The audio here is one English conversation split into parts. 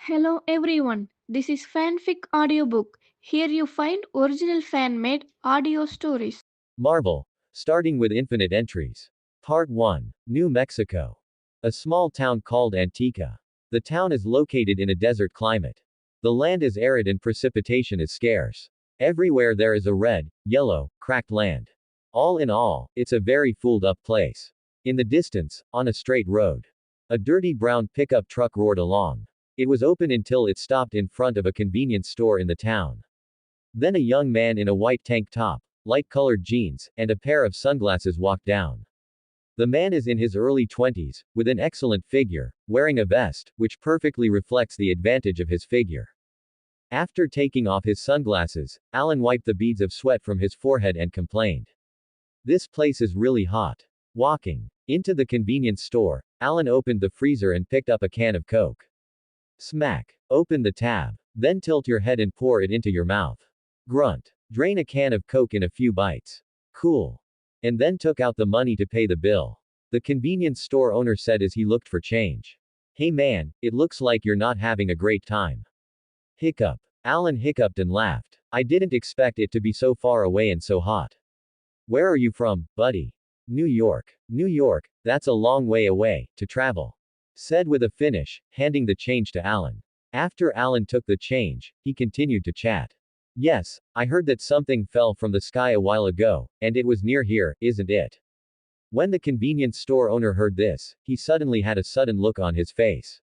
Hello everyone, this is Fanfic Audiobook. Here you find original fan made audio stories. Marvel. Starting with infinite entries. Part 1. New Mexico. A small town called Antica. The town is located in a desert climate. The land is arid and precipitation is scarce. Everywhere there is a red, yellow, cracked land. All in all, it's a very fooled up place. In the distance, on a straight road, a dirty brown pickup truck roared along. It was open until it stopped in front of a convenience store in the town. Then a young man in a white tank top, light-colored jeans, and a pair of sunglasses walked down. The man is in his early 20s, with an excellent figure, wearing a vest, which perfectly reflects the advantage of his figure. After taking off his sunglasses, Alan wiped the beads of sweat from his forehead and complained. This place is really hot. Walking into the convenience store, Alan opened the freezer and picked up a can of Coke. Smack. Open the tab. Then tilt your head and pour it into your mouth. Grunt. Drain a can of Coke in a few bites. Cool. And then took out the money to pay the bill. The convenience store owner said as he looked for change. Hey man, it looks like you're not having a great time. Hiccup. Alan hiccuped and laughed. I didn't expect it to be so far away and so hot. Where are you from, buddy? New York. New York, that's a long way away, to travel. Said with a finish, handing the change to Alan. After Alan took the change, he continued to chat. Yes, I heard that something fell from the sky a while ago, and it was near here, isn't it? When the convenience store owner heard this, he suddenly had a sudden look on his face.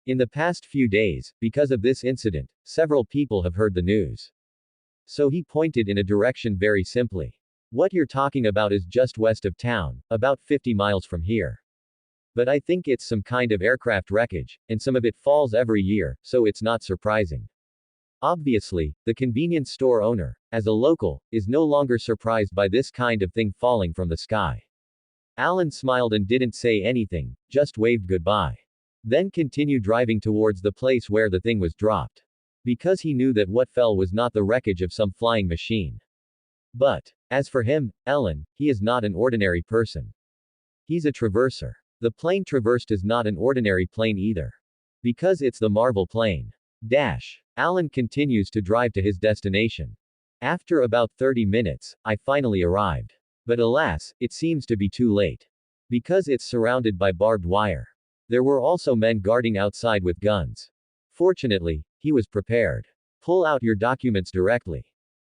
In the past few days, because of this incident, several people have heard the news. So he pointed in a direction very simply. What you're talking about is just west of town, about 50 miles from here. But I think it's some kind of aircraft wreckage, and some of it falls every year, so it's not surprising. Obviously, the convenience store owner, as a local, is no longer surprised by this kind of thing falling from the sky. Alan smiled and didn't say anything, just waved goodbye. Then continued driving towards the place where the thing was dropped. Because he knew that what fell was not the wreckage of some flying machine. But, as for him, Ellen, he is not an ordinary person. He's a traverser. The plane traversed is not an ordinary plane either. Because it's the Marvel plane. Alan continues to drive to his destination. After about 30 minutes, I finally arrived. But alas, it seems to be too late. Because it's surrounded by barbed wire. There were also men guarding outside with guns. Fortunately, he was prepared. Pull out your documents directly.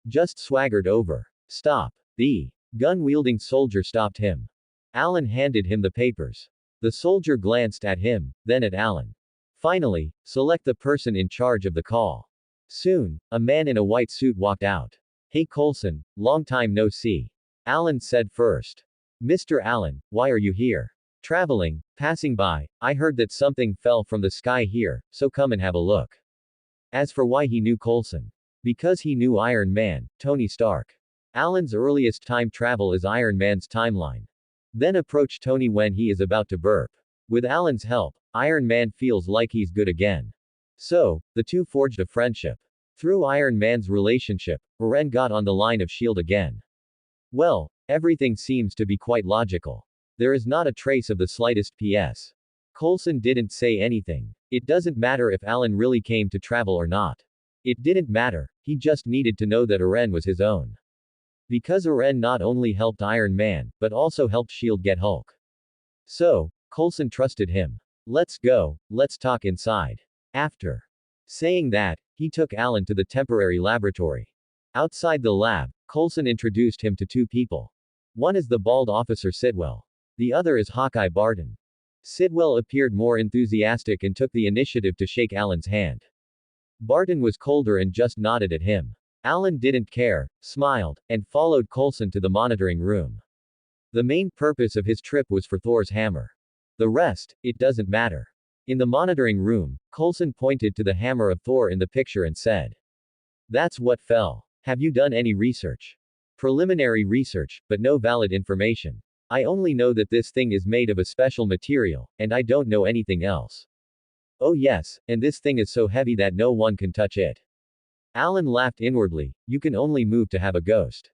Just swaggered over. Stop. The gun-wielding soldier stopped him. Alan handed him the papers. The soldier glanced at him, then at Alan. Finally, select the person in charge of the call. Soon, a man in a white suit walked out. Hey Coulson, long time no see. Alan said first. Mr. Allen, why are you here? Traveling, passing by, I heard that something fell from the sky here, so come and have a look. As for why he knew Coulson. Because he knew Iron Man, Tony Stark. Alan's earliest time travel is Iron Man's timeline. Then approach Tony when he is about to burp. With Alan's help, Iron Man feels like he's good again. So, the two forged a friendship. Through Iron Man's relationship, Ren got on the line of S.H.I.E.L.D. again. Well, everything seems to be quite logical. There is not a trace of the slightest PS. Coulson didn't say anything. It doesn't matter if Alan really came to travel or not. It didn't matter, he just needed to know that Aren was his own. Because Aren not only helped Iron Man, but also helped S.H.I.E.L.D. get Hulk. So, Coulson trusted him. Let's go, let's talk inside. After saying that, he took Alan to the temporary laboratory. Outside the lab, Coulson introduced him to two people. One is the bald officer Sitwell. The other is Hawkeye Barton. Sitwell appeared more enthusiastic and took the initiative to shake Alan's hand. Barton was colder and just nodded at him. Alan didn't care, smiled, and followed Coulson to the monitoring room. The main purpose of his trip was for Thor's hammer. The rest, it doesn't matter. In the monitoring room, Coulson pointed to the hammer of Thor in the picture and said. That's what fell. Have you done any research? Preliminary research, but no valid information. I only know that this thing is made of a special material, and I don't know anything else. Oh yes, and this thing is so heavy that no one can touch it. Alan laughed inwardly, you can only move to have a ghost.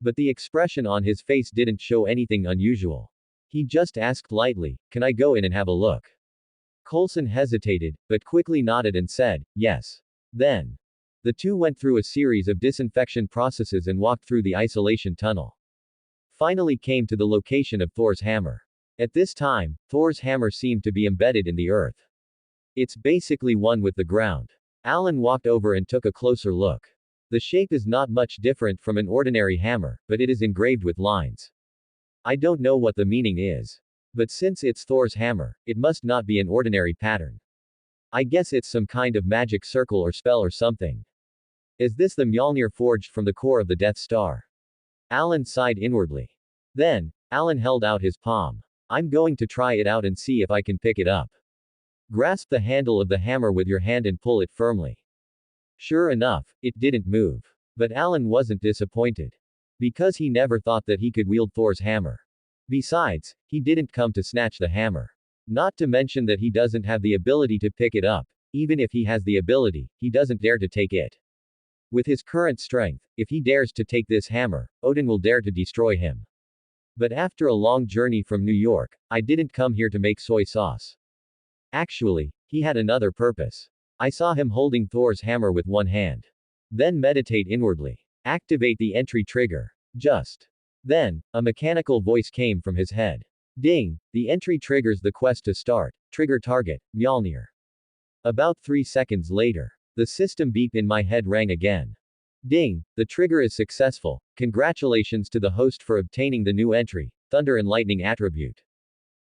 But the expression on his face didn't show anything unusual. He just asked lightly, can I go in and have a look? Coulson hesitated, but quickly nodded and said, yes. Then, the two went through a series of disinfection processes and walked through the isolation tunnel. Finally came to the location of Thor's hammer. At this time, Thor's hammer seemed to be embedded in the earth. It's basically one with the ground. Alan walked over and took a closer look. The shape is not much different from an ordinary hammer, but it is engraved with lines. I don't know what the meaning is. But since it's Thor's hammer, it must not be an ordinary pattern. I guess it's some kind of magic circle or spell or something. Is this the Mjolnir forged from the core of the Death Star? Alan sighed inwardly. Then, Alan held out his palm. I'm going to try it out and see if I can pick it up. Grasp the handle of the hammer with your hand and pull it firmly. Sure enough, it didn't move. But Alan wasn't disappointed. Because he never thought that he could wield Thor's hammer. Besides, he didn't come to snatch the hammer. Not to mention that he doesn't have the ability to pick it up. Even if he has the ability, he doesn't dare to take it. With his current strength, if he dares to take this hammer, Odin will dare to destroy him. But after a long journey from New York, I didn't come here to make soy sauce. Actually, he had another purpose. I saw him holding Thor's hammer with one hand. Then meditate inwardly. Activate the entry trigger. Just then, a mechanical voice came from his head. Ding! The entry triggers the quest to start. Trigger target, Mjolnir. About 3 seconds later, the system beep in my head rang again. Ding! The trigger is successful. Congratulations to the host for obtaining the new entry, Thunder and Lightning attribute.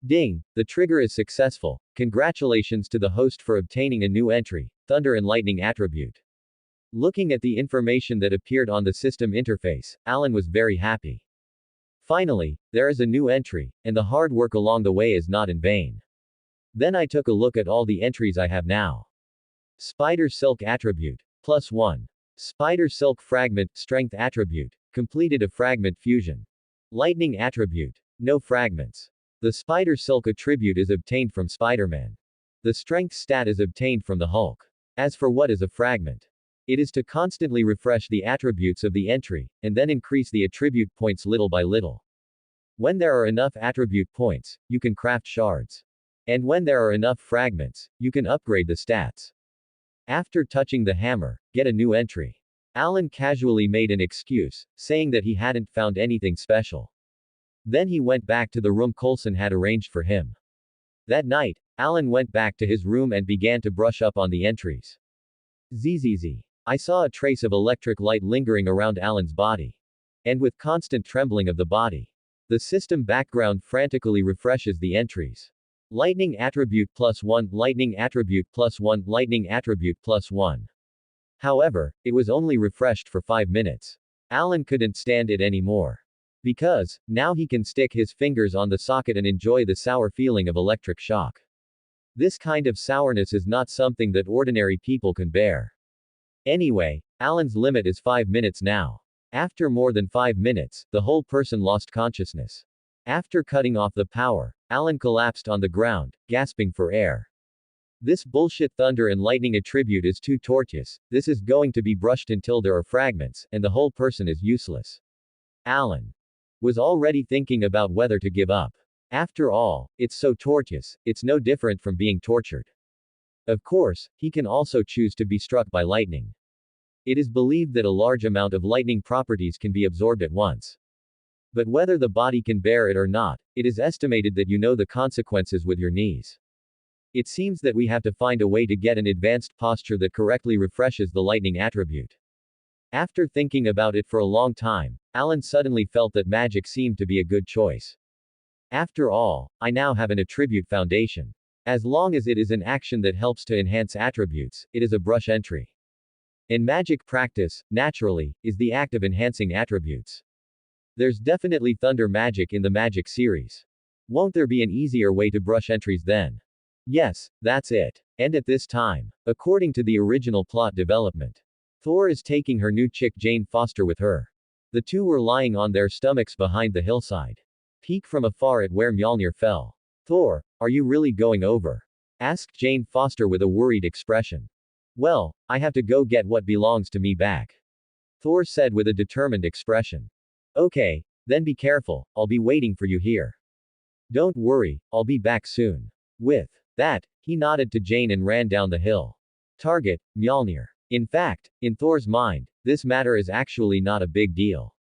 Ding! The trigger is successful. Congratulations to the host for obtaining a new entry, Thunder and Lightning attribute. Looking at the information that appeared on the system interface, Alan was very happy. Finally, there is a new entry, and the hard work along the way is not in vain. Then I took a look at all the entries I have now. Spider Silk attribute, +1. Spider Silk fragment, strength attribute, completed a fragment fusion. Lightning attribute, no fragments. The Spider Silk attribute is obtained from Spider-Man. The strength stat is obtained from the Hulk. As for what is a fragment? It is to constantly refresh the attributes of the entry, and then increase the attribute points little by little. When there are enough attribute points, you can craft shards. And when there are enough fragments, you can upgrade the stats. After touching the hammer, get a new entry. Alan casually made an excuse, saying that he hadn't found anything special. Then he went back to the room Coulson had arranged for him. That night, Alan went back to his room and began to brush up on the entries. Zzz. I saw a trace of electric light lingering around Alan's body. And with constant trembling of the body, the system background frantically refreshes the entries. Lightning attribute +1, lightning attribute +1, lightning attribute +1. However, it was only refreshed for 5 minutes. Alan couldn't stand it anymore. Because, now he can stick his fingers on the socket and enjoy the sour feeling of electric shock. This kind of sourness is not something that ordinary people can bear. Anyway, Alan's limit is 5 minutes now. After more than 5 minutes, the whole person lost consciousness. After cutting off the power, Alan collapsed on the ground, gasping for air. This bullshit thunder and lightning attribute is too tortuous. This is going to be brushed until there are fragments, and the whole person is useless. Alan was already thinking about whether to give up. After all, it's so tortuous, it's no different from being tortured. Of course, he can also choose to be struck by lightning. It is believed that a large amount of lightning properties can be absorbed at once. But whether the body can bear it or not, it is estimated that you know the consequences with your knees. It seems that we have to find a way to get an advanced posture that correctly refreshes the lightning attribute. After thinking about it for a long time, Alan suddenly felt that magic seemed to be a good choice. After all, I now have an attribute foundation. As long as it is an action that helps to enhance attributes, it is a brush entry. In magic practice, naturally, is the act of enhancing attributes. There's definitely thunder magic in the magic series. Won't there be an easier way to brush entries then? Yes, that's it. And at this time, according to the original plot development, Thor is taking her new chick Jane Foster with her. The two were lying on their stomachs behind the hillside. Peek from afar at where Mjolnir fell. Thor, are you really going over? Asked Jane Foster with a worried expression. Well, I have to go get what belongs to me back. Thor said with a determined expression. Okay, then be careful, I'll be waiting for you here. Don't worry, I'll be back soon. With That, he nodded to Jane and ran down the hill. Target, Mjolnir. In fact, in Thor's mind, this matter is actually not a big deal.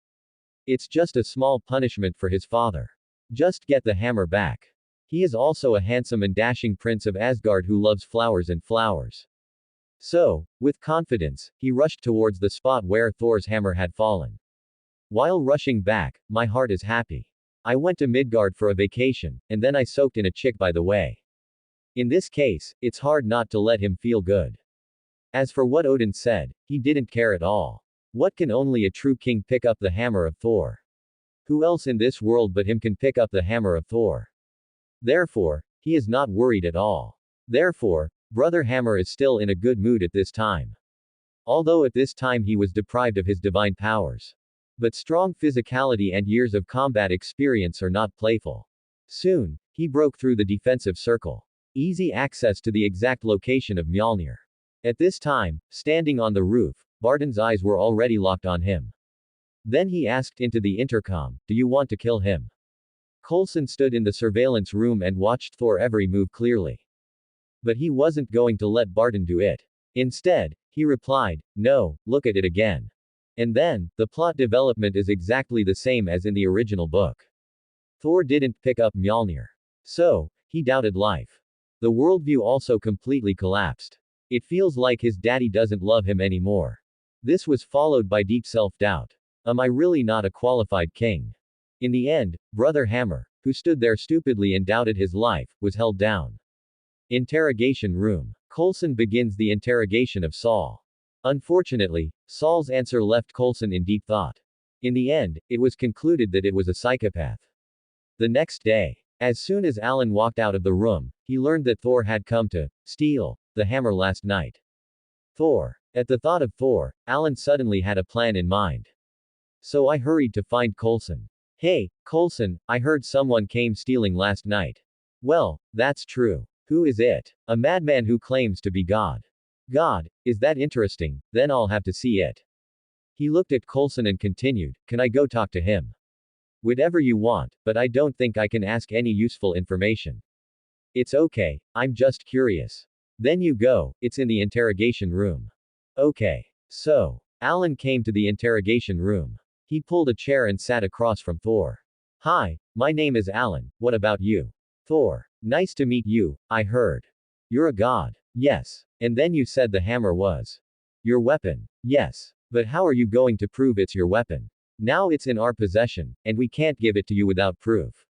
It's just a small punishment for his father. Just get the hammer back. He is also a handsome and dashing prince of Asgard who loves flowers and flowers. So, with confidence, he rushed towards the spot where Thor's hammer had fallen. While rushing back, my heart is happy. I went to Midgard for a vacation, and then I soaked in a chick by the way. In this case, it's hard not to let him feel good. As for what Odin said, he didn't care at all. What can only a true king pick up the hammer of Thor? Who else in this world but him can pick up the hammer of Thor? Therefore, he is not worried at all. Therefore, Brother Hammer is still in a good mood at this time. Although at this time he was deprived of his divine powers. But strong physicality and years of combat experience are not playful. Soon, he broke through the defensive circle. Easy access to the exact location of Mjolnir. At this time, standing on the roof, Barton's eyes were already locked on him. Then he asked into the intercom, "Do you want to kill him?" Coulson stood in the surveillance room and watched Thor every move clearly. But he wasn't going to let Barton do it. Instead, he replied, "No, look at it again." And then, the plot development is exactly the same as in the original book. Thor didn't pick up Mjolnir. So, he doubted life. The worldview also completely collapsed. It feels like his daddy doesn't love him anymore. This was followed by deep self-doubt. Am I really not a qualified king? In the end, Brother Hammer, who stood there stupidly and doubted his life, was held down. Interrogation room. Coulson begins the interrogation of Saul. Unfortunately, Saul's answer left Coulson in deep thought. In the end, it was concluded that it was a psychopath. The next day, as soon as Alan walked out of the room, he learned that Thor had come to steal the hammer last night. Thor. At the thought of Thor, Alan suddenly had a plan in mind. So I hurried to find Coulson. "Hey, Coulson, I heard someone came stealing last night." "Well, that's true. Who is it?" "A madman who claims to be God." "God? Is that interesting? Then I'll have to see it." He looked at Coulson and continued, "Can I go talk to him?" "Whatever you want, but I don't think I can ask any useful information." "It's okay, I'm just curious." "Then you go, it's in the interrogation room." "Okay." So, Alan came to the interrogation room. He pulled a chair and sat across from Thor. "Hi, my name is Alan, what about you?" "Thor. Nice to meet you, I heard. You're a god." "Yes. And then you said the hammer was your weapon." "Yes. But how are you going to prove it's your weapon? Now it's in our possession, and we can't give it to you without proof."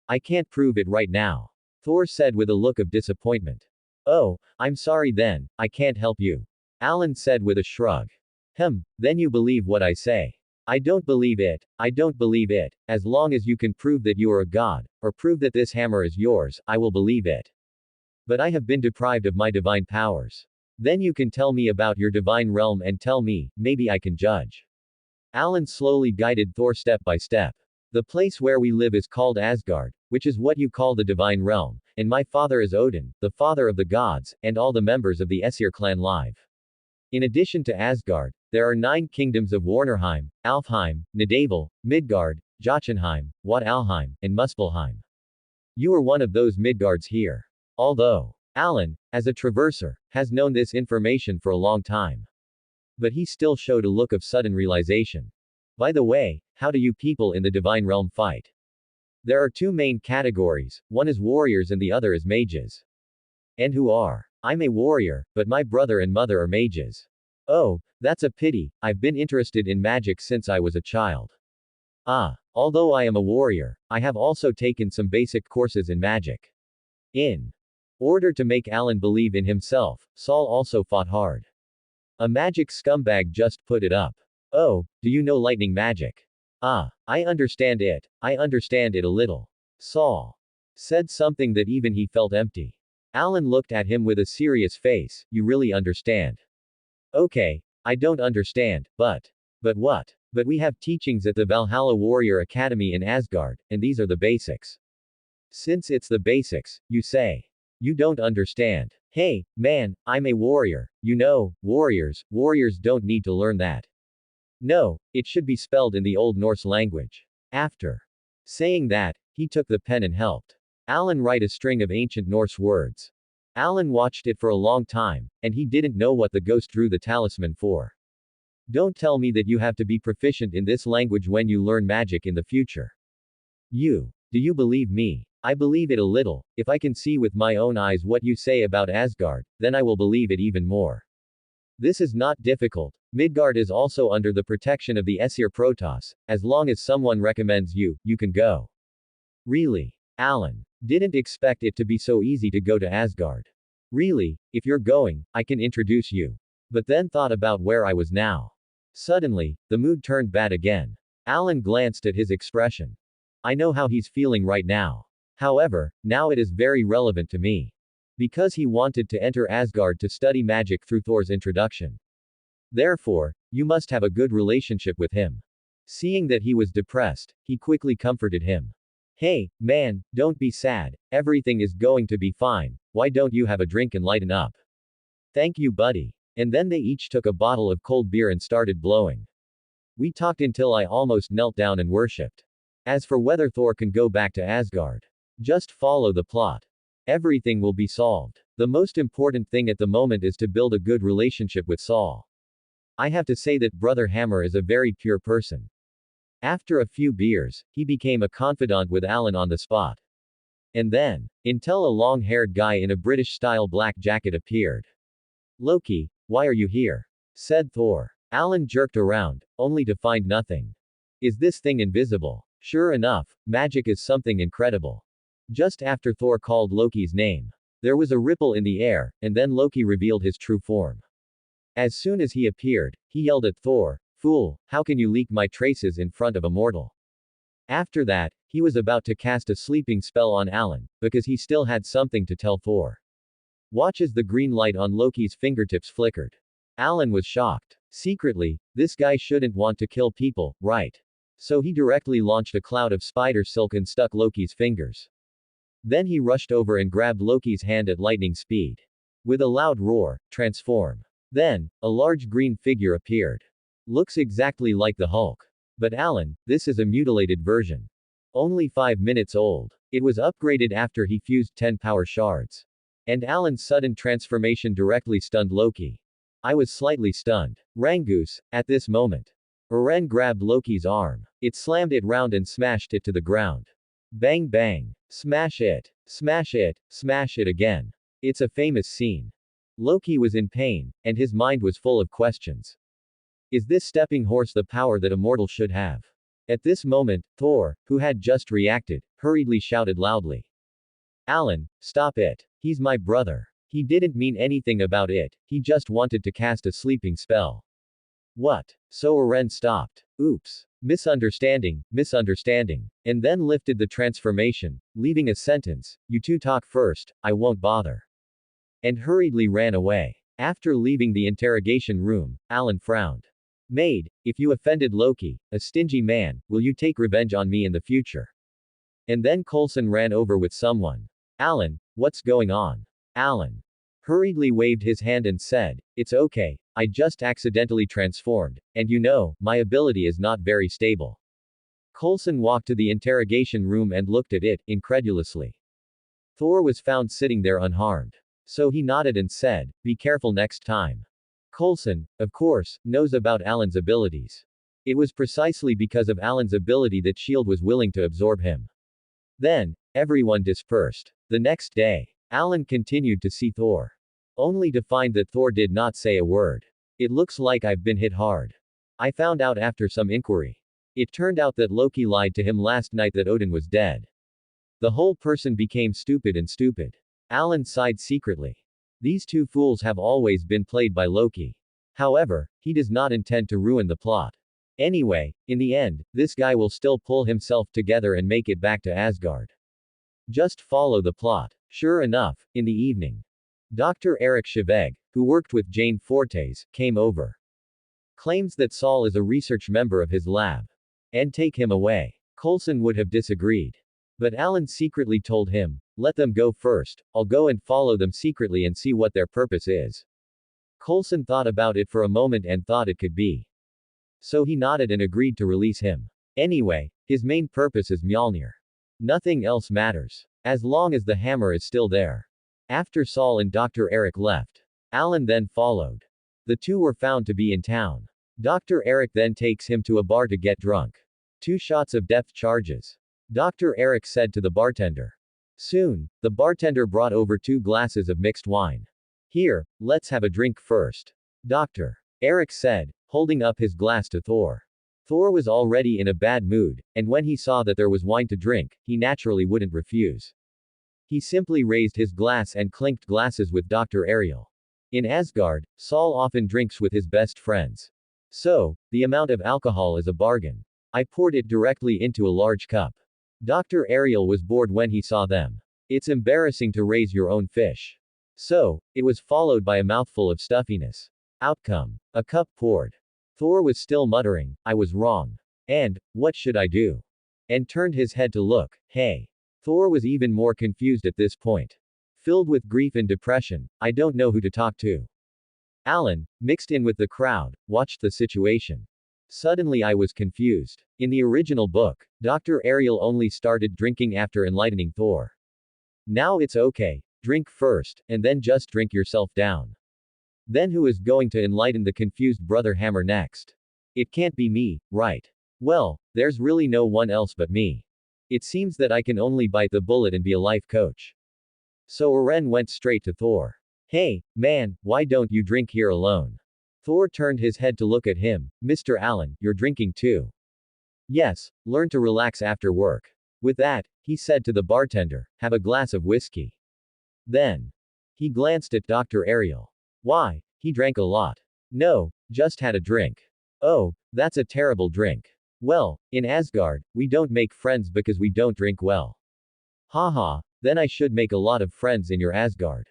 "I can't prove it right now," Thor said with a look of disappointment. "Oh, I'm sorry then, I can't help you," Alan said with a shrug. Then you believe what I say." "I don't believe it, I don't believe it. As long as you can prove that you are a god, or prove that this hammer is yours, I will believe it. But I have been deprived of my divine powers. Then you can tell me about your divine realm and tell me, maybe I can judge." Alan slowly guided Thor step by step. "The place where we live is called Asgard, which is what you call the divine realm, and my father is Odin, the father of the gods, and all the members of the Aesir clan live. In addition to Asgard, there are 9 kingdoms of Warnerheim, Alfheim, Nidavel, Midgard, Jotunheim, Wadalheim, and Muspelheim. You are one of those Midgards here." Although Alan, as a traverser, has known this information for a long time. But he still showed a look of sudden realization. "By the way, how do you people in the divine realm fight?" "There are 2 main categories, one is warriors and the other is mages." "And who are?" "I'm a warrior, but my brother and mother are mages." "Oh, that's a pity, I've been interested in magic since I was a child." "Ah, although I am a warrior, I have also taken some basic courses in magic." In order to make Alan believe in himself, Saul also fought hard. "A magic scumbag just put it up." "Oh, do you know lightning magic?" "Ah, I understand it a little." Saul said something that even he felt empty. Alan looked at him with a serious face. "You really understand?" "Okay, I don't understand, but what? But we have teachings at the Valhalla Warrior Academy in Asgard, and these are the basics." "Since it's the basics, you say you don't understand." "Hey, man, I'm a warrior. You know, warriors don't need to learn that. No, it should be spelled in the Old Norse language." After saying that, he took the pen and helped Alan write a string of ancient Norse words. Alan watched it for a long time, and he didn't know what the ghost drew the talisman for. Don't tell me that you have to be proficient in this language when you learn magic in the future. Do you believe me? I believe it a little. If I can see with my own eyes what you say about Asgard, then I will believe it even more. This is not difficult. Midgard is also under the protection of the Aesir Protoss. As long as someone recommends you, you can go. Really? Alan didn't expect it to be so easy to go to Asgard. Really, if you're going, I can introduce you. But then thought about where I was now. Suddenly, the mood turned bad again. Alan glanced at his expression. I know how he's feeling right now. However, now it is very relevant to me. Because he wanted to enter Asgard to study magic through Thor's introduction. Therefore, you must have a good relationship with him. Seeing that he was depressed, he quickly comforted him. Hey, man, don't be sad, everything is going to be fine, why don't you have a drink and lighten up? Thank you, buddy. And then they each took a bottle of cold beer and started blowing. We talked until I almost knelt down and worshipped. As for whether Thor can go back to Asgard, just follow the plot. Everything will be solved. The most important thing at the moment is to build a good relationship with Saul. I have to say that Brother Hammer is a very pure person. After a few beers, he became a confidant with Alan on the spot. And then, until a long-haired guy in a British-style black jacket appeared. Loki, why are you here? Said Thor. Alan jerked around, only to find nothing. Is this thing invisible? Sure enough, magic is something incredible. Just after Thor called Loki's name, there was a ripple in the air, and then Loki revealed his true form. As soon as he appeared, he yelled at Thor, "Fool, how can you leak my traces in front of a mortal?" After that, he was about to cast a sleeping spell on Alan, because he still had something to tell Thor. Watch as the green light on Loki's fingertips flickered. Alan was shocked. Secretly, this guy shouldn't want to kill people, right? So he directly launched a cloud of spider silk and stuck Loki's fingers. Then he rushed over and grabbed Loki's hand at lightning speed. With a loud roar, transform. Then, a large green figure appeared. Looks exactly like the Hulk. But Alan, this is a mutilated version. Only 5 minutes old. It was upgraded after he fused 10 power shards. And Alan's sudden transformation directly stunned Loki. I was slightly stunned. Rangoose, at this moment. Oren grabbed Loki's arm. It slammed it round and smashed it to the ground. Bang bang. Smash it. Smash it. Smash it again. It's a famous scene. Loki was in pain, and his mind was full of questions. Is this stepping horse the power that a mortal should have? At this moment, Thor, who had just reacted, hurriedly shouted loudly. Alan, stop it. He's my brother. He didn't mean anything about it, he just wanted to cast a sleeping spell. What? So Oren stopped. Oops. Misunderstanding, misunderstanding. And then lifted the transformation, leaving a sentence, you two talk first, I won't bother. And hurriedly ran away. After leaving the interrogation room, Alan frowned. Maid, if you offended Loki, a stingy man, will you take revenge on me in the future? And then Coulson ran over with someone. Alan, what's going on? Alan hurriedly waved his hand and said, it's okay, I just accidentally transformed, and you know, my ability is not very stable. Coulson walked to the interrogation room and looked at it, incredulously. Thor was found sitting there unharmed. So he nodded and said, be careful next time. Coulson, of course, knows about Alan's abilities. It was precisely because of Alan's ability that S.H.I.E.L.D. was willing to absorb him. Then, everyone dispersed. The next day, Alan continued to see Thor. Only to find that Thor did not say a word. It looks like I've been hit hard. I found out after some inquiry. It turned out that Loki lied to him last night that Odin was dead. The whole person became stupid and stupid. Alan sighed secretly. These two fools have always been played by Loki. However, he does not intend to ruin the plot. Anyway, in the end, this guy will still pull himself together and make it back to Asgard. Just follow the plot. Sure enough, in the evening, Dr. Eric Cheveg, who worked with Jane Fortes, came over. Claims that Saul is a research member of his lab. And take him away. Coulson would have disagreed. But Alan secretly told him, let them go first, I'll go and follow them secretly and see what their purpose is. Coulson thought about it for a moment and thought it could be. So he nodded and agreed to release him. Anyway, his main purpose is Mjolnir. Nothing else matters. As long as the hammer is still there. After Saul and Dr. Eric left, Alan then followed. The two were found to be in town. Dr. Eric then takes him to a bar to get drunk. 2 shots of depth charges. Dr. Eric said to the bartender. Soon, the bartender brought over 2 glasses of mixed wine. Here, let's have a drink first. Dr. Eric said, holding up his glass to Thor. Thor was already in a bad mood, and when he saw that there was wine to drink, he naturally wouldn't refuse. He simply raised his glass and clinked glasses with Dr. Ariel. In Asgard, Saul often drinks with his best friends. So, the amount of alcohol is a bargain. I poured it directly into a large cup. Dr. Ariel was bored when he saw them. It's embarrassing to raise your own fish. So, it was followed by a mouthful of stuffiness. Outcome. A cup poured. Thor was still muttering, I was wrong. And, what should I do? And turned his head to look, hey. Thor was even more confused at this point. Filled with grief and depression, I don't know who to talk to. Alan, mixed in with the crowd, watched the situation. Suddenly I was confused. In the original book, Dr. Ariel only started drinking after enlightening Thor. Now it's okay, drink first, and then just drink yourself down. Then who is going to enlighten the confused brother Hammer next? It can't be me, right? Well, there's really no one else but me. It seems that I can only bite the bullet and be a life coach. So Eren went straight to Thor. Hey, man, why don't you drink here alone? Thor turned his head to look at him. Mr. Allen, you're drinking too. Yes, learn to relax after work. With that, he said to the bartender, have a glass of whiskey. Then, he glanced at Dr. Ariel. Why, he drank a lot. No, just had a drink. Oh, that's a terrible drink. Well, in Asgard, we don't make friends because we don't drink well. Haha, then I should make a lot of friends in your Asgard.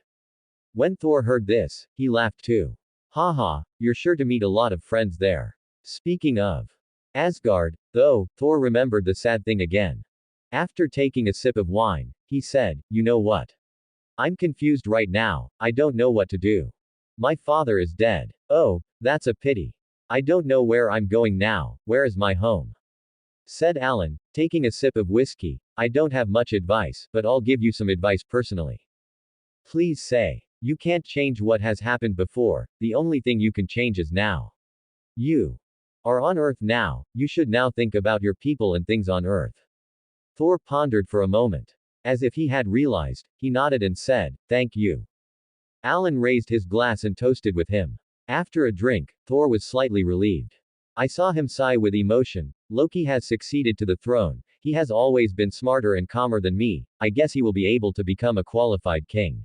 When Thor heard this, he laughed too. Haha, you're sure to meet a lot of friends there. Speaking of Asgard, though, Thor remembered the sad thing again. After taking a sip of wine, he said, you know what? I'm confused right now, I don't know what to do. My father is dead. Oh, that's a pity. I don't know where I'm going now, where is my home? Said Alan, taking a sip of whiskey, I don't have much advice, but I'll give you some advice personally. Please say. You can't change what has happened before, the only thing you can change is now. You are on Earth now, you should now think about your people and things on Earth. Thor pondered for a moment. As if he had realized, he nodded and said, thank you. Alan raised his glass and toasted with him. After a drink, Thor was slightly relieved. I saw him sigh with emotion. Loki has succeeded to the throne, he has always been smarter and calmer than me, I guess he will be able to become a qualified king.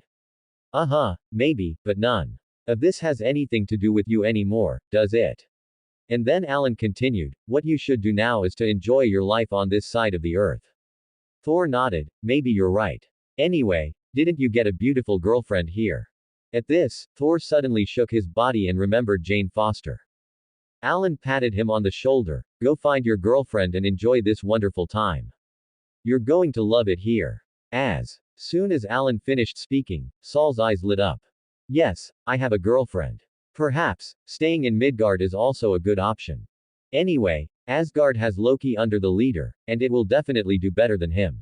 Maybe, but none of this has anything to do with you anymore, does it? And then Alan continued, what you should do now is to enjoy your life on this side of the earth. Thor nodded, maybe you're right. Anyway, didn't you get a beautiful girlfriend here? At this, Thor suddenly shook his body and remembered Jane Foster. Alan patted him on the shoulder, go find your girlfriend and enjoy this wonderful time. You're going to love it here. As soon as Alan finished speaking, Saul's eyes lit up. Yes, I have a girlfriend. Perhaps, staying in Midgard is also a good option. Anyway, Asgard has Loki under the leader, and it will definitely do better than him.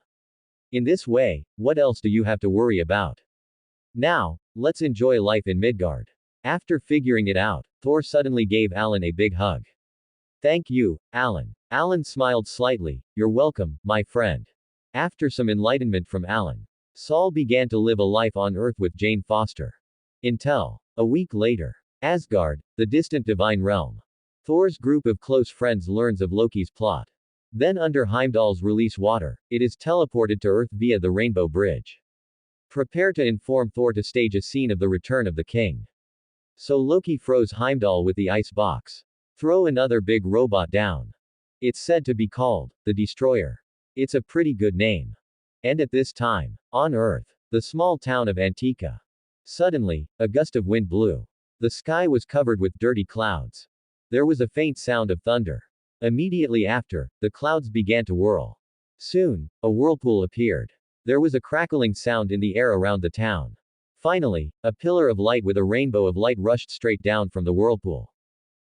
In this way, what else do you have to worry about? Now, let's enjoy life in Midgard. After figuring it out, Thor suddenly gave Alan a big hug. Thank you, Alan. Alan smiled slightly, you're welcome, my friend. After some enlightenment from Alan, Saul began to live a life on Earth with Jane Foster. Until a week later, Asgard, the distant divine realm. Thor's group of close friends learns of Loki's plot. Then under Heimdall's release water, it is teleported to Earth via the Rainbow Bridge. Prepare to inform Thor to stage a scene of the return of the king. So Loki froze Heimdall with the ice box. Throw another big robot down. It's said to be called the Destroyer. It's a pretty good name. And at this time, on Earth, the small town of Antica. Suddenly, a gust of wind blew. The sky was covered with dirty clouds. There was a faint sound of thunder. Immediately after, the clouds began to whirl. Soon, a whirlpool appeared. There was a crackling sound in the air around the town. Finally, a pillar of light with a rainbow of light rushed straight down from the whirlpool.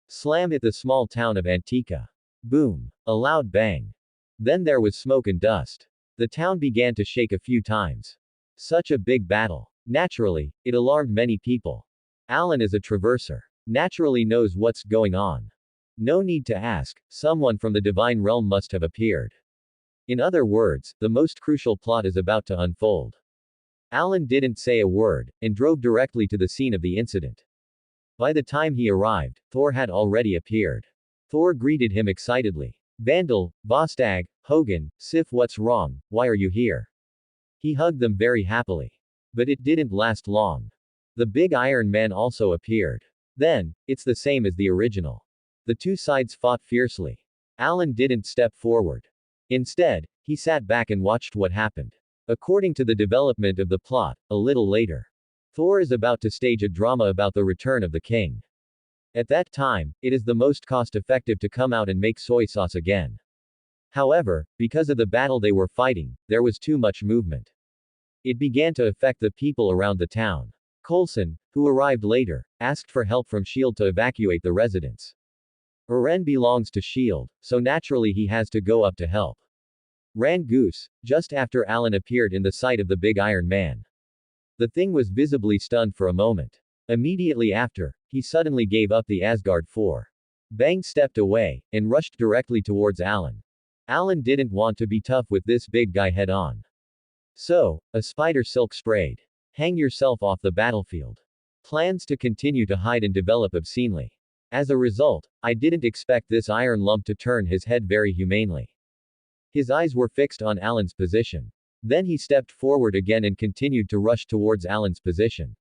Slam hit the small town of Antica. Boom. A loud bang. Then there was smoke and dust. The town began to shake a few times. Such a big battle. Naturally, it alarmed many people. Alan is a traverser. Naturally knows what's going on. No need to ask, someone from the divine realm must have appeared. In other words, the most crucial plot is about to unfold. Alan didn't say a word, and drove directly to the scene of the incident. By the time he arrived, Thor had already appeared. Thor greeted him excitedly. Vandal, Vostag, Hogan, Sif, what's wrong, why are you here? He hugged them very happily. But it didn't last long. The big Iron Man also appeared. Then, it's the same as the original. The two sides fought fiercely. Alan didn't step forward. Instead, he sat back and watched what happened. According to the development of the plot, a little later, Thor is about to stage a drama about the return of the king. At that time, it is the most cost-effective to come out and make soy sauce again. However, because of the battle they were fighting, there was too much movement. It began to affect the people around the town. Coulson, who arrived later, asked for help from S.H.I.E.L.D. to evacuate the residents. Eren belongs to S.H.I.E.L.D., so naturally he has to go up to help. Ran Goose, just after Alan appeared in the sight of the big Iron Man. The thing was visibly stunned for a moment. Immediately after, he suddenly gave up the Asgard 4. Bang stepped away, and rushed directly towards Alan. Alan didn't want to be tough with this big guy head on. So, a spider silk sprayed. Hang yourself off the battlefield. Plans to continue to hide and develop obscenely. As a result, I didn't expect this iron lump to turn his head very humanely. His eyes were fixed on Alan's position. Then he stepped forward again and continued to rush towards Alan's position.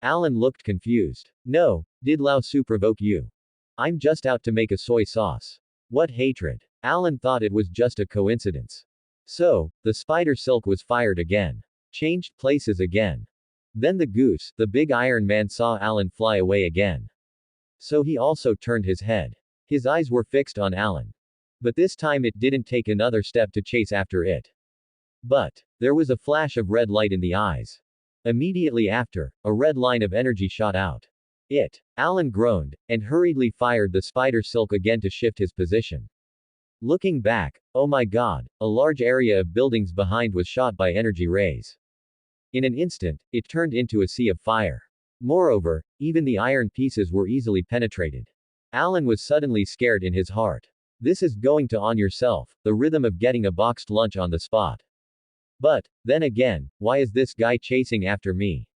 Alan looked confused. No, did Lao Su provoke you? I'm just out to make a soy sauce. What hatred. Alan thought it was just a coincidence. So, the spider silk was fired again. Changed places again. Then the goose, the big Iron Man, saw Alan fly away again. So he also turned his head. His eyes were fixed on Alan. But this time it didn't take another step to chase after it. But, there was a flash of red light in the eyes. Immediately after, a red line of energy shot out. Alan groaned, and hurriedly fired the spider silk again to shift his position. Looking back, oh my god, a large area of buildings behind was shot by energy rays. In an instant, it turned into a sea of fire. Moreover, even the iron pieces were easily penetrated. Alan was suddenly scared in his heart. This is going to on yourself, the rhythm of getting a boxed lunch on the spot. But, then again, why is this guy chasing after me?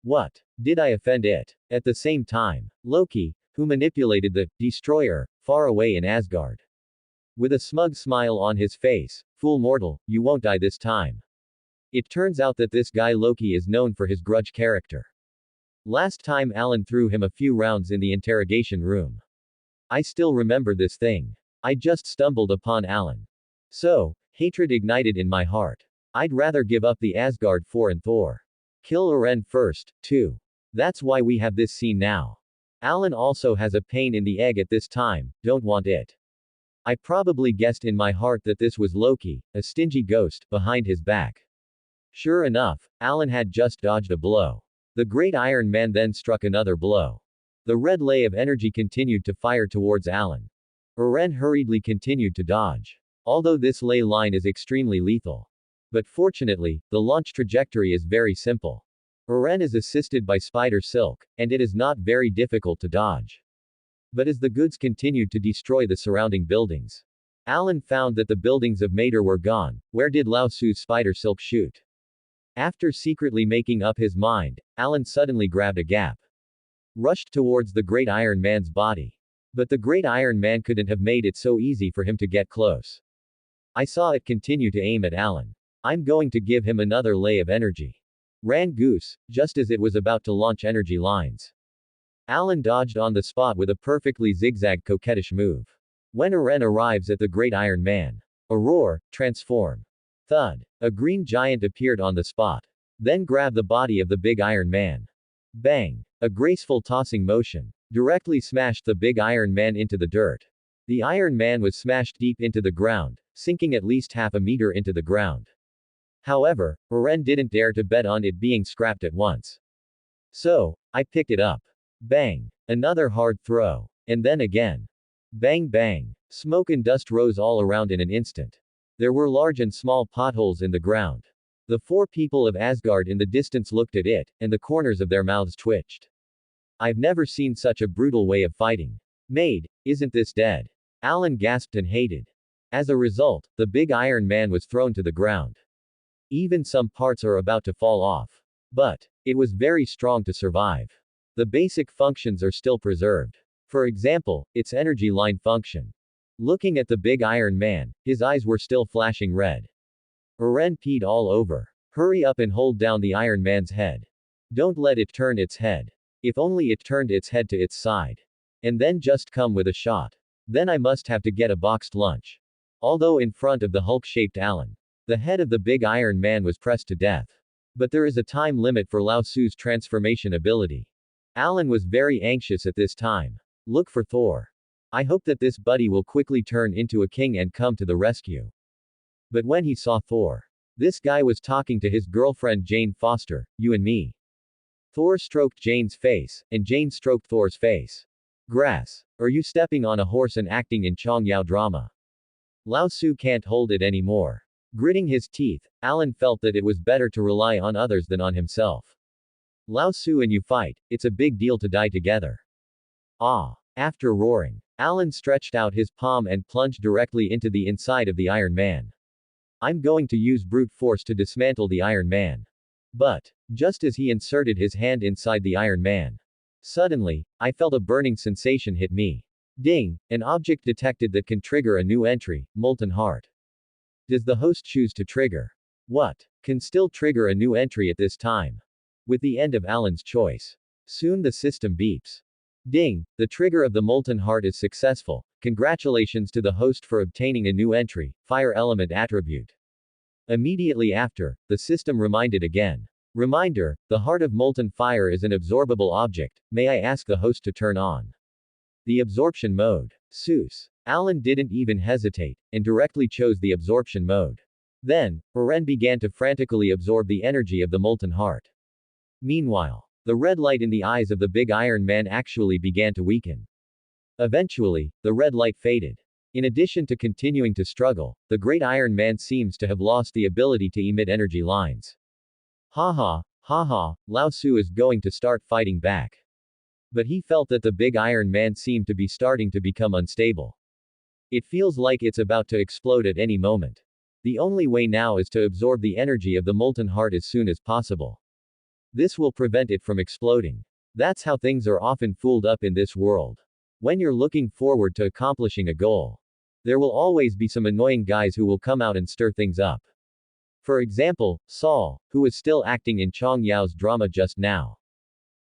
What? Did I offend it? At the same time, Loki, who manipulated the Destroyer, far away in Asgard. With a smug smile on his face, fool mortal, you won't die this time. It turns out that this guy Loki is known for his grudge character. Last time Alan threw him a few rounds in the interrogation room. I still remember this thing. I just stumbled upon Alan. So, hatred ignited in my heart. I'd rather give up the Asgard 4 and Thor. Kill Eren first, too. That's why we have this scene now. Alan also has a pain in the egg at this time, don't want it. I probably guessed in my heart that this was Loki, a stingy ghost, behind his back. Sure enough, Alan had just dodged a blow. The great Iron Man then struck another blow. The red ray of energy continued to fire towards Alan. Eren hurriedly continued to dodge. Although this ley line is extremely lethal. But fortunately, the launch trajectory is very simple. Eren is assisted by spider silk, and it is not very difficult to dodge. But as the goods continued to destroy the surrounding buildings, Alan found that the buildings of Mater were gone. Where did Lao Su's spider silk shoot? After secretly making up his mind, Alan suddenly grabbed a gap. Rushed towards the great Iron Man's body. But the great Iron Man couldn't have made it so easy for him to get close. I saw it continue to aim at Alan. I'm going to give him another lay of energy. Ran Goose, just as it was about to launch energy lines. Alan dodged on the spot with a perfectly zigzag coquettish move. When Eren arrives at the great Iron Man. A roar, transform. Thud. A green giant appeared on the spot. Then grabbed the body of the big Iron Man. Bang. A graceful tossing motion. Directly smashed the big Iron Man into the dirt. The Iron Man was smashed deep into the ground, sinking at least half a meter into the ground. However, Eren didn't dare to bet on it being scrapped at once. So, I picked it up. Bang. Another hard throw. And then again. Bang bang. Smoke and dust rose all around in an instant. There were large and small potholes in the ground. The four people of Asgard in the distance looked at it, and the corners of their mouths twitched. I've never seen such a brutal way of fighting. Maid, isn't this dead? Alan gasped and hated. As a result, the big Iron Man was thrown to the ground. Even some parts are about to fall off. But, it was very strong to survive. The basic functions are still preserved. For example, its energy line function. Looking at the big Iron Man, his eyes were still flashing red. Eren peed all over. Hurry up and hold down the Iron Man's head. Don't let it turn its head. If only it turned its head to its side. And then just come with a shot. Then I must have to get a boxed lunch. Although in front of the Hulk-shaped Alan, the head of the big Iron Man was pressed to death. But there is a time limit for Lao Tzu's transformation ability. Alan was very anxious at this time. Look for Thor. I hope that this buddy will quickly turn into a king and come to the rescue. But when he saw Thor, this guy was talking to his girlfriend Jane Foster, you and me. Thor stroked Jane's face, and Jane stroked Thor's face. Grass. Are you stepping on a horse and acting in Chong Yao drama? Lao Tzu can't hold it anymore. Gritting his teeth, Alan felt that it was better to rely on others than on himself. Lao Tzu and you fight, it's a big deal to die together. Ah. After roaring, Alan stretched out his palm and plunged directly into the inside of the Iron Man. I'm going to use brute force to dismantle the Iron Man. But, just as he inserted his hand inside the Iron Man, suddenly, I felt a burning sensation hit me. Ding, an object detected that can trigger a new entry, Molten Heart. Does the host choose to trigger? What? Can still trigger a new entry at this time? With the end of Alan's choice. Soon the system beeps. Ding, the trigger of the Molten Heart is successful. Congratulations to the host for obtaining a new entry, Fire Element attribute. Immediately after, the system reminded again. Reminder, the Heart of Molten Fire is an absorbable object. May I ask the host to turn on the absorption mode? Seuss. Alan didn't even hesitate, and directly chose the absorption mode. Then, Eren began to frantically absorb the energy of the Molten Heart. Meanwhile, the red light in the eyes of the big Iron Man actually began to weaken. Eventually, the red light faded. In addition to continuing to struggle, the great Iron Man seems to have lost the ability to emit energy lines. Haha, haha, Lao Tzu is going to start fighting back. But he felt that the big Iron Man seemed to be starting to become unstable. It feels like it's about to explode at any moment. The only way now is to absorb the energy of the Molten Heart as soon as possible. This will prevent it from exploding. That's how things are often fooled up in this world. When you're looking forward to accomplishing a goal, there will always be some annoying guys who will come out and stir things up. For example, Saul, who was still acting in Chong Yao's drama just now.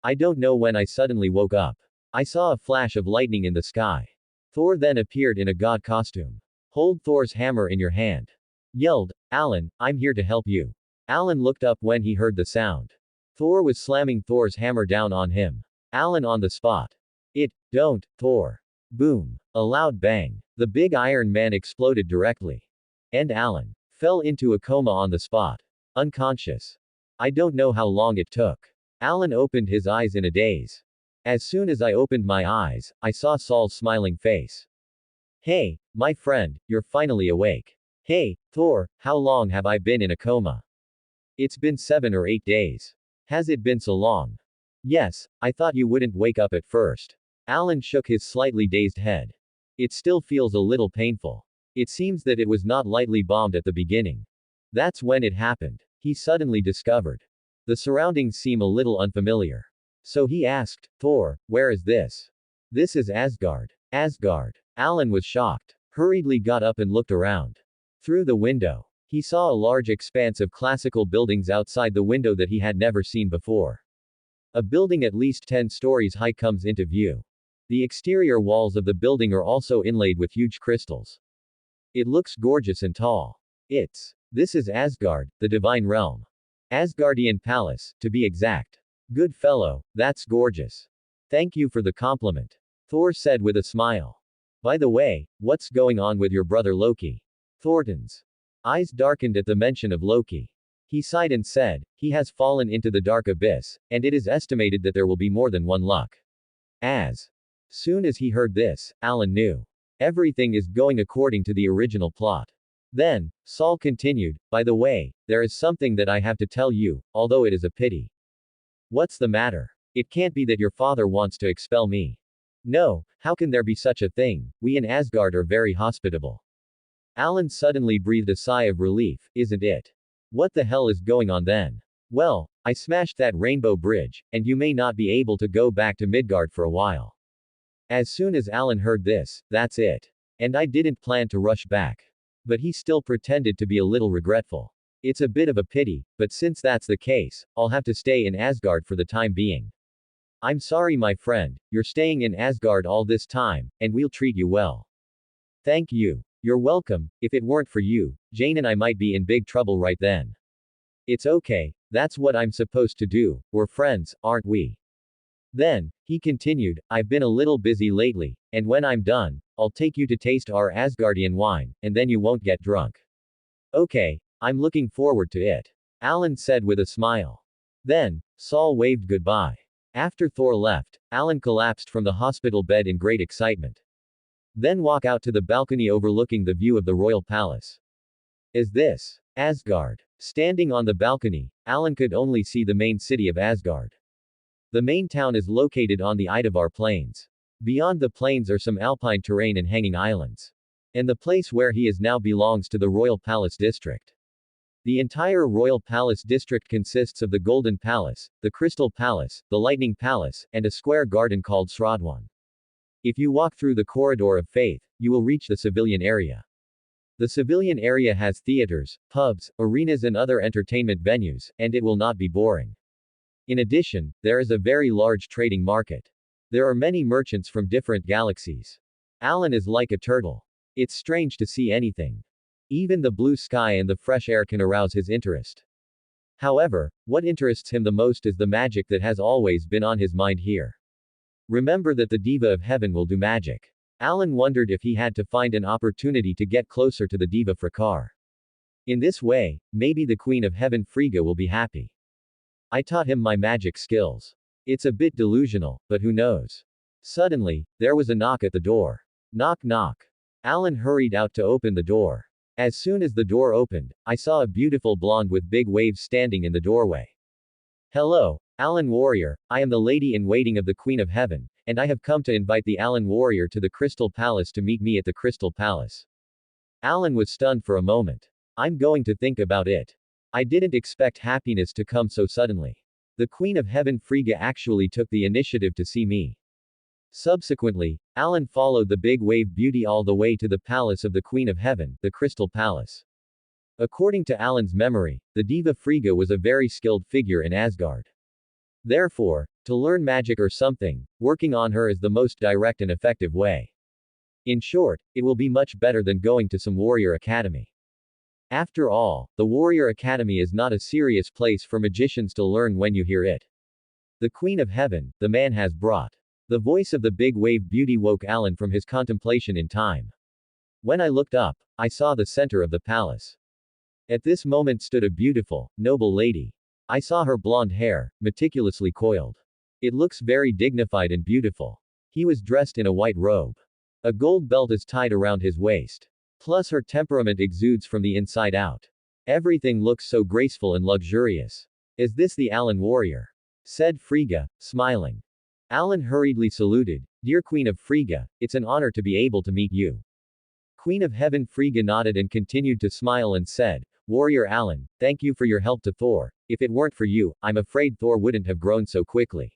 I don't know when I suddenly woke up. I saw a flash of lightning in the sky. Thor then appeared in a god costume. Hold Thor's hammer in your hand. Yelled, Alan, I'm here to help you. Alan looked up when he heard the sound. Thor was slamming Thor's hammer down on him. Alan on the spot. Don't, Thor. Boom. A loud bang. The big Iron Man exploded directly. And Alan fell into a coma on the spot. Unconscious. I don't know how long it took. Alan opened his eyes in a daze. As soon as I opened my eyes, I saw Saul's smiling face. Hey, my friend, you're finally awake. Hey, Thor, how long have I been in a coma? It's been 7 or 8 days. Has it been so long? Yes, I thought you wouldn't wake up at first. Alan shook his slightly dazed head. It still feels a little painful. It seems that it was not lightly bombed at the beginning. That's when it happened. He suddenly discovered. The surroundings seem a little unfamiliar. So he asked, Thor, where is this? This is Asgard. Asgard. Alan was shocked. Hurriedly got up and looked around. Through the window, he saw a large expanse of classical buildings outside the window that he had never seen before. A building at least 10 stories high comes into view. The exterior walls of the building are also inlaid with huge crystals. It looks gorgeous and tall. This is Asgard, the divine realm. Asgardian palace, to be exact. Good fellow, that's gorgeous. Thank you for the compliment. Thor said with a smile. By the way, what's going on with your brother Loki? Thornton's eyes darkened at the mention of Loki. He sighed and said, he has fallen into the dark abyss, and it is estimated that there will be more than one luck. As soon as he heard this, Alan knew. Everything is going according to the original plot. Then, Saul continued, by the way, there is something that I have to tell you, although it is a pity. What's the matter? It can't be that your father wants to expel me. No, how can there be such a thing? We in Asgard are very hospitable. Alan suddenly breathed a sigh of relief, isn't it? What the hell is going on then? Well, I smashed that rainbow bridge, and you may not be able to go back to Midgard for a while. As soon as Alan heard this, that's it. And I didn't plan to rush back. But he still pretended to be a little regretful. It's a bit of a pity, but since that's the case, I'll have to stay in Asgard for the time being. I'm sorry, my friend, you're staying in Asgard all this time, and we'll treat you well. Thank you. You're welcome. If it weren't for you, Jane and I might be in big trouble right then. It's okay, that's what I'm supposed to do, we're friends, aren't we? Then, he continued, I've been a little busy lately, and when I'm done, I'll take you to taste our Asgardian wine, and then you won't get drunk. Okay, I'm looking forward to it. Alan said with a smile. Then, Saul waved goodbye. After Thor left, Alan collapsed from the hospital bed in great excitement. Then walk out to the balcony overlooking the view of the royal palace. Is this Asgard? Standing on the balcony, Alan could only see the main city of Asgard. The main town is located on the Idavar Plains. Beyond the plains are some alpine terrain and hanging islands. And the place where he is now belongs to the Royal Palace District. The entire Royal Palace District consists of the Golden Palace, the Crystal Palace, the Lightning Palace, and a square garden called Sradwan. If you walk through the Corridor of Faith, you will reach the civilian area. The civilian area has theaters, pubs, arenas and other entertainment venues, and it will not be boring. In addition, there is a very large trading market. There are many merchants from different galaxies. Alan is like a turtle. It's strange to see anything. Even the blue sky and the fresh air can arouse his interest. However, what interests him the most is the magic that has always been on his mind here. Remember that the Diva of Heaven will do magic. Alan wondered if he had to find an opportunity to get closer to the Diva Frikar. In this way, maybe the Queen of Heaven Frigga will be happy. I taught him my magic skills. It's a bit delusional, but who knows? Suddenly, there was a knock at the door. Knock knock. Alan hurried out to open the door. As soon as the door opened, I saw a beautiful blonde with big waves standing in the doorway. Hello, Alan Warrior, I am the lady-in-waiting of the Queen of Heaven, and I have come to invite the Alan Warrior to the Crystal Palace to meet me at the Crystal Palace. Alan was stunned for a moment. I'm going to think about it. I didn't expect happiness to come so suddenly. The Queen of Heaven Frigga actually took the initiative to see me. Subsequently, Alan followed the big wave beauty all the way to the palace of the Queen of Heaven, the Crystal Palace. According to Alan's memory, the Diva Frigga was a very skilled figure in Asgard. Therefore, to learn magic or something, working on her is the most direct and effective way. In short, it will be much better than going to some warrior academy. After all, the Warrior Academy is not a serious place for magicians to learn when you hear it. The Queen of Heaven, the man has brought. The voice of the big wave beauty woke Alan from his contemplation in time. When I looked up, I saw the center of the palace. At this moment stood a beautiful, noble lady. I saw her blonde hair, meticulously coiled. It looks very dignified and beautiful. He was dressed in a white robe. A gold belt is tied around his waist. Plus her temperament exudes from the inside out. Everything looks so graceful and luxurious. Is this the Alan Warrior? Said Frigga, smiling. Alan hurriedly saluted. Dear Queen of Frigga, it's an honor to be able to meet you. Queen of Heaven Frigga nodded and continued to smile and said, Warrior Alan, thank you for your help to Thor. If it weren't for you, I'm afraid Thor wouldn't have grown so quickly.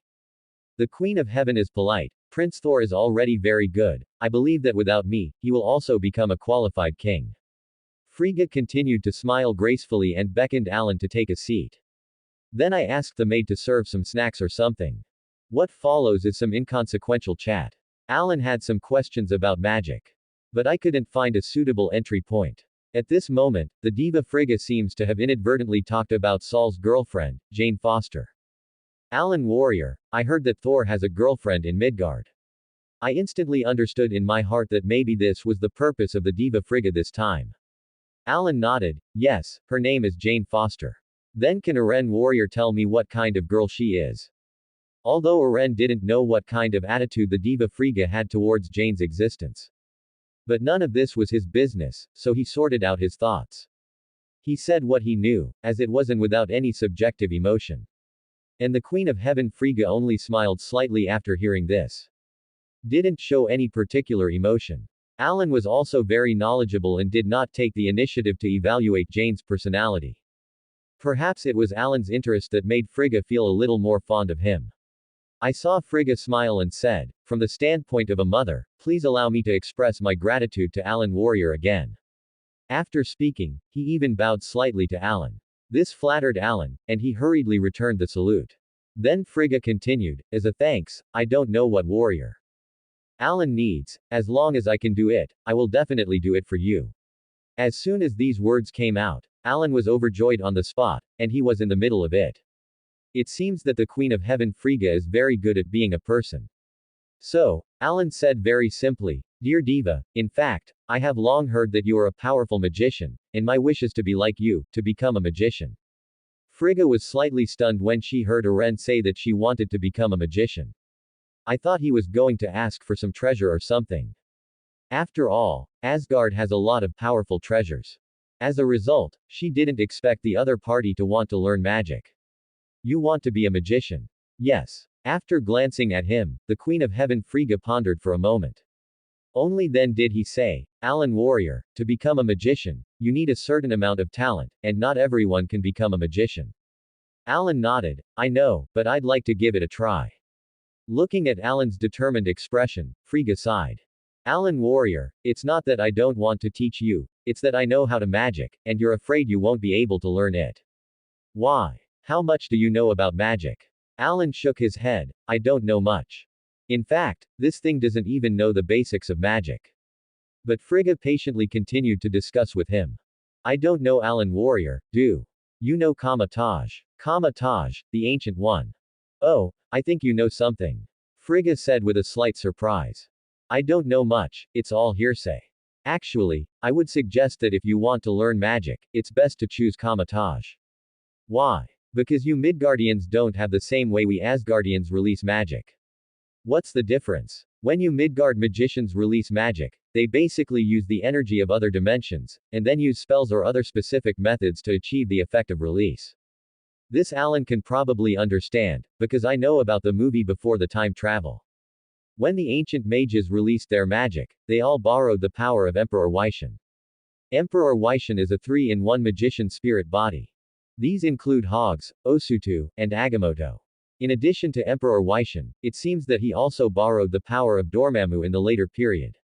The Queen of Heaven is polite. Prince Thor is already very good. I believe that without me, he will also become a qualified king. Frigga continued to smile gracefully and beckoned Alan to take a seat. Then I asked the maid to serve some snacks or something. What follows is some inconsequential chat. Alan had some questions about magic. But I couldn't find a suitable entry point. At this moment, the Diva Frigga seems to have inadvertently talked about Saul's girlfriend, Jane Foster. Alan Warrior, I heard that Thor has a girlfriend in Midgard. I instantly understood in my heart that maybe this was the purpose of the Diva Frigga this time. Alan nodded, yes, her name is Jane Foster. Then can Aren Warrior tell me what kind of girl she is? Although Aren didn't know what kind of attitude the Diva Frigga had towards Jane's existence. But none of this was his business, so he sorted out his thoughts. He said what he knew, as it was and without any subjective emotion. And the Queen of Heaven Frigga only smiled slightly after hearing this. Didn't show any particular emotion. Alan was also very knowledgeable and did not take the initiative to evaluate Jane's personality. Perhaps it was Alan's interest that made Frigga feel a little more fond of him. I saw Frigga smile and said, from the standpoint of a mother, please allow me to express my gratitude to Alan Warrior again. After speaking, he even bowed slightly to Alan. This flattered Alan, and he hurriedly returned the salute. Then Frigga continued, as a thanks, I don't know what warrior Alan needs, as long as I can do it, I will definitely do it for you. As soon as these words came out, Alan was overjoyed on the spot, and he was in the middle of it. It seems that the Queen of Heaven Frigga is very good at being a person. So, Alan said very simply, Dear Diva, in fact, I have long heard that you are a powerful magician, and my wish is to be like you, to become a magician. Frigga was slightly stunned when she heard Eren say that she wanted to become a magician. I thought he was going to ask for some treasure or something. After all, Asgard has a lot of powerful treasures. As a result, she didn't expect the other party to want to learn magic. You want to be a magician? Yes. After glancing at him, the Queen of Heaven Frigga pondered for a moment. Only then did he say, Alan Warrior, to become a magician, you need a certain amount of talent, and not everyone can become a magician. Alan nodded, I know, but I'd like to give it a try. Looking at Alan's determined expression, Frigga sighed. Alan Warrior, it's not that I don't want to teach you, it's that I know how to magic, and you're afraid you won't be able to learn it. Why? How much do you know about magic? Alan shook his head, I don't know much. In fact, this thing doesn't even know the basics of magic. But Frigga patiently continued to discuss with him. I don't know Alan Warrior, do you know Kamataj? Kamataj, the Ancient One. Oh, I think you know something. Frigga said with a slight surprise. I don't know much, it's all hearsay. Actually, I would suggest that if you want to learn magic, it's best to choose Kamataj. Why? Because you Midgardians don't have the same way we Asgardians release magic. What's the difference? When you Midgard magicians release magic, they basically use the energy of other dimensions, and then use spells or other specific methods to achieve the effect of release. This Alan can probably understand, because I know about the movie Before the Time Travel. When the ancient mages released their magic, they all borrowed the power of Emperor Waishan. Emperor Waishan is a 3-in-1 magician spirit body. These include Hogs, Osutu, and Agamotto. In addition to Emperor Waishan, it seems that he also borrowed the power of Dormammu in the later period.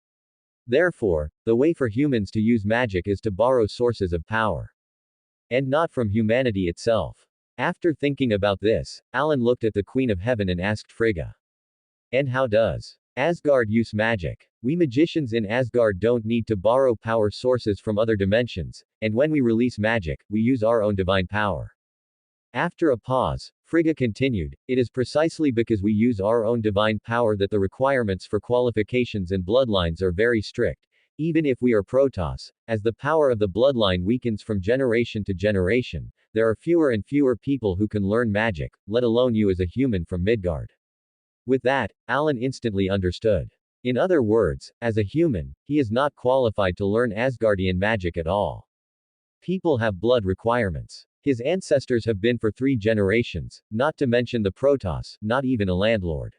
Therefore, the way for humans to use magic is to borrow sources of power. And not from humanity itself. After thinking about this, Alan looked at the Queen of Heaven and asked Frigga. And how does Asgard use magic? We magicians in Asgard don't need to borrow power sources from other dimensions, and when we release magic, we use our own divine power. After a pause, Frigga continued, it is precisely because we use our own divine power that the requirements for qualifications and bloodlines are very strict, even if we are Protoss, as the power of the bloodline weakens from generation to generation, there are fewer and fewer people who can learn magic, let alone you as a human from Midgard. With that, Alan instantly understood. In other words, as a human, he is not qualified to learn Asgardian magic at all. People have blood requirements. His ancestors have been for 3 generations, not to mention the Protoss, not even a landlord.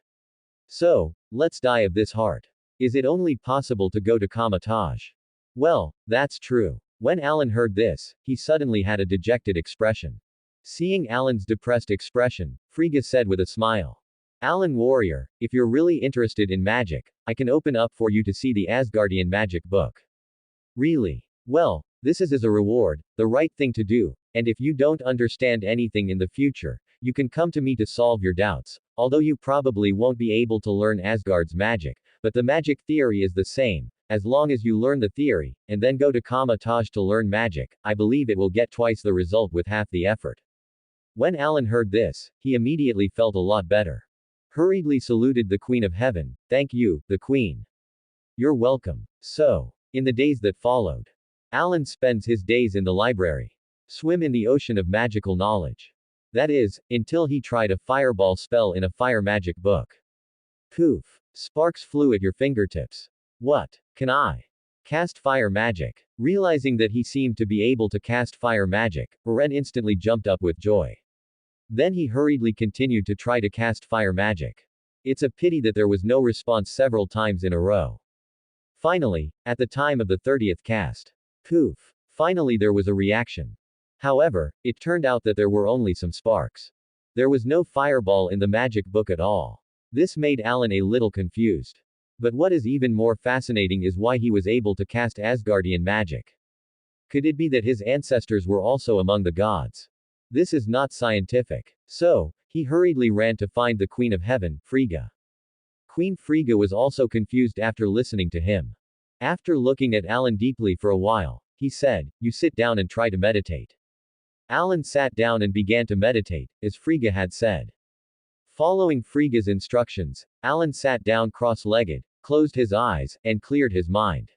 So, let's die of this heart. Is it only possible to go to Kamataj? Well, that's true. When Alan heard this, he suddenly had a dejected expression. Seeing Alan's depressed expression, Frigga said with a smile. Alan Warrior, if you're really interested in magic, I can open up for you to see the Asgardian magic book. Really? Well, this is as a reward, the right thing to do, and if you don't understand anything in the future, you can come to me to solve your doubts, although you probably won't be able to learn Asgard's magic, but the magic theory is the same, as long as you learn the theory, and then go to Kamataj to learn magic, I believe it will get twice the result with half the effort. When Alan heard this, he immediately felt a lot better. Hurriedly saluted the Queen of Heaven, thank you, the Queen. You're welcome. So, in the days that followed, Alan spends his days in the library. Swim in the ocean of magical knowledge. That is, until he tried a fireball spell in a fire magic book. Poof. Sparks flew at your fingertips. What can I Cast fire magic. Realizing that he seemed to be able to cast fire magic, Ren instantly jumped up with joy. Then he hurriedly continued to try to cast fire magic. It's a pity that there was no response several times in a row. Finally, at the time of the 30th cast. Poof. Finally there was a reaction. However, it turned out that there were only some sparks. There was no fireball in the magic book at all. This made Alan a little confused. But what is even more fascinating is why he was able to cast Asgardian magic. Could it be that his ancestors were also among the gods? This is not scientific. So, he hurriedly ran to find the Queen of Heaven, Frigga. Queen Frigga was also confused after listening to him. After looking at Alan deeply for a while, he said, "You sit down and try to meditate." Alan sat down and began to meditate, as Frigga had said. Following Frigga's instructions, Alan sat down cross-legged, closed his eyes, and cleared his mind.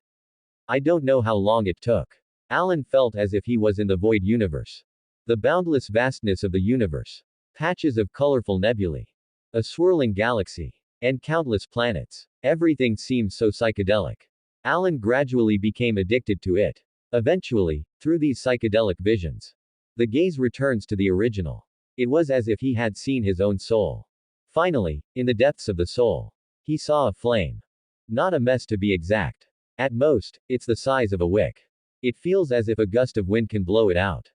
I don't know how long it took. Alan felt as if he was in the void universe. The boundless vastness of the universe. Patches of colorful nebulae. A swirling galaxy. And countless planets. Everything seemed so psychedelic. Alan gradually became addicted to it. Eventually, through these psychedelic visions, the gaze returns to the original. It was as if he had seen his own soul. Finally, in the depths of the soul, he saw a flame. Not a mess to be exact. At most, it's the size of a wick. It feels as if a gust of wind can blow it out.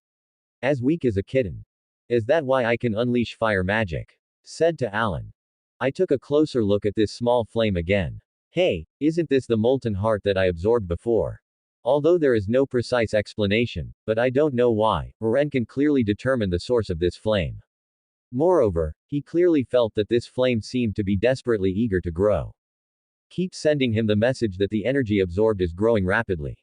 As weak as a kitten. Is that why I can unleash fire magic? Said to Alan. I took a closer look at this small flame again. Hey, isn't this the molten heart that I absorbed before? Although there is no precise explanation, but I don't know why, Ren can clearly determine the source of this flame. Moreover, he clearly felt that this flame seemed to be desperately eager to grow. Keep sending him the message that the energy absorbed is growing rapidly.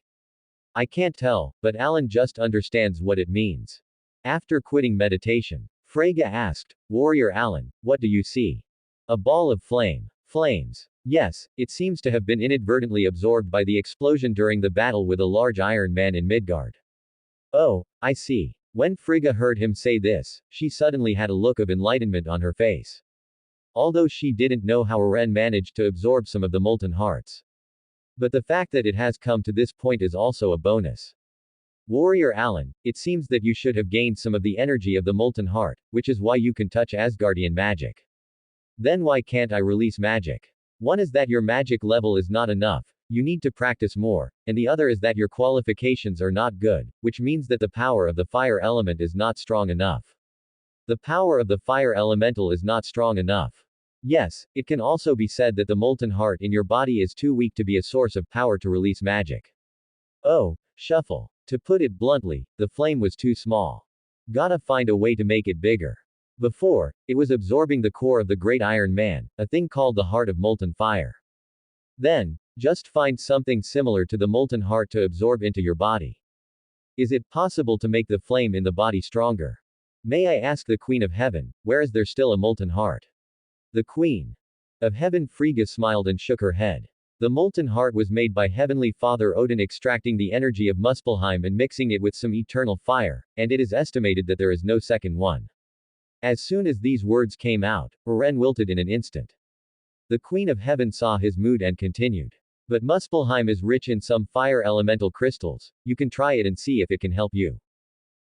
I can't tell, but Alan just understands what it means. After quitting meditation, Freyga asked, Warrior Alan, what do you see? A ball of flame. Flames. Yes, it seems to have been inadvertently absorbed by the explosion during the battle with a large Iron Man in Midgard. Oh, I see. When Frigga heard him say this, she suddenly had a look of enlightenment on her face. Although she didn't know how Ren managed to absorb some of the molten hearts. But the fact that it has come to this point is also a bonus. Warrior Alan, it seems that you should have gained some of the energy of the molten heart, which is why you can touch Asgardian magic. Then why can't I release magic? One is that your magic level is not enough, you need to practice more, and the other is that your qualifications are not good, which means that the power of the fire element is not strong enough. The power of the fire elemental is not strong enough. Yes, it can also be said that the molten heart in your body is too weak to be a source of power to release magic. Oh, shuffle. To put it bluntly, the flame was too small. Gotta find a way to make it bigger. Before, it was absorbing the core of the great Iron Man, a thing called the heart of molten fire. Then, just find something similar to the molten heart to absorb into your body. Is it possible to make the flame in the body stronger? May I ask the Queen of Heaven, where is there still a molten heart? The Queen of Heaven Frigga smiled and shook her head. The molten heart was made by Heavenly Father Odin extracting the energy of Muspelheim and mixing it with some eternal fire, and it is estimated that there is no second one. As soon as these words came out, Ren wilted in an instant. The Queen of Heaven saw his mood and continued. But Muspelheim is rich in some fire elemental crystals, you can try it and see if it can help you.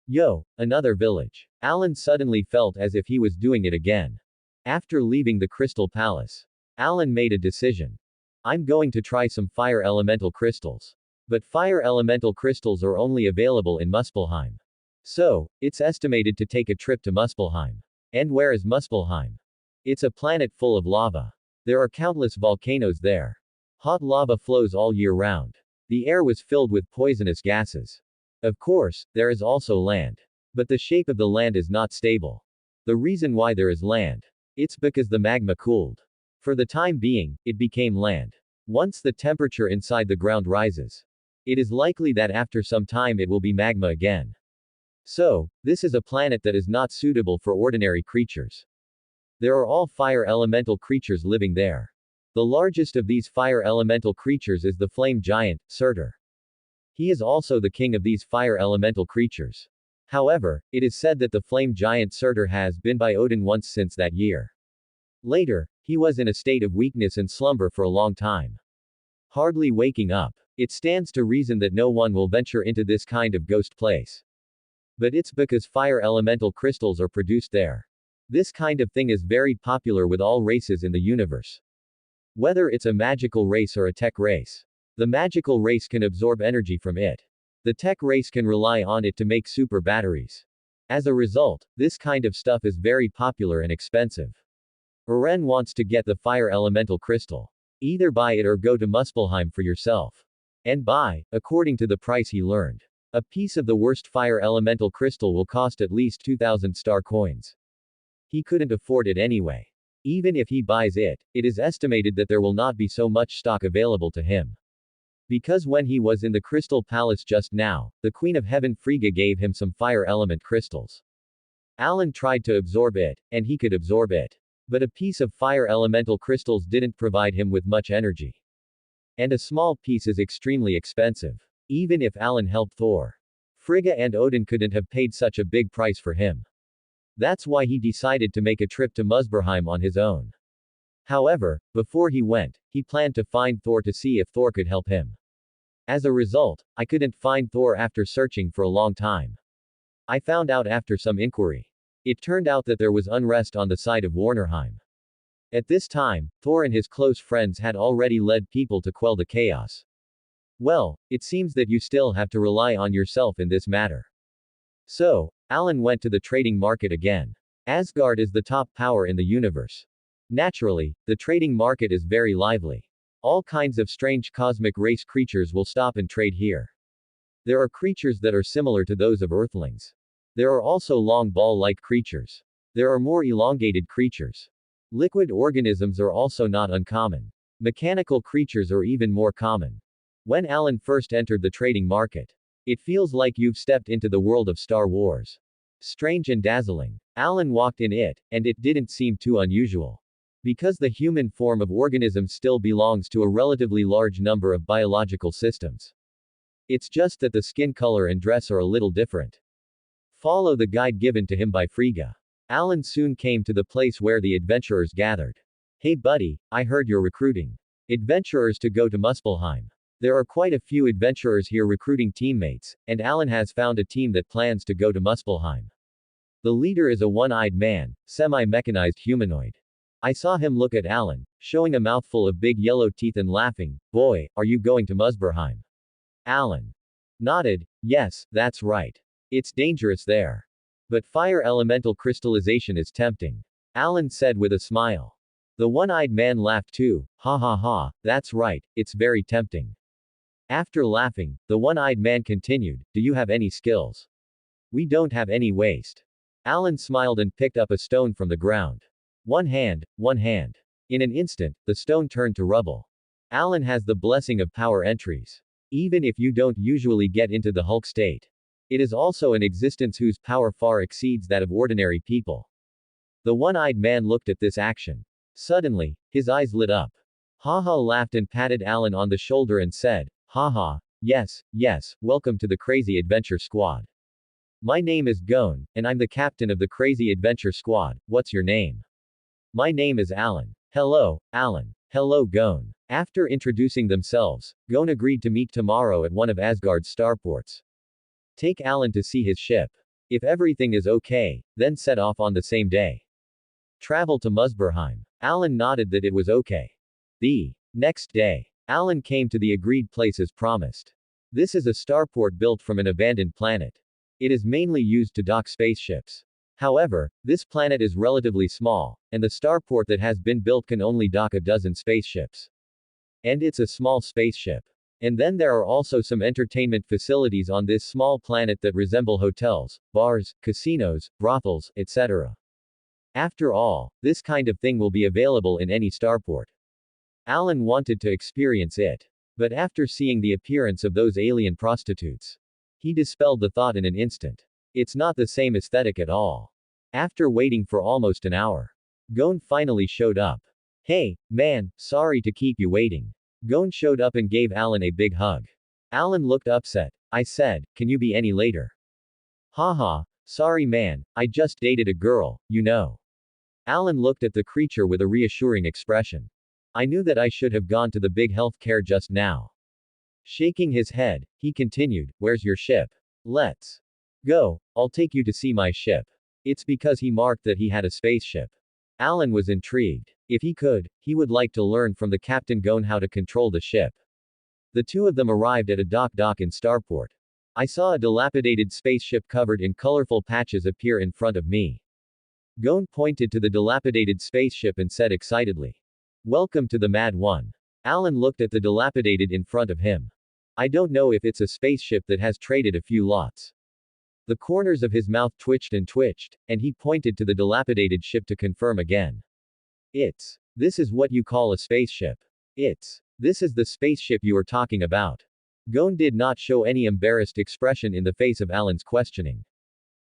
Yo, another village. Alan suddenly felt as if he was doing it again. After leaving the Crystal Palace, Alan made a decision. I'm going to try some fire elemental crystals. But fire elemental crystals are only available in Muspelheim. So, it's estimated to take a trip to Muspelheim. And where is Muspelheim? It's a planet full of lava. There are countless volcanoes there. Hot lava flows all year round. The air was filled with poisonous gases. Of course, there is also land. But the shape of the land is not stable. The reason why there is land. It's because the magma cooled. For the time being, it became land. Once the temperature inside the ground rises, it is likely that after some time it will be magma again. So, this is a planet that is not suitable for ordinary creatures. There are all fire elemental creatures living there. The largest of these fire elemental creatures is the flame giant, Surtur. He is also the king of these fire elemental creatures. However, it is said that the flame giant Surtur has been by Odin once since that year. Later, he was in a state of weakness and slumber for a long time. Hardly waking up. It stands to reason that no one will venture into this kind of ghost place. But it's because fire elemental crystals are produced there. This kind of thing is very popular with all races in the universe. Whether it's a magical race or a tech race. The magical race can absorb energy from it. The tech race can rely on it to make super batteries. As a result, this kind of stuff is very popular and expensive. Eren wants to get the fire elemental crystal. Either buy it or go to Muspelheim for yourself. And buy, according to the price he learned. A piece of the worst fire elemental crystal will cost at least 2,000 star coins. He couldn't afford it anyway. Even if he buys it, it is estimated that there will not be so much stock available to him. Because when he was in the Crystal Palace just now, the Queen of Heaven Frigga gave him some fire element crystals. Alan tried to absorb it, and he could absorb it. But a piece of fire elemental crystals didn't provide him with much energy. And a small piece is extremely expensive. Even if Alan helped Thor. Frigga and Odin couldn't have paid such a big price for him. That's why he decided to make a trip to Muspelheim on his own. However, before he went, he planned to find Thor to see if Thor could help him. As a result, I couldn't find Thor after searching for a long time. I found out after some inquiry. It turned out that there was unrest on the side of Warnerheim. At this time, Thor and his close friends had already led people to quell the chaos. Well, it seems that you still have to rely on yourself in this matter. So, Alan went to the trading market again. Asgard is the top power in the universe. Naturally, the trading market is very lively. All kinds of strange cosmic race creatures will stop and trade here. There are creatures that are similar to those of Earthlings. There are also long ball-like creatures. There are more elongated creatures. Liquid organisms are also not uncommon. Mechanical creatures are even more common. When Alan first entered the trading market, it feels like you've stepped into the world of Star Wars. Strange and dazzling. Alan walked in it, and it didn't seem too unusual. Because the human form of organism still belongs to a relatively large number of biological systems. It's just that the skin color and dress are a little different. Follow the guide given to him by Frigga. Alan soon came to the place where the adventurers gathered. Hey buddy, I heard you're recruiting adventurers to go to Muspelheim. There are quite a few adventurers here recruiting teammates, and Alan has found a team that plans to go to Muspelheim. The leader is a one-eyed man, semi-mechanized humanoid. I saw him look at Alan, showing a mouthful of big yellow teeth and laughing. Boy, are you going to Muspelheim? Alan nodded. Yes, that's right. It's dangerous there. But fire elemental crystallization is tempting. Alan said with a smile. The one-eyed man laughed too. Ha ha ha, that's right, it's very tempting. After laughing, the one-eyed man continued, do you have any skills? We don't have any waste. Alan smiled and picked up a stone from the ground. One hand, one hand. In an instant, the stone turned to rubble. Alan has the blessing of power entries. Even if you don't usually get into the Hulk state. It is also an existence whose power far exceeds that of ordinary people. The one-eyed man looked at this action. Suddenly, his eyes lit up. Haha laughed and patted Alan on the shoulder and said, haha, yes, welcome to the Crazy Adventure Squad. My name is Gon, and I'm the captain of the Crazy Adventure Squad. What's your name? My name is Alan. Hello, Alan. Hello, Gon. After introducing themselves, Gon agreed to meet tomorrow at one of Asgard's starports. Take Alan to see his ship. If everything is okay, then set off on the same day. Travel to Muspelheim. Alan nodded that it was okay. The next day, Alan came to the agreed place as promised. This is a starport built from an abandoned planet. It is mainly used to dock spaceships. However, this planet is relatively small, and the starport that has been built can only dock a dozen spaceships. And it's a small spaceship. And then there are also some entertainment facilities on this small planet that resemble hotels, bars, casinos, brothels, etc. After all, this kind of thing will be available in any starport. Alan wanted to experience it. But after seeing the appearance of those alien prostitutes, he dispelled the thought in an instant. It's not the same aesthetic at all. After waiting for almost an hour, Gon finally showed up. Hey, man, sorry to keep you waiting. Gon showed up and gave Alan a big hug. Alan looked upset. I said, can you be any later? Haha, sorry man, I just dated a girl, you know. Alan looked at the creature with a reassuring expression. I knew that I should have gone to the big healthcare just now. Shaking his head, he continued, where's your ship? Let's go. I'll take you to see my ship. It's because he marked that he had a spaceship. Alan was intrigued. If he could, he would like to learn from the Captain Gon how to control the ship. The two of them arrived at a dock in Starport. I saw a dilapidated spaceship covered in colorful patches appear in front of me. Gon pointed to the dilapidated spaceship and said excitedly, welcome to the Mad One. Alan looked at the dilapidated in front of him. I don't know if it's a spaceship that has traded a few lots. The corners of his mouth twitched, and he pointed to the dilapidated ship to confirm again. This is what you call a spaceship. This is the spaceship you are talking about. Gon did not show any embarrassed expression in the face of Alan's questioning.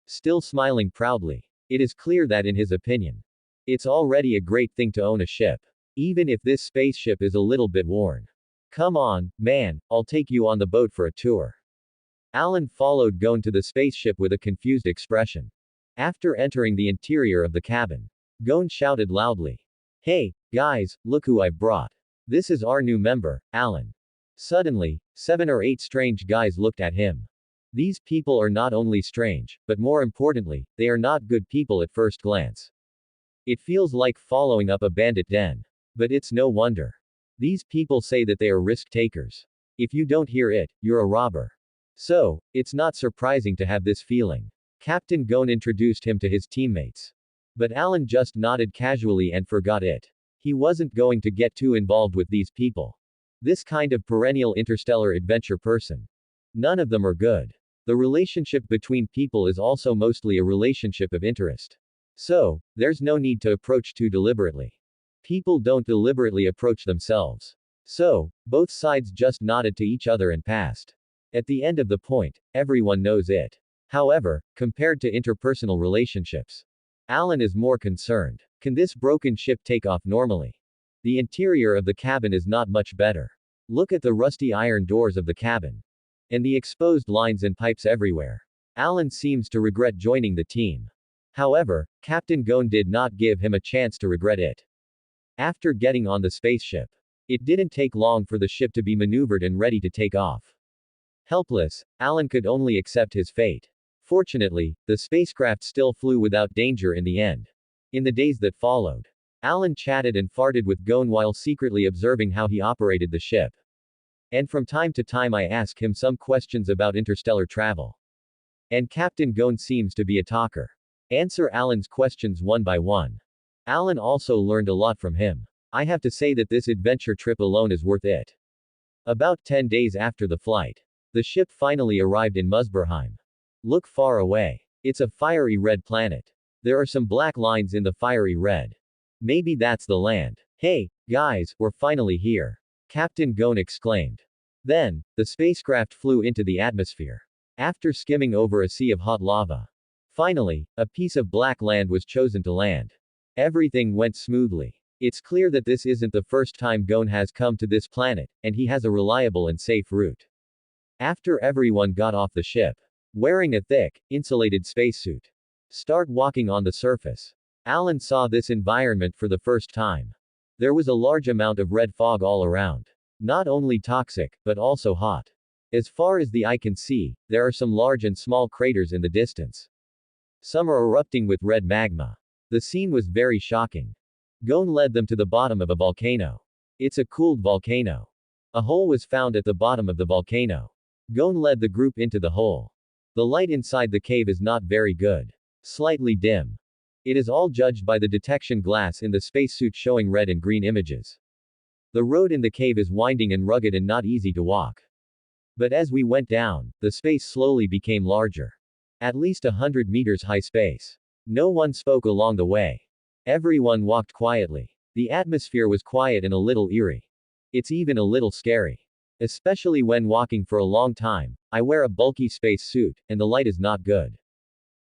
Still smiling proudly. It is clear that in his opinion, it's already a great thing to own a ship. Even if this spaceship is a little bit worn. Come on, man, I'll take you on the boat for a tour. Alan followed Gon to the spaceship with a confused expression. After entering the interior of the cabin, Gon shouted loudly, hey, guys, look who I've brought. This is our new member, Alan. Suddenly, 7 or 8 strange guys looked at him. These people are not only strange, but more importantly, they are not good people at first glance. It feels like following up a bandit den. But it's no wonder. These people say that they are risk takers. If you don't hear it, you're a robber. So, it's not surprising to have this feeling. Captain Gon introduced him to his teammates. But Alan just nodded casually and forgot it. He wasn't going to get too involved with these people. This kind of perennial interstellar adventure person. None of them are good. The relationship between people is also mostly a relationship of interest. So, there's no need to approach too deliberately. People don't deliberately approach themselves. So, both sides just nodded to each other and passed. At the end of the point, everyone knows it. However, compared to interpersonal relationships, Alan is more concerned. Can this broken ship take off normally? The interior of the cabin is not much better. Look at the rusty iron doors of the cabin. And the exposed lines and pipes everywhere. Alan seems to regret joining the team. However, Captain Gon did not give him a chance to regret it. After getting on the spaceship, it didn't take long for the ship to be maneuvered and ready to take off. Helpless, Alan could only accept his fate. Fortunately, the spacecraft still flew without danger in the end. In the days that followed, Alan chatted and farted with Gon while secretly observing how he operated the ship. And from time to time I ask him some questions about interstellar travel. And Captain Gon seems to be a talker. Answer Alan's questions one by one. Alan also learned a lot from him. I have to say that this adventure trip alone is worth it. About 10 days after the flight, the ship finally arrived in Musberheim. Look far away. It's a fiery red planet. There are some black lines in the fiery red. Maybe that's the land. Hey, guys, we're finally here. Captain Gon exclaimed. Then, the spacecraft flew into the atmosphere. After skimming over a sea of hot lava. Finally, a piece of black land was chosen to land. Everything went smoothly. It's clear that this isn't the first time Gon has come to this planet, and he has a reliable and safe route. After everyone got off the ship, wearing a thick, insulated spacesuit, start walking on the surface, Alan saw this environment for the first time. There was a large amount of red fog all around. Not only toxic, but also hot. As far as the eye can see, there are some large and small craters in the distance. Some are erupting with red magma. The scene was very shocking. Gon led them to the bottom of a volcano. It's a cooled volcano. A hole was found at the bottom of the volcano. Gon led the group into the hole. The light inside the cave is not very good. Slightly dim. It is all judged by the detection glass in the spacesuit showing red and green images. The road in the cave is winding and rugged and not easy to walk. But as we went down, the space slowly became larger. At least 100 meters high space. No one spoke along the way. Everyone walked quietly. The atmosphere was quiet and a little eerie. It's even a little scary. Especially when walking for a long time. I wear a bulky space suit, and the light is not good.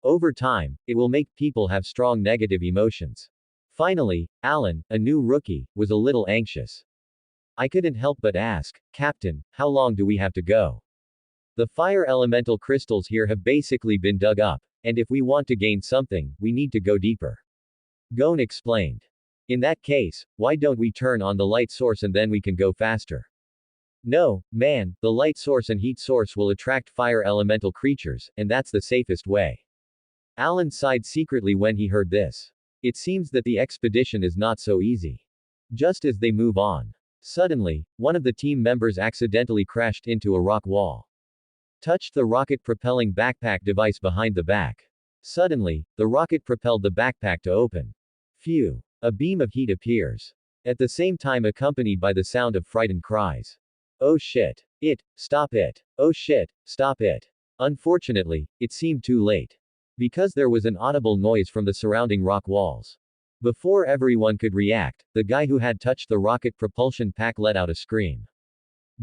Over time, it will make people have strong negative emotions. Finally, Alan, a new rookie, was a little anxious. I couldn't help but ask, Captain, how long do we have to go? The fire elemental crystals here have basically been dug up, and if we want to gain something, we need to go deeper. Gon explained. In that case, why don't we turn on the light source and then we can go faster? No, man, the light source and heat source will attract fire elemental creatures, and that's the safest way. Alan sighed secretly when he heard this. It seems that the expedition is not so easy. Just as they move on, suddenly, one of the team members accidentally crashed into a rock wall. Touched the rocket propelling backpack device behind the back. Suddenly, the rocket propelled the backpack to open. Phew. A beam of heat appears. At the same time accompanied by the sound of frightened cries. Oh shit. Stop it. Oh shit, stop it. Unfortunately, it seemed too late. Because there was an audible noise from the surrounding rock walls. Before everyone could react, the guy who had touched the rocket propulsion pack let out a scream.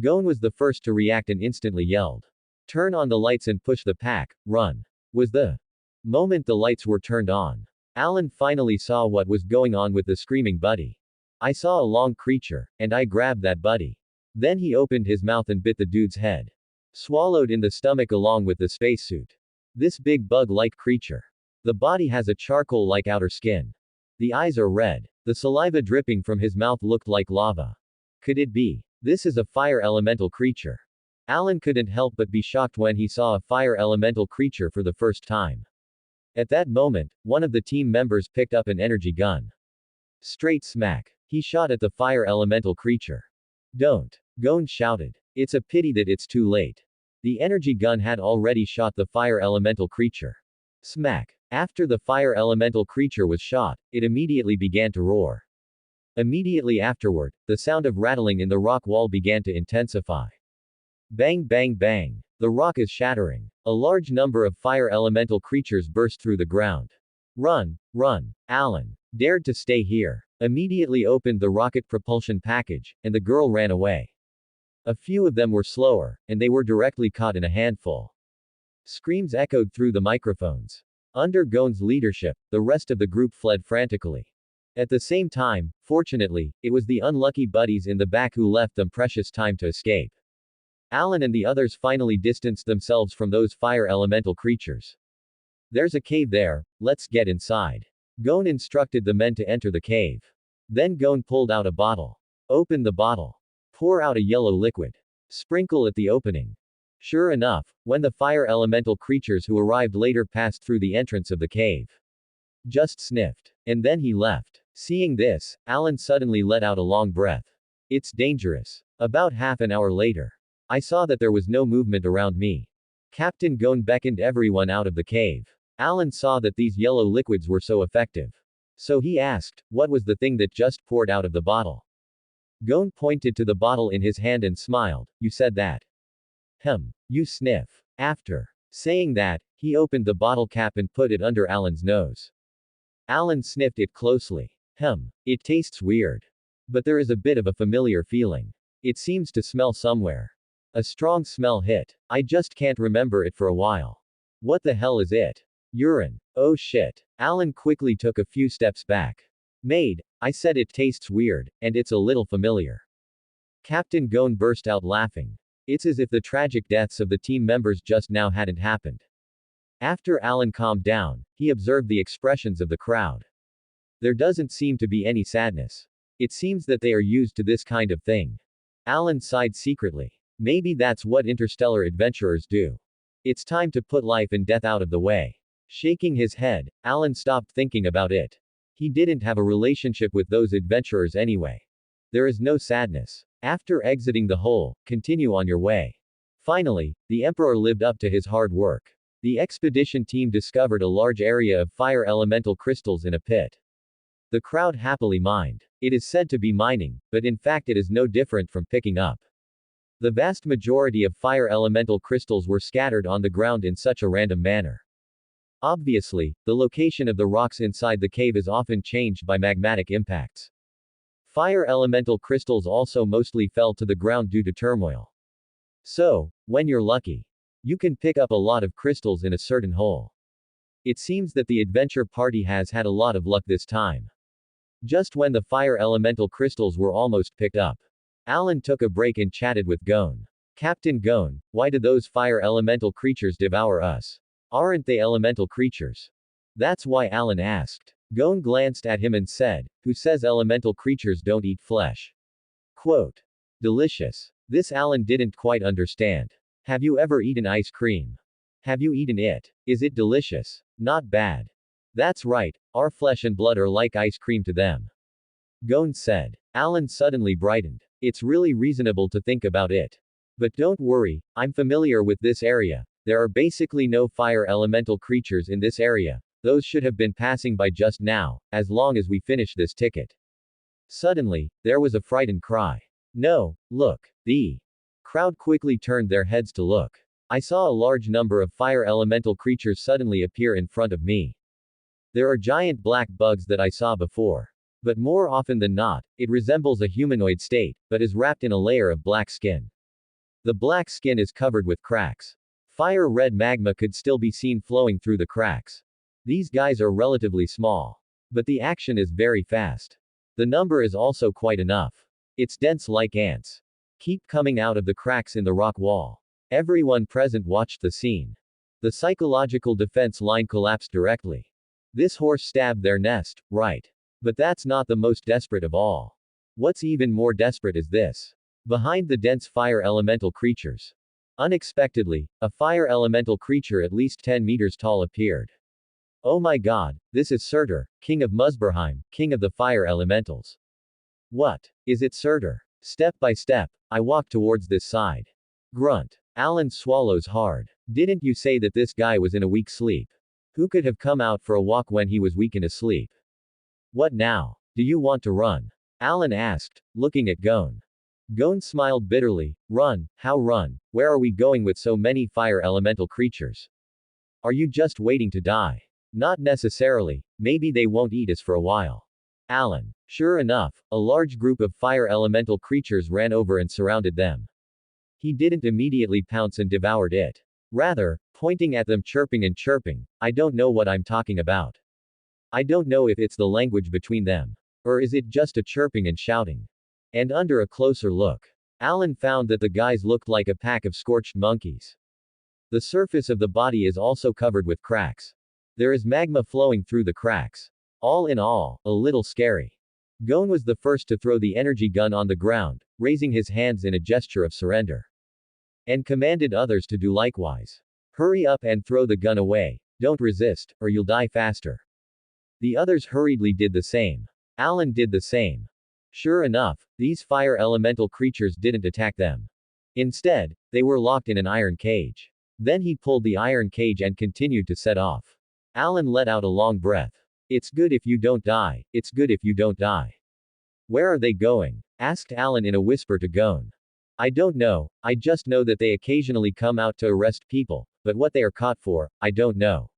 Gon was the first to react and instantly yelled. Turn on the lights and push the pack, run. Was the moment the lights were turned on. Alan finally saw what was going on with the screaming buddy. I saw a long creature, and I grabbed that buddy. Then he opened his mouth and bit the dude's head. Swallowed in the stomach along with the spacesuit. This big bug-like creature. The body has a charcoal-like outer skin. The eyes are red. The saliva dripping from his mouth looked like lava. Could it be? This is a fire elemental creature. Alan couldn't help but be shocked when he saw a fire elemental creature for the first time. At that moment, one of the team members picked up an energy gun. Straight smack. He shot at the fire elemental creature. Don't. Gon shouted. It's a pity that it's too late. The energy gun had already shot the fire elemental creature. Smack. After the fire elemental creature was shot, it immediately began to roar. Immediately afterward, the sound of rattling in the rock wall began to intensify. Bang bang bang. The rock is shattering. A large number of fire elemental creatures burst through the ground. Run, run. Alan dared to stay here. Immediately opened the rocket propulsion package, and the girl ran away. A few of them were slower, and they were directly caught in a handful. Screams echoed through the microphones. Under Gon's leadership, the rest of the group fled frantically. At the same time, fortunately, it was the unlucky buddies in the back who left them precious time to escape. Alan and the others finally distanced themselves from those fire elemental creatures. There's a cave there, let's get inside. Gon instructed the men to enter the cave. Then Gon pulled out a bottle. Open the bottle. Pour out a yellow liquid. Sprinkle at the opening. Sure enough, when the fire elemental creatures who arrived later passed through the entrance of the cave. Just sniffed. And then he left. Seeing this, Alan suddenly let out a long breath. It's dangerous. About half an hour later. I saw that there was no movement around me. Captain Gon beckoned everyone out of the cave. Alan saw that these yellow liquids were so effective. So he asked, what was the thing that just poured out of the bottle? Gon pointed to the bottle in his hand and smiled. You said that. You sniff. After saying that, he opened the bottle cap and put it under Alan's nose. Alan sniffed it closely. It tastes weird. But there is a bit of a familiar feeling. It seems to smell somewhere. A strong smell hit. I just can't remember it for a while. What the hell is it? Urine. Oh shit. Alan quickly took a few steps back. Maid, I said it tastes weird, and it's a little familiar. Captain Gon burst out laughing. It's as if the tragic deaths of the team members just now hadn't happened. After Alan calmed down, he observed the expressions of the crowd. There doesn't seem to be any sadness. It seems that they are used to this kind of thing. Alan sighed secretly. Maybe that's what interstellar adventurers do. It's time to put life and death out of the way. Shaking his head, Alan stopped thinking about it. He didn't have a relationship with those adventurers anyway. There is no sadness. After exiting the hole, continue on your way. Finally, the Emperor lived up to his hard work. The expedition team discovered a large area of fire elemental crystals in a pit. The crowd happily mined. It is said to be mining, but in fact it is no different from picking up. The vast majority of fire elemental crystals were scattered on the ground in such a random manner. Obviously, the location of the rocks inside the cave is often changed by magmatic impacts. Fire elemental crystals also mostly fell to the ground due to turmoil. So, when you're lucky, you can pick up a lot of crystals in a certain hole. It seems that the adventure party has had a lot of luck this time. Just when the fire elemental crystals were almost picked up, Alan took a break and chatted with Gon. Captain Gon, why do those fire elemental creatures devour us? Aren't they elemental creatures? That's why Alan asked. Gon glanced at him and said, "Who says elemental creatures don't eat flesh?" Quote. Delicious. This Alan didn't quite understand. Have you ever eaten ice cream? Have you eaten it? Is it delicious? Not bad. That's right, our flesh and blood are like ice cream to them. Gon said. Alan suddenly brightened. It's really reasonable to think about it. But don't worry, I'm familiar with this area. There are basically no fire elemental creatures in this area. Those should have been passing by just now, as long as we finish this ticket. Suddenly, there was a frightened cry. No, look. The crowd quickly turned their heads to look. I saw a large number of fire elemental creatures suddenly appear in front of me. There are giant black bugs that I saw before. But more often than not, it resembles a humanoid state, but is wrapped in a layer of black skin. The black skin is covered with cracks. Fire red magma could still be seen flowing through the cracks. These guys are relatively small. But the action is very fast. The number is also quite enough. It's dense like ants. Keep coming out of the cracks in the rock wall. Everyone present watched the scene. The psychological defense line collapsed directly. This horse stabbed their nest, right? But that's not the most desperate of all. What's even more desperate is this. Behind the dense fire elemental creatures. Unexpectedly, a fire elemental creature at least 10 meters tall appeared. Oh my god, this is Surtur, king of Muspelheim, king of the fire elementals. What? Is it Surtur? Step by step, I walk towards this side. Grunt. Alan swallows hard. Didn't you say that this guy was in a weak sleep? Who could have come out for a walk when he was weak and asleep? What now? Do you want to run? Alan asked, looking at Gon. Gon smiled bitterly. Run? How run? Where are we going with so many fire elemental creatures? Are you just waiting to die? Not necessarily, maybe they won't eat us for a while. Alan. Sure enough, a large group of fire elemental creatures ran over and surrounded them. He didn't immediately pounce and devoured it. Rather, pointing at them chirping and chirping, I don't know what I'm talking about. I don't know if it's the language between them. Or is it just a chirping and shouting? And under a closer look, Alan found that the guys looked like a pack of scorched monkeys. The surface of the body is also covered with cracks. There is magma flowing through the cracks. All in all, a little scary. Gon was the first to throw the energy gun on the ground, raising his hands in a gesture of surrender. And commanded others to do likewise. Hurry up and throw the gun away. Don't resist, or you'll die faster. The others hurriedly did the same. Alan did the same. Sure enough, these fire elemental creatures didn't attack them. Instead, they were locked in an iron cage. Then he pulled the iron cage and continued to set off. Alan let out a long breath. It's good if you don't die, it's good if you don't die. Where are they going? Asked Alan in a whisper to Gon. I don't know, I just know that they occasionally come out to arrest people, but what they are caught for, I don't know.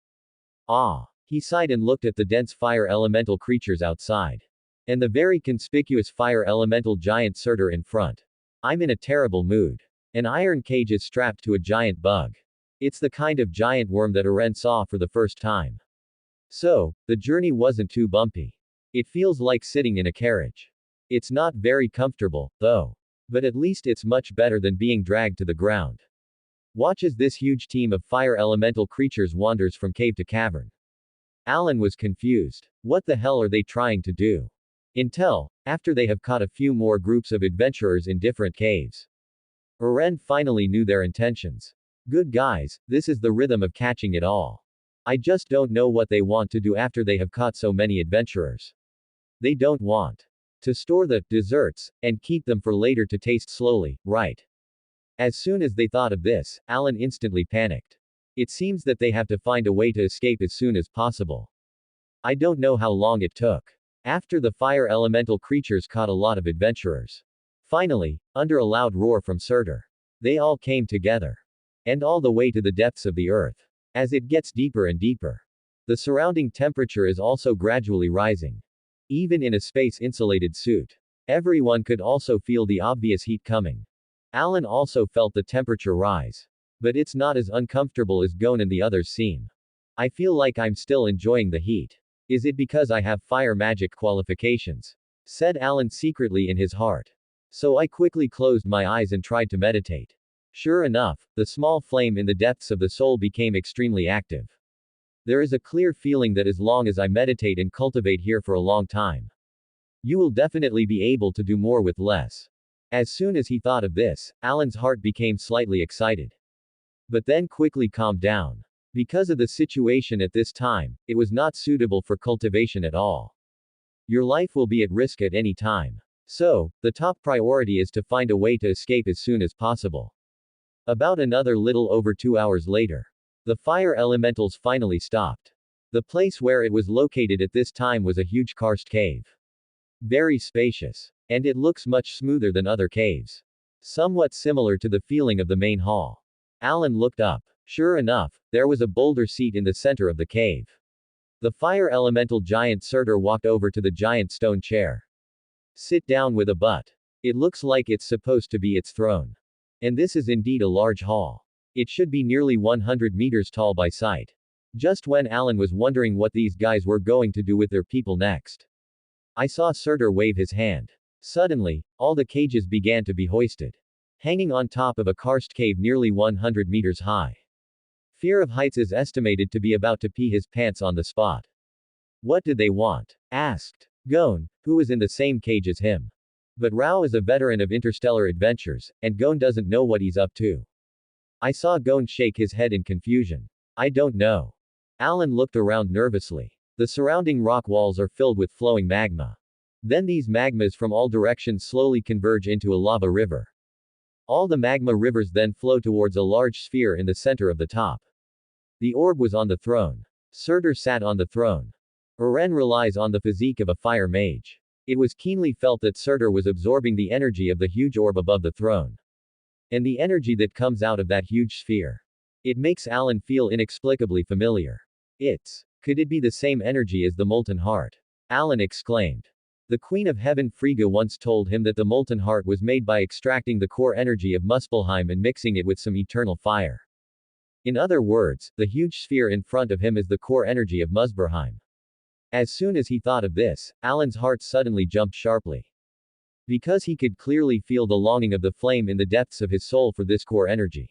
Ah. He sighed and looked at the dense fire elemental creatures outside. And the very conspicuous fire elemental giant Surtur in front. I'm in a terrible mood. An iron cage is strapped to a giant bug. It's the kind of giant worm that Aren saw for the first time. So, the journey wasn't too bumpy. It feels like sitting in a carriage. It's not very comfortable, though. But at least it's much better than being dragged to the ground. Watch as this huge team of fire elemental creatures wanders from cave to cavern. Alan was confused. What the hell are they trying to do? Until, after they have caught a few more groups of adventurers in different caves. Aren finally knew their intentions. Good guys, this is the rhythm of catching it all. I just don't know what they want to do after they have caught so many adventurers. They don't want to store the desserts and keep them for later to taste slowly, right? As soon as they thought of this, Alan instantly panicked. It seems that they have to find a way to escape as soon as possible. I don't know how long it took. After the fire elemental creatures caught a lot of adventurers. Finally, under a loud roar from Surtur, they all came together. And all the way to the depths of the earth. As it gets deeper and deeper, the surrounding temperature is also gradually rising. Even in a space-insulated suit, everyone could also feel the obvious heat coming. Alan also felt the temperature rise. But it's not as uncomfortable as Gon and the others seem. I feel like I'm still enjoying the heat. Is it because I have fire magic qualifications? Said Alan secretly in his heart. So I quickly closed my eyes and tried to meditate. Sure enough, the small flame in the depths of the soul became extremely active. There is a clear feeling that as long as I meditate and cultivate here for a long time, you will definitely be able to do more with less. As soon as he thought of this, Alan's heart became slightly excited. But then quickly calmed down. Because of the situation at this time, it was not suitable for cultivation at all. Your life will be at risk at any time. So, the top priority is to find a way to escape as soon as possible. About another little over 2 hours later, the fire elementals finally stopped. The place where it was located at this time was a huge karst cave. Very spacious. And it looks much smoother than other caves. Somewhat similar to the feeling of the main hall. Alan looked up. Sure enough, there was a boulder seat in the center of the cave. The fire elemental giant Surtur walked over to the giant stone chair. Sit down with a butt. It looks like it's supposed to be its throne. And this is indeed a large hall. It should be nearly 100 meters tall by sight. Just when Alan was wondering what these guys were going to do with their people next, I saw Surtur wave his hand. Suddenly, all the cages began to be hoisted. Hanging on top of a karst cave nearly 100 meters high. Fear of heights is estimated to be about to pee his pants on the spot. What did they want? Asked Gon, who was in the same cage as him. But Rao is a veteran of interstellar adventures, and Gon doesn't know what he's up to. I saw Gon shake his head in confusion. I don't know. Alan looked around nervously. The surrounding rock walls are filled with flowing magma. Then these magmas from all directions slowly converge into a lava river. All the magma rivers then flow towards a large sphere in the center of the top. The orb was on the throne. Surtur sat on the throne. Eren relies on the physique of a fire mage. It was keenly felt that Surtur was absorbing the energy of the huge orb above the throne. And the energy that comes out of that huge sphere. It makes Alan feel inexplicably familiar. Could it be the same energy as the molten heart? Alan exclaimed. The Queen of Heaven Frigga once told him that the molten heart was made by extracting the core energy of Muspelheim and mixing it with some eternal fire. In other words, the huge sphere in front of him is the core energy of Muspelheim. As soon as he thought of this, Alan's heart suddenly jumped sharply. Because he could clearly feel the longing of the flame in the depths of his soul for this core energy.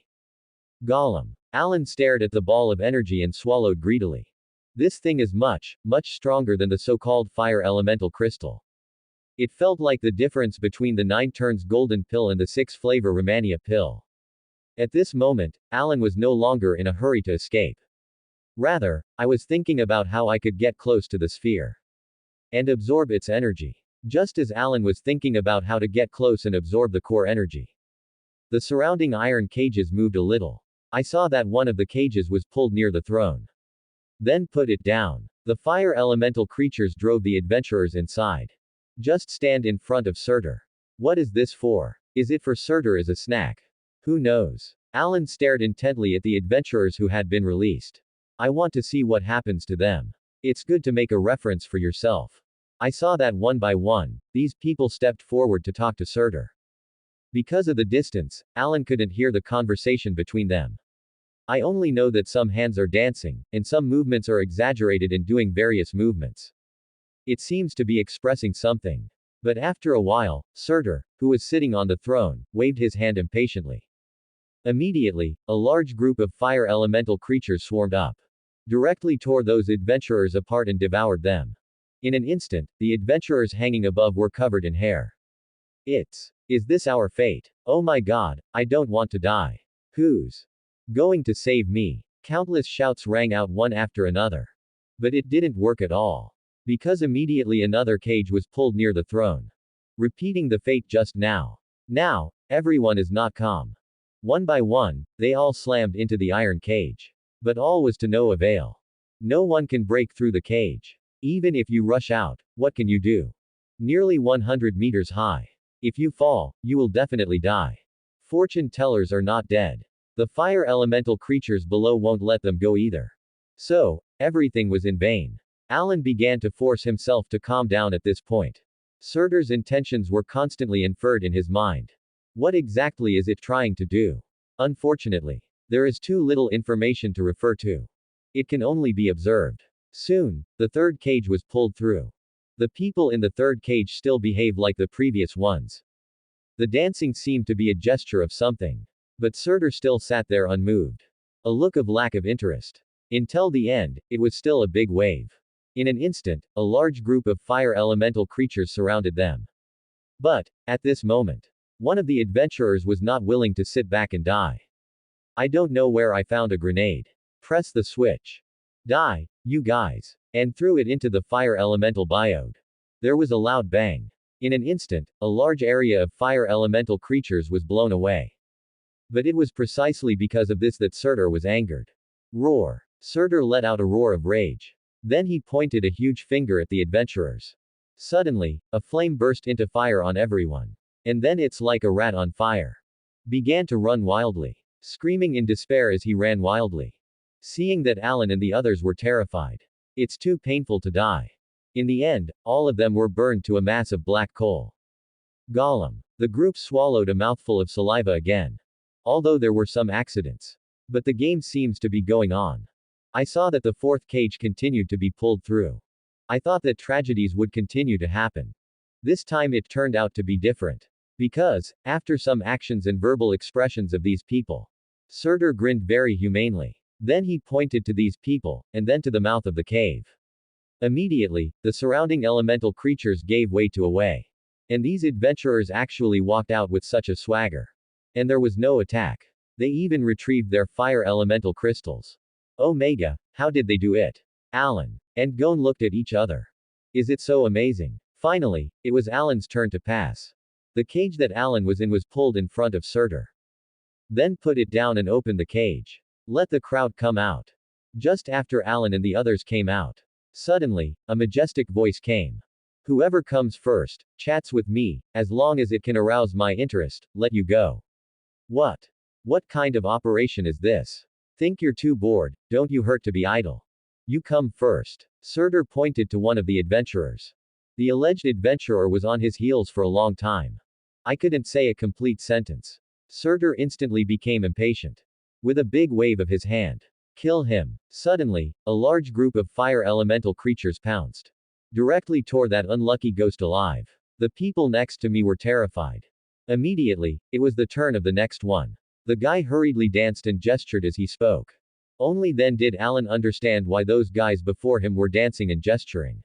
Gollum. Alan stared at the ball of energy and swallowed greedily. This thing is much, much stronger than the so-called fire elemental crystal. It felt like the difference between the 9 turns golden pill and the 6 flavor Romania pill. At this moment, Alan was no longer in a hurry to escape. Rather, I was thinking about how I could get close to the sphere. And absorb its energy. Just as Alan was thinking about how to get close and absorb the core energy. The surrounding iron cages moved a little. I saw that one of the cages was pulled near the throne. Then put it down. The fire elemental creatures drove the adventurers inside. Just stand in front of Surtur. What is this for? Is it for Surtur as a snack? Who knows? Alan stared intently at the adventurers who had been released. I want to see what happens to them. It's good to make a reference for yourself. I saw that one by one, these people stepped forward to talk to Surtur. Because of the distance, Alan couldn't hear the conversation between them. I only know that some hands are dancing, and some movements are exaggerated in doing various movements. It seems to be expressing something. But after a while, Surtur, who was sitting on the throne, waved his hand impatiently. Immediately, a large group of fire elemental creatures swarmed up. Directly tore those adventurers apart and devoured them. In an instant, the adventurers hanging above were covered in hair. Is this our fate? Oh my god, I don't want to die. Who's going to save me? Countless shouts rang out one after another. But it didn't work at all. Because immediately another cage was pulled near the throne. Repeating the fate just now. Now, everyone is not calm. One by one, they all slammed into the iron cage. But all was to no avail. No one can break through the cage. Even if you rush out, what can you do? Nearly 100 meters high. If you fall, you will definitely die. Fortune tellers are not dead. The fire elemental creatures below won't let them go either. So, everything was in vain. Alan began to force himself to calm down at this point. Surtur's intentions were constantly inferred in his mind. What exactly is it trying to do? Unfortunately, there is too little information to refer to. It can only be observed. Soon, the third cage was pulled through. The people in the third cage still behaved like the previous ones. The dancing seemed to be a gesture of something. But Surtur still sat there unmoved. A look of lack of interest. Until the end, it was still a big wave. In an instant, a large group of fire elemental creatures surrounded them. But, at this moment, one of the adventurers was not willing to sit back and die. I don't know where I found a grenade. Press the switch. Die, you guys. And threw it into the fire elemental biode. There was a loud bang. In an instant, a large area of fire elemental creatures was blown away. But it was precisely because of this that Surtur was angered. Roar. Surtur let out a roar of rage. Then he pointed a huge finger at the adventurers. Suddenly, a flame burst into fire on everyone. And then it's like a rat on fire. Began to run wildly. Screaming in despair as he ran wildly. Seeing that Alan and the others were terrified. It's too painful to die. In the end, all of them were burned to a mass of black coal. Gollum. The group swallowed a mouthful of saliva again. Although there were some accidents. But the game seems to be going on. I saw that the fourth cage continued to be pulled through. I thought that tragedies would continue to happen. This time it turned out to be different. Because, after some actions and verbal expressions of these people, Surtur grinned very humanely. Then he pointed to these people, and then to the mouth of the cave. Immediately, the surrounding elemental creatures gave way to a way. And these adventurers actually walked out with such a swagger. And there was no attack. They even retrieved their fire elemental crystals. Omega, how did they do it? Alan and Gon looked at each other. Is it so amazing? Finally, it was Alan's turn to pass. The cage that Alan was in was pulled in front of Surtur. Then put it down and open the cage. Let the crowd come out. Just after Alan and the others came out. Suddenly, a majestic voice came. Whoever comes first, chats with me, as long as it can arouse my interest, let you go. What? What kind of operation is this? Think you're too bored, don't you hurt to be idle. You come first. Surtur pointed to one of the adventurers. The alleged adventurer was on his heels for a long time. I couldn't say a complete sentence. Surtur instantly became impatient. With a big wave of his hand. Kill him. Suddenly, a large group of fire elemental creatures pounced. Directly tore that unlucky ghost alive. The people next to me were terrified. Immediately, it was the turn of the next one. The guy hurriedly danced and gestured as he spoke. Only then did Alan understand why those guys before him were dancing and gesturing.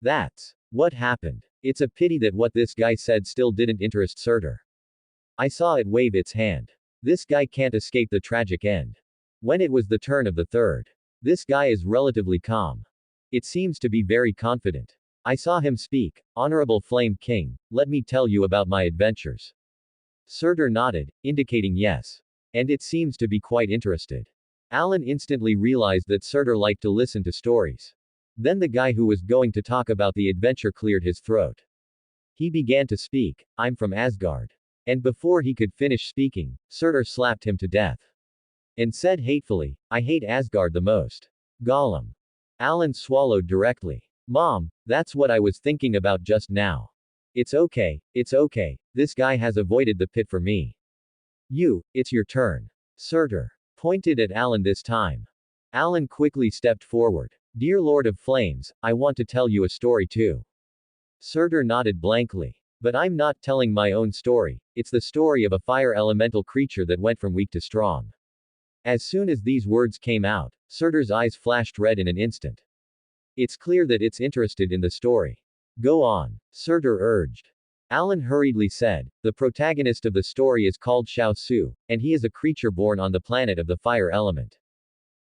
That's what happened. It's a pity that what this guy said still didn't interest Surtur. I saw it wave its hand. This guy can't escape the tragic end. When it was the turn of the third. This guy is relatively calm. It seems to be very confident. I saw him speak. Honorable Flame King, let me tell you about my adventures. Surtur nodded, indicating yes. And it seems to be quite interested. Alan instantly realized that Surtur liked to listen to stories. Then the guy who was going to talk about the adventure cleared his throat. He began to speak. I'm from Asgard. And before he could finish speaking, Surtur slapped him to death. And said hatefully, I hate Asgard the most. Gollum. Alan swallowed directly. Mom, that's what I was thinking about just now. It's okay, this guy has avoided the pit for me. It's your turn. Surtur pointed at Alan this time. Alan quickly stepped forward. Dear Lord of Flames, I want to tell you a story too. Surtur nodded blankly. But I'm not telling my own story, it's the story of a fire elemental creature that went from weak to strong. As soon as these words came out, Surtur's eyes flashed red in an instant. It's clear that it's interested in the story. Go on, Surtur urged. Alan hurriedly said, the protagonist of the story is called Xiao Su, and he is a creature born on the planet of the fire element.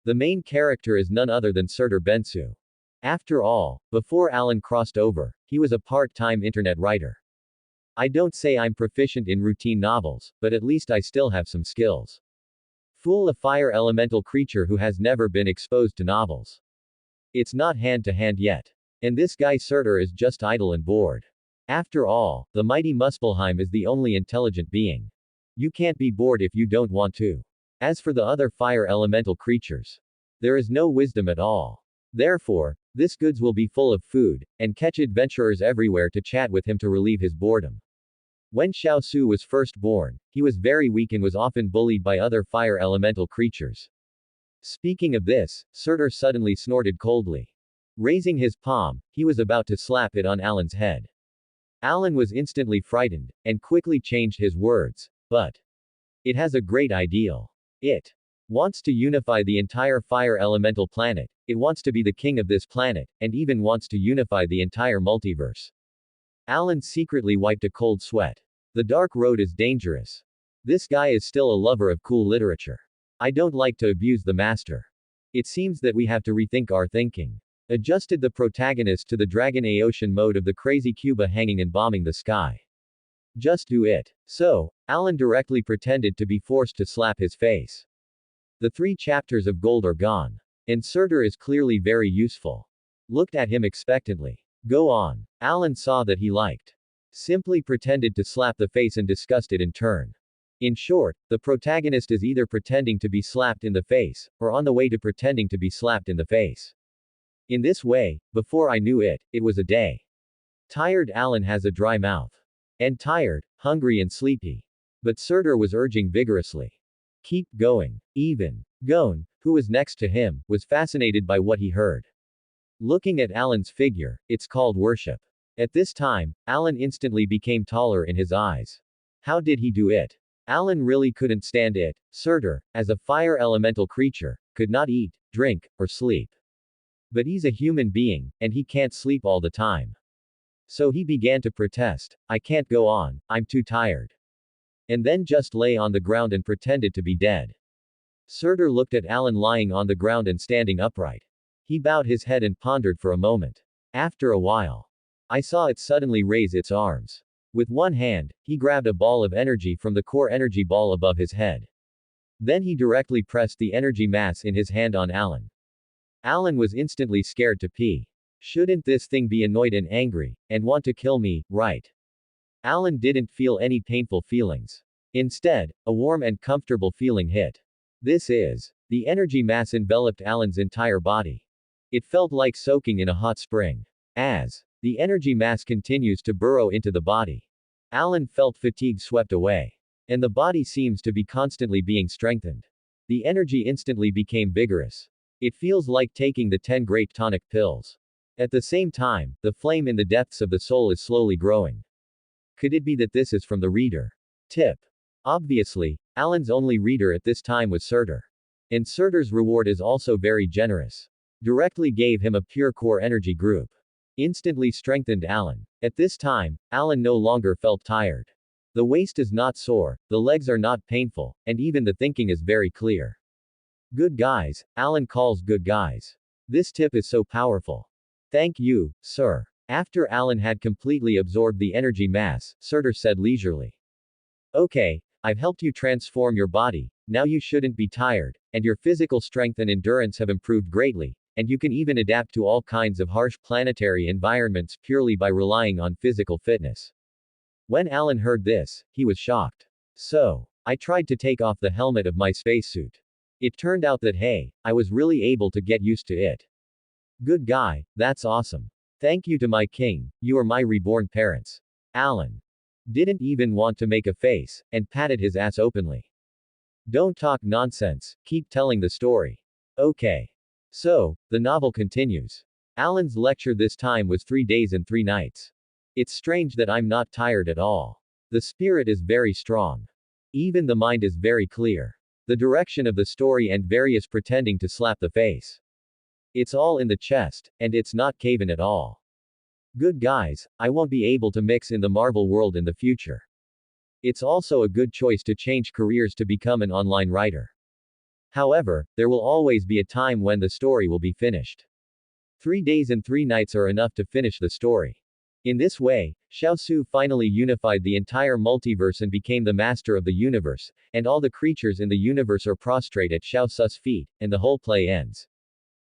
The main character is none other than Surtur Bensu. After all, before Alan crossed over, he was a part-time internet writer. I don't say I'm proficient in routine novels, but at least I still have some skills. Fool a fire elemental creature who has never been exposed to novels. It's not hand-to-hand yet. And this guy Surtur is just idle and bored. After all, the mighty Muspelheim is the only intelligent being. You can't be bored if you don't want to. As for the other fire elemental creatures, there is no wisdom at all. Therefore, this goods will be full of food, and catch adventurers everywhere to chat with him to relieve his boredom. When Xiao Su was first born, he was very weak and was often bullied by other fire elemental creatures. Speaking of this, Surtur suddenly snorted coldly. Raising his palm, he was about to slap it on Alan's head. Alan was instantly frightened, and quickly changed his words, but it has a great ideal. It Wants to unify the entire fire elemental planet. It wants to be the king of this planet, and even wants to unify the entire multiverse. Alan secretly wiped a cold sweat. The dark road is dangerous. This guy is still a lover of cool literature. I don't like to abuse the master. It seems that we have to rethink our thinking. Adjusted the protagonist to the Dragon Aocean mode of the crazy Cuba hanging and bombing the sky. Just do it. So, Alan directly pretended to be forced to slap his face. The 3 chapters of gold are gone. Inserter is clearly very useful. Looked at him expectantly. Go on. Alan saw that he liked. Simply pretended to slap the face and discussed it in turn. In short, the protagonist is either pretending to be slapped in the face, or on the way to pretending to be slapped in the face. In this way, before I knew it, it was a day. Tired Alan has a dry mouth. And tired, hungry and sleepy. But Surtur was urging vigorously. Keep going. Even Gon, who was next to him, was fascinated by what he heard. Looking at Alan's figure, it's called worship. At this time, Alan instantly became taller in his eyes. How did he do it? Alan really couldn't stand it. Surtur, as a fire elemental creature, could not eat, drink, or sleep. But he's a human being, and he can't sleep all the time. So he began to protest. I can't go on, I'm too tired. And then just lay on the ground and pretended to be dead. Surtur looked at Alan lying on the ground and standing upright. He bowed his head and pondered for a moment. After a while, I saw it suddenly raise its arms. With one hand, he grabbed a ball of energy from the core energy ball above his head. Then he directly pressed the energy mass in his hand on Alan. Alan was instantly scared to pee. Shouldn't this thing be annoyed and angry, and want to kill me, right? Alan didn't feel any painful feelings. Instead, a warm and comfortable feeling hit. The energy mass enveloped Alan's entire body. It felt like soaking in a hot spring. As the energy mass continues to burrow into the body, Alan felt fatigue swept away. And the body seems to be constantly being strengthened. The energy instantly became vigorous. It feels like taking the 10 great tonic pills. At the same time, the flame in the depths of the soul is slowly growing. Could it be that this is from the reader? Tip. Obviously, Alan's only reader at this time was Surtur. And Surtur's reward is also very generous. Directly gave him a pure core energy group. Instantly strengthened Alan. At this time, Alan no longer felt tired. The waist is not sore, the legs are not painful, and even the thinking is very clear. Good guys, Alan calls good guys. This tip is so powerful. Thank you, sir. After Alan had completely absorbed the energy mass, Surtur said leisurely. Okay, I've helped you transform your body, now you shouldn't be tired, and your physical strength and endurance have improved greatly, and you can even adapt to all kinds of harsh planetary environments purely by relying on physical fitness. When Alan heard this, he was shocked. So, I tried to take off the helmet of my spacesuit. It turned out that hey, I was really able to get used to it. Good guy, that's awesome. Thank you to my king, you are my reborn parents. Alan didn't even want to make a face, and patted his ass openly. Don't talk nonsense, keep telling the story. Okay. So, the novel continues. Alan's lecture this time was 3 days and 3 nights. It's strange that I'm not tired at all. The spirit is very strong. Even the mind is very clear. The direction of the story and various pretending to slap the face. It's all in the chest, and it's not caving at all. Good guys, I won't be able to mix in the Marvel world in the future. It's also a good choice to change careers to become an online writer. However, there will always be a time when the story will be finished. 3 days and 3 nights are enough to finish the story. In this way, Xiao Su finally unified the entire multiverse and became the master of the universe, and all the creatures in the universe are prostrate at Xiao Su's feet, and the whole play ends.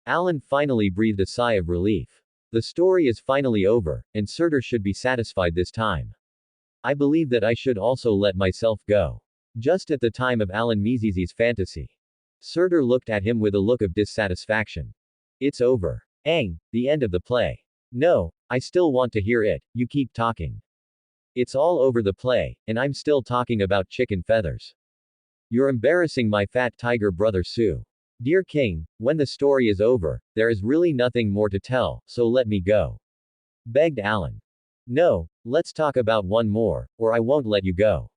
Alan finally breathed a sigh of relief. The story is finally over, and Surtur should be satisfied this time. I believe that I should also let myself go. Just at the time of Alan Mizizi's fantasy. Surtur looked at him with a look of dissatisfaction. It's over. The end of the play. No, I still want to hear it, you keep talking. It's all over the play, and I'm still talking about chicken feathers. You're embarrassing my fat tiger brother Su. Dear King, when the story is over, there is really nothing more to tell, so let me go. Begged Alan. No, let's talk about one more, or I won't let you go.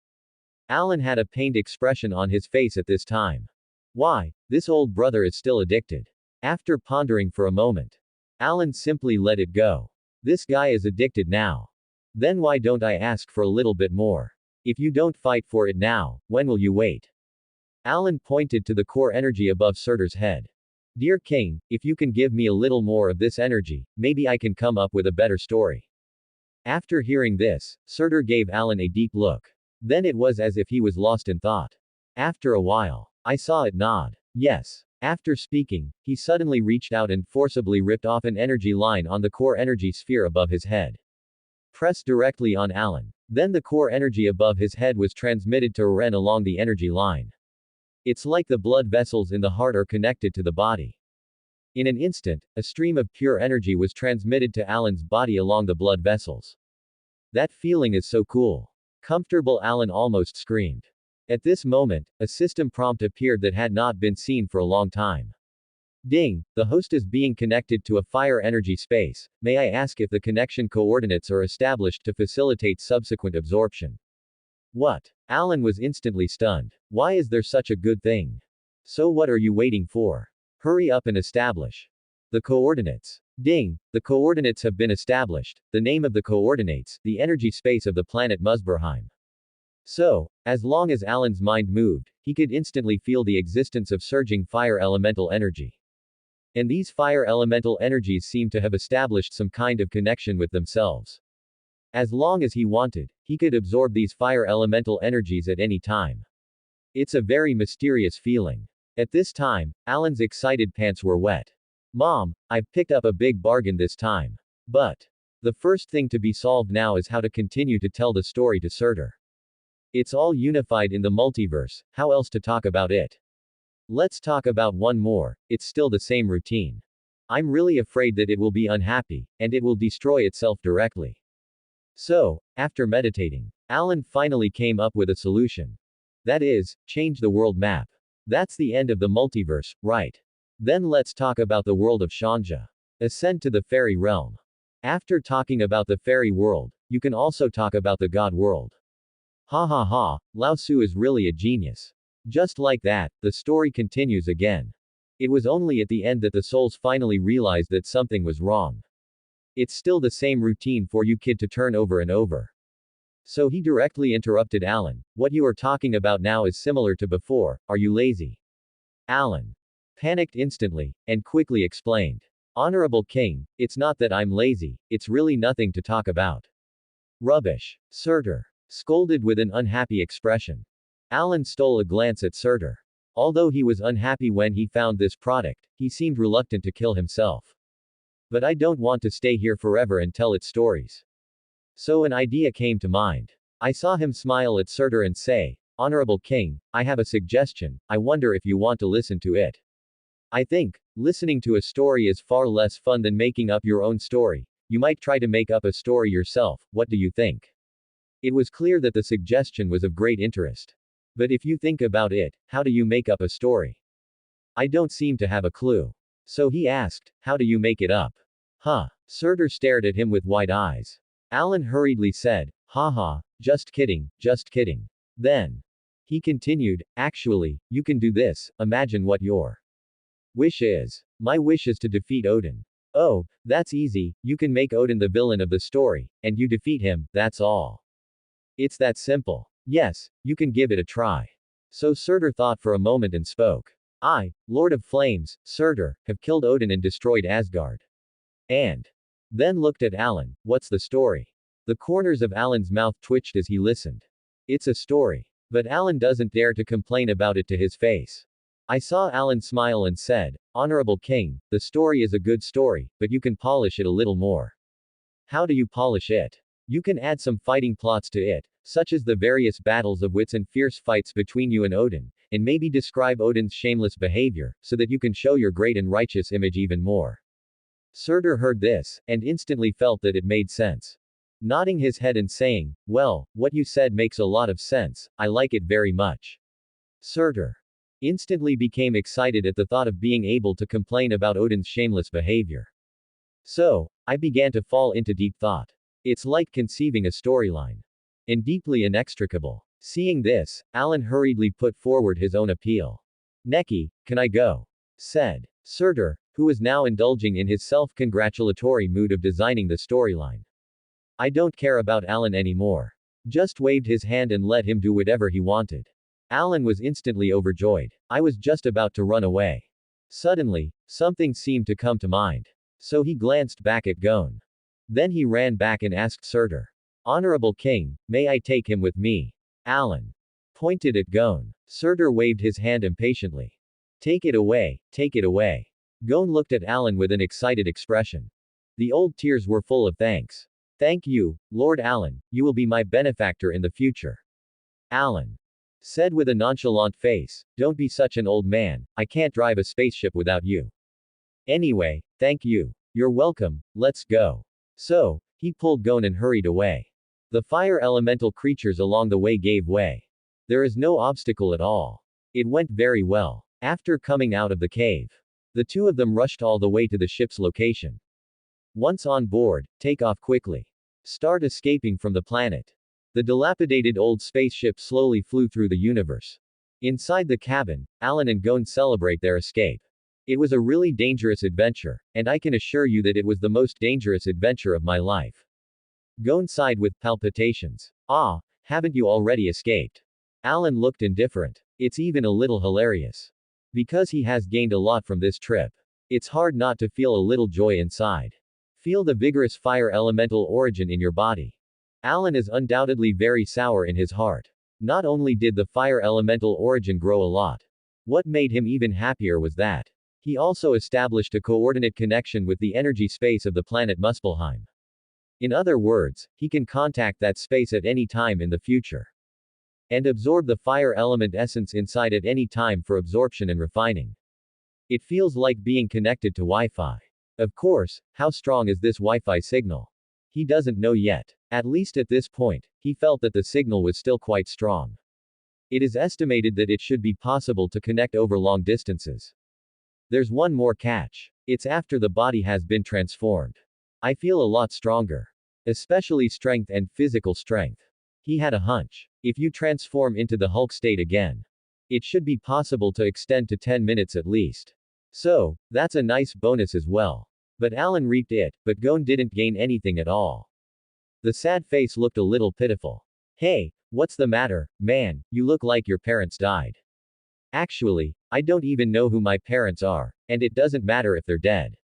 Alan had a pained expression on his face at this time. Why? This old brother is still addicted. After pondering for a moment, Alan simply let it go. This guy is addicted now. Then why don't I ask for a little bit more? If you don't fight for it now, when will you wait? Alan pointed to the core energy above Surtur's head. Dear King, if you can give me a little more of this energy, maybe I can come up with a better story. After hearing this, Surtur gave Alan a deep look. Then it was as if he was lost in thought. After a while, I saw it nod. Yes. After speaking, he suddenly reached out and forcibly ripped off an energy line on the core energy sphere above his head. Pressed directly on Alan. Then the core energy above his head was transmitted to Ren along the energy line. It's like the blood vessels in the heart are connected to the body. In an instant, a stream of pure energy was transmitted to Alan's body along the blood vessels. That feeling is so cool. Comfortable, Alan almost screamed. At this moment, a system prompt appeared that had not been seen for a long time. Ding, the host is being connected to a fire energy space. May I ask if the connection coordinates are established to facilitate subsequent absorption? What? Alan was instantly stunned. Why is there such a good thing? So what are you waiting for? Hurry up and establish the coordinates. Ding, the coordinates have been established. The name of the coordinates, the energy space of the planet Musberheim. So, as long as Alan's mind moved, he could instantly feel the existence of surging fire elemental energy. And these fire elemental energies seem to have established some kind of connection with themselves. As long as he wanted, he could absorb these fire elemental energies at any time. It's a very mysterious feeling. At this time, Alan's excited pants were wet. Mom, I've picked up a big bargain this time. But the first thing to be solved now is how to continue to tell the story to Surtur. It's all unified in the multiverse, how else to talk about it? Let's talk about one more, it's still the same routine. I'm really afraid that it will be unhappy, and it will destroy itself directly. So, after meditating, Alan finally came up with a solution. That is, change the world map. That's the end of the multiverse, right? Then let's talk about the world of Shanja. Ascend to the fairy realm. After talking about the fairy world, you can also talk about the god world. Ha ha ha, Lao Tzu is really a genius. Just like that, the story continues again. It was only at the end that the souls finally realized that something was wrong. It's still the same routine for you kid to turn over and over. So he directly interrupted Alan. What you are talking about now is similar to before, are you lazy? Alan panicked instantly, and quickly explained. Honorable King, it's not that I'm lazy, it's really nothing to talk about. Rubbish. Surtur scolded with an unhappy expression. Alan stole a glance at Surtur. Although he was unhappy when he found this product, he seemed reluctant to kill himself. But I don't want to stay here forever and tell its stories. So an idea came to mind. I saw him smile at Surtur and say, Honorable King, I have a suggestion, I wonder if you want to listen to it. I think, listening to a story is far less fun than making up your own story. You might try to make up a story yourself, what do you think? It was clear that the suggestion was of great interest. But if you think about it, how do you make up a story? I don't seem to have a clue. So he asked, how do you make it up? Huh. Surtur stared at him with wide eyes. Alan hurriedly said, haha, just kidding, just kidding. Then he continued, actually, you can do this, imagine what your wish is. My wish is to defeat Odin. Oh, that's easy, you can make Odin the villain of the story, and you defeat him, that's all. It's that simple. Yes, you can give it a try. So Surtur thought for a moment and spoke. I, Lord of Flames, Surtur, have killed Odin and destroyed Asgard. And then looked at Alan, what's the story? The corners of Alan's mouth twitched as he listened. It's a story. But Alan doesn't dare to complain about it to his face. I saw Alan smile and said, Honorable King, the story is a good story, but you can polish it a little more. How do you polish it? You can add some fighting plots to it, such as the various battles of wits and fierce fights between you and Odin, and maybe describe Odin's shameless behavior, so that you can show your great and righteous image even more. Surtur heard this, and instantly felt that it made sense. Nodding his head and saying, well, what you said makes a lot of sense, I like it very much. Surtur instantly became excited at the thought of being able to complain about Odin's shameless behavior. So, I began to fall into deep thought. It's like conceiving a storyline. And deeply inextricable. Seeing this, Alan hurriedly put forward his own appeal. Neki, can I go? Said Surtur, who was now indulging in his self-congratulatory mood of designing the storyline. I don't care about Alan anymore. Just waved his hand and let him do whatever he wanted. Alan was instantly overjoyed. I was just about to run away. Suddenly, something seemed to come to mind. So he glanced back at Gon. Then he ran back and asked Surtur. Honorable King, may I take him with me? Alan pointed at Gon. Surtur waved his hand impatiently. Take it away, take it away. Gon looked at Alan with an excited expression. The old tears were full of thanks. Thank you, Lord Alan, you will be my benefactor in the future. Alan said with a nonchalant face, don't be such an old man, I can't drive a spaceship without you. Anyway, thank you. You're welcome, let's go. So, he pulled Gon and hurried away. The fire elemental creatures along the way gave way. There is no obstacle at all. It went very well. After coming out of the cave, the two of them rushed all the way to the ship's location. Once on board, take off quickly. Start escaping from the planet. The dilapidated old spaceship slowly flew through the universe. Inside the cabin, Alan and Gon celebrate their escape. It was a really dangerous adventure, and I can assure you that it was the most dangerous adventure of my life. Gon sighed with palpitations. Ah, haven't you already escaped? Alan looked indifferent. It's even a little hilarious. Because he has gained a lot from this trip. It's hard not to feel a little joy inside. Feel the vigorous fire elemental origin in your body. Alan is undoubtedly very sour in his heart. Not only did the fire elemental origin grow a lot. What made him even happier was that he also established a coordinate connection with the energy space of the planet Muspelheim. In other words, he can contact that space at any time in the future. And absorb the fire element essence inside at any time for absorption and refining. It feels like being connected to Wi-Fi. Of course, how strong is this Wi-Fi signal? He doesn't know yet. At least at this point, he felt that the signal was still quite strong. It is estimated that it should be possible to connect over long distances. There's one more catch. It's after the body has been transformed. I feel a lot stronger. Especially strength and physical strength. He had a hunch. If you transform into the Hulk state again, it should be possible to extend to 10 minutes at least. So, that's a nice bonus as well. But Alan reaped it, but Gon didn't gain anything at all. The sad face looked a little pitiful. Hey, what's the matter, man, you look like your parents died. Actually, I don't even know who my parents are, and it doesn't matter if they're dead.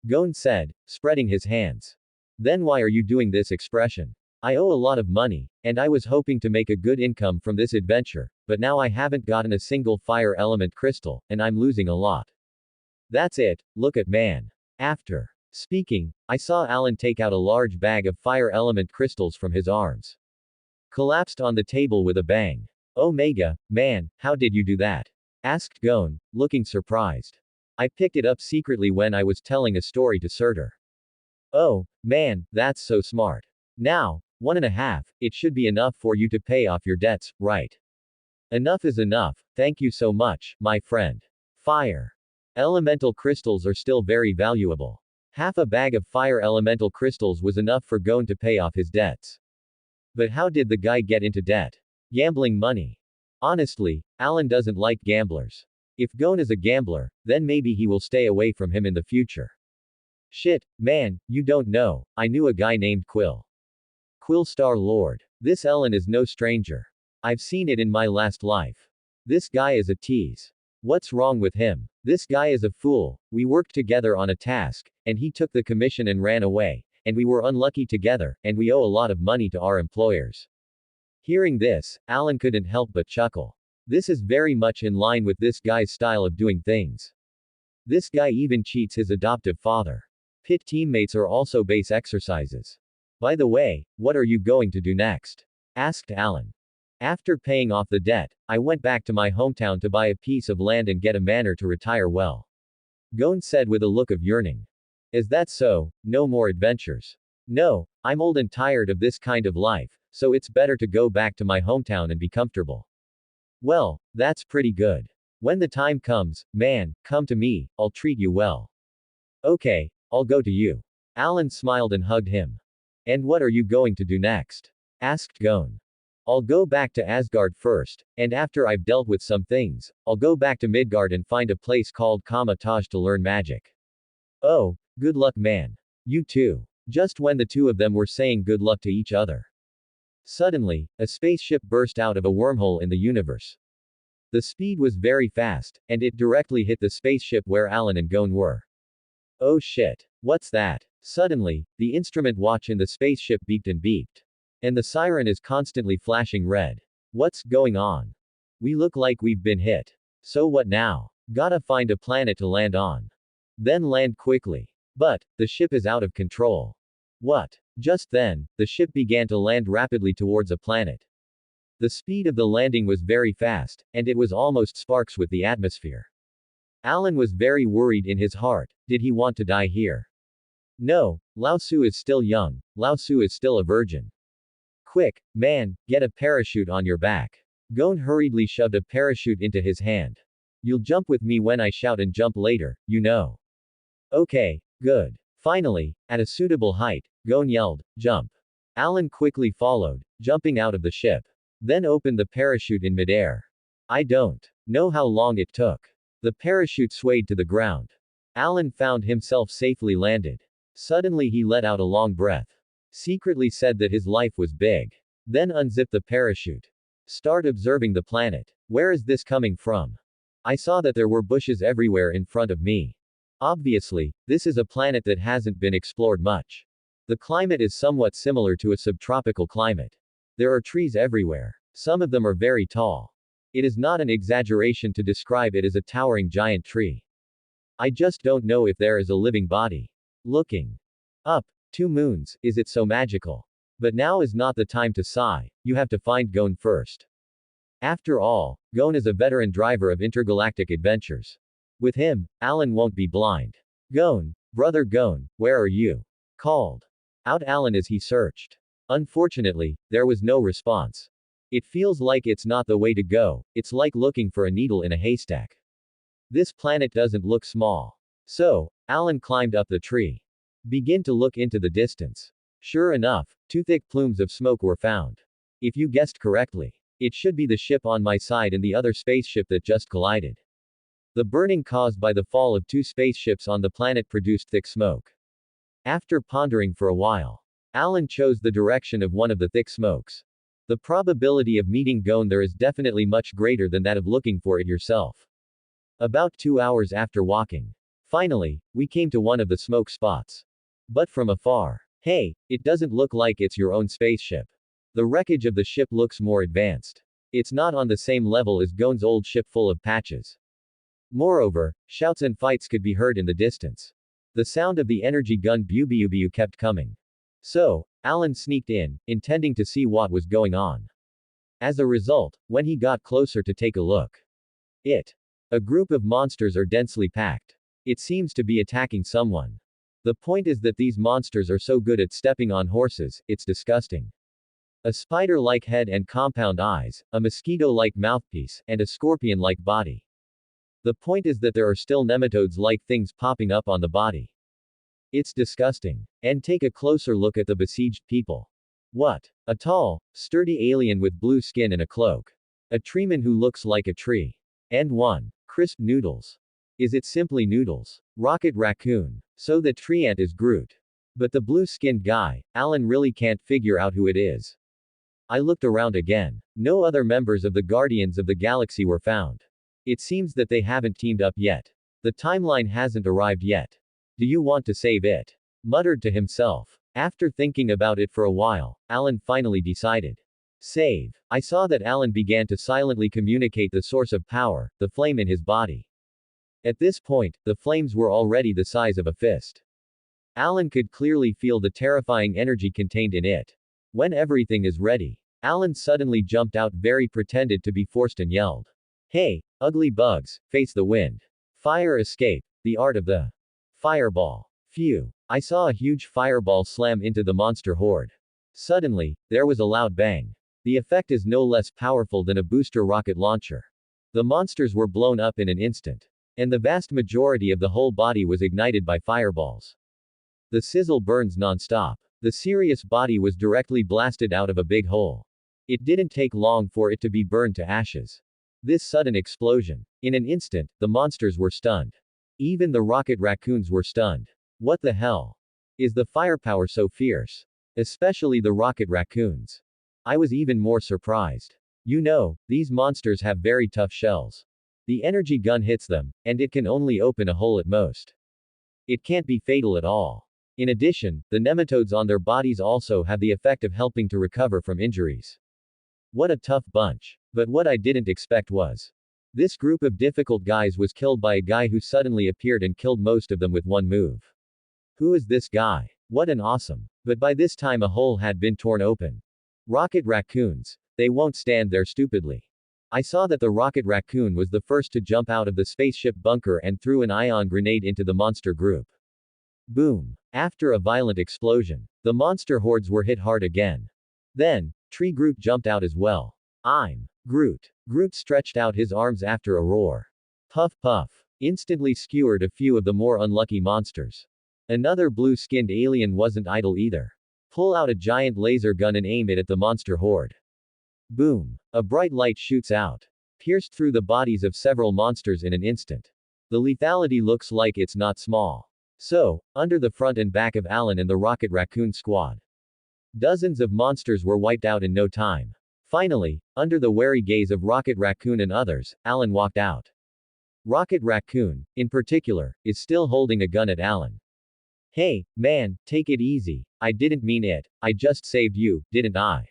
Gon said, spreading his hands. Then why are you doing this expression? I owe a lot of money, and I was hoping to make a good income from this adventure, but now I haven't gotten a single fire element crystal, and I'm losing a lot. That's it, look at man. After speaking, I saw Alan take out a large bag of fire element crystals from his arms. Collapsed on the table with a bang. Oh mega, man, how did you do that? Asked Gon, looking surprised. I picked it up secretly when I was telling a story to Surtur. Oh, man, that's so smart. Now, 1.5, it should be enough for you to pay off your debts, right? Enough is enough, thank you so much, my friend. Fire elemental crystals are still very valuable. Half a bag of fire elemental crystals was enough for Gon to pay off his debts. But how did the guy get into debt? Gambling money. Honestly, Alan doesn't like gamblers. If Gon is a gambler, then maybe he will stay away from him in the future. Shit, man, you don't know, I knew a guy named Quill. Quill Star Lord. This Ellen is no stranger. I've seen it in my last life. This guy is a tease. What's wrong with him? This guy is a fool. We worked together on a task, and he took the commission and ran away, and we were unlucky together, and we owe a lot of money to our employers. Hearing this, Alan couldn't help but chuckle. This is very much in line with this guy's style of doing things. This guy even cheats his adoptive father. Pit teammates are also base exercises. By the way, what are you going to do next? Asked Alan. After paying off the debt, I went back to my hometown to buy a piece of land and get a manor to retire well. Gon said with a look of yearning. Is that so? No more adventures? No, I'm old and tired of this kind of life, so it's better to go back to my hometown and be comfortable. Well, that's pretty good. When the time comes, man, come to me, I'll treat you well. Okay, I'll go to you. Alan smiled and hugged him. And what are you going to do next? Asked Gon. I'll go back to Asgard first, and after I've dealt with some things, I'll go back to Midgard and find a place called Kamatage to learn magic. Oh, good luck, man. You too. Just when the two of them were saying good luck to each other, suddenly, a spaceship burst out of a wormhole in the universe. The speed was very fast, and it directly hit the spaceship where Alan and Gon were. Oh shit. What's that? Suddenly, the instrument watch in the spaceship beeped and beeped. And the siren is constantly flashing red. What's going on? We look like we've been hit. So what now? Gotta find a planet to land on. Then land quickly. But, the ship is out of control. What? Just then, the ship began to land rapidly towards a planet. The speed of the landing was very fast, and it was almost sparks with the atmosphere. Alan was very worried in his heart. Did he want to die here? No, Lao Su is still young, Lao Su is still a virgin. Quick, man, get a parachute on your back. Gon hurriedly shoved a parachute into his hand. You'll jump with me when I shout and jump later, you know. Okay, good. Finally, at a suitable height, Gon yelled, jump. Alan quickly followed, jumping out of the ship. Then opened the parachute in midair. I don't know how long it took. The parachute swayed to the ground. Alan found himself safely landed. Suddenly he let out a long breath. Secretly said that his life was big. Then unzip the parachute. Start observing the planet. Where is this coming from? I saw that there were bushes everywhere in front of me. Obviously, this is a planet that hasn't been explored much. The climate is somewhat similar to a subtropical climate. There are trees everywhere. Some of them are very tall. It is not an exaggeration to describe it as a towering giant tree. I just don't know if there is a living body. Looking up. 2 moons, is it so magical? But now is not the time to sigh, you have to find Gon first. After all, Gon is a veteran driver of intergalactic adventures. With him, Alan won't be blind. Gon, brother Gon, where are you? Called out Alan as he searched. Unfortunately, there was no response. It feels like it's not the way to go, it's like looking for a needle in a haystack. This planet doesn't look small. So, Alan climbed up the tree. Begin to look into the distance. Sure enough, 2 thick plumes of smoke were found. If you guessed correctly, it should be the ship on my side and the other spaceship that just collided. The burning caused by the fall of 2 spaceships on the planet produced thick smoke. After pondering for a while, Alan chose the direction of one of the thick smokes. The probability of meeting Gon there is definitely much greater than that of looking for it yourself. About 2 hours after walking, finally, we came to one of the smoke spots. But from afar. Hey, it doesn't look like it's your own spaceship. The wreckage of the ship looks more advanced. It's not on the same level as Gon's old ship full of patches. Moreover, shouts and fights could be heard in the distance. The sound of the energy gun bu kept coming. So, Alan sneaked in, intending to see what was going on. As a result, when he got closer to take a look, a group of monsters are densely packed. It seems to be attacking someone. The point is that these monsters are so good at stepping on horses, it's disgusting. A spider-like head and compound eyes, a mosquito-like mouthpiece, and a scorpion-like body. The point is that there are still nematodes-like things popping up on the body. It's disgusting. And take a closer look at the besieged people. What? A tall, sturdy alien with blue skin and a cloak. A treeman who looks like a tree. And 1. Crisp noodles. Is it simply noodles? Rocket Raccoon. So the tree ant is Groot. But the blue-skinned guy, Alan really can't figure out who it is. I looked around again. No other members of the Guardians of the Galaxy were found. It seems that they haven't teamed up yet. The timeline hasn't arrived yet. Do you want to save it? Muttered to himself. After thinking about it for a while, Alan finally decided. Save. I saw that Alan began to silently communicate the source of power, the flame in his body. At this point, the flames were already the size of a fist. Alan could clearly feel the terrifying energy contained in it. When everything is ready, Alan suddenly jumped out, very pretended to be forced, and yelled, "Hey, ugly bugs, face the wind. Fire escape, the art of the fireball." Phew. I saw a huge fireball slam into the monster horde. Suddenly, there was a loud bang. The effect is no less powerful than a booster rocket launcher. The monsters were blown up in an instant. And the vast majority of the whole body was ignited by fireballs. The sizzle burns non-stop. The serious body was directly blasted out of a big hole. It didn't take long for it to be burned to ashes. This sudden explosion. In an instant, the monsters were stunned. Even the rocket raccoons were stunned. What the hell? Is the firepower so fierce? Especially the rocket raccoons. I was even more surprised. You know, these monsters have very tough shells. The energy gun hits them, and it can only open a hole at most. It can't be fatal at all. In addition, the nematodes on their bodies also have the effect of helping to recover from injuries. What a tough bunch. But what I didn't expect was, this group of difficult guys was killed by a guy who suddenly appeared and killed most of them with one move. Who is this guy? What an awesome. But by this time a hole had been torn open. Rocket raccoons. They won't stand there stupidly. I saw that the rocket raccoon was the first to jump out of the spaceship bunker and threw an ion grenade into the monster group. Boom. After a violent explosion, the monster hordes were hit hard again. Then, Tree Groot jumped out as well. I'm Groot. Groot stretched out his arms after a roar. Puff puff. Instantly skewered a few of the more unlucky monsters. Another blue-skinned alien wasn't idle either. Pull out a giant laser gun and aim it at the monster horde. Boom. A bright light shoots out. Pierced through the bodies of several monsters in an instant. The lethality looks like it's not small. So, under the front and back of Alan and the Rocket Raccoon squad. Dozens of monsters were wiped out in no time. Finally, under the wary gaze of Rocket Raccoon and others, Alan walked out. Rocket Raccoon, in particular, is still holding a gun at Alan. Hey, man, take it easy. I didn't mean it. I just saved you, didn't I?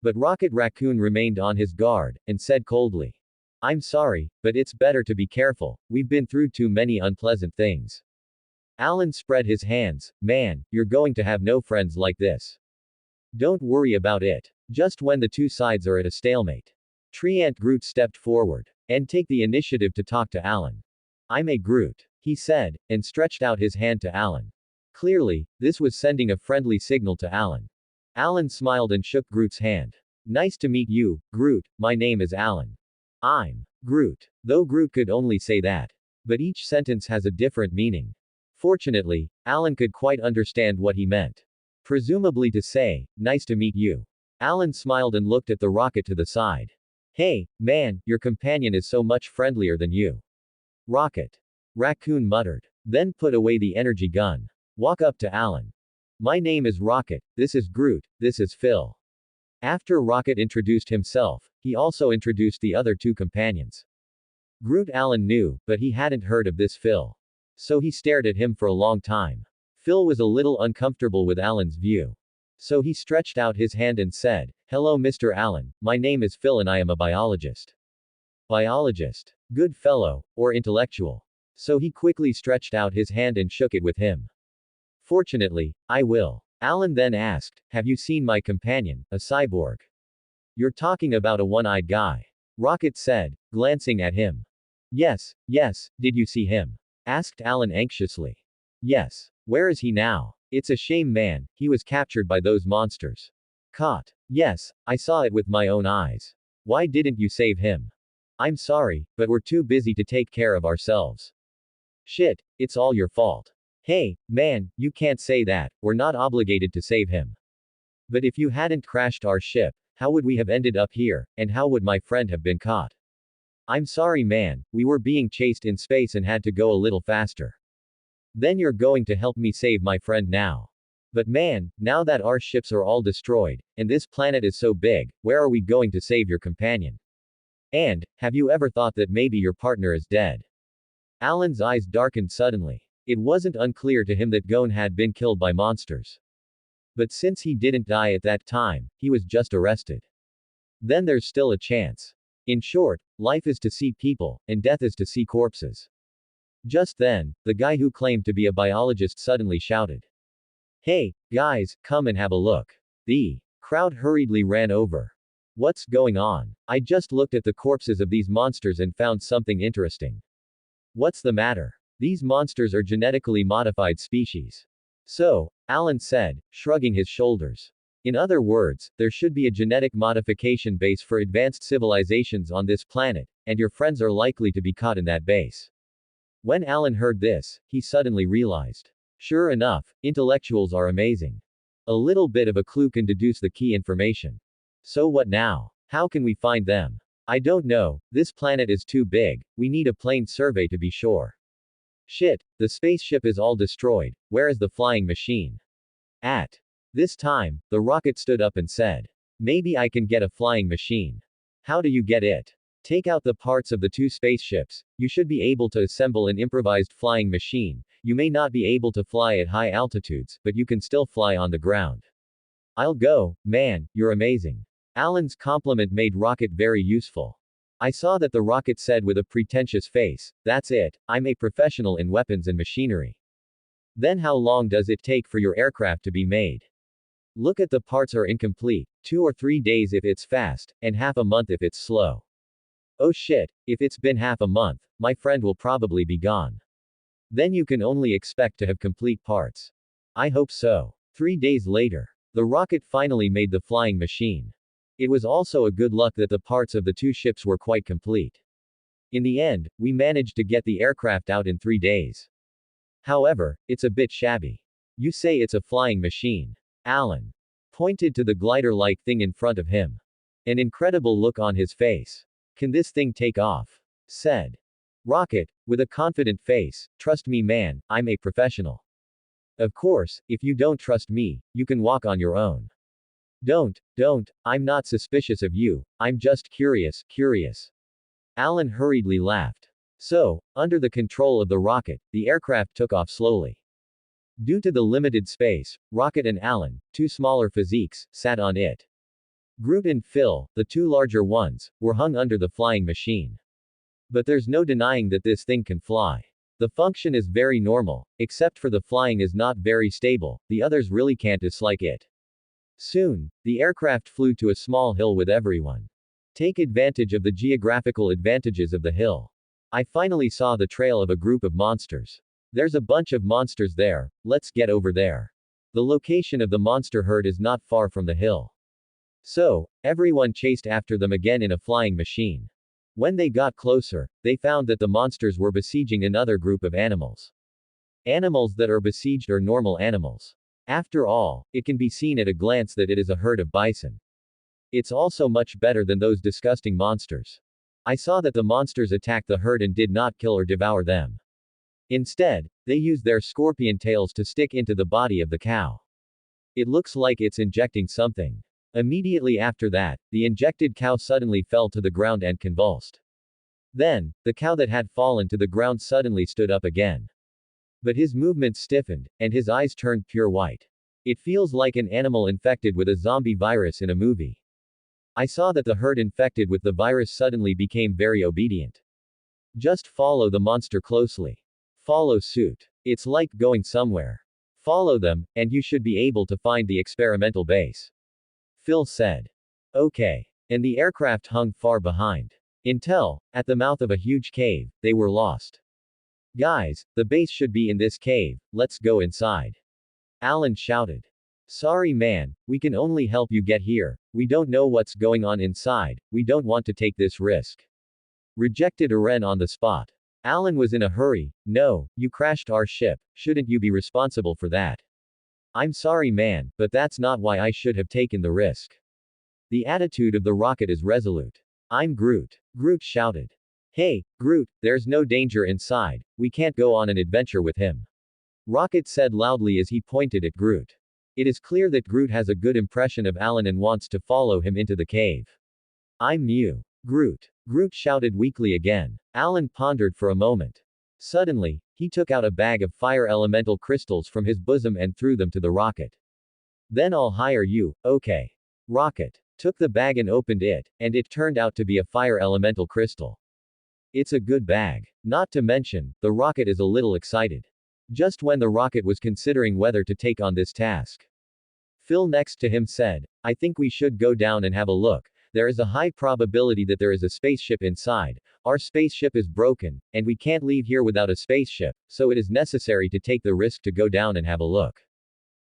But Rocket Raccoon remained on his guard, and said coldly. I'm sorry, but it's better to be careful. We've been through too many unpleasant things. Alan spread his hands. Man, you're going to have no friends like this. Don't worry about it. Just when the two sides are at a stalemate. Treant Groot stepped forward. And take the initiative to talk to Alan. I'm a Groot, he said, and stretched out his hand to Alan. Clearly, this was sending a friendly signal to Alan. Alan smiled and shook Groot's hand. Nice to meet you, Groot. My name is Alan. I'm Groot. Though Groot could only say that. But each sentence has a different meaning. Fortunately, Alan could quite understand what he meant. Presumably to say, nice to meet you. Alan smiled and looked at the rocket to the side. Hey, man, your companion is so much friendlier than you. Rocket. Raccoon muttered. Then put away the energy gun. Walk up to Alan. My name is Rocket, this is Groot, this is Phil. After Rocket introduced himself, he also introduced the other two companions. Groot Alan knew, but he hadn't heard of this Phil. So he stared at him for a long time. Phil was a little uncomfortable with Alan's view. So he stretched out his hand and said, Hello Mr. Alan, my name is Phil and I am a biologist. Biologist. Good fellow, or intellectual. So he quickly stretched out his hand and shook it with him. Fortunately, I will. Alan then asked, Have you seen my companion, a cyborg? You're talking about a one-eyed guy. Rocket said, glancing at him. Yes, did you see him? Asked Alan anxiously. Yes. Where is he now? It's a shame man, he was captured by those monsters. Caught. Yes, I saw it with my own eyes. Why didn't you save him? I'm sorry, but we're too busy to take care of ourselves. Shit, it's all your fault. Hey, man, you can't say that, we're not obligated to save him. But if you hadn't crashed our ship, how would we have ended up here, and how would my friend have been caught? I'm sorry man, we were being chased in space and had to go a little faster. Then you're going to help me save my friend now. But man, now that our ships are all destroyed, and this planet is so big, where are we going to save your companion? And, have you ever thought that maybe your partner is dead? Alan's eyes darkened suddenly. It wasn't unclear to him that Gon had been killed by monsters. But since he didn't die at that time, he was just arrested. Then there's still a chance. In short, life is to see people, and death is to see corpses. Just then, the guy who claimed to be a biologist suddenly shouted. Hey, guys, come and have a look. The crowd hurriedly ran over. What's going on? I just looked at the corpses of these monsters and found something interesting. What's the matter? These monsters are genetically modified species. So, Alan said, shrugging his shoulders. In other words, there should be a genetic modification base for advanced civilizations on this planet, and your friends are likely to be caught in that base. When Alan heard this, he suddenly realized. Sure enough, intellectuals are amazing. A little bit of a clue can deduce the key information. So what now? How can we find them? I don't know, this planet is too big, we need a plane survey to be sure. Shit, the spaceship is all destroyed, where is the flying machine? At this time, the rocket stood up and said, maybe I can get a flying machine. How do you get it? Take out the parts of the two spaceships, you should be able to assemble an improvised flying machine. You may not be able to fly at high altitudes, but you can still fly on the ground. I'll go, man, you're amazing. Alan's compliment made Rocket very useful. I saw that the rocket said with a pretentious face, that's it, I'm a professional in weapons and machinery. Then how long does it take for your aircraft to be made? Look at the parts are incomplete, 2 or 3 days if it's fast, and half a month if it's slow. Oh shit, if it's been half a month, my friend will probably be gone. Then you can only expect to have complete parts. I hope so. 3 days later, the rocket finally made the flying machine. It was also a good luck that the parts of the two ships were quite complete. In the end, we managed to get the aircraft out in 3 days. However, it's a bit shabby. You say it's a flying machine. Alan pointed to the glider-like thing in front of him. An incredible look on his face. Can this thing take off? Said Rocket, with a confident face, trust me man, I'm a professional. Of course, if you don't trust me, you can walk on your own. Don't, I'm not suspicious of you, I'm just curious. Alan hurriedly laughed. So, under the control of the rocket, the aircraft took off slowly. Due to the limited space, Rocket and Alan, two smaller physiques, sat on it. Groot and Phil, the two larger ones, were hung under the flying machine. But there's no denying that this thing can fly. The function is very normal, except for the flying is not very stable, the others really can't dislike it. Soon, the aircraft flew to a small hill with everyone. Take advantage of the geographical advantages of the hill. I finally saw the trail of a group of monsters. There's a bunch of monsters there, let's get over there. The location of the monster herd is not far from the hill. So, everyone chased after them again in a flying machine. When they got closer, they found that the monsters were besieging another group of animals. Animals that are besieged are normal animals. After all, it can be seen at a glance that it is a herd of bison. It's also much better than those disgusting monsters. I saw that the monsters attacked the herd and did not kill or devour them. Instead, they used their scorpion tails to stick into the body of the cow. It looks like it's injecting something. Immediately after that, the injected cow suddenly fell to the ground and convulsed. Then, the cow that had fallen to the ground suddenly stood up again. But his movements stiffened, and his eyes turned pure white. It feels like an animal infected with a zombie virus in a movie. I saw that the herd infected with the virus suddenly became very obedient. Just follow the monster closely. Follow suit. It's like going somewhere. Follow them, and you should be able to find the experimental base. Phil said. Okay. And the aircraft hung far behind. Until, at the mouth of a huge cave, they were lost. Guys, the base should be in this cave, let's go inside. Alan shouted. Sorry man, we can only help you get here, we don't know what's going on inside, we don't want to take this risk. Rejected Aren on the spot. Alan was in a hurry. No, you crashed our ship, shouldn't you be responsible for that? I'm sorry man, but that's not why I should have taken the risk. The attitude of the rocket is resolute. I'm Groot. Groot shouted. Hey, Groot, there's no danger inside, we can't go on an adventure with him. Rocket said loudly as he pointed at Groot. It is clear that Groot has a good impression of Alan and wants to follow him into the cave. I'm Mew. Groot. Groot shouted weakly again. Alan pondered for a moment. Suddenly, he took out a bag of fire elemental crystals from his bosom and threw them to the rocket. Then I'll hire you, okay. Rocket took the bag and opened it, and it turned out to be a fire elemental crystal. It's a good bag. Not to mention, the rocket is a little excited. Just when the rocket was considering whether to take on this task. Phil next to him said, I think we should go down and have a look. There is a high probability that there is a spaceship inside. Our spaceship is broken, and we can't leave here without a spaceship, so it is necessary to take the risk to go down and have a look.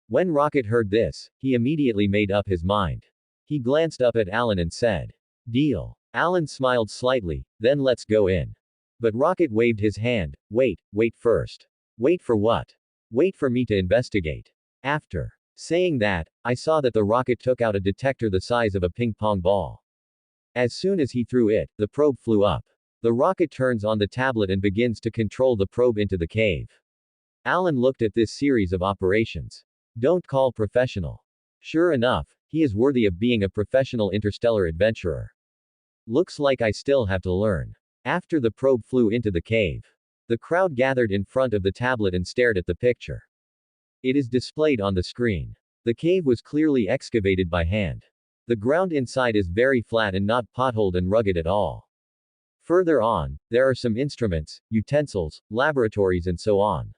When Rocket heard this, he immediately made up his mind. He glanced up at Alan and said, Deal. Alan smiled slightly, then let's go in. But Rocket waved his hand, wait first. Wait for what? Wait for me to investigate. After. Saying that, I saw that the rocket took out a detector the size of a ping pong ball. As soon as he threw it, the probe flew up. The rocket turns on the tablet and begins to control the probe into the cave. Alan looked at this series of operations. Don't call professional. Sure enough, he is worthy of being a professional interstellar adventurer. Looks like I still have to learn. After the probe flew into the cave, the crowd gathered in front of the tablet and stared at the picture. It is displayed on the screen. The cave was clearly excavated by hand. The ground inside is very flat and not potholed and rugged at all. Further on, there are some instruments, utensils, laboratories and so on.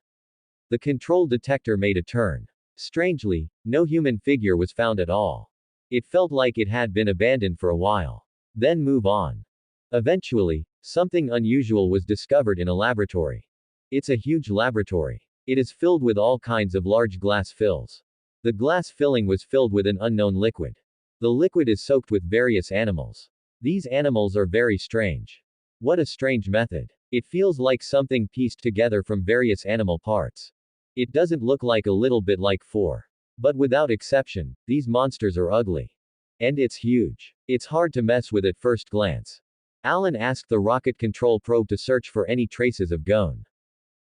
The control detector made a turn. Strangely, no human figure was found at all. It felt like it had been abandoned for a while. Then move on. Eventually, something unusual was discovered in a laboratory. It's a huge laboratory. It is filled with all kinds of large glass fills. The glass filling was filled with an unknown liquid. The liquid is soaked with various animals. These animals are very strange. What a strange method. It feels like something pieced together from various animal parts. It doesn't look like a little bit like four. But without exception, these monsters are ugly. And it's huge. It's hard to mess with at first glance. Alan asked the rocket control probe to search for any traces of Gon.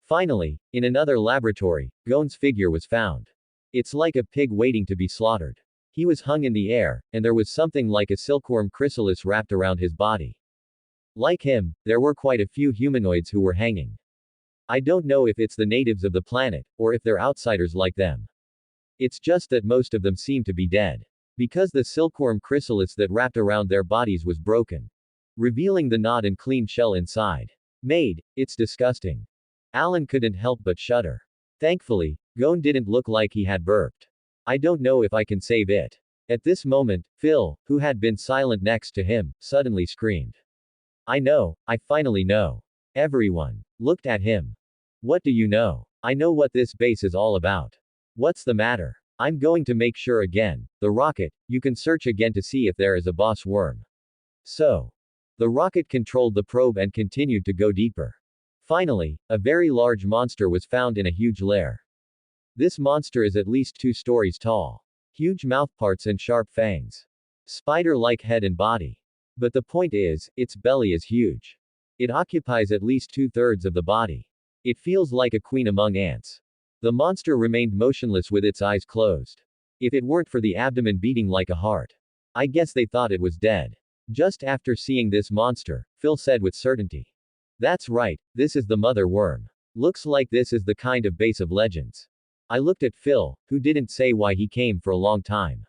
Finally, in another laboratory, Gon's figure was found. It's like a pig waiting to be slaughtered. He was hung in the air, and there was something like a silkworm chrysalis wrapped around his body. Like him, there were quite a few humanoids who were hanging. I don't know if it's the natives of the planet, or if they're outsiders like them. It's just that most of them seem to be dead. Because the silkworm chrysalis that wrapped around their bodies was broken, revealing the not and clean shell inside. It's disgusting. Alan couldn't help but shudder. Thankfully, Gon didn't look like he had burped. I don't know if I can save it. At this moment, Phil, who had been silent next to him, suddenly screamed. I finally know. Everyone looked at him. What do you know? I know what this base is all about. What's the matter? I'm going to make sure again. The rocket, you can search again to see if there is a boss worm. So, the rocket controlled the probe and continued to go deeper. Finally, a very large monster was found in a huge lair. This monster is at least 2 stories tall. Huge mouthparts and sharp fangs. Spider-like head and body. But the point is, its belly is huge. It occupies at least 2/3 of the body. It feels like a queen among ants. The monster remained motionless with its eyes closed. If it weren't for the abdomen beating like a heart, I guess they thought it was dead. Just after seeing this monster, Phil said with certainty. That's right, this is the mother worm. Looks like this is the kind of base of legends. I looked at Phil, who didn't say why he came for a long time.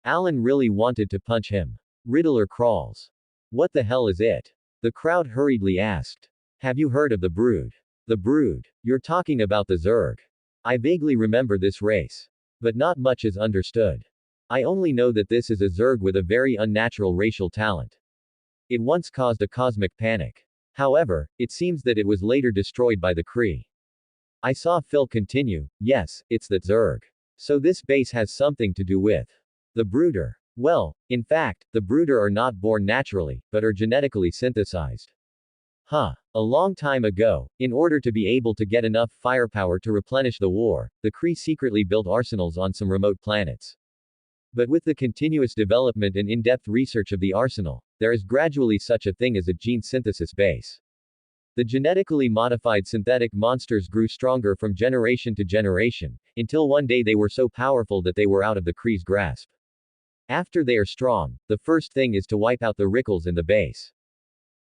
Alan really wanted to punch him. Riddler crawls. What the hell is it? The crowd hurriedly asked. Have you heard of the Brood? The Brood. You're talking about the Zerg. I vaguely remember this race. But not much is understood. I only know that this is a Zerg with a very unnatural racial talent. It once caused a cosmic panic. However, it seems that it was later destroyed by the Kree. I saw Phil continue. Yes, it's that Zerg. So this base has something to do with the Brooder. Well, in fact, the Brooder are not born naturally, but are genetically synthesized. A long time ago, in order to be able to get enough firepower to replenish the war, the Kree secretly built arsenals on some remote planets. But with the continuous development and in-depth research of the arsenal, there is gradually such a thing as a gene synthesis base. The genetically modified synthetic monsters grew stronger from generation to generation, until one day they were so powerful that they were out of the Kree's grasp. After they are strong, the first thing is to wipe out the Rickles in the base.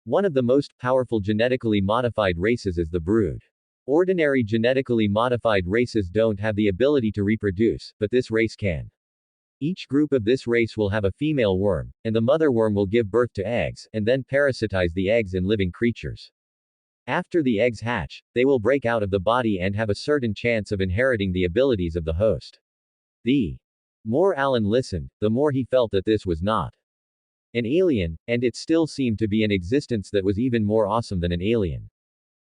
One of the most powerful genetically modified races is the Brood. Ordinary genetically modified races don't have the ability to reproduce, but this race can. Each group of this race will have a female worm, and the mother worm will give birth to eggs, and then parasitize the eggs in living creatures. After the eggs hatch, they will break out of the body and have a certain chance of inheriting the abilities of the host. The more Alan listened, the more he felt that this was not an alien, and it still seemed to be an existence that was even more awesome than an alien.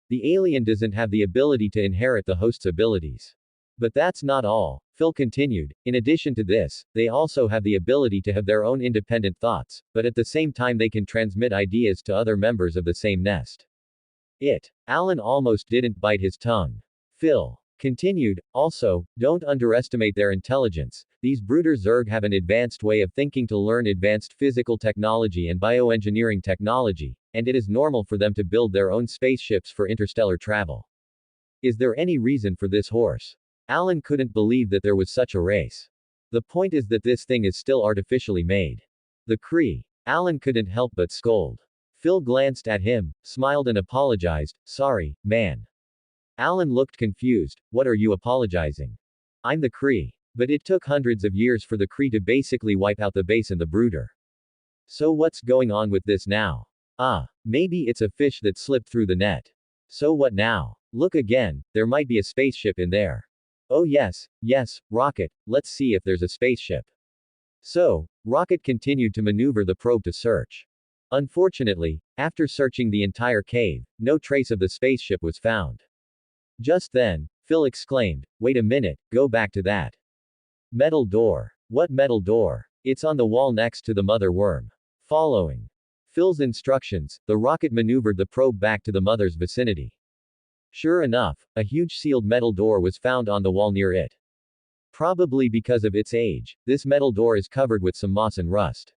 The alien doesn't have the ability to inherit the host's abilities. But that's not all, Phil continued. In addition to this, they also have the ability to have their own independent thoughts, but at the same time they can transmit ideas to other members of the same nest. Alan almost didn't bite his tongue. Phil Continued, also, don't underestimate their intelligence. These Bruder Zerg have an advanced way of thinking to learn advanced physical technology and bioengineering technology, and it is normal for them to build their own spaceships for interstellar travel. Is there any reason for this horse? Alan couldn't believe that there was such a race. The point is that this thing is still artificially made. The Kree. Alan couldn't help but scold. Phil glanced at him, smiled and apologized, sorry, man. Alan looked confused, what are you apologizing? I'm the Kree. But it took hundreds of years for the Kree to basically wipe out the base and the brooder. So what's going on with this now? Ah, maybe it's a fish that slipped through the net. So what now? Look again, there might be a spaceship in there. Oh yes, Rocket, let's see if there's a spaceship. So, Rocket continued to maneuver the probe to search. Unfortunately, after searching the entire cave, no trace of the spaceship was found. Just then, Phil exclaimed, wait a minute, go back to that metal door. What metal door? It's on the wall next to the mother worm. Following Phil's instructions, the rocket maneuvered the probe back to the mother's vicinity. Sure enough, a huge sealed metal door was found on the wall near it. Probably because of its age, this metal door is covered with some moss and rust.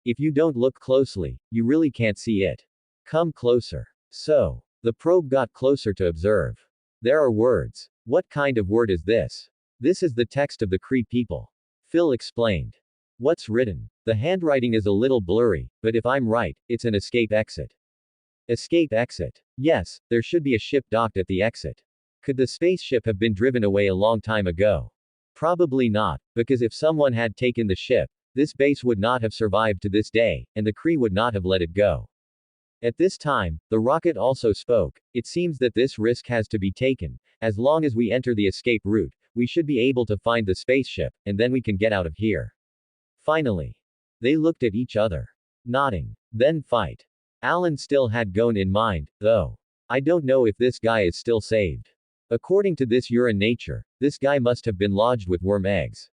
If you don't look closely, you really can't see it. Come closer. So, the probe got closer to observe. There are words. What kind of word is this? This is the text of the Kree people. Phil explained. What's written? The handwriting is a little blurry, but if I'm right, it's an escape exit. Escape exit. Yes, there should be a ship docked at the exit. Could the spaceship have been driven away a long time ago? Probably not, because if someone had taken the ship, this base would not have survived to this day, and the Kree would not have let it go. At this time, the rocket also spoke. It seems that this risk has to be taken. As long as we enter the escape route, we should be able to find the spaceship, and then we can get out of here. Finally. They looked at each other. Nodding. Then fight. Alan still had Gon in mind, though. I don't know if this guy is still saved. According to this urine nature, this guy must have been lodged with worm eggs.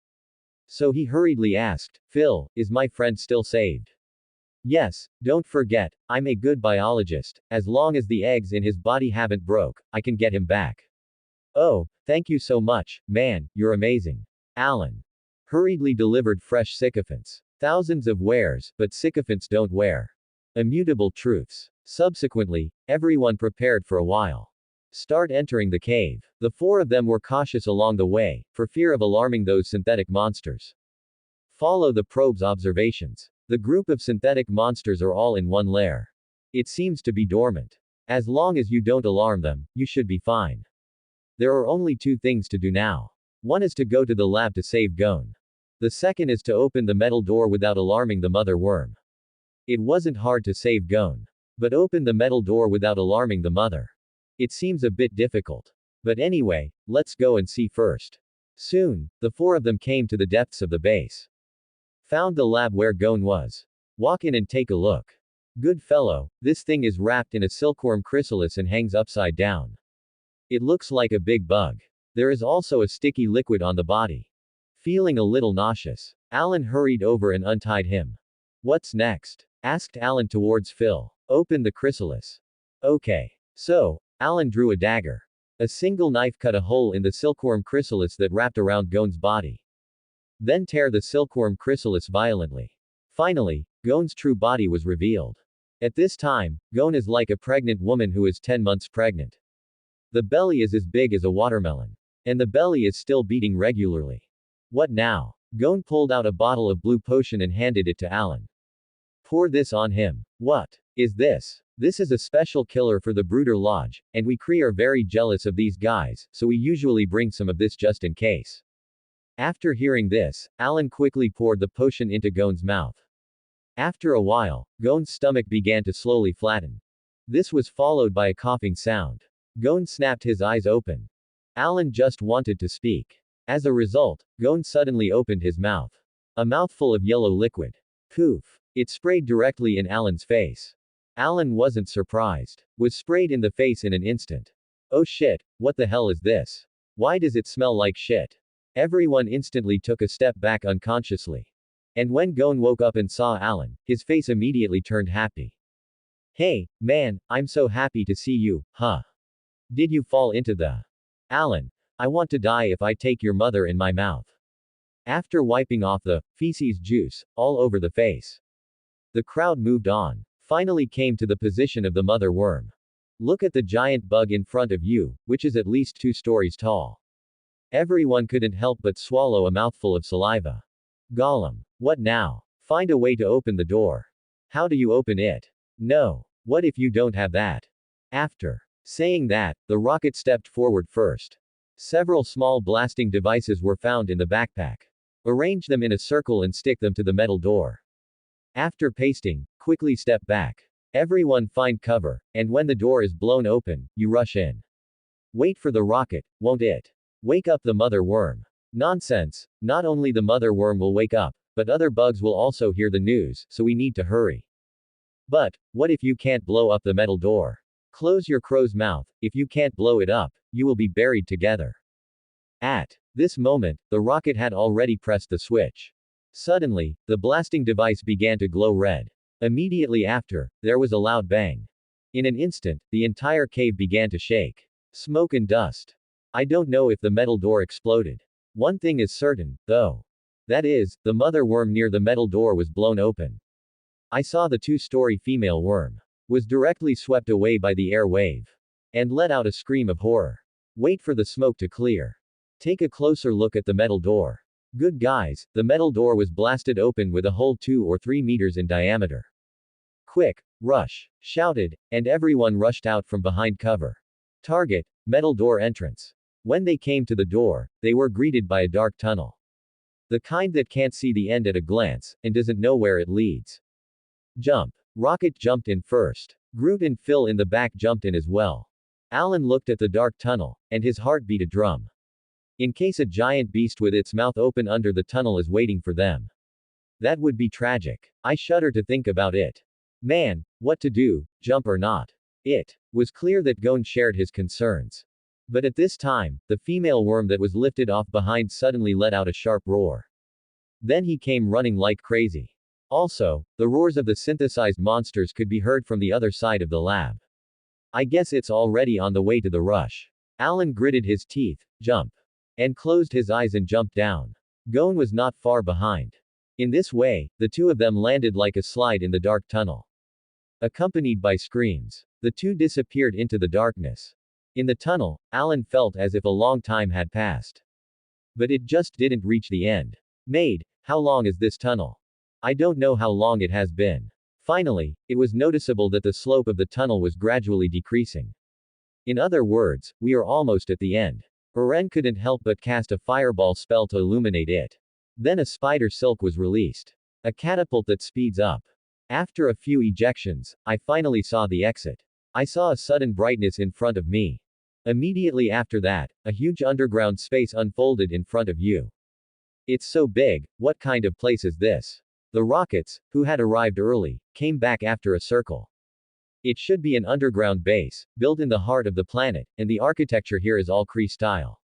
So he hurriedly asked, Phil, is my friend still saved? Yes, don't forget, I'm a good biologist. As long as the eggs in his body haven't broke, I can get him back. Oh, thank you so much, man, you're amazing. Alan hurriedly delivered fresh sycophants. Thousands of wares, but sycophants don't wear. Immutable truths. Subsequently, everyone prepared for a while. Start entering the cave. The four of them were cautious along the way, for fear of alarming those synthetic monsters. Follow the probe's observations. The group of synthetic monsters are all in one lair. It seems to be dormant. As long as you don't alarm them, you should be fine. There are only two things to do now. One is to go to the lab to save Gon. The second is to open the metal door without alarming the mother worm. It wasn't hard to save Gon. But open the metal door without alarming the mother. It seems a bit difficult. But anyway, let's go and see first. Soon, the four of them came to the depths of the base. Found the lab where Gon was. Walk in and take a look. Good fellow, this thing is wrapped in a silkworm chrysalis and hangs upside down. It looks like a big bug. There is also a sticky liquid on the body. Feeling a little nauseous, Alan hurried over and untied him. What's next? Asked Alan towards Phil. Open the chrysalis. Okay. So, Alan drew a dagger. A single knife cut a hole in the silkworm chrysalis that wrapped around Gon's body. Then tear the silkworm chrysalis violently. Finally, Gon's true body was revealed. At this time, Gon is like a pregnant woman who is 10 months pregnant. The belly is as big as a watermelon. And the belly is still beating regularly. What now? Gon pulled out a bottle of blue potion and handed it to Alan. Pour this on him. What is this? This is a special killer for the Brooder Lodge, and we Kree are very jealous of these guys, so we usually bring some of this just in case. After hearing this, Alan quickly poured the potion into Gon's mouth. After a while, Gon's stomach began to slowly flatten. This was followed by a coughing sound. Gon snapped his eyes open. Alan just wanted to speak. As a result, Gon suddenly opened his mouth. A mouthful of yellow liquid. Poof! It sprayed directly in Alan's face. Alan wasn't surprised. Was sprayed in the face in an instant. Oh shit, what the hell is this? Why does it smell like shit? Everyone instantly took a step back unconsciously. And when Gon woke up and saw Alan, his face immediately turned happy. Hey, man, I'm so happy to see you, huh? Did you fall into the... Alan I want to die if I take your mother in my mouth. After wiping off the feces juice all over the face, the crowd moved on. Finally came to the position of the mother worm. Look at the giant bug in front of you, which is at least 2 stories tall. Everyone couldn't help but swallow a mouthful of saliva. Gollum. What now? Find a way to open the door. How do you open it? No. What if you don't have that? After saying that, the rocket stepped forward first. Several small blasting devices were found in the backpack. Arrange them in a circle and stick them to the metal door. After pasting, quickly step back. Everyone find cover, and when the door is blown open, you rush in. Wait for the rocket, won't it? Wake up the mother worm. Nonsense. Not only the mother worm will wake up, but other bugs will also hear the news, so we need to hurry. But, what if you can't blow up the metal door? Close your crow's mouth. If you can't blow it up, you will be buried together. At this moment, the rocket had already pressed the switch. Suddenly, the blasting device began to glow red. Immediately after, there was a loud bang. In an instant, the entire cave began to shake. Smoke and dust. I don't know if the metal door exploded. One thing is certain, though. That is, the mother worm near the metal door was blown open. I saw the 2-story female worm was directly swept away by the air wave and let out a scream of horror. Wait for the smoke to clear. Take a closer look at the metal door. Good guys, the metal door was blasted open with a hole 2 or 3 meters in diameter. Quick, rush, shouted, and everyone rushed out from behind cover. Target, metal door entrance. When they came to the door, they were greeted by a dark tunnel. The kind that can't see the end at a glance, and doesn't know where it leads. Jump. Rocket jumped in first. Groot and Phil in the back jumped in as well. Alan looked at the dark tunnel, and his heart beat a drum. In case a giant beast with its mouth open under the tunnel is waiting for them. That would be tragic. I shudder to think about it. Man, what to do, jump or not? It was clear that Gon shared his concerns. But at this time, the female worm that was lifted off behind suddenly let out a sharp roar. Then he came running like crazy. Also, the roars of the synthesized monsters could be heard from the other side of the lab. I guess it's already on the way to the rush. Alan gritted his teeth, jump, and closed his eyes and jumped down. Gon was not far behind. In this way, the two of them landed like a slide in the dark tunnel. Accompanied by screams, the two disappeared into the darkness. In the tunnel, Alan felt as if a long time had passed. But it just didn't reach the end. Maid, how long is this tunnel? I don't know how long it has been. Finally, it was noticeable that the slope of the tunnel was gradually decreasing. In other words, we are almost at the end. Eren couldn't help but cast a fireball spell to illuminate it. Then a spider silk was released. A catapult that speeds up. After a few ejections, I finally saw the exit. I saw a sudden brightness in front of me. Immediately after that, a huge underground space unfolded in front of you. It's so big, what kind of place is this? The rockets, who had arrived early, came back after a circle. It should be an underground base, built in the heart of the planet, and the architecture here is all Kree style.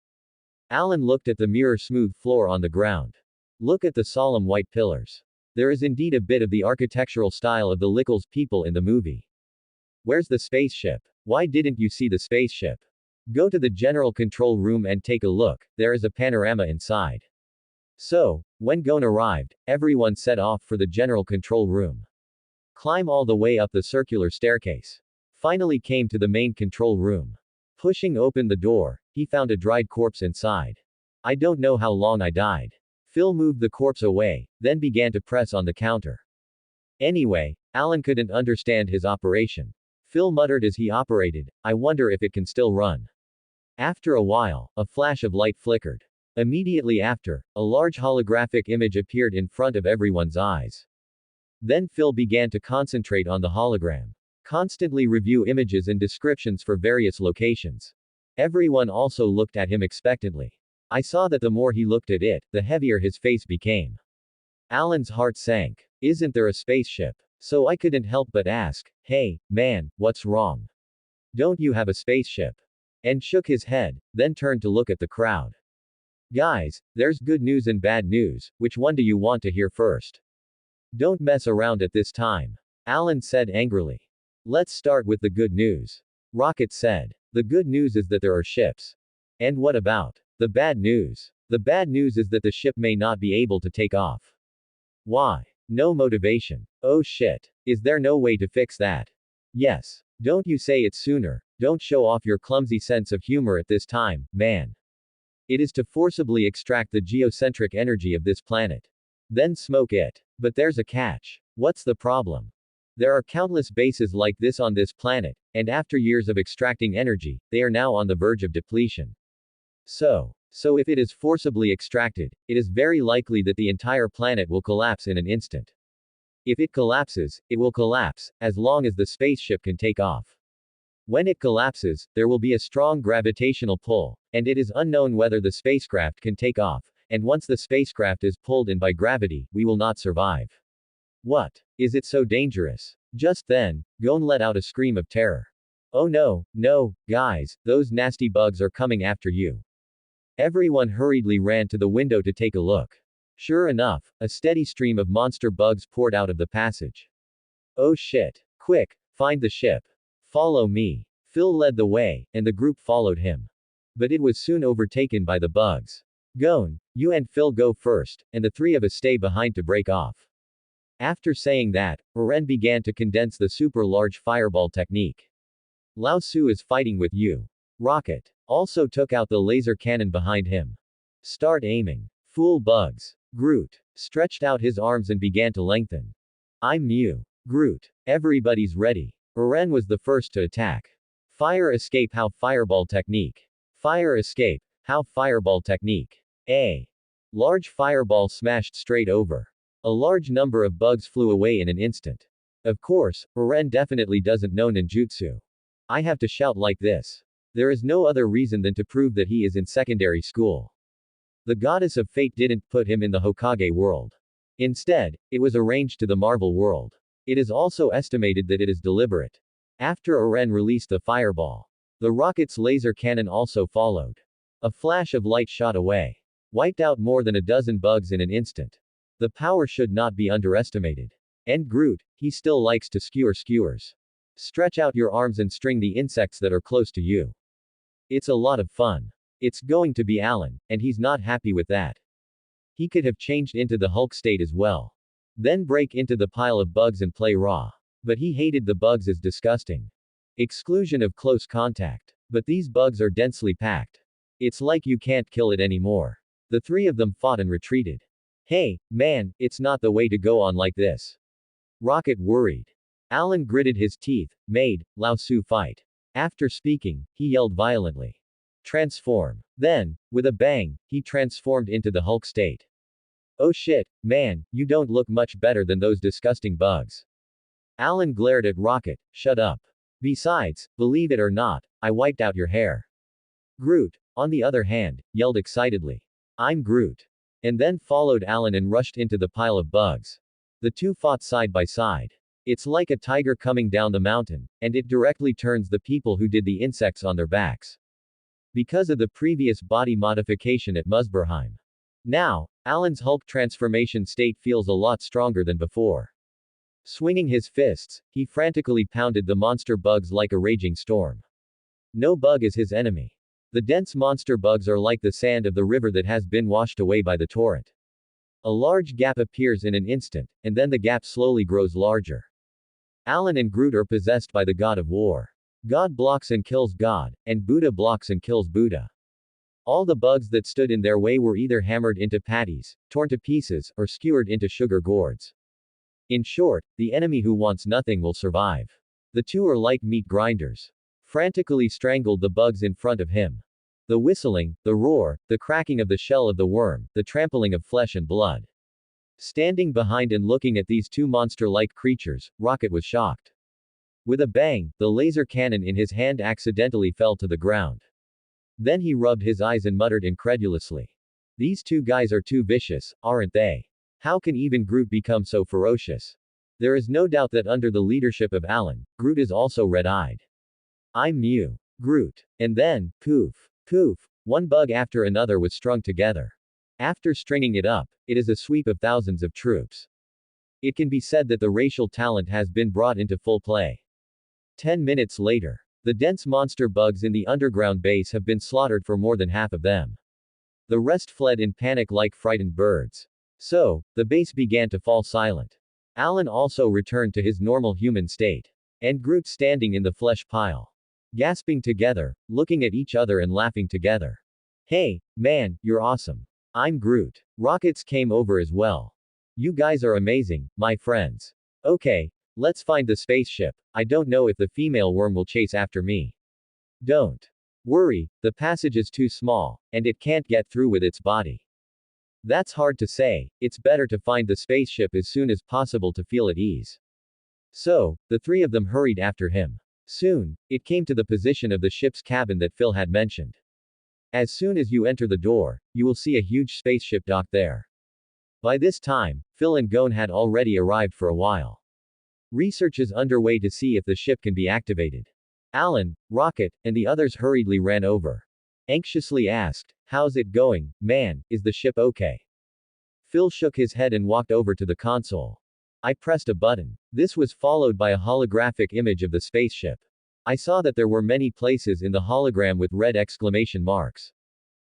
Alan looked at the mirror-smooth floor on the ground. Look at the solemn white pillars. There is indeed a bit of the architectural style of the Lickles people in the movie. Where's the spaceship? Why didn't you see the spaceship? Go to the general control room and take a look, there is a panorama inside. So, when Gon arrived, everyone set off for the general control room. Climb all the way up the circular staircase. Finally came to the main control room. Pushing open the door, he found a dried corpse inside. I don't know how long I died. Phil moved the corpse away, then began to press on the counter. Anyway, Alan couldn't understand his operation. Phil muttered as he operated, I wonder if it can still run. After a while, a flash of light flickered. Immediately after, a large holographic image appeared in front of everyone's eyes. Then Phil began to concentrate on the hologram. Constantly review images and descriptions for various locations. Everyone also looked at him expectantly. I saw that the more he looked at it, the heavier his face became. Alan's heart sank. Isn't there a spaceship? So I couldn't help but ask, hey, man, what's wrong? Don't you have a spaceship? And shook his head, then turned to look at the crowd. Guys, there's good news and bad news, which one do you want to hear first? Don't mess around at this time. Alan said angrily. Let's start with the good news. Rocket said. The good news is that there are ships. And what about? The bad news. The bad news is that the ship may not be able to take off. Why? No motivation. Oh shit. Is there no way to fix that? Yes. Don't you say it sooner. Don't show off your clumsy sense of humor at this time, man. It is to forcibly extract the geocentric energy of this planet. Then smoke it. But there's a catch. What's the problem? There are countless bases like this on this planet, and after years of extracting energy, they are now on the verge of depletion. So if it is forcibly extracted, it is very likely that the entire planet will collapse in an instant. If it collapses, it will collapse, as long as the spaceship can take off. When it collapses, there will be a strong gravitational pull, and it is unknown whether the spacecraft can take off, and once the spacecraft is pulled in by gravity, we will not survive. What? Is it so dangerous? Just then, Gon let out a scream of terror. Oh no, no, guys, those nasty bugs are coming after you. Everyone hurriedly ran to the window to take a look. Sure enough, a steady stream of monster bugs poured out of the passage. Oh shit. Quick, find the ship. Follow me. Phil led the way, and the group followed him. But it was soon overtaken by the bugs. Gon, you and Phil go first, and the three of us stay behind to break off. After saying that, Ren began to condense the super large fireball technique. Lao Su is fighting with you. Rocket also took out the laser cannon behind him. Start aiming. Fool bugs. Groot stretched out his arms and began to lengthen. I'm Mew. Groot. Everybody's ready. Ren was the first to attack. Fire escape how fireball technique. Fire escape. How fireball technique. A large fireball smashed straight over. A large number of bugs flew away in an instant. Of course, Ren definitely doesn't know ninjutsu. I have to shout like this. There is no other reason than to prove that he is in secondary school. The goddess of fate didn't put him in the Hokage world. Instead, it was arranged to the Marvel world. It is also estimated that it is deliberate. After Eren released the fireball, the rocket's laser cannon also followed. A flash of light shot away. Wiped out more than a dozen bugs in an instant. The power should not be underestimated. And Groot, he still likes to skewer skewers. Stretch out your arms and string the insects that are close to you. It's a lot of fun. It's going to be Alan, and he's not happy with that. He could have changed into the Hulk state as well. Then break into the pile of bugs and play raw. But he hated the bugs as disgusting. Exclusion of close contact. But these bugs are densely packed. It's like you can't kill it anymore. The three of them fought and retreated. Hey, man, it's not the way to go on like this. Rocket worried. Alan gritted his teeth, made Lao Su fight. After speaking, he yelled violently. Transform. Then, with a bang, he transformed into the Hulk state. Oh shit, man, you don't look much better than those disgusting bugs. Alan glared at Rocket, shut up. Besides, believe it or not, I wiped out your hair. Groot, on the other hand, yelled excitedly. I'm Groot. And then followed Alan and rushed into the pile of bugs. The two fought side by side. It's like a tiger coming down the mountain, and it directly turns the people who did the insects on their backs. Because of the previous body modification at Musberheim. Now, Alan's Hulk transformation state feels a lot stronger than before. Swinging his fists, he frantically pounded the monster bugs like a raging storm. No bug is his enemy. The dense monster bugs are like the sand of the river that has been washed away by the torrent. A large gap appears in an instant, and then the gap slowly grows larger. Alan and Groot are possessed by the god of war. God blocks and kills God, and Buddha blocks and kills Buddha. All the bugs that stood in their way were either hammered into patties, torn to pieces, or skewered into sugar gourds. In short, the enemy who wants nothing will survive. The two are like meat grinders. Frantically strangled the bugs in front of him. The whistling, the roar, the cracking of the shell of the worm, the trampling of flesh and blood. Standing behind and looking at these two monster-like creatures, Rocket was shocked. With a bang, the laser cannon in his hand accidentally fell to the ground. Then he rubbed his eyes and muttered incredulously. These two guys are too vicious, aren't they? How can even Groot become so ferocious? There is no doubt that under the leadership of Alan, Groot is also red-eyed. I'm Mew. Groot. And then, poof, poof, one bug after another was strung together. After stringing it up, it is a sweep of thousands of troops. It can be said that the racial talent has been brought into full play. 10 minutes later, the dense monster bugs in the underground base have been slaughtered for more than half of them. The rest fled in panic like frightened birds. So, the base began to fall silent. Alan also returned to his normal human state. And Groot standing in the flesh pile. Gasping together, looking at each other and laughing together. Hey, man, you're awesome. I'm Groot. Rockets came over as well. You guys are amazing, my friends. Okay, let's find the spaceship. I don't know if the female worm will chase after me. Don't worry, the passage is too small, and it can't get through with its body. That's hard to say, it's better to find the spaceship as soon as possible to feel at ease. So, the three of them hurried after him. Soon, it came to the position of the ship's cabin that Phil had mentioned. As soon as you enter the door, you will see a huge spaceship docked there. By this time, Phil and Gon had already arrived for a while. Research is underway to see if the ship can be activated. Alan, Rocket, and the others hurriedly ran over. Anxiously asked, "How's it going, man, is the ship okay?" Phil shook his head and walked over to the console. I pressed a button. This was followed by a holographic image of the spaceship. I saw that there were many places in the hologram with red exclamation marks.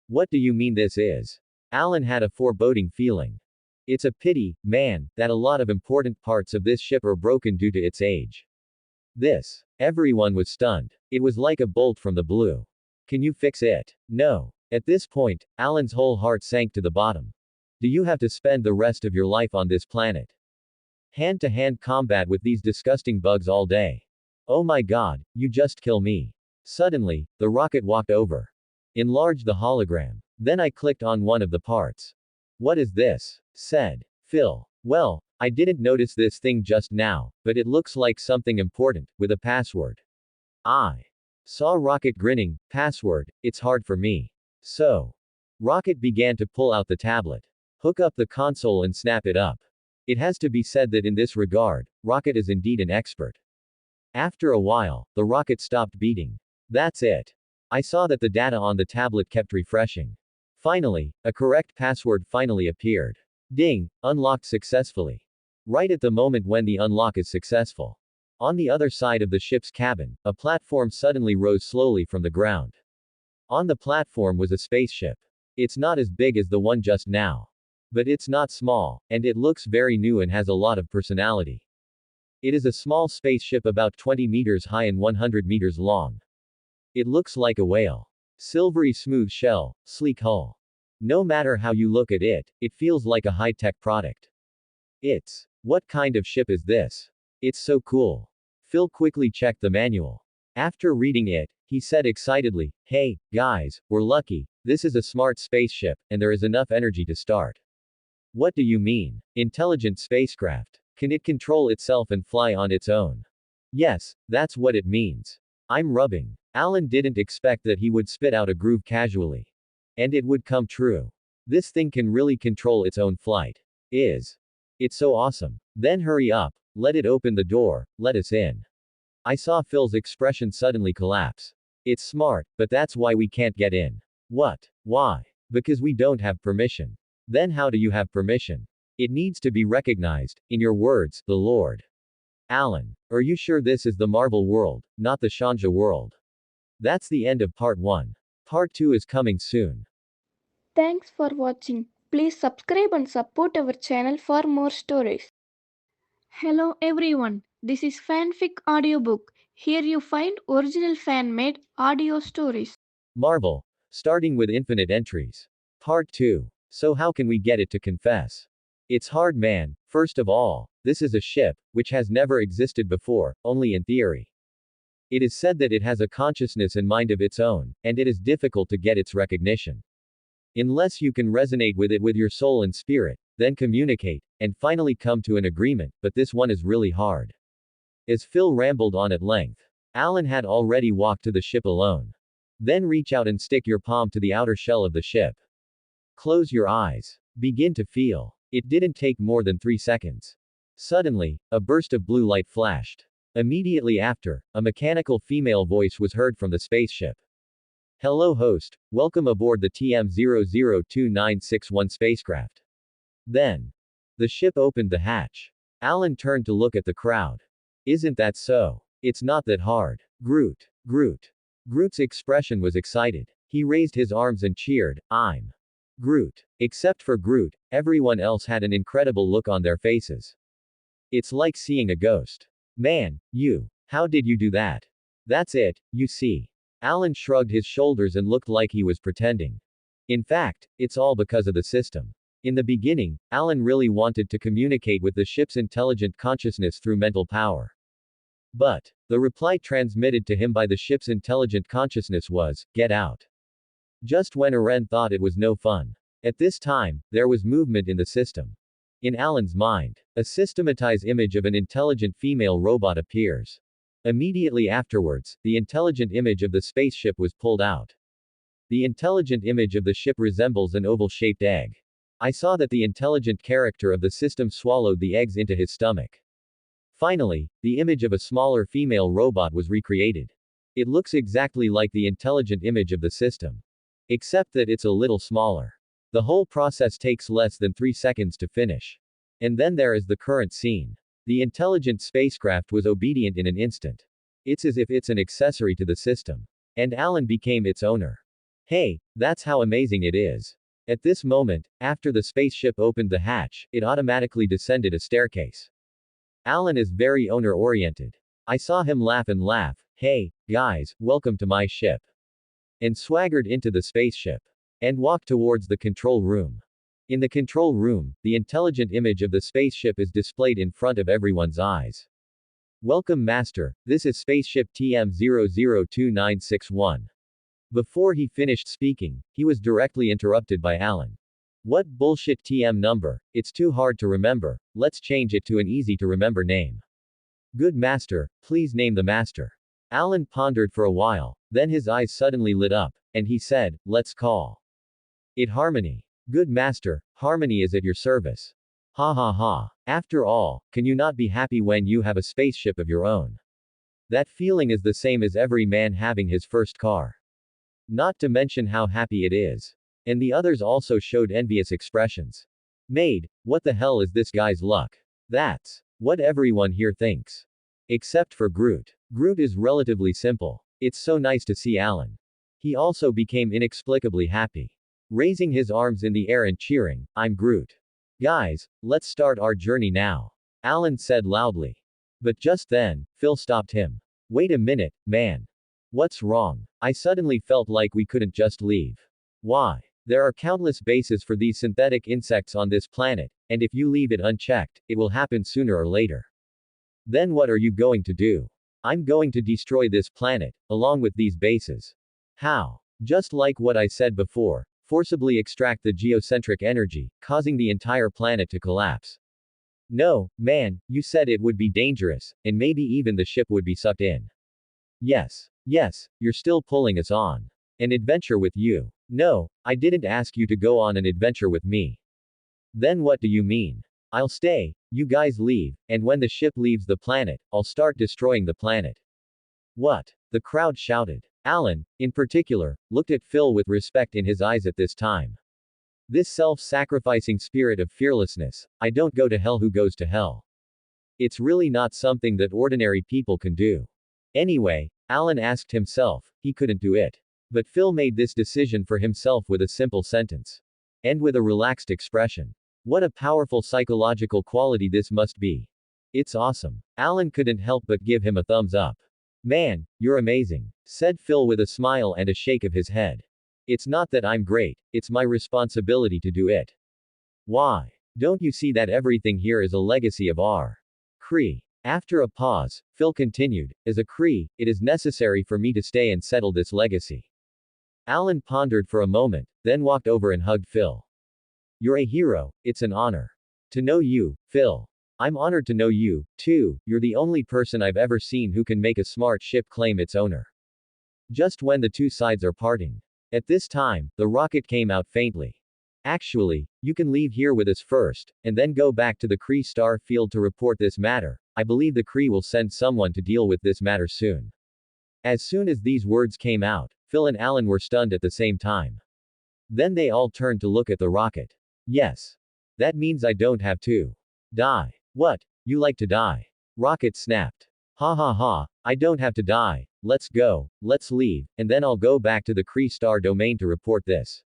What do you mean this is? Alan had a foreboding feeling. It's a pity, man, that a lot of important parts of this ship are broken due to its age. This. Everyone was stunned. It was like a bolt from the blue. Can you fix it? No. At this point, Alan's whole heart sank to the bottom. Do you have to spend the rest of your life on this planet? Hand-to-hand combat with these disgusting bugs all day. Oh my god, you just kill me. Suddenly, the rocket walked over. Enlarge the hologram. Then I clicked on one of the parts. What is this? Said Phil. Well, I didn't notice this thing just now, but it looks like something important, with a password. I saw Rocket grinning. Password, it's hard for me. So. Rocket began to pull out the tablet. Hook up the console and snap it up. It has to be said that in this regard, Rocket is indeed an expert. After a while, the rocket stopped beating. That's it. I saw that the data on the tablet kept refreshing. Finally, a correct password finally appeared. Ding, unlocked successfully. Right at the moment when the unlock is successful. On the other side of the ship's cabin, a platform suddenly rose slowly from the ground. On the platform was a spaceship. It's not as big as the one just now. But it's not small, and it looks very new and has a lot of personality. It is a small spaceship about 20 meters high and 100 meters long. It looks like a whale. Silvery smooth shell, sleek hull. No matter how you look at it, it feels like a high-tech product. What kind of ship is this? It's so cool. Phil quickly checked the manual. After reading it, he said excitedly, "Hey, guys, we're lucky. This is a smart spaceship, and there is enough energy to start." What do you mean? Intelligent spacecraft. Can it control itself and fly on its own? Yes, that's what it means. I'm rubbing. Alan didn't expect that he would spit out a groove casually. And it would come true. This thing can really control its own flight. It's so awesome. Then hurry up, let it open the door, let us in. I saw Phil's expression suddenly collapse. It's smart, but that's why we can't get in. What? Why? Because we don't have permission. Then how do you have permission? It needs to be recognized, in your words, the Lord. Alan, are you sure this is the Marvel world, not the Shanja world? That's the end of part 1. Part 2 is coming soon. Thanks for watching. Please subscribe and support our channel for more stories. Hello everyone, this is Fanfic Audiobook. Here you find original fan-made audio stories. Marvel. Starting with infinite entries. Part 2. So how can we get it to confess? It's hard, man. First of all, this is a ship, which has never existed before, only in theory. It is said that it has a consciousness and mind of its own, and it is difficult to get its recognition. Unless you can resonate with it with your soul and spirit, then communicate, and finally come to an agreement, but this one is really hard. As Phil rambled on at length, Alan had already walked to the ship alone. Then reach out and stick your palm to the outer shell of the ship. Close your eyes. Begin to feel. It didn't take more than 3 seconds. Suddenly, a burst of blue light flashed. Immediately after, a mechanical female voice was heard from the spaceship. Hello host, welcome aboard the TM002961 spacecraft. Then, the ship opened the hatch. Alan turned to look at the crowd. Isn't that so? It's not that hard. Groot. Groot. Groot's expression was excited. He raised his arms and cheered, I'm Groot. Except for Groot, everyone else had an incredible look on their faces. It's like seeing a ghost. Man, how did you do that? That's it, you see. Alan shrugged his shoulders and looked like he was pretending. In fact, it's all because of the system. In the beginning, Alan really wanted to communicate with the ship's intelligent consciousness through mental power. But, the reply transmitted to him by the ship's intelligent consciousness was, "Get out." Just when Aren thought it was no fun. At this time, there was movement in the system. In Alan's mind, a systematized image of an intelligent female robot appears. Immediately afterwards, the intelligent image of the spaceship was pulled out. The intelligent image of the ship resembles an oval-shaped egg. I saw that the intelligent character of the system swallowed the eggs into his stomach. Finally, the image of a smaller female robot was recreated. It looks exactly like the intelligent image of the system. Except that it's a little smaller. The whole process takes less than 3 seconds to finish. And then there is the current scene. The intelligent spacecraft was obedient in an instant. It's as if it's an accessory to the system. And Alan became its owner. Hey, that's how amazing it is. At this moment, after the spaceship opened the hatch, it automatically descended a staircase. Alan is very owner-oriented. I saw him laugh and laugh, "Hey, guys, welcome to my ship." And swaggered into the spaceship. And walked towards the control room. In the control room, the intelligent image of the spaceship is displayed in front of everyone's eyes. "Welcome, Master, this is spaceship TM002961. Before he finished speaking, he was directly interrupted by Alan. "What bullshit TM number, it's too hard to remember, let's change it to an easy to remember name." "Good Master, please name the Master." Alan pondered for a while, then his eyes suddenly lit up, and he said, "Let's call it Harmony." "Good Master, Harmony is at your service." Ha ha ha. After all, can you not be happy when you have a spaceship of your own? That feeling is the same as every man having his first car. Not to mention how happy it is. And the others also showed envious expressions. "Maid, what the hell is this guy's luck?" That's what everyone here thinks. Except for Groot. Groot is relatively simple. It's so nice to see Alan. He also became inexplicably happy. Raising his arms in the air and cheering, "I'm Groot. Guys, let's start our journey now," Alan said loudly. But just then, Phil stopped him. "Wait a minute, man. What's wrong? I suddenly felt like we couldn't just leave." "Why? There are countless bases for these synthetic insects on this planet, and if you leave it unchecked, it will happen sooner or later." "Then what are you going to do?" "I'm going to destroy this planet, along with these bases." "How?" "Just like what I said before, forcibly extract the geocentric energy, causing the entire planet to collapse." "No, man, you said it would be dangerous, and maybe even the ship would be sucked in." Yes, you're still pulling us on an adventure with you." "No, I didn't ask you to go on an adventure with me." "Then what do you mean?" "I'll stay, you guys leave, and when the ship leaves the planet, I'll start destroying the planet." "What?" the crowd shouted. Alan, in particular, looked at Phil with respect in his eyes at this time. This self-sacrificing spirit of fearlessness, "I don't go to hell, who goes to hell?" It's really not something that ordinary people can do. Anyway, Alan asked himself, he couldn't do it. But Phil made this decision for himself with a simple sentence. And with a relaxed expression. What a powerful psychological quality this must be. It's awesome. Alan couldn't help but give him a thumbs up. "Man, you're amazing," said Phil with a smile and a shake of his head. "It's not that I'm great, it's my responsibility to do it." "Why? Don't you see that everything here is a legacy of our Kree?" After a pause, Phil continued, "As a Kree, it is necessary for me to stay and settle this legacy." Alan pondered for a moment, then walked over and hugged Phil. "You're a hero, it's an honor to know you, Phil. I'm honored to know you, too, you're the only person I've ever seen who can make a smart ship claim its owner." Just when the two sides are parting. At this time, the rocket came out faintly. "Actually, you can leave here with us first, and then go back to the Kree Star Field to report this matter. I believe the Kree will send someone to deal with this matter soon." As soon as these words came out, Phil and Alan were stunned at the same time. Then they all turned to look at the rocket. "Yes. That means I don't have to die." "What? You like to die?" Rocket snapped. "Ha ha ha, I don't have to die, let's go, let's leave, and then I'll go back to the Kree Star domain to report this."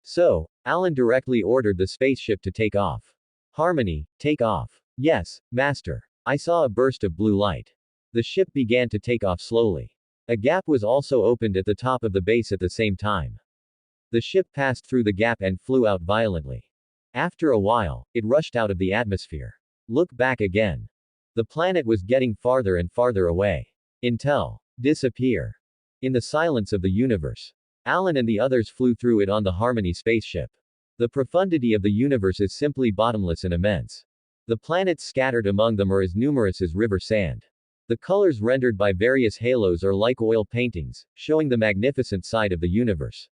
So, Alan directly ordered the spaceship to take off. Harmony, take off. Yes, Master. I saw a burst of blue light. The ship began to take off slowly. A gap was also opened at the top of the base at the same time. The ship passed through the gap and flew out violently. After a while, it rushed out of the atmosphere. Look back again. The planet was getting farther and farther away. Until disappear. In the silence of the universe. Alan and the others flew through it on the Harmony spaceship. The profundity of the universe is simply bottomless and immense. The planets scattered among them are as numerous as river sand. The colors rendered by various halos are like oil paintings, showing the magnificent side of the universe.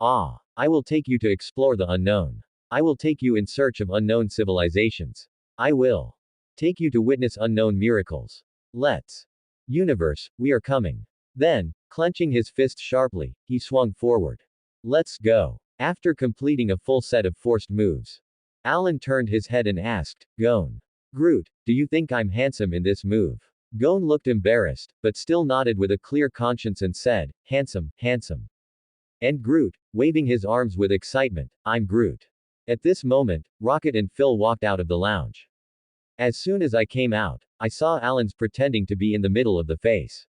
Ah, I will take you to explore the unknown. I will take you in search of unknown civilizations. I will take you to witness unknown miracles. Let's. Universe, we are coming. Then, clenching his fist sharply, he swung forward. Let's go. After completing a full set of forced moves, Alan turned his head and asked, Gon. Groot, do you think I'm handsome in this move? Gon looked embarrassed, but still nodded with a clear conscience and said, handsome, handsome. And Groot, waving his arms with excitement, I'm Groot. At this moment, Rocket and Phil walked out of the lounge. As soon as I came out, I saw Alan's pretending to be in the middle of the face.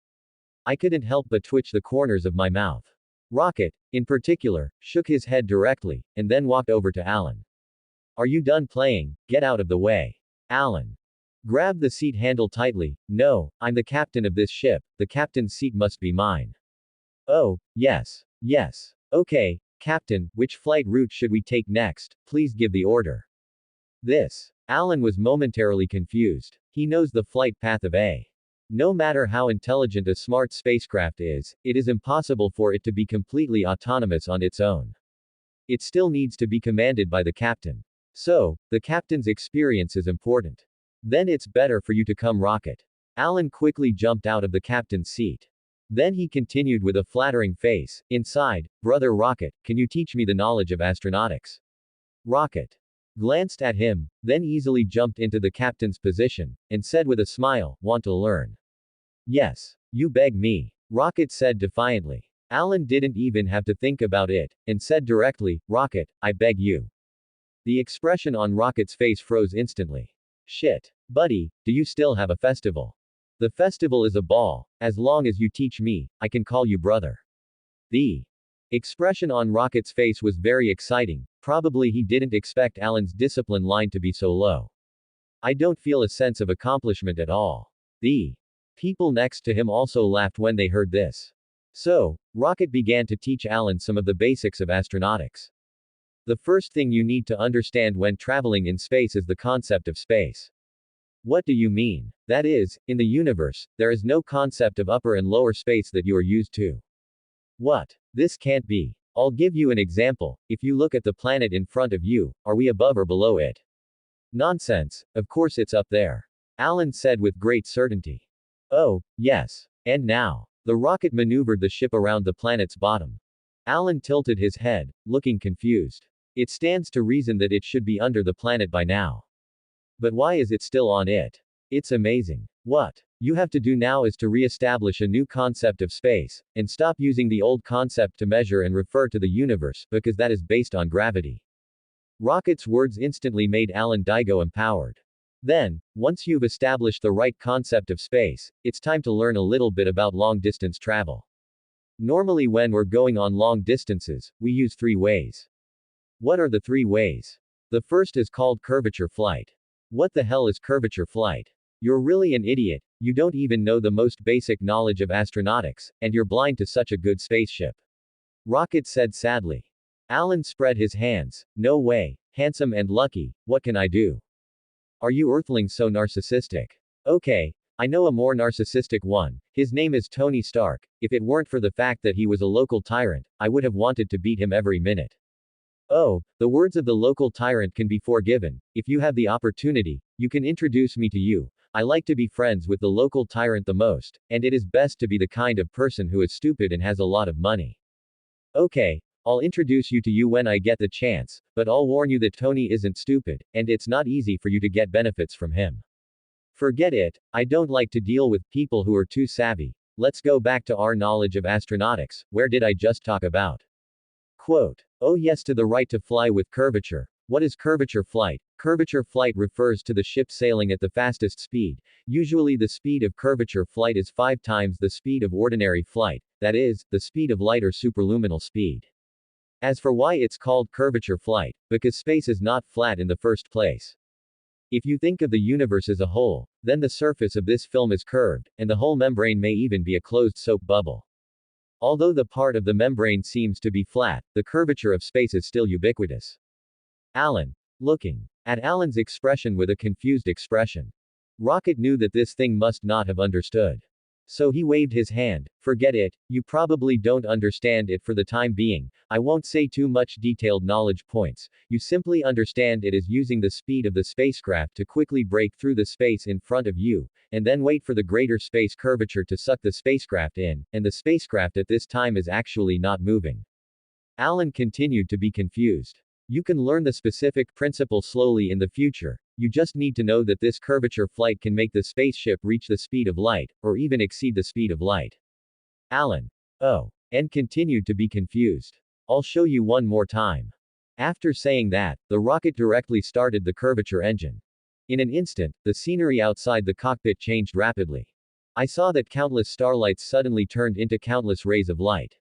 I couldn't help but twitch the corners of my mouth. Rocket, in particular, shook his head directly, and then walked over to Alan. Are you done playing? Get out of the way. Alan grabbed the seat handle tightly. No, I'm the captain of this ship, the captain's seat must be mine. Oh, yes. Yes. Okay, Captain, which flight route should we take next? Please give the order. This. Alan was momentarily confused. He knows the flight path of A. No matter how intelligent a smart spacecraft is, it is impossible for it to be completely autonomous on its own. It still needs to be commanded by the captain. So, the captain's experience is important. Then it's better for you to come, Rocket. Alan quickly jumped out of the captain's seat. Then he continued with a flattering face, inside, Brother Rocket, can you teach me the knowledge of astronautics? Rocket glanced at him, then easily jumped into the captain's position, and said with a smile, want to learn? Yes. You beg me. Rocket said defiantly. Alan didn't even have to think about it, and said directly, Rocket, I beg you. The expression on Rocket's face froze instantly. Shit. Buddy, do you still have a festival? The festival is a ball. As long as you teach me, I can call you brother. The expression on Rocket's face was very exciting. Probably he didn't expect Alan's discipline line to be so low. I don't feel a sense of accomplishment at all. The people next to him also laughed when they heard this. So, Rocket began to teach Alan some of the basics of astronautics. The first thing you need to understand when traveling in space is the concept of space. What do you mean? That is, in the universe, there is no concept of upper and lower space that you are used to. What? This can't be. I'll give you an example. If you look at the planet in front of you, are we above or below it? Nonsense. Of course it's up there. Alan said with great certainty. Oh, yes. And now? The rocket maneuvered the ship around the planet's bottom. Alan tilted his head, looking confused. It stands to reason that it should be under the planet by now. But why is it still on it? It's amazing. What you have to do now is to re-establish a new concept of space, and stop using the old concept to measure and refer to the universe, because that is based on gravity. Rocket's words instantly made Alan Digo empowered. Then, once you've established the right concept of space, it's time to learn a little bit about long-distance travel. Normally when we're going on long distances, we use 3 ways. What are the 3 ways? The first is called curvature flight. What the hell is curvature flight? You're really an idiot, you don't even know the most basic knowledge of astronautics, and you're blind to such a good spaceship. Rocket said sadly. Alan spread his hands. No way. Handsome and lucky, what can I do? Are you earthlings so narcissistic? Okay, I know a more narcissistic one. His name is Tony Stark. If it weren't for the fact that he was a local tyrant, I would have wanted to beat him every minute. Oh, the words of the local tyrant can be forgiven. If you have the opportunity, you can introduce me to you. I like to be friends with the local tyrant the most, and it is best to be the kind of person who is stupid and has a lot of money. Okay, I'll introduce you to you when I get the chance, but I'll warn you that Tony isn't stupid, and it's not easy for you to get benefits from him. Forget it, I don't like to deal with people who are too savvy. Let's go back to our knowledge of astronautics. Where did I just talk about? Quote. Oh yes, to the right to fly with curvature. What is curvature flight? Curvature flight refers to the ship sailing at the fastest speed. Usually the speed of curvature flight is 5 times the speed of ordinary flight, that is, the speed of light or superluminal speed. As for why it's called curvature flight, because space is not flat in the first place. If you think of the universe as a whole, then the surface of this film is curved, and the whole membrane may even be a closed soap bubble. Although the part of the membrane seems to be flat, the curvature of space is still ubiquitous. Alan. Looking at Alan's expression with a confused expression. Rocket knew that this thing must not have understood. So he waved his hand. Forget it, you probably don't understand it for the time being. I won't say too much detailed knowledge points. You simply understand it is using the speed of the spacecraft to quickly break through the space in front of you, and then wait for the greater space curvature to suck the spacecraft in, and the spacecraft at this time is actually not moving. Alan continued to be confused. You can learn the specific principle slowly in the future. You just need to know that this curvature flight can make the spaceship reach the speed of light, or even exceed the speed of light. Alan. Oh. And continued to be confused. I'll show you one more time. After saying that, the rocket directly started the curvature engine. In an instant, the scenery outside the cockpit changed rapidly. I saw that countless starlights suddenly turned into countless rays of light.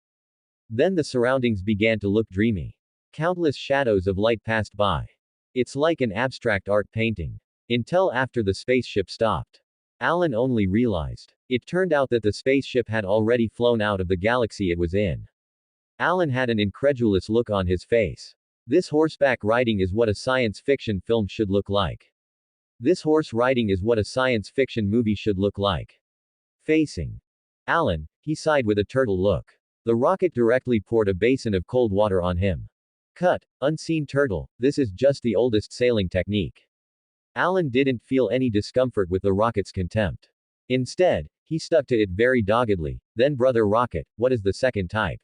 Then the surroundings began to look dreamy. Countless shadows of light passed by. It's like an abstract art painting. Until after the spaceship stopped. Alan only realized. It turned out that the spaceship had already flown out of the galaxy it was in. Alan had an incredulous look on his face. This horseback riding is what a science fiction film should look like. This horse riding is what a science fiction movie should look like. Facing Alan, he sighed with a turtle look. The rocket directly poured a basin of cold water on him. Cut. Unseen turtle, this is just the oldest sailing technique. Alan didn't feel any discomfort with the rocket's contempt. Instead, he stuck to it very doggedly. Then brother rocket, what is the second type?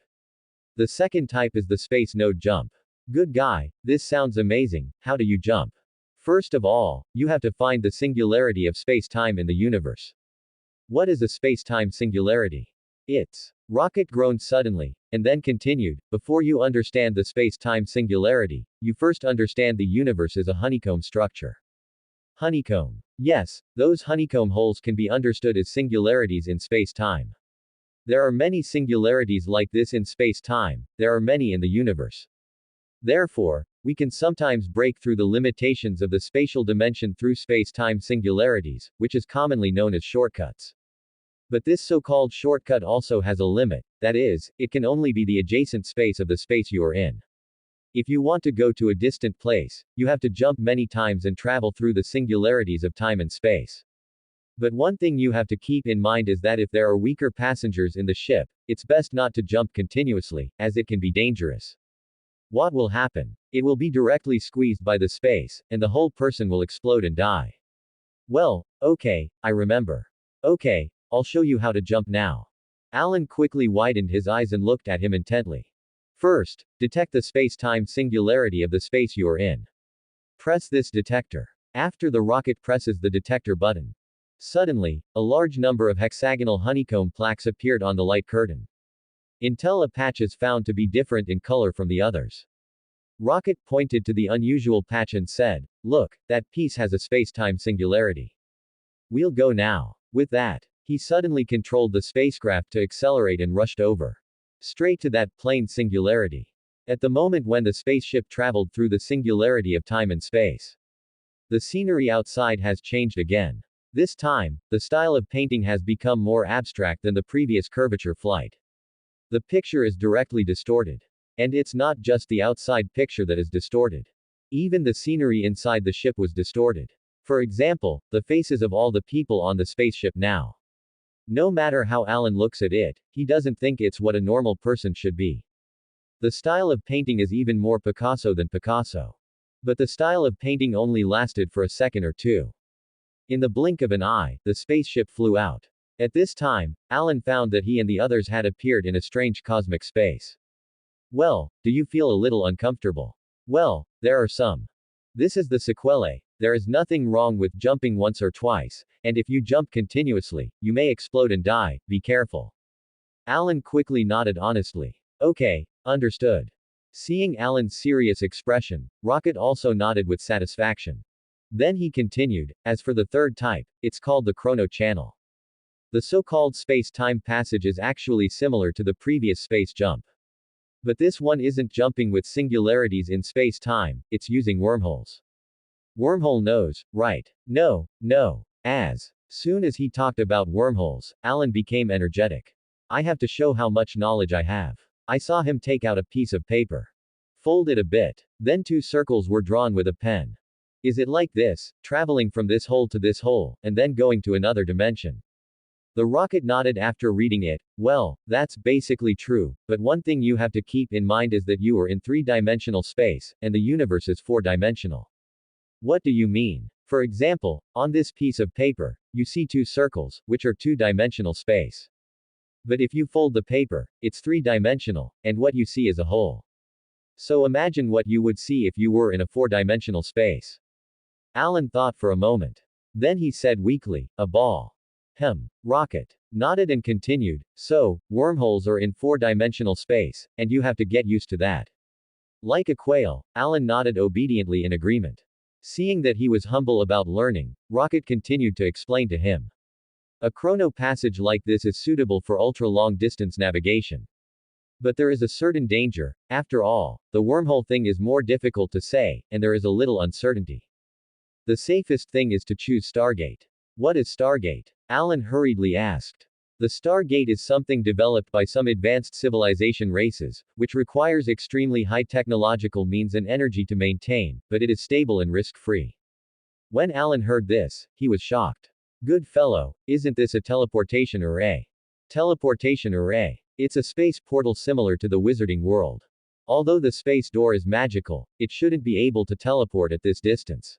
The second type is the space node jump. Good guy, this sounds amazing. How do you jump? First of all, you have to find the singularity of space-time in the universe. What is a space-time singularity? It's rocket groaned suddenly, and then continued, before you understand the space-time singularity, you first understand the universe as a honeycomb structure. Honeycomb. Yes, those honeycomb holes can be understood as singularities in space-time. There are many singularities like this in space-time, there are many in the universe. Therefore, we can sometimes break through the limitations of the spatial dimension through space-time singularities, which is commonly known as shortcuts. But this so-called shortcut also has a limit, that is, it can only be the adjacent space of the space you are in. If you want to go to a distant place, you have to jump many times and travel through the singularities of time and space. But one thing you have to keep in mind is that if there are weaker passengers in the ship, it's best not to jump continuously, as it can be dangerous. What will happen? It will be directly squeezed by the space, and the whole person will explode and die. Well, okay, I remember. Okay, I'll show you how to jump now. Alan quickly widened his eyes and looked at him intently. First, detect the space-time singularity of the space you are in. Press this detector. After the rocket presses the detector button. Suddenly, a large number of hexagonal honeycomb plaques appeared on the light curtain. Until a patch is found to be different in color from the others. Rocket pointed to the unusual patch and said, "Look, that piece has a space-time singularity. We'll go now." With that, he suddenly controlled the spacecraft to accelerate and rushed over. Straight to that plane singularity. At the moment when the spaceship traveled through the singularity of time and space. The scenery outside has changed again. This time, the style of painting has become more abstract than the previous curvature flight. The picture is directly distorted. And it's not just the outside picture that is distorted. Even the scenery inside the ship was distorted. For example, the faces of all the people on the spaceship now. No matter how Alan looks at it, he doesn't think it's what a normal person should be. The style of painting is even more Picasso than Picasso. But the style of painting only lasted for a second or two. In the blink of an eye, the spaceship flew out. At this time, Alan found that he and the others had appeared in a strange cosmic space. Well, do you feel a little uncomfortable? Well, there are some. This is the sequelae. There is nothing wrong with jumping once or twice, and if you jump continuously, you may explode and die, be careful. Alan quickly nodded honestly. Okay, understood. Seeing Alan's serious expression, Rocket also nodded with satisfaction. Then he continued, as for the third type, it's called the chrono channel. The so-called space-time passage is actually similar to the previous space jump. But this one isn't jumping with singularities in space-time, it's using wormholes. Wormhole knows, right? No, no. As soon as he talked about wormholes, Alan became energetic. I have to show how much knowledge I have. I saw him take out a piece of paper. Fold it a bit. Then 2 circles were drawn with a pen. Is it like this, traveling from this hole to this hole, and then going to another dimension? The rocket nodded after reading it. Well, that's basically true, but one thing you have to keep in mind is that you are in 3-dimensional space, and the universe is 4-dimensional. What do you mean? For example, on this piece of paper, you see 2 circles, which are 2-dimensional space. But if you fold the paper, it's 3-dimensional, and what you see is a hole. So imagine what you would see if you were in a 4-dimensional space. Alan thought for a moment. Then he said weakly, a ball. Rocket nodded and continued, so, wormholes are in 4-dimensional space, and you have to get used to that. Like a quail, Alan nodded obediently in agreement. Seeing that he was humble about learning, Rocket continued to explain to him. A chrono passage like this is suitable for ultra-long distance navigation. But there is a certain danger. After all, the wormhole thing is more difficult to say, and there is a little uncertainty. The safest thing is to choose Stargate. What is Stargate? Alan hurriedly asked. The Stargate is something developed by some advanced civilization races, which requires extremely high technological means and energy to maintain, but it is stable and risk-free. When Alan heard this, he was shocked. Good fellow, isn't this a teleportation array? Teleportation array. It's a space portal similar to the wizarding world. Although the space door is magical, it shouldn't be able to teleport at this distance.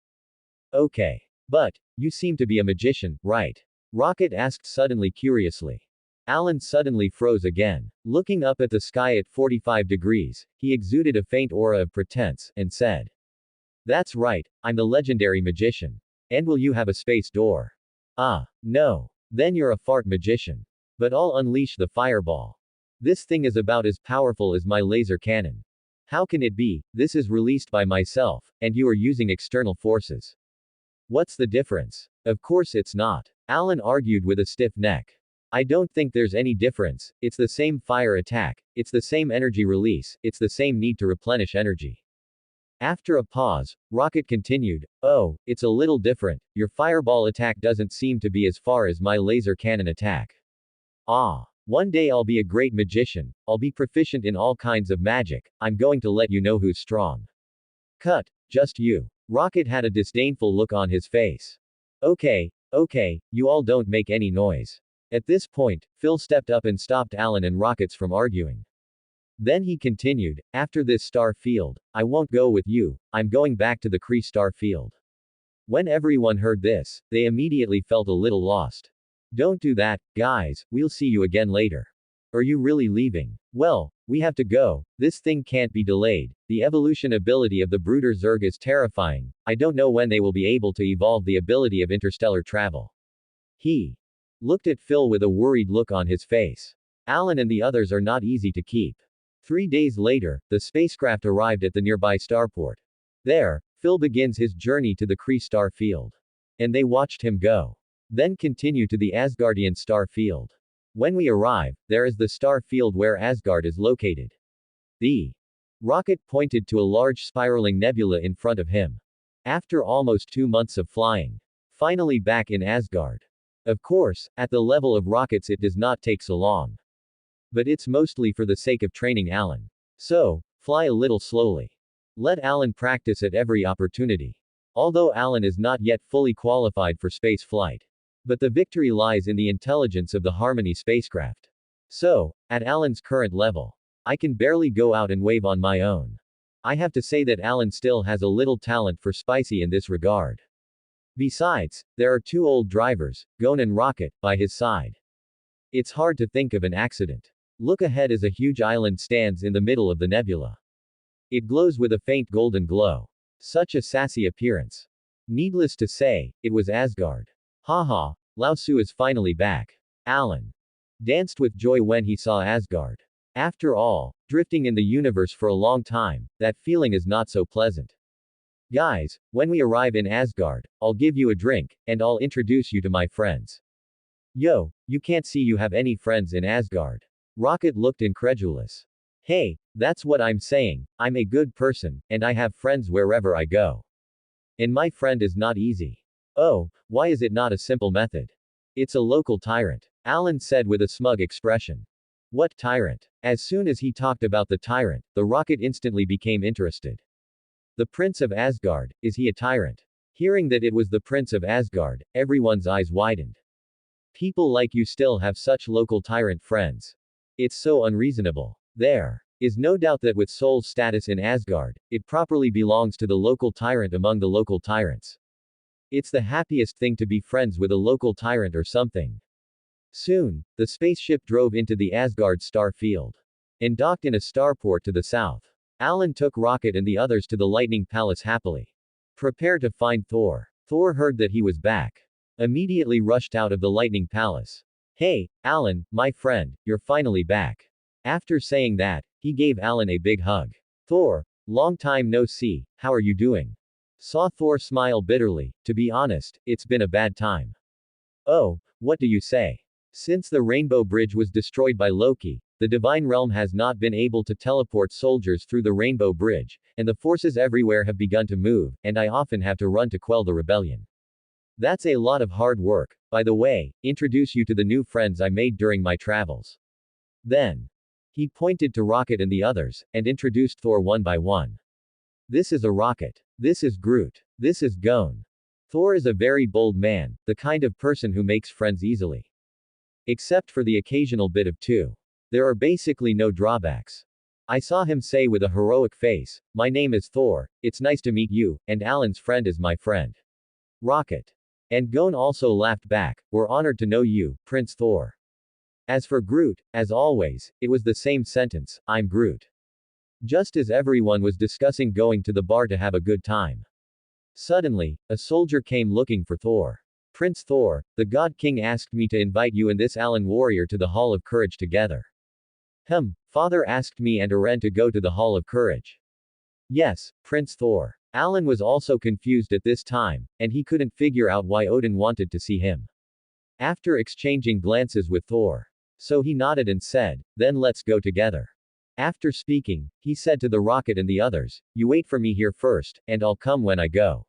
Okay. But, you seem to be a magician, right? Rocket asked suddenly curiously. Alan suddenly froze again. Looking up at the sky at 45 degrees, he exuded a faint aura of pretense, and said. That's right, I'm the legendary magician. And will you have a space door? Ah, no. Then you're a fart magician. But I'll unleash the fireball. This thing is about as powerful as my laser cannon. How can it be? This is released by myself, and you are using external forces. What's the difference? Of course it's not. Alan argued with a stiff neck. I don't think there's any difference, it's the same fire attack, it's the same energy release, it's the same need to replenish energy. After a pause, Rocket continued, oh, it's a little different, your fireball attack doesn't seem to be as far as my laser cannon attack. Ah. One day I'll be a great magician, I'll be proficient in all kinds of magic, I'm going to let you know who's strong. Cut. Just you. Rocket had a disdainful look on his face. Okay, you all don't make any noise. At this point, Phil stepped up and stopped Alan and Rockets from arguing. Then he continued, after this star field, I won't go with you, I'm going back to the Kree star field. When everyone heard this, they immediately felt a little lost. Don't do that, guys, we'll see you again later. Are you really leaving? Well, we have to go, this thing can't be delayed, the evolution ability of the Brooder Zerg is terrifying, I don't know when they will be able to evolve the ability of interstellar travel. He looked at Phil with a worried look on his face. Alan and the others are not easy to keep. 3 days later, the spacecraft arrived at the nearby starport. There, Phil begins his journey to the Kree star field. And they watched him go. Then continue to the Asgardian star field. When we arrive, there is the star field where Asgard is located. The rocket pointed to a large spiraling nebula in front of him. After almost 2 months of flying. Finally back in Asgard. Of course, at the level of rockets it does not take so long. But it's mostly for the sake of training Alan. So, fly a little slowly. Let Alan practice at every opportunity. Although Alan is not yet fully qualified for space flight. But the victory lies in the intelligence of the Harmony spacecraft. So, at Alan's current level, I can barely go out and wave on my own. I have to say that Alan still has a little talent for spicy in this regard. Besides, there are 2 old drivers, Gon and Rocket, by his side. It's hard to think of an accident. Look ahead as a huge island stands in the middle of the nebula. It glows with a faint golden glow. Such a sassy appearance. Needless to say, it was Asgard. Haha, Lao Su is finally back. Alan danced with joy when he saw Asgard. After all, drifting in the universe for a long time, that feeling is not so pleasant. Guys, when we arrive in Asgard, I'll give you a drink, and I'll introduce you to my friends. Yo, you can't see you have any friends in Asgard. Rocket looked incredulous. Hey, that's what I'm saying, I'm a good person, and I have friends wherever I go. And my friend is not easy. Oh, why is it not a simple method? It's a local tyrant, Alan said with a smug expression. What tyrant? As soon as he talked about the tyrant, the Rocket instantly became interested. The Prince of Asgard, is he a tyrant? Hearing that it was the Prince of Asgard, everyone's eyes widened. People like you still have such local tyrant friends. It's so unreasonable. There is no doubt that with Soul's status in Asgard, it properly belongs to the local tyrant among the local tyrants. It's the happiest thing to be friends with a local tyrant or something. Soon, the spaceship drove into the Asgard star field and docked in a starport to the south. Alan took Rocket and the others to the Lightning Palace happily. Prepare to find Thor. Thor heard that he was back. Immediately rushed out of the Lightning Palace. Hey, Alan, my friend, you're finally back. After saying that, he gave Alan a big hug. Thor, long time no see, how are you doing? Saw Thor smile bitterly, to be honest, it's been a bad time. Oh, what do you say? Since the Rainbow Bridge was destroyed by Loki, the Divine Realm has not been able to teleport soldiers through the Rainbow Bridge, and the forces everywhere have begun to move, and I often have to run to quell the rebellion. That's a lot of hard work. By the way, introduce you to the new friends I made during my travels. Then, he pointed to Rocket and the others, and introduced Thor one by one. This is a Rocket. This is Groot. This is Gon. Thor is a very bold man, the kind of person who makes friends easily. Except for the occasional bit of two. There are basically no drawbacks. I saw him say with a heroic face, my name is Thor, it's nice to meet you, and Alan's friend is my friend. Rocket. And Gon also laughed back, we're honored to know you, Prince Thor. As for Groot, as always, it was the same sentence, I'm Groot. Just as everyone was discussing going to the bar to have a good time. Suddenly, a soldier came looking for Thor. Prince Thor, the God King asked me to invite you and this Alan warrior to the Hall of Courage together. Father asked me and Eren to go to the Hall of Courage. Yes, Prince Thor. Alan was also confused at this time, and he couldn't figure out why Odin wanted to see him. After exchanging glances with Thor. So he nodded and said, then let's go together. After speaking, he said to the Rocket and the others, you wait for me here first, and I'll come when I go.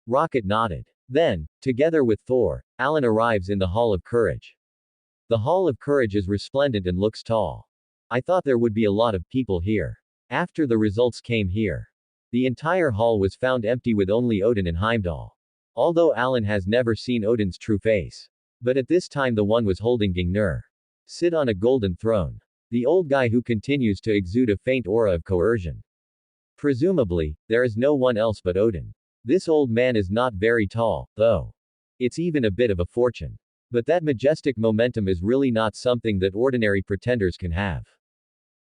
Rocket nodded. Then, together with Thor, Alan arrives in the Hall of Courage. The Hall of Courage is resplendent and looks tall. I thought there would be a lot of people here. After the results came here. The entire hall was found empty with only Odin and Heimdall. Although Alan has never seen Odin's true face. But at this time the one was holding Gungnir. Sit on a golden throne. The old guy who continues to exude a faint aura of coercion. Presumably, there is no one else but Odin. This old man is not very tall, though. It's even a bit of a fortune. But that majestic momentum is really not something that ordinary pretenders can have.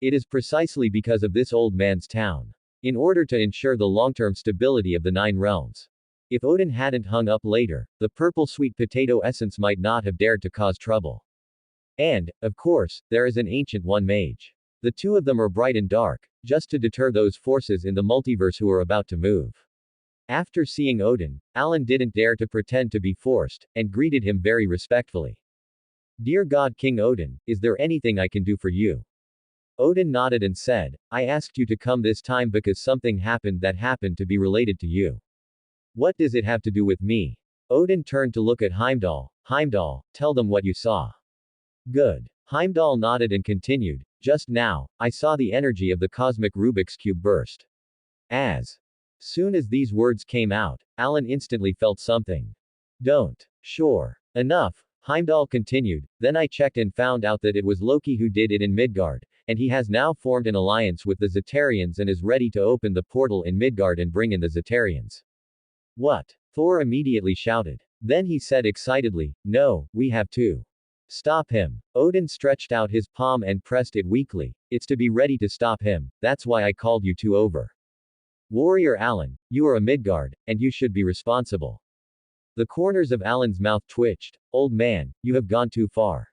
It is precisely because of this old man's town. In order to ensure the long-term stability of the Nine Realms. If Odin hadn't hung up later, the purple sweet potato essence might not have dared to cause trouble. And, of course, there is an ancient one mage. The two of them are bright and dark, just to deter those forces in the multiverse who are about to move. After seeing Odin, Alan didn't dare to pretend to be forced, and greeted him very respectfully. Dear God King Odin, is there anything I can do for you? Odin nodded and said, I asked you to come this time because something happened that happened to be related to you. What does it have to do with me? Odin turned to look at Heimdall. Heimdall, tell them what you saw. Good. Heimdall nodded and continued, just now, I saw the energy of the cosmic Rubik's Cube burst. As soon as these words came out, Alan instantly felt something. Don't. Sure. Enough. Heimdall continued, then I checked and found out that it was Loki who did it in Midgard, and he has now formed an alliance with the Zetarians and is ready to open the portal in Midgard and bring in the Zetarians. What? Thor immediately shouted. Then he said excitedly, no, we have to stop him. Odin stretched out his palm and pressed it weakly. It's to be ready to stop him, that's why I called you two over. Warrior Alan, you are a Midgard, and you should be responsible. The corners of Alan's mouth twitched. Old man, you have gone too far.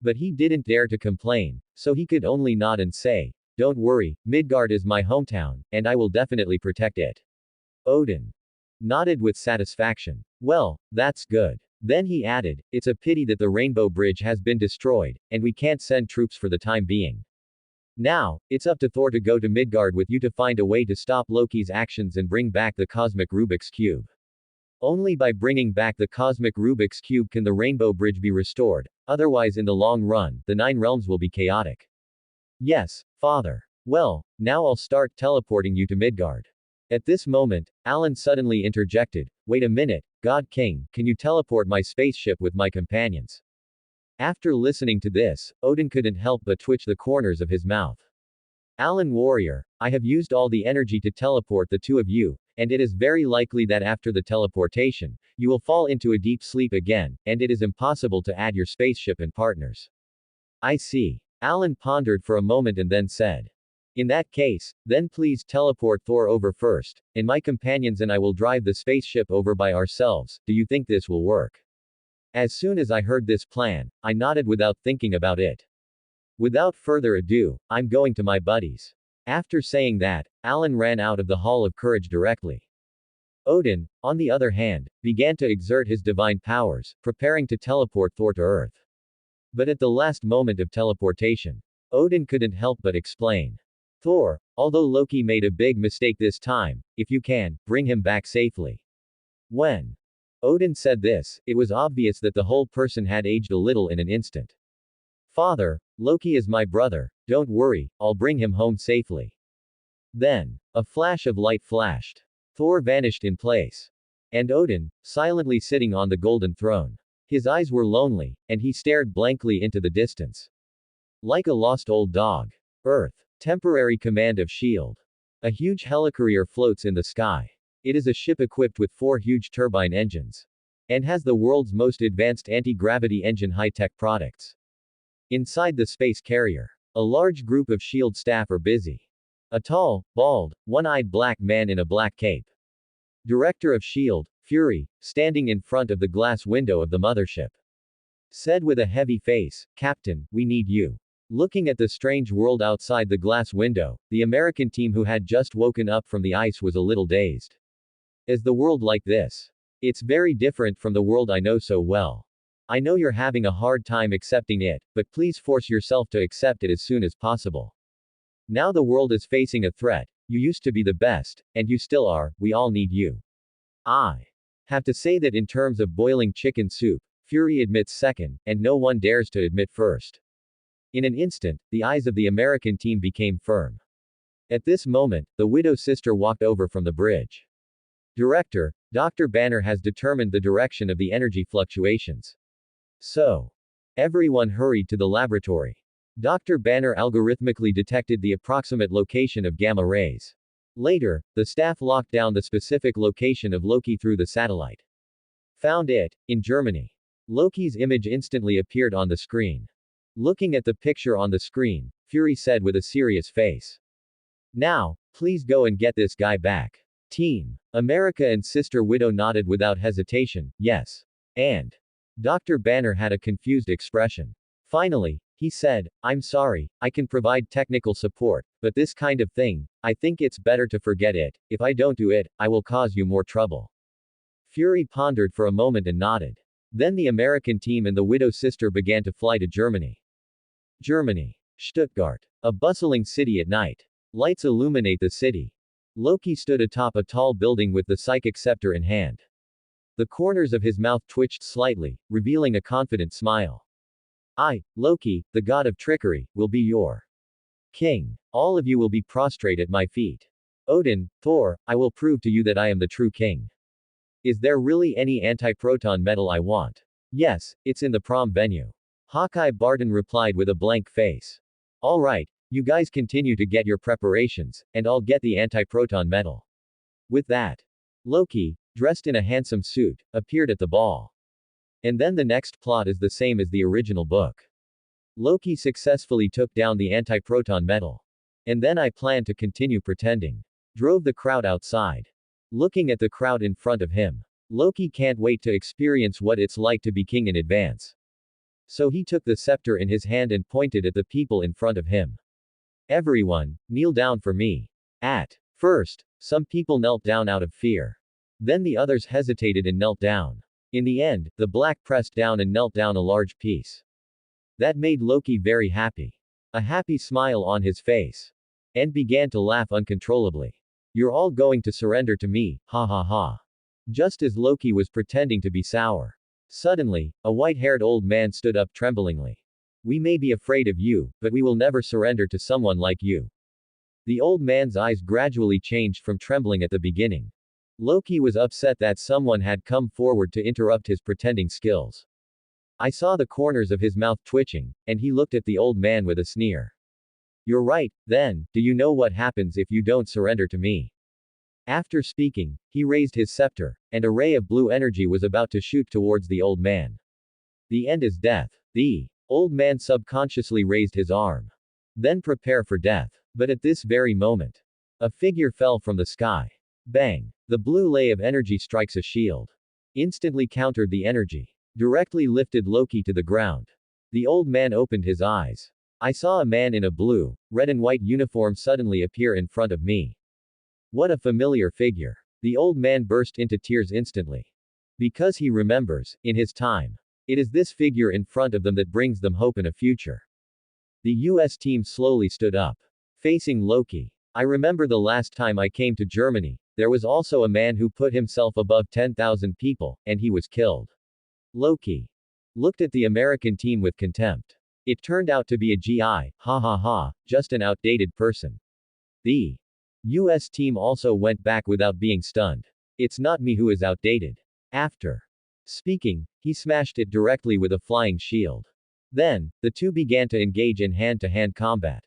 But he didn't dare to complain, so he could only nod and say, "Don't worry, Midgard is my hometown, and I will definitely protect it." Odin nodded with satisfaction. "Well, that's good." Then he added, "It's a pity that the Rainbow Bridge has been destroyed, and we can't send troops for the time being. Now, it's up to Thor to go to Midgard with you to find a way to stop Loki's actions and bring back the cosmic Rubik's Cube. Only by bringing back the cosmic Rubik's Cube can the Rainbow Bridge be restored, otherwise in the long run, the Nine Realms will be chaotic." "Yes, Father. Well, now I'll start teleporting you to Midgard." At this moment, Alan suddenly interjected, "Wait a minute, God King, can you teleport my spaceship with my companions?" After listening to this, Odin couldn't help but twitch the corners of his mouth. "Alan Warrior, I have used all the energy to teleport the two of you, and it is very likely that after the teleportation, you will fall into a deep sleep again, and it is impossible to add your spaceship and partners." "I see." Alan pondered for a moment and then said, "In that case, then please teleport Thor over first, and my companions and I will drive the spaceship over by ourselves. Do you think this will work?" As soon as I heard this plan, I nodded without thinking about it. "Without further ado, I'm going to my buddies." After saying that, Alan ran out of the Hall of Courage directly. Odin, on the other hand, began to exert his divine powers, preparing to teleport Thor to Earth. But at the last moment of teleportation, Odin couldn't help but explain. "Thor, although Loki made a big mistake this time, if you can, bring him back safely." When Odin said this, it was obvious that the whole person had aged a little in an instant. "Father, Loki is my brother, don't worry, I'll bring him home safely." Then, a flash of light flashed. Thor vanished in place. And Odin, silently sitting on the golden throne. His eyes were lonely, and he stared blankly into the distance. Like a lost old dog. Earth. Temporary command of S.H.I.E.L.D. A huge helicarrier floats in the sky. It is a ship equipped with 4 huge turbine engines. And has the world's most advanced anti-gravity engine high-tech products. Inside the space carrier, a large group of S.H.I.E.L.D. staff are busy. A tall, bald, one-eyed black man in a black cape. Director of S.H.I.E.L.D., Fury, standing in front of the glass window of the mothership. Said with a heavy face, "Captain, we need you." Looking at the strange world outside the glass window, the American team who had just woken up from the ice was a little dazed. "Is the world like this? It's very different from the world I know so well. I know you're having a hard time accepting it, but please force yourself to accept it as soon as possible. Now the world is facing a threat. You used to be the best, and you still are, we all need you." I have to say that in terms of boiling chicken soup, Fury admits second, and no one dares to admit first. In an instant, the eyes of the American team became firm. At this moment, the widow sister walked over from the bridge. "Director, Dr. Banner has determined the direction of the energy fluctuations. So, everyone hurried to the laboratory. Dr. Banner algorithmically detected the approximate location of gamma rays. Later, the staff locked down the specific location of Loki through the satellite. Found it, in Germany. Loki's image instantly appeared on the screen. Looking at the picture on the screen, Fury said with a serious face. "Now, please go and get this guy back." Team America and Sister Widow nodded without hesitation, yes. And Dr. Banner had a confused expression. Finally, he said, "I'm sorry, I can provide technical support, but this kind of thing, I think it's better to forget it. If I don't do it, I will cause you more trouble." Fury pondered for a moment and nodded. Then the American team and the widow sister began to fly to Germany. Germany. Stuttgart. A bustling city at night. Lights illuminate the city. Loki stood atop a tall building with the psychic scepter in hand. The corners of his mouth twitched slightly, revealing a confident smile. "I, Loki, the god of trickery, will be your king. All of you will be prostrate at my feet. Odin, Thor, I will prove to you that I am the true king. Is there really any anti-proton metal I want? Yes, it's in the prom venue." Hawkeye Barton replied with a blank face. "All right, you guys continue to get your preparations, and I'll get the anti-proton metal." With that, Loki, dressed in a handsome suit, appeared at the ball. And then the next plot is the same as the original book. Loki successfully took down the anti-proton metal. And then I plan to continue pretending. Drove the crowd outside. Looking at the crowd in front of him. Loki can't wait to experience what it's like to be king in advance. So he took the scepter in his hand and pointed at the people in front of him. Everyone, kneel down for me. At first, some people knelt down out of fear. Then the others hesitated and knelt down. In the end, the black pressed down and knelt down a large piece. That made Loki very happy. A happy smile on his face. And began to laugh uncontrollably. You're all going to surrender to me, ha ha ha. Just as Loki was pretending to be sour. Suddenly, a white-haired old man stood up tremblingly. We may be afraid of you, but we will never surrender to someone like you. The old man's eyes gradually changed from trembling at the beginning. Loki was upset that someone had come forward to interrupt his pretending skills. I saw the corners of his mouth twitching, and he looked at the old man with a sneer. You're right, then, do you know what happens if you don't surrender to me? After speaking, he raised his scepter, and a ray of blue energy was about to shoot towards the old man. The end is death. The old man subconsciously raised his arm. Then prepare for death. But at this very moment, a figure fell from the sky. Bang! The blue ray of energy strikes a shield. Instantly countered the energy. Directly lifted Loki to the ground. The old man opened his eyes. I saw a man in a blue, red and white uniform suddenly appear in front of me. What a familiar figure. The old man burst into tears instantly. Because he remembers, in his time, it is this figure in front of them that brings them hope in a future. The US team slowly stood up. Facing Loki. I remember the last time I came to Germany, there was also a man who put himself above 10,000 people, and he was killed. Loki looked at the American team with contempt. It turned out to be a GI, ha ha ha, just an outdated person. The US team also went back without being stunned. It's not me who is outdated. After speaking, he smashed it directly with a flying shield. Then, the two began to engage in hand-to-hand combat.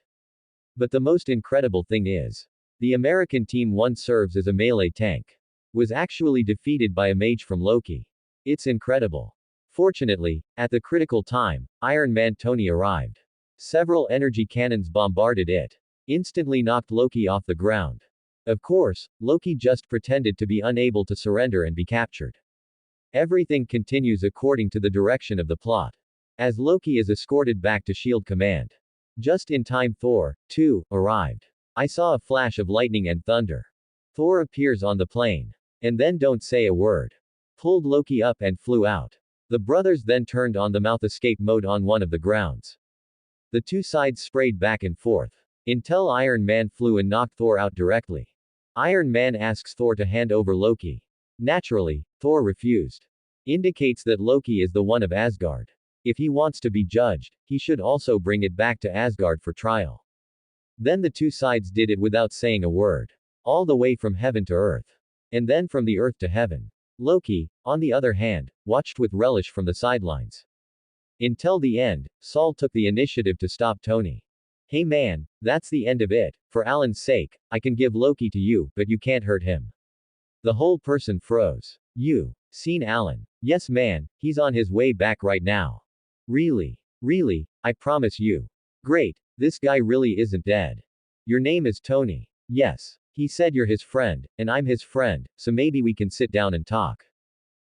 But the most incredible thing is, the American team once serves as a melee tank. Was actually defeated by a mage from Loki. It's incredible. Fortunately, at the critical time, Iron Man Tony arrived. Several energy cannons bombarded it. Instantly knocked Loki off the ground. Of course, Loki just pretended to be unable to surrender and be captured. Everything continues according to the direction of the plot. As Loki is escorted back to Shield Command. Just in time Thor, too, arrived. I saw a flash of lightning and thunder. Thor appears on the plane. And then don't say a word. Pulled Loki up and flew out. The brothers then turned on the mouth escape mode on one of the grounds. The two sides sprayed back and forth. Until Iron Man flew and knocked Thor out directly. Iron Man asks Thor to hand over Loki. Naturally, Thor refused. Indicates that Loki is the one of Asgard. If he wants to be judged, he should also bring it back to Asgard for trial. Then the two sides did it without saying a word. All the way from heaven to earth. And then from the earth to heaven. Loki, on the other hand, watched with relish from the sidelines. Until the end, Saul took the initiative to stop Tony. Hey man, that's the end of it. For Alan's sake, I can give Loki to you, but you can't hurt him. The whole person froze. You seen Alan? Yes man, he's on his way back right now. Really? Really? I promise you. Great, this guy really isn't dead. Your name is Tony. Yes. He said you're his friend, and I'm his friend, so maybe we can sit down and talk.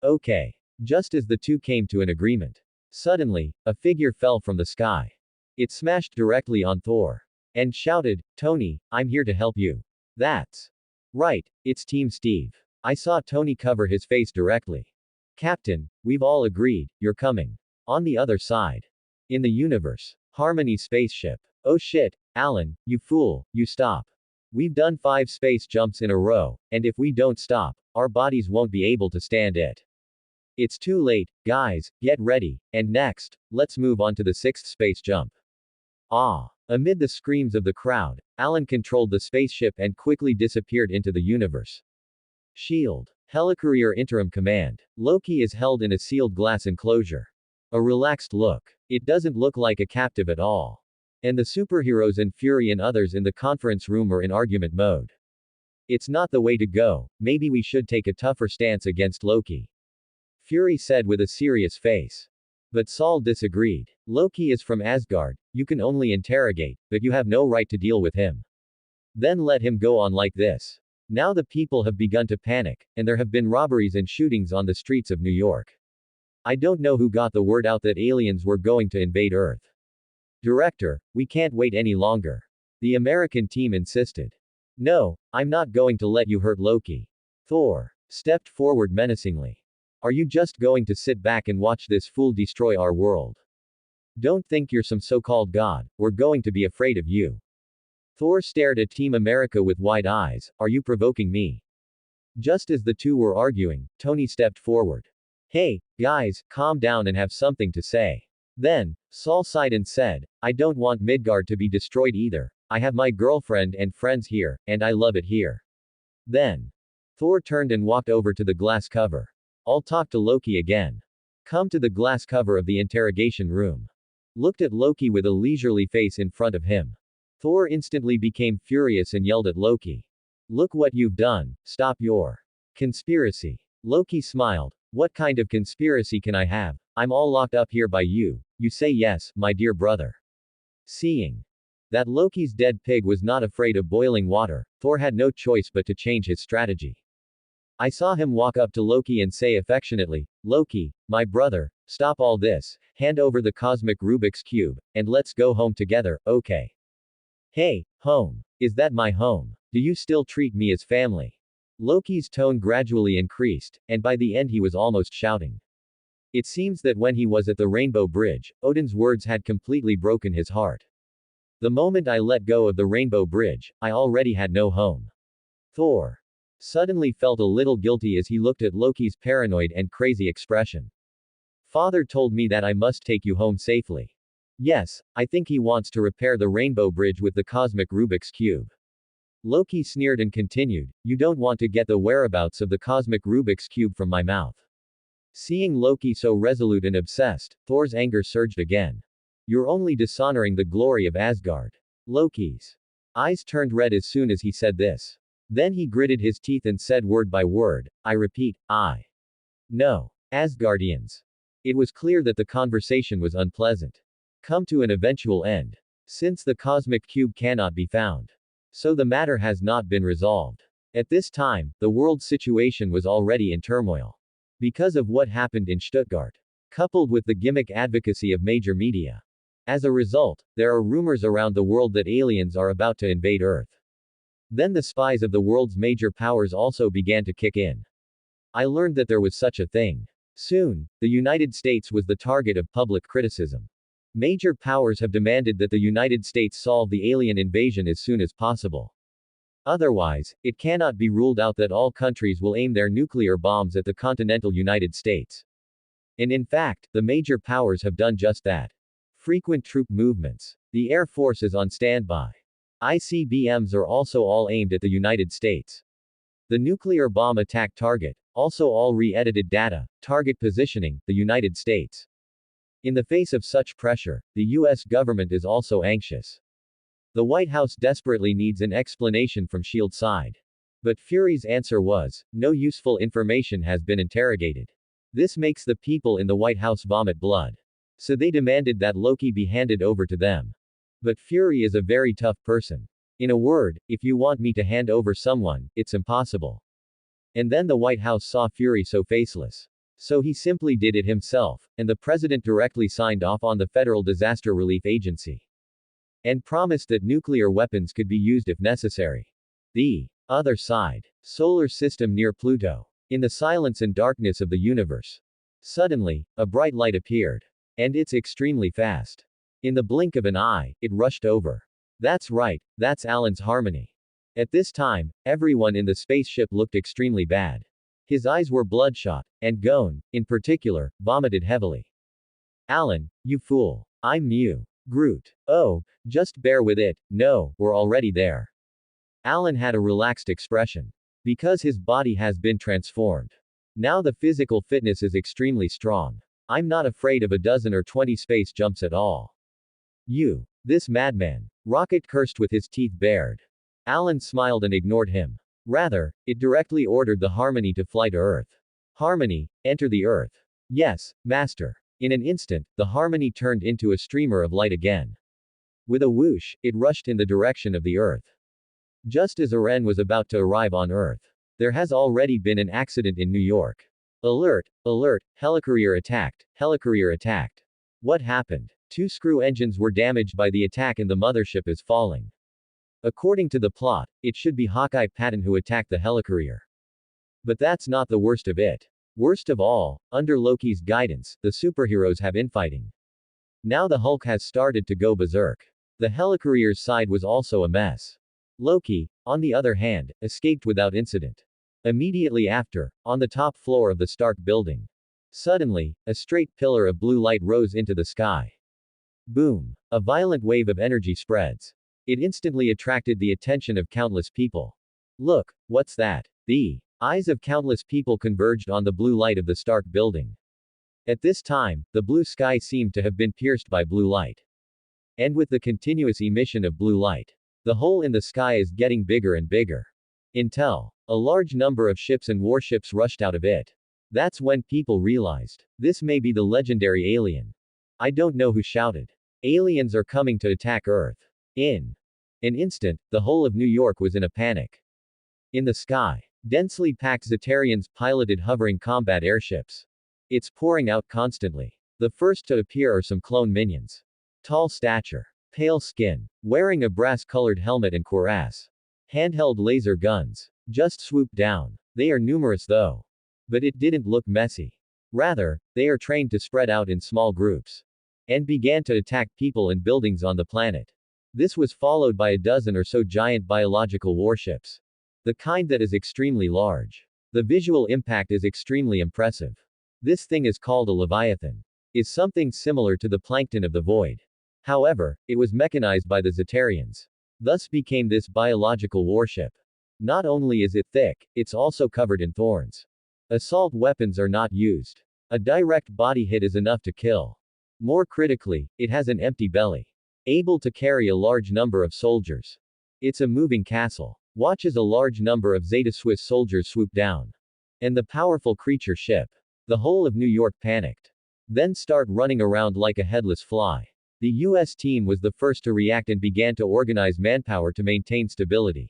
Okay. Just as the two came to an agreement. Suddenly, a figure fell from the sky. It smashed directly on Thor. And shouted, Tony, I'm here to help you. That's right, it's Team Steve. I saw Tony cover his face directly. Captain, we've all agreed, you're coming. On the other side. In the universe. Harmony spaceship. Oh shit, Alan, you fool, you stop. We've done 5 space jumps in a row, and if we don't stop, our bodies won't be able to stand it. It's too late, guys, get ready, and next, let's move on to the 6th space jump. Ah! Amid the screams of the crowd, Alan controlled the spaceship and quickly disappeared into the universe. Shield. Helicourier Interim Command. Loki is held in a sealed glass enclosure. A relaxed look. It doesn't look like a captive at all. And the superheroes and Fury and others in the conference room are in argument mode. It's not the way to go, maybe we should take a tougher stance against Loki. Fury said with a serious face. But Saul disagreed. Loki is from Asgard, you can only interrogate, but you have no right to deal with him. Then let him go on like this. Now the people have begun to panic, and there have been robberies and shootings on the streets of New York. I don't know who got the word out that aliens were going to invade Earth. Director, we can't wait any longer. The American team insisted. No, I'm not going to let you hurt Loki. Thor stepped forward menacingly. Are you just going to sit back and watch this fool destroy our world? Don't think you're some so-called god, we're going to be afraid of you. Thor stared at Team America with wide eyes. Are you provoking me? Just as the two were arguing, Tony stepped forward. Hey, guys, calm down and have something to say. Then, Saul sighed and said, I don't want Midgard to be destroyed either. I have my girlfriend and friends here, and I love it here. Then, Thor turned and walked over to the glass cover. I'll talk to Loki again. Come to the glass cover of the interrogation room. Looked at Loki with a leisurely face in front of him. Thor instantly became furious and yelled at Loki. Look what you've done, stop your conspiracy. Loki smiled. What kind of conspiracy can I have? I'm all locked up here by you. You say yes, my dear brother. Seeing that Loki's dead pig was not afraid of boiling water, Thor had no choice but to change his strategy. I saw him walk up to Loki and say affectionately, Loki, my brother, stop all this, hand over the cosmic Rubik's Cube, and let's go home together, okay? Hey, home. Is that my home? Do you still treat me as family? Loki's tone gradually increased, and by the end he was almost shouting. It seems that when he was at the Rainbow Bridge, Odin's words had completely broken his heart. The moment I let go of the Rainbow Bridge, I already had no home. Thor suddenly felt a little guilty as he looked at Loki's paranoid and crazy expression. Father told me that I must take you home safely. Yes, I think he wants to repair the Rainbow Bridge with the cosmic Rubik's Cube. Loki sneered and continued, you don't want to get the whereabouts of the cosmic Rubik's Cube from my mouth. Seeing Loki so resolute and obsessed, Thor's anger surged again. You're only dishonoring the glory of Asgard. Loki's eyes turned red as soon as he said this. Then he gritted his teeth and said word by word, I repeat, I know Asgardians. It was clear that the conversation was unpleasant. Come to an eventual end. Since the cosmic cube cannot be found. So the matter has not been resolved. At this time, the world's situation was already in turmoil. Because of what happened in Stuttgart. Coupled with the gimmick advocacy of major media. As a result, there are rumors around the world that aliens are about to invade Earth. Then the spies of the world's major powers also began to kick in. I learned that there was such a thing. Soon, the United States was the target of public criticism. Major powers have demanded that the United States solve the alien invasion as soon as possible. Otherwise, it cannot be ruled out that all countries will aim their nuclear bombs at the continental United States. And in fact, the major powers have done just that. Frequent troop movements. The Air Force is on standby. ICBMs are also all aimed at the United States. The nuclear bomb attack target, also all re-edited data, target positioning, the United States. In the face of such pressure, the US government is also anxious. The White House desperately needs an explanation from SHIELD side. But Fury's answer was, no useful information has been interrogated. This makes the people in the White House vomit blood. So they demanded that Loki be handed over to them. But Fury is a very tough person. In a word, if you want me to hand over someone, it's impossible. And then the White House saw Fury so faceless. So he simply did it himself, and the president directly signed off on the Federal Disaster Relief Agency. And promised that nuclear weapons could be used if necessary. The other side. Solar system near Pluto. In the silence and darkness of the universe. Suddenly, a bright light appeared. And it's extremely fast. In the blink of an eye, it rushed over. That's right, that's Alan's harmony. At this time, everyone in the spaceship looked extremely bad. His eyes were bloodshot, and Gon, in particular, vomited heavily. Alan, you fool. I'm Mew. Groot. Oh, just bear with it, no, we're already there. Alan had a relaxed expression. Because his body has been transformed. Now the physical fitness is extremely strong. I'm not afraid of a dozen or 20 space jumps at all. You. This madman. Rocket cursed with his teeth bared. Alan smiled and ignored him. Rather, it directly ordered the Harmony to fly to Earth. Harmony, enter the Earth. Yes, Master. In an instant, the Harmony turned into a streamer of light again. With a whoosh, it rushed in the direction of the Earth. Just as Aren was about to arrive on Earth. There has already been an accident in New York. Alert, alert, helicarrier attacked, helicarrier attacked. What happened? Two screw engines were damaged by the attack and the mothership is falling. According to the plot, it should be Hawkeye Patton who attacked the helicarrier. But that's not the worst of it. Worst of all, under Loki's guidance, the superheroes have infighting. Now the Hulk has started to go berserk. The helicarrier's side was also a mess. Loki, on the other hand, escaped without incident. Immediately after, on the top floor of the Stark building. Suddenly, a straight pillar of blue light rose into the sky. Boom! A violent wave of energy spreads. It instantly attracted the attention of countless people. Look, what's that? The eyes of countless people converged on the blue light of the Stark building. At this time, the blue sky seemed to have been pierced by blue light. And with the continuous emission of blue light, the hole in the sky is getting bigger and bigger. Until a large number of ships and warships rushed out of it. That's when people realized, this may be the legendary alien. I don't know who shouted. Aliens are coming to attack Earth. In an instant, the whole of New York was in a panic. In the sky, densely packed Zetarians piloted hovering combat airships. It's pouring out constantly. The first to appear are some clone minions. Tall stature, pale skin, wearing a brass-colored helmet and cuirass. Handheld laser guns. Just swoop down. They are numerous though. But it didn't look messy. Rather, they are trained to spread out in small groups. And began to attack people and buildings on the planet. This was followed by a dozen or so giant biological warships. The kind that is extremely large. The visual impact is extremely impressive. This thing is called a Leviathan. Is something similar to the plankton of the void. However, it was mechanized by the Zetarians. Thus became this biological warship. Not only is it thick, it's also covered in thorns. Assault weapons are not used. A direct body hit is enough to kill. More critically, it has an empty belly. Able to carry a large number of soldiers. It's a moving castle. Watch as a large number of Zeta Swiss soldiers swoop down. And the powerful creature ship. The whole of New York panicked. Then start running around like a headless fly. The US team was the first to react and began to organize manpower to maintain stability.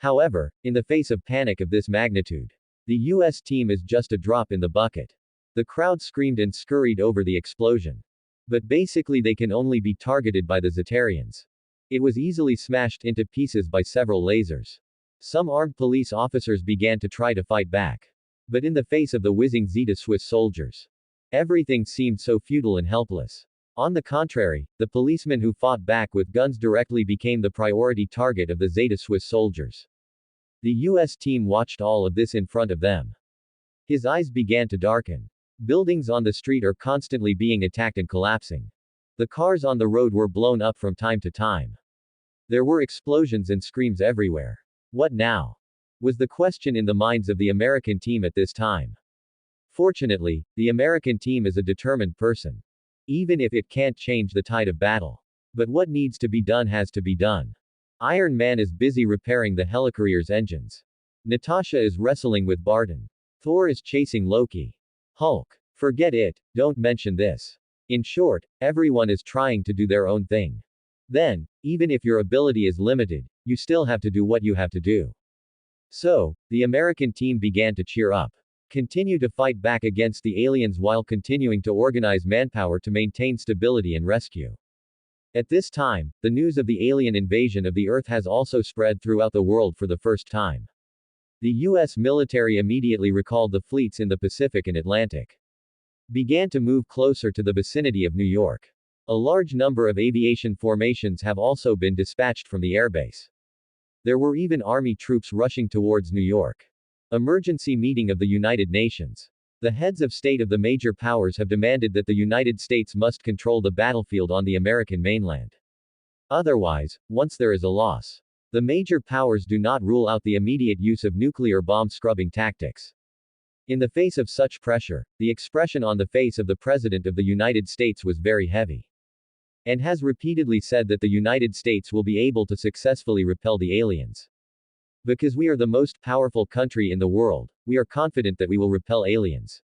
However, in the face of panic of this magnitude, the US team is just a drop in the bucket. The crowd screamed and scurried over the explosion. But basically they can only be targeted by the Zetarians. It was easily smashed into pieces by several lasers. Some armed police officers began to try to fight back. But in the face of the whizzing Zeta Swiss soldiers, everything seemed so futile and helpless. On the contrary, the policemen who fought back with guns directly became the priority target of the Zeta Swiss soldiers. The US team watched all of this in front of them. His eyes began to darken. Buildings on the street are constantly being attacked and collapsing. The cars on the road were blown up from time to time. There were explosions and screams everywhere. What now? Was the question in the minds of the American team at this time. Fortunately, the American team is a determined person. Even if it can't change the tide of battle. But what needs to be done has to be done. Iron Man is busy repairing the helicarrier's engines. Natasha is wrestling with Barton. Thor is chasing Loki. Hulk. Forget it, don't mention this. In short, everyone is trying to do their own thing. Then, even if your ability is limited, you still have to do what you have to do. So, the American team began to cheer up. Continue to fight back against the aliens while continuing to organize manpower to maintain stability and rescue. At this time, the news of the alien invasion of the Earth has also spread throughout the world for the first time. The US military immediately recalled the fleets in the Pacific and Atlantic. Began to move closer to the vicinity of New York. A large number of aviation formations have also been dispatched from the airbase. There were even army troops rushing towards New York. Emergency meeting of the United Nations. The heads of state of the major powers have demanded that the United States must control the battlefield on the American mainland. Otherwise, once there is a loss, the major powers do not rule out the immediate use of nuclear bomb scrubbing tactics. In the face of such pressure, the expression on the face of the President of the United States was very heavy. And has repeatedly said that the United States will be able to successfully repel the aliens. Because we are the most powerful country in the world, we are confident that we will repel aliens.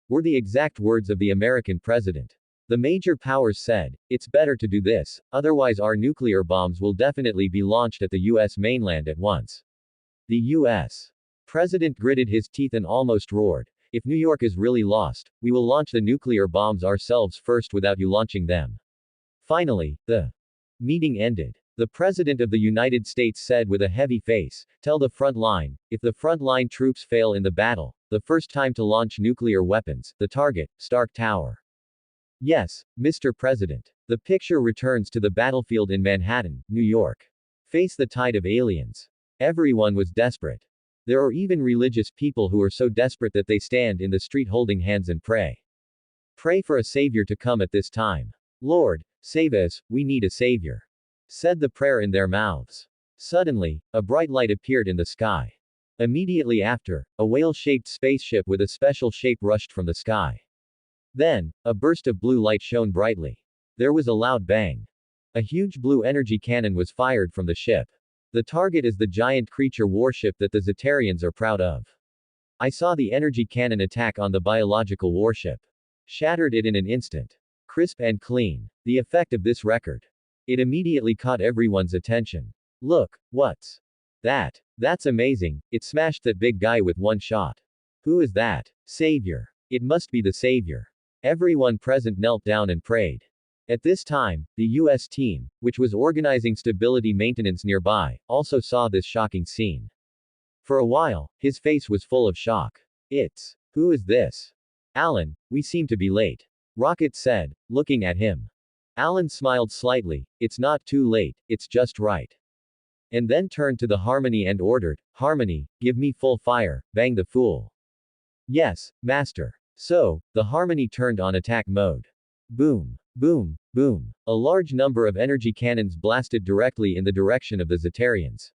Were the exact words of the American president. The major powers said, it's better to do this, otherwise our nuclear bombs will definitely be launched at the US mainland at once. The US president gritted his teeth and almost roared, If New York is really lost, we will launch the nuclear bombs ourselves first without you launching them. Finally, the meeting ended. The President of the United States said with a heavy face, "Tell the front line, if the front line troops fail in the battle, the first time to launch nuclear weapons, the target, Stark Tower." Yes, Mr. President. The picture returns to the battlefield in Manhattan, New York. Face the tide of aliens. Everyone was desperate. There are even religious people who are so desperate that they stand in the street holding hands and pray. Pray for a savior to come at this time. "Lord, save us, we need a savior," said the prayer in their mouths. Suddenly, a bright light appeared in the sky. Immediately after, a whale-shaped spaceship with a special shape rushed from the sky. Then, a burst of blue light shone brightly. There was a loud bang. A huge blue energy cannon was fired from the ship. The target is the giant creature warship that the Zetarians are proud of. I saw the energy cannon attack on the biological warship. Shattered it in an instant. Crisp and clean. The effect of this record. It immediately caught everyone's attention. "Look, what's that? That's amazing, it smashed that big guy with one shot. Who is that? Savior. It must be the Savior." Everyone present knelt down and prayed. At this time, the U.S. team, which was organizing stability maintenance nearby, also saw this shocking scene. For a while, his face was full of shock. Who is this? "Alan, we seem to be late," Rocket said, looking at him. Alan smiled slightly. "It's not too late, it's just right." And then turned to the Harmony and ordered, "Harmony, give me full fire, bang the fool." "Yes, Master." So, the Harmony turned on attack mode. Boom. Boom. Boom. A large number of energy cannons blasted directly in the direction of the Zetarians.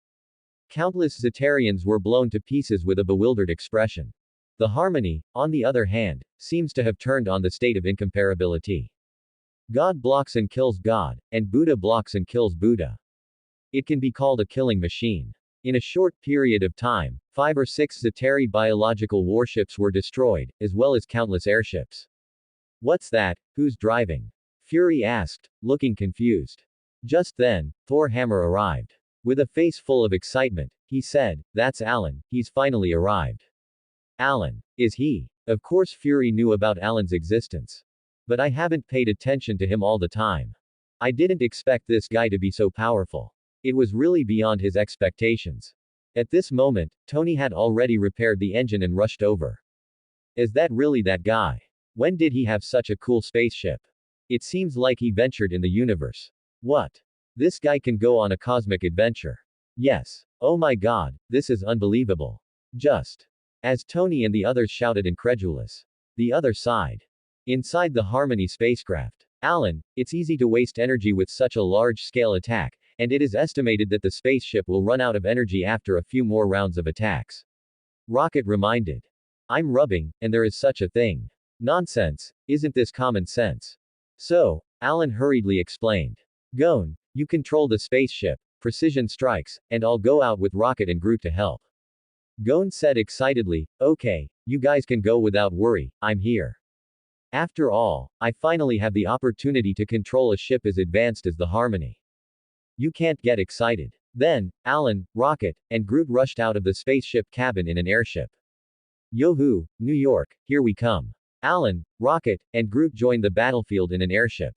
Countless Zetarians were blown to pieces with a bewildered expression. The Harmony, on the other hand, seems to have turned on the state of incomparability. God blocks and kills God, and Buddha blocks and kills Buddha. It can be called a killing machine. In a short period of time, 5 or 6 Zetari biological warships were destroyed, as well as countless airships. "What's that? Who's driving?" Fury asked, looking confused. Just then, Thor Hammer arrived. With a face full of excitement, he said, "That's Alan, he's finally arrived." "Alan. Is he?" Of course Fury knew about Alan's existence. "But I haven't paid attention to him all the time. I didn't expect this guy to be so powerful. It was really beyond his expectations." At this moment, Tony had already repaired the engine and rushed over. "Is that really that guy? When did he have such a cool spaceship? It seems like he ventured in the universe. What? This guy can go on a cosmic adventure. Yes. Oh my god, this is unbelievable. Just." As Tony and the others shouted incredulous. The other side. Inside the Harmony spacecraft. "Alan, it's easy to waste energy with such a large-scale attack, and it is estimated that the spaceship will run out of energy after a few more rounds of attacks." Rocket reminded. "I'm rubbing, and there is such a thing. Nonsense, isn't this common sense?" So, Alan hurriedly explained. "Gon, you control the spaceship, precision strikes, and I'll go out with Rocket and Groot to help." Gon said excitedly, "Okay, you guys can go without worry, I'm here. After all, I finally have the opportunity to control a ship as advanced as the Harmony." "You can't get excited." Then, Alan, Rocket, and Groot rushed out of the spaceship cabin in an airship. "Yoo-hoo, New York, here we come." Alan, Rocket, and Groot joined the battlefield in an airship.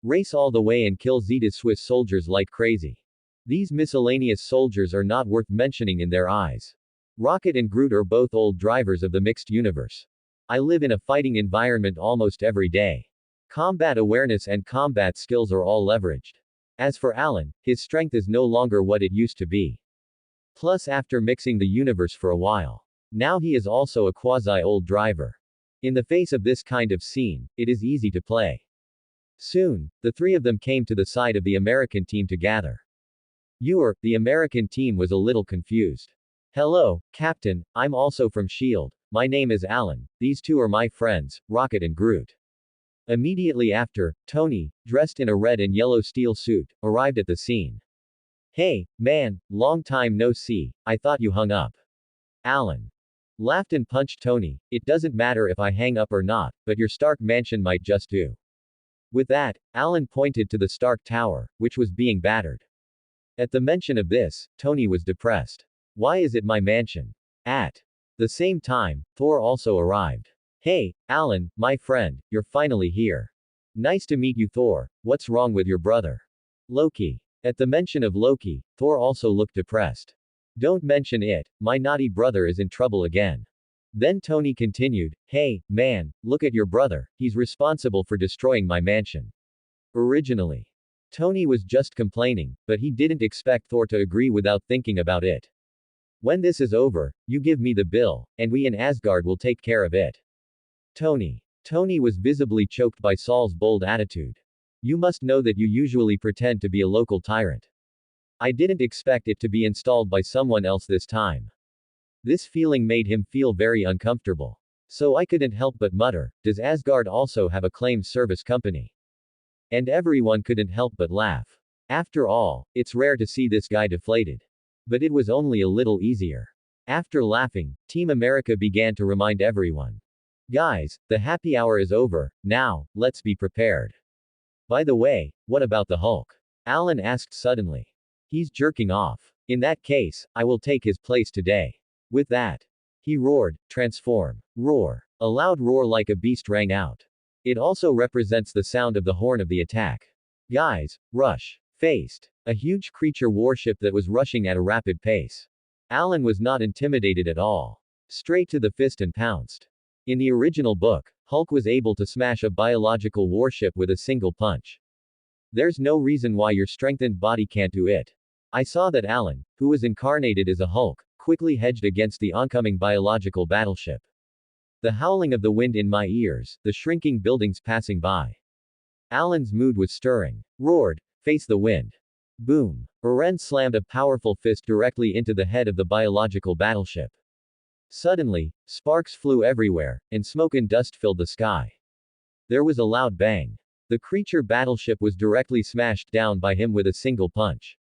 Race all the way and kill Zeta's Swiss soldiers like crazy. These miscellaneous soldiers are not worth mentioning in their eyes. Rocket and Groot are both old drivers of the mixed universe. I live in a fighting environment almost every day. Combat awareness and combat skills are all leveraged. As for Alan, his strength is no longer what it used to be. Plus, after mixing the universe for a while, now he is also a quasi-old driver. In the face of this kind of scene, it is easy to play. Soon, the three of them came to the side of the American team to gather. The American team was a little confused. "Hello, Captain, I'm also from S.H.I.E.L.D., my name is Alan, these two are my friends, Rocket and Groot." Immediately after, Tony, dressed in a red and yellow steel suit, arrived at the scene. "Hey, man, long time no see, I thought you hung up." Alan laughed and punched Tony. "It doesn't matter if I hang up or not, but your Stark mansion might just do." With that, Alan pointed to the Stark Tower, which was being battered. At the mention of this, Tony was depressed. "Why is it my mansion? The same time, Thor also arrived. Hey, Alan, my friend, you're finally here. Nice to meet you, Thor. What's wrong with your brother? Loki. At the mention of Loki, Thor also looked depressed. Don't mention it, my naughty brother is in trouble again. Then Tony continued, hey, man, look at your brother, he's responsible for destroying my mansion. Originally, Tony was just complaining, but he didn't expect Thor to agree without thinking about it. When this is over, you give me the bill, and we in Asgard will take care of it. Tony was visibly choked by Saul's bold attitude. You must know that you usually pretend to be a local tyrant. I didn't expect it to be installed by someone else this time. This feeling made him feel very uncomfortable. So I couldn't help but mutter, does Asgard also have a claims service company? And everyone couldn't help but laugh. After all, it's rare to see this guy deflated. But it was only a little easier. After laughing, Team America began to remind everyone. Guys, the happy hour is over, now, let's be prepared. By the way, what about the Hulk? Alan asked suddenly. He's jerking off. In that case, I will take his place today. With that, he roared, transform. Roar. A loud roar like a beast rang out. It also represents the sound of the horn of the attack. Guys, rush. Faced a huge creature warship that was rushing at a rapid pace. Alan was not intimidated at all. Straight to the fist and pounced. In the original book, Hulk was able to smash a biological warship with a single punch. There's no reason why your strengthened body can't do it. I saw that Alan, who was incarnated as a Hulk, quickly hedged against the oncoming biological battleship. The howling of the wind in my ears, the shrinking buildings passing by. Alan's mood was stirring. Roared, face the wind. Boom. Eren slammed a powerful fist directly into the head of the biological battleship. Suddenly, sparks flew everywhere, and smoke and dust filled the sky. There was a loud bang. The creature battleship was directly smashed down by him with a single punch.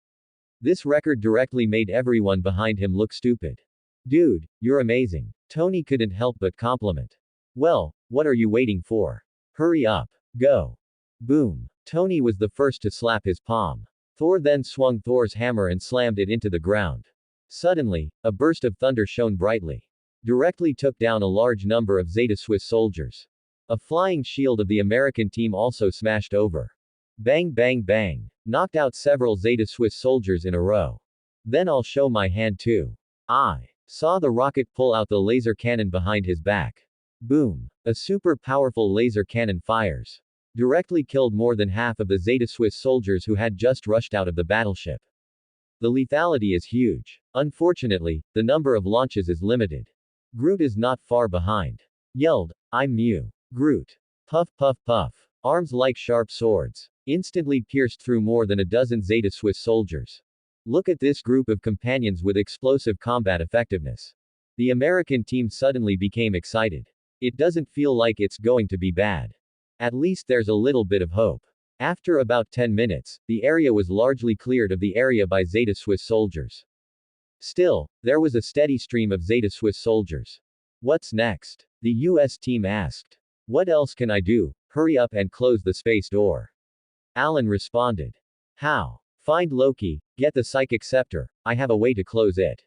This record directly made everyone behind him look stupid. Dude, you're amazing. Tony couldn't help but compliment. Well, what are you waiting for? Hurry up. Go. Boom. Tony was the first to slap his palm. Thor then swung Thor's hammer and slammed it into the ground. Suddenly, a burst of thunder shone brightly. Directly took down a large number of Zeta Swiss soldiers. A flying shield of the American team also smashed over. Bang bang bang. Knocked out several Zeta Swiss soldiers in a row. Then I'll show my hand too. I saw the rocket pull out the laser cannon behind his back. Boom. A super powerful laser cannon fires. Directly killed more than half of the Zeta Swiss soldiers who had just rushed out of the battleship. The lethality is huge. Unfortunately, the number of launches is limited. Groot is not far behind. Yelled, I'm Mew. Groot. Puff puff puff. Arms like sharp swords. Instantly pierced through more than a dozen Zeta Swiss soldiers. Look at this group of companions with explosive combat effectiveness. The American team suddenly became excited. It doesn't feel like it's going to be bad. At least there's a little bit of hope. After about 10 minutes, the area was largely cleared of the area by Zeta Swiss soldiers. Still, there was a steady stream of Zeta Swiss soldiers. What's next? The US team asked. What else can I do? Hurry up and close the space door. Alan responded. How? Find Loki, get the psychic scepter, I have a way to close it.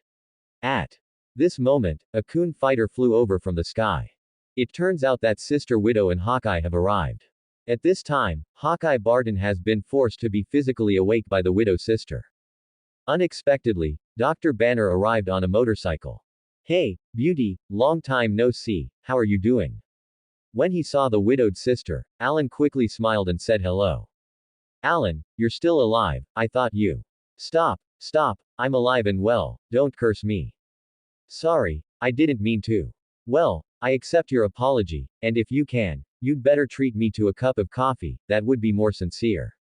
At this moment, a Coon fighter flew over from the sky. It turns out that Sister Widow and Hawkeye have arrived. At this time, Hawkeye Barton has been forced to be physically awake by the Widow's sister. Unexpectedly, Dr. Banner arrived on a motorcycle. Hey, beauty, long time no see, how are you doing? When he saw the widowed sister, Alan quickly smiled and said hello. Alan, you're still alive, I thought you. Stop, I'm alive and well, don't curse me. Sorry, I didn't mean to. Well, I accept your apology, and if you can, you'd better treat me to a cup of coffee, that would be more sincere.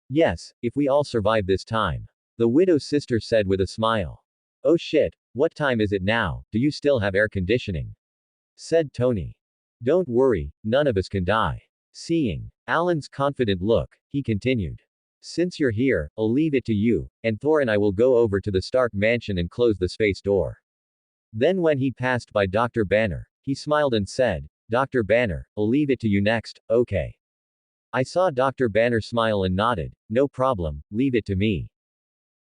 Yes, if we all survive this time. The widow's sister said with a smile. Oh shit, what time is it now, do you still have air conditioning? Said Tony. Don't worry, none of us can die. Seeing Alan's confident look, he continued. Since you're here, I'll leave it to you, and Thor and I will go over to the Stark mansion and close the space door. Then when he passed by Dr. Banner, he smiled and said, Dr. Banner, I'll leave it to you next, okay. I saw Dr. Banner smile and nodded, no problem, leave it to me.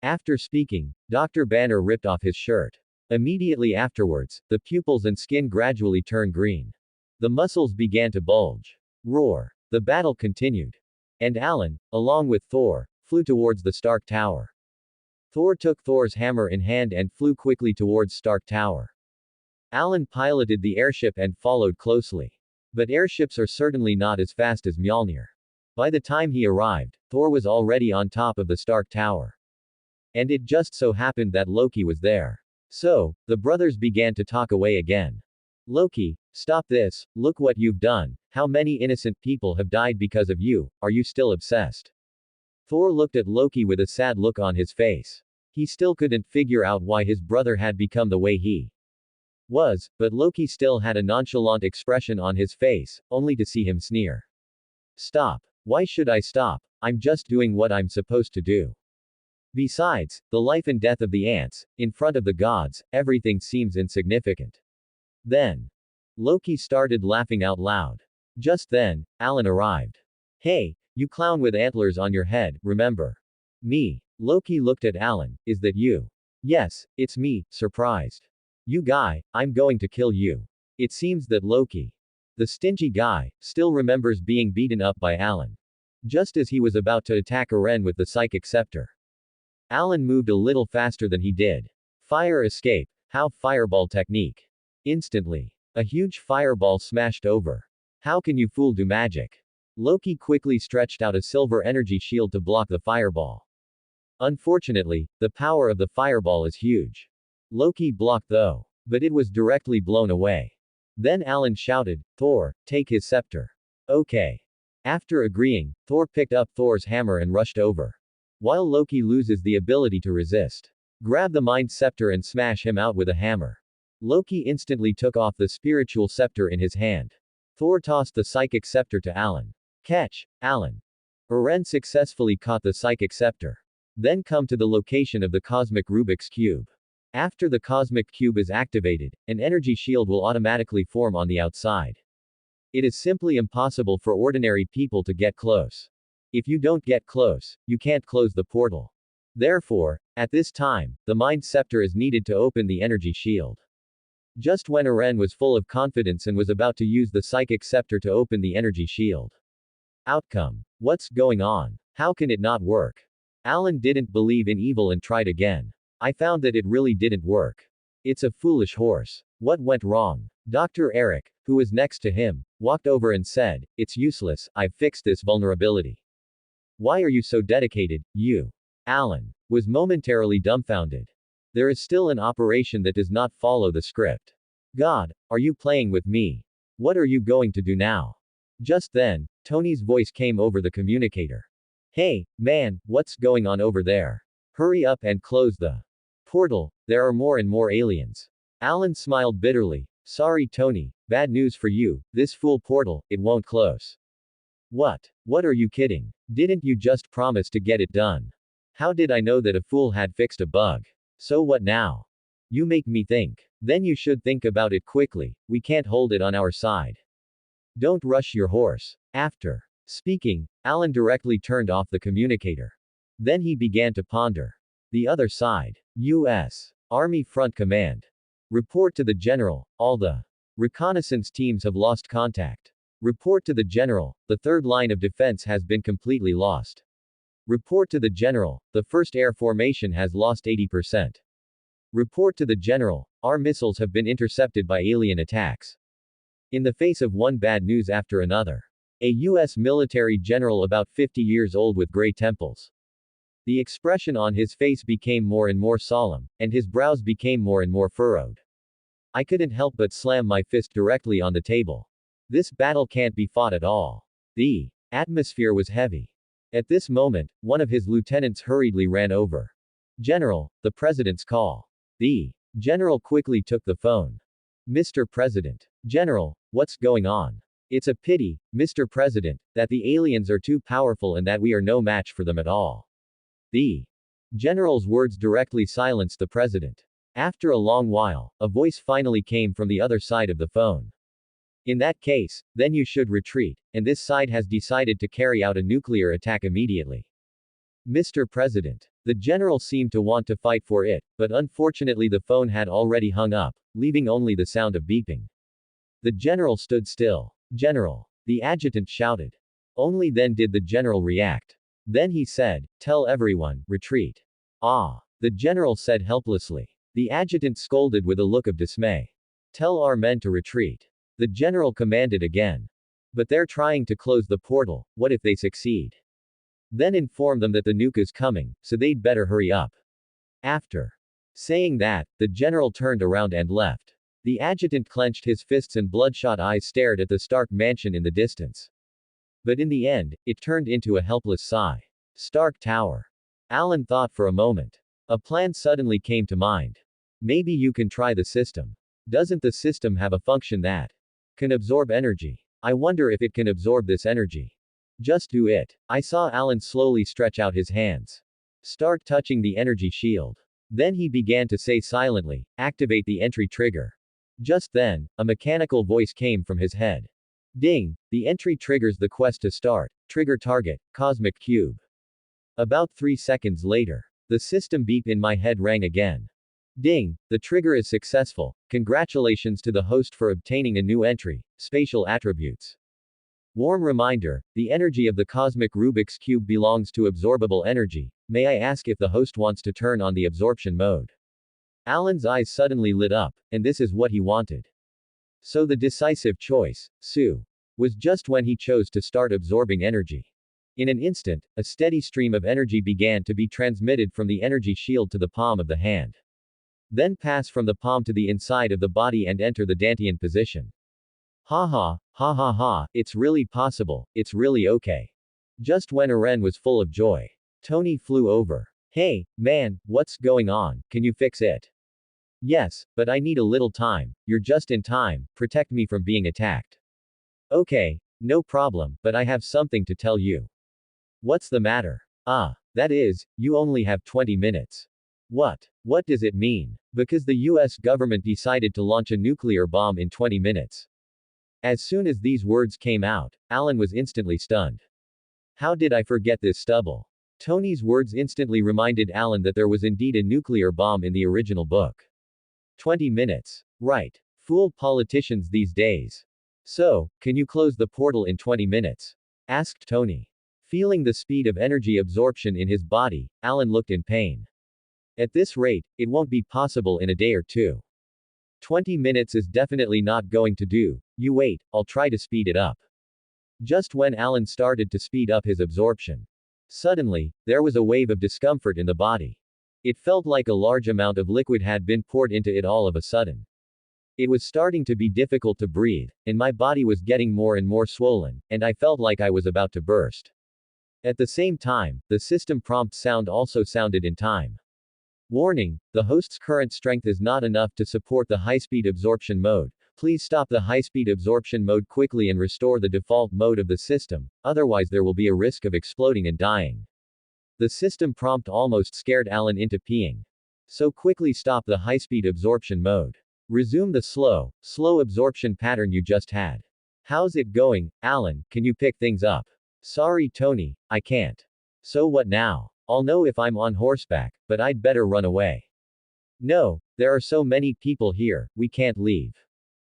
After speaking, Dr. Banner ripped off his shirt. Immediately afterwards, the pupils and skin gradually turn green. The muscles began to bulge. Roar. The battle continued. And Alan, along with Thor, flew towards the Stark Tower. Thor took Thor's hammer in hand and flew quickly towards Stark Tower. Alan piloted the airship and followed closely. But airships are certainly not as fast as Mjolnir. By the time he arrived, Thor was already on top of the Stark Tower. And it just so happened that Loki was there. So, the brothers began to talk away again. Loki, stop this, look what you've done, how many innocent people have died because of you, are you still obsessed? Thor looked at Loki with a sad look on his face. He still couldn't figure out why his brother had become the way he was, but Loki still had a nonchalant expression on his face, only to see him sneer. Stop. Why should I stop? I'm just doing what I'm supposed to do. Besides, the life and death of the ants, in front of the gods, everything seems insignificant. Then, Loki started laughing out loud. Just then, Alan arrived. Hey, you clown with antlers on your head, remember? Me. Loki looked at Alan, is that you? Yes, it's me, surprised. You guy, I'm going to kill you. It seems that Loki, the stingy guy, still remembers being beaten up by Alan. Just as he was about to attack Eren with the psychic scepter. Alan moved a little faster than he did. Fire escape. How fireball technique. Instantly. A huge fireball smashed over. How can you fool do magic? Loki quickly stretched out a silver energy shield to block the fireball. Unfortunately, the power of the fireball is huge. Loki blocked though. But it was directly blown away. Then Alan shouted, Thor, take his scepter. Okay. After agreeing, Thor picked up Thor's hammer and rushed over. While Loki loses the ability to resist. Grab the mind scepter and smash him out with a hammer. Loki instantly took off the spiritual scepter in his hand. Thor tossed the psychic scepter to Alan. Catch, Alan. Eren successfully caught the psychic scepter. Then come to the location of the cosmic Rubik's Cube. After the cosmic cube is activated, an energy shield will automatically form on the outside. It is simply impossible for ordinary people to get close. If you don't get close, you can't close the portal. Therefore, at this time, the mind scepter is needed to open the energy shield. Just when Eren was full of confidence and was about to use the psychic scepter to open the energy shield. Outcome. What's going on? How can it not work? Alan didn't believe in evil and tried again. I found that it really didn't work. It's a foolish horse. What went wrong? Dr. Eric, who was next to him, walked over and said, it's useless, I've fixed this vulnerability. Why are you so dedicated, you? Alan was momentarily dumbfounded. There is still an operation that does not follow the script. God, are you playing with me? What are you going to do now? Just then, Tony's voice came over the communicator. Hey, man, what's going on over there? Hurry up and close the portal, there are more and more aliens. Alan smiled bitterly. Sorry Tony, bad news for you, this fool portal, it won't close. What? What are you kidding? Didn't you just promise to get it done? How did I know that a fool had fixed a bug? So what now? You make me think. Then you should think about it quickly, we can't hold it on our side. Don't rush your horse. After speaking, Alan directly turned off the communicator. Then he began to ponder. The other side. U.S. Army Front Command. Report to the General, all the reconnaissance teams have lost contact. Report to the General, the third line of defense has been completely lost. Report to the General, the 1st Air Formation has lost 80%. Report to the General, our missiles have been intercepted by alien attacks. In the face of one bad news after another. A U.S. military general about 50 years old with gray temples. The expression on his face became more and more solemn, and his brows became more and more furrowed. I couldn't help but slam my fist directly on the table. This battle can't be fought at all. The atmosphere was heavy. At this moment, one of his lieutenants hurriedly ran over. General, the President's call. The general quickly took the phone. Mr. President. General, what's going on? It's a pity, Mr. President, that the aliens are too powerful and that we are no match for them at all. The general's words directly silenced the president. After a long while, a voice finally came from the other side of the phone. In that case, then you should retreat, and this side has decided to carry out a nuclear attack immediately. Mr. President. The general seemed to want to fight for it, but unfortunately the phone had already hung up, leaving only the sound of beeping. The general stood still. General. The adjutant shouted. Only then did the general react. Then he said, "Tell everyone, retreat." Ah. The general said helplessly. The adjutant scolded with a look of dismay. Tell our men to retreat. The general commanded again. But they're trying to close the portal, what if they succeed? Then inform them that the nuke is coming, so they'd better hurry up. After saying that, the general turned around and left. The adjutant clenched his fists and bloodshot eyes stared at the Stark mansion in the distance. But in the end, it turned into a helpless sigh. Stark Tower. Alan thought for a moment. A plan suddenly came to mind. Maybe you can try the system. Doesn't the system have a function that can absorb energy? I wonder if it can absorb this energy. Just do it. I saw Alan slowly stretch out his hands. Start touching the energy shield. Then he began to say silently, activate the entry trigger. Just then, a mechanical voice came from his head. Ding! The entry triggers the quest to start. Trigger target, Cosmic Cube. About 3 seconds later, the system beep in my head rang again. Ding! The trigger is successful. Congratulations to the host for obtaining a new entry, spatial attributes. Warm reminder, the energy of the cosmic Rubik's Cube belongs to absorbable energy. May I ask if the host wants to turn on the absorption mode? Alan's eyes suddenly lit up, and this is what he wanted. So the decisive choice, Sue, was just when he chose to start absorbing energy. In an instant, a steady stream of energy began to be transmitted from the energy shield to the palm of the hand. Then pass from the palm to the inside of the body and enter the Dantian position. Ha ha, it's really possible, it's really okay. Just when Aren was full of joy, Tony flew over. Hey, man, what's going on, can you fix it? Yes, but I need a little time, you're just in time, protect me from being attacked. Okay, no problem, but I have something to tell you. What's the matter? That is, you only have 20 minutes. What? What does it mean? Because the US government decided to launch a nuclear bomb in 20 minutes. As soon as these words came out, Alan was instantly stunned. How did I forget this stubble? Tony's words instantly reminded Alan that there was indeed a nuclear bomb in the original book. 20 minutes. Right. Fool politicians these days. So, can you close the portal in 20 minutes? Asked Tony. Feeling the speed of energy absorption in his body, Alan looked in pain. At this rate, it won't be possible in a day or two. 20 minutes is definitely not going to do. You wait, I'll try to speed it up. Just when Alan started to speed up his absorption, suddenly, there was a wave of discomfort in the body. It felt like a large amount of liquid had been poured into it all of a sudden. It was starting to be difficult to breathe, and my body was getting more and more swollen, and I felt like I was about to burst. At the same time, the system prompt sound also sounded in time. Warning, the host's current strength is not enough to support the high-speed absorption mode. Please stop the high-speed absorption mode quickly and restore the default mode of the system, otherwise there will be a risk of exploding and dying. The system prompt almost scared Alan into peeing. So quickly stop the high-speed absorption mode. Resume the slow absorption pattern you just had. How's it going, Alan? Can you pick things up? Sorry Tony, I can't. So what now? I'll know if I'm on horseback, but I'd better run away. No, there are so many people here, we can't leave.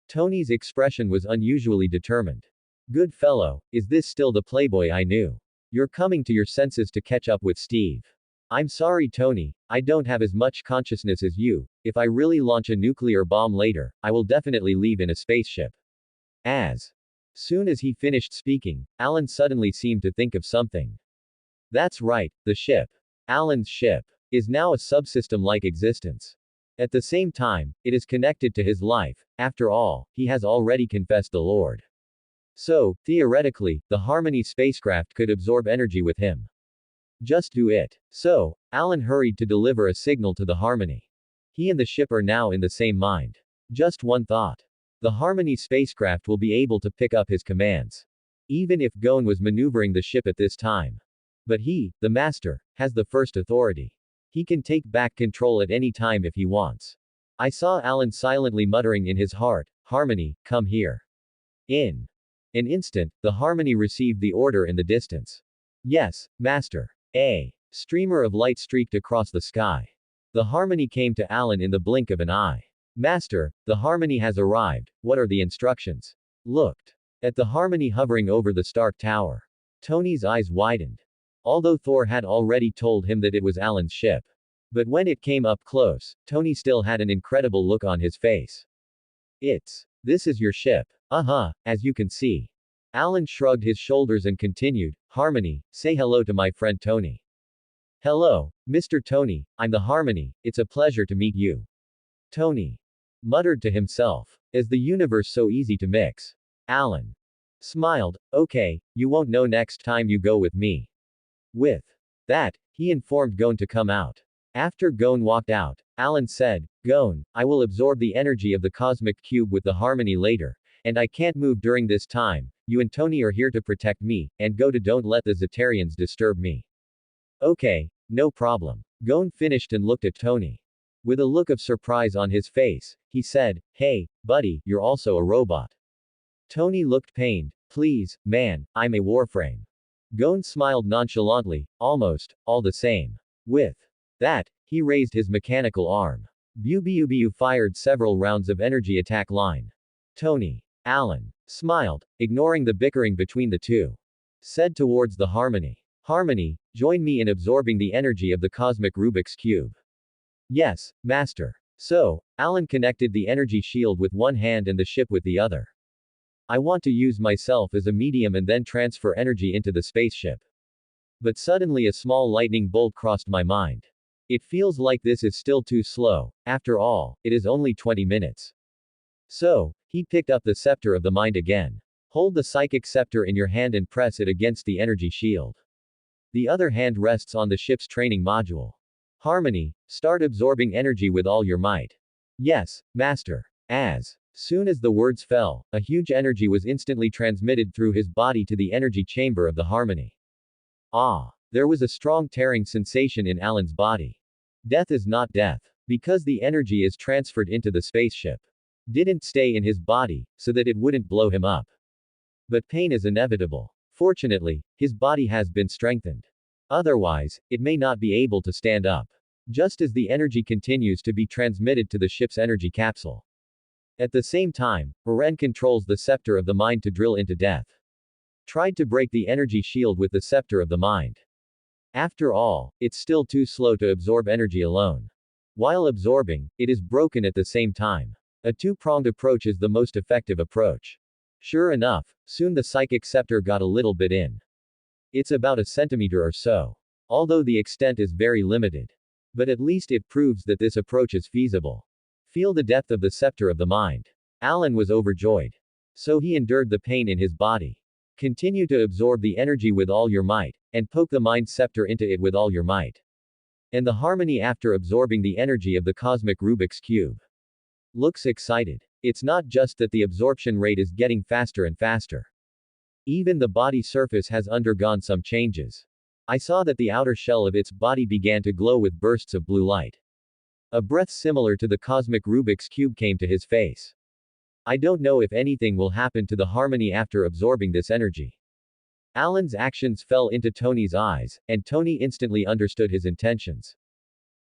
Tony's expression was unusually determined. Good fellow, is this still the playboy I knew? You're coming to your senses to catch up with Steve. I'm sorry Tony, I don't have as much consciousness as you. If I really launch a nuclear bomb later, I will definitely leave in a spaceship. As soon as he finished speaking, Alan suddenly seemed to think of something. That's right, the ship. Alan's ship is now a subsystem-like existence. At the same time, it is connected to his life. After all, he has already confessed the Lord. So, theoretically, the Harmony spacecraft could absorb energy with him. Just do it. So, Alan hurried to deliver a signal to the Harmony. He and the ship are now in the same mind. Just one thought. The Harmony spacecraft will be able to pick up his commands. Even if Gon was maneuvering the ship at this time. But he, the master, has the first authority. He can take back control at any time if he wants. I saw Alan silently muttering in his heart, Harmony, come here. In an instant, the Harmony received the order in the distance. Yes, master. Streamer of light streaked across the sky. The harmony came to Alan in the blink of an eye. Master, the harmony has arrived, what are the instructions? Looked at the harmony hovering over the Stark Tower. Tony's eyes widened. Although Thor had already told him that it was Alan's ship. But when it came up close, Tony still had an incredible look on his face. This is your ship. Uh-huh, as you can see. Alan shrugged his shoulders and continued, Harmony, say hello to my friend Tony. Hello, Mr. Tony, I'm the Harmony, it's a pleasure to meet you. Tony muttered to himself. Is the universe so easy to mix? Alan smiled, okay, you won't know next time you go with me. With that, he informed Gon to come out. After Gon walked out, Alan said, Gon, I will absorb the energy of the cosmic cube with the harmony later, and I can't move during this time, you and Tony are here to protect me, and go to don't let the Zetarians disturb me. Okay, no problem. Gon finished and looked at Tony. With a look of surprise on his face, he said, hey, buddy, you're also a robot. Tony looked pained. Please, man, I'm a warframe. Gon smiled nonchalantly, almost, all the same. With that, he raised his mechanical arm. Bubiubiu fired several rounds of energy attack line. Tony. Alan smiled, ignoring the bickering between the two. Said towards the harmony. Harmony, join me in absorbing the energy of the cosmic Rubik's Cube. Yes, Master. So, Alan connected the energy shield with one hand and the ship with the other. I want to use myself as a medium and then transfer energy into the spaceship. But suddenly a small lightning bolt crossed my mind. It feels like this is still too slow, after all, it is only 20 minutes. So, he picked up the scepter of the mind again. Hold the psychic scepter in your hand and press it against the energy shield. The other hand rests on the ship's training module. Harmony, start absorbing energy with all your might. Yes, Master. As soon as the words fell, a huge energy was instantly transmitted through his body to the energy chamber of the harmony. Ah! There was a strong tearing sensation in Alan's body. Death is not death. Because the energy is transferred into the spaceship. Didn't stay in his body, so that it wouldn't blow him up. But pain is inevitable. Fortunately, his body has been strengthened. Otherwise, it may not be able to stand up. Just as the energy continues to be transmitted to the ship's energy capsule. At the same time, Eren controls the scepter of the mind to drill into death. Tried to break the energy shield with the scepter of the mind. After all, it's still too slow to absorb energy alone. While absorbing, it is broken at the same time. A two-pronged approach is the most effective approach. Sure enough, soon the psychic scepter got a little bit in. It's about a centimeter or so. Although the extent is very limited. But at least it proves that this approach is feasible. Feel the depth of the scepter of the mind. Alan was overjoyed. So he endured the pain in his body. Continue to absorb the energy with all your might, and poke the mind scepter into it with all your might. And the harmony after absorbing the energy of the cosmic Rubik's Cube. Looks excited. It's not just that the absorption rate is getting faster and faster. Even the body surface has undergone some changes. I saw that the outer shell of its body began to glow with bursts of blue light. A breath similar to the cosmic Rubik's Cube came to his face. I don't know if anything will happen to the harmony after absorbing this energy. Alan's actions fell into Tony's eyes, and Tony instantly understood his intentions.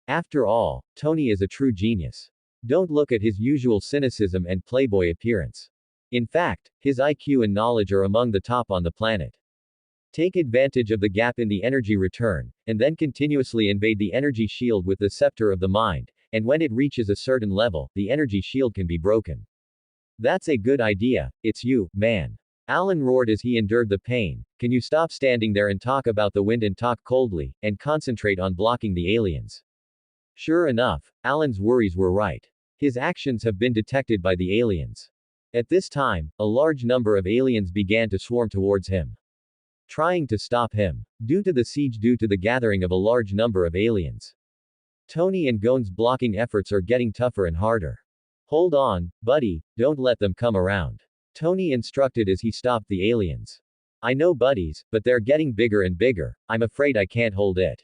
After all, Tony is a true genius. Don't look at his usual cynicism and playboy appearance. In fact, his IQ and knowledge are among the top on the planet. Take advantage of the gap in the energy return, and then continuously invade the energy shield with the scepter of the mind, and when it reaches a certain level, the energy shield can be broken. That's a good idea, it's you, man. Alan roared as he endured the pain. Can you stop standing there and talk about the wind and talk coldly, and concentrate on blocking the aliens? Sure enough, Alan's worries were right. His actions have been detected by the aliens. At this time, a large number of aliens began to swarm towards him. Trying to stop him. Due to the siege due to the gathering of a large number of aliens. Tony and Gon's blocking efforts are getting tougher and harder. Hold on, buddy, don't let them come around. Tony instructed as he stopped the aliens. I know buddies, but they're getting bigger and bigger, I'm afraid I can't hold it.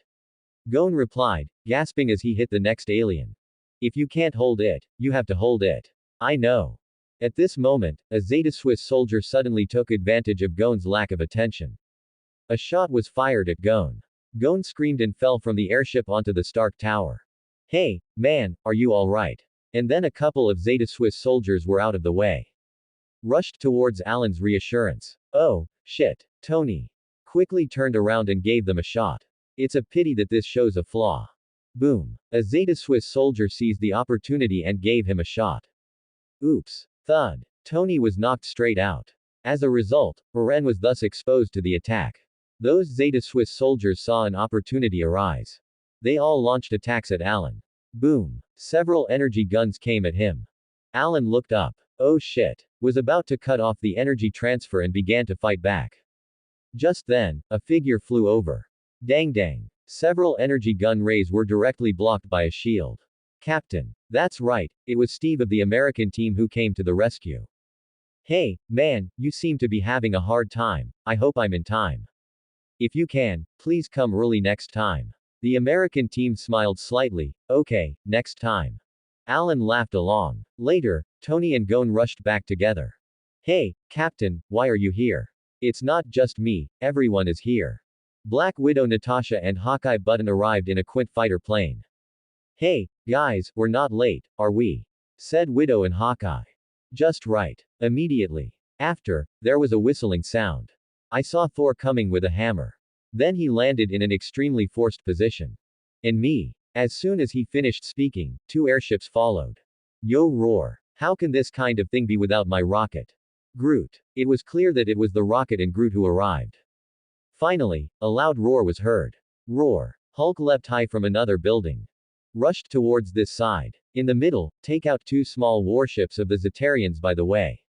Gon replied, gasping as he hit the next alien. If you can't hold it, you have to hold it. I know. At this moment, a Zeta Swiss soldier suddenly took advantage of Gon's lack of attention. A shot was fired at Gon. Gon screamed and fell from the airship onto the Stark Tower. Hey, man, are you alright? And then a couple of Zeta Swiss soldiers were out of the way. Rushed towards Alan's reassurance. Oh, shit. Tony quickly turned around and gave them a shot. It's a pity that this shows a flaw. Boom. A Zeta Swiss soldier seized the opportunity and gave him a shot. Oops. Thud. Tony was knocked straight out. As a result, Eren was thus exposed to the attack. Those Zeta Swiss soldiers saw an opportunity arise. They all launched attacks at Alan. Boom. Several energy guns came at him. Alan looked up. Oh shit. Was about to cut off the energy transfer and began to fight back. Just then, a figure flew over. Dang dang. Several energy gun rays were directly blocked by a shield. Captain. That's right, it was Steve of the American team who came to the rescue. Hey, man, you seem to be having a hard time. I hope I'm in time. If you can, please come early next time. The American team smiled slightly. Okay, next time. Alan laughed along. Later, Tony and Gon rushed back together. Hey, Captain, why are you here? It's not just me, everyone is here. Black Widow Natasha and Hawkeye Button arrived in a Quint fighter plane. Hey, guys, we're not late, are we? Said Widow and Hawkeye. Just right. Immediately after, there was a whistling sound. I saw Thor coming with a hammer. Then he landed in an extremely forced position. And me. As soon as he finished speaking, two airships followed. Yo roar. How can this kind of thing be without my rocket? Groot. It was clear that it was the rocket and Groot who arrived. Finally, a loud roar was heard. Roar. Hulk leapt high from another building. Rushed towards this side. In the middle, take out two small warships of the Zetarians by the way.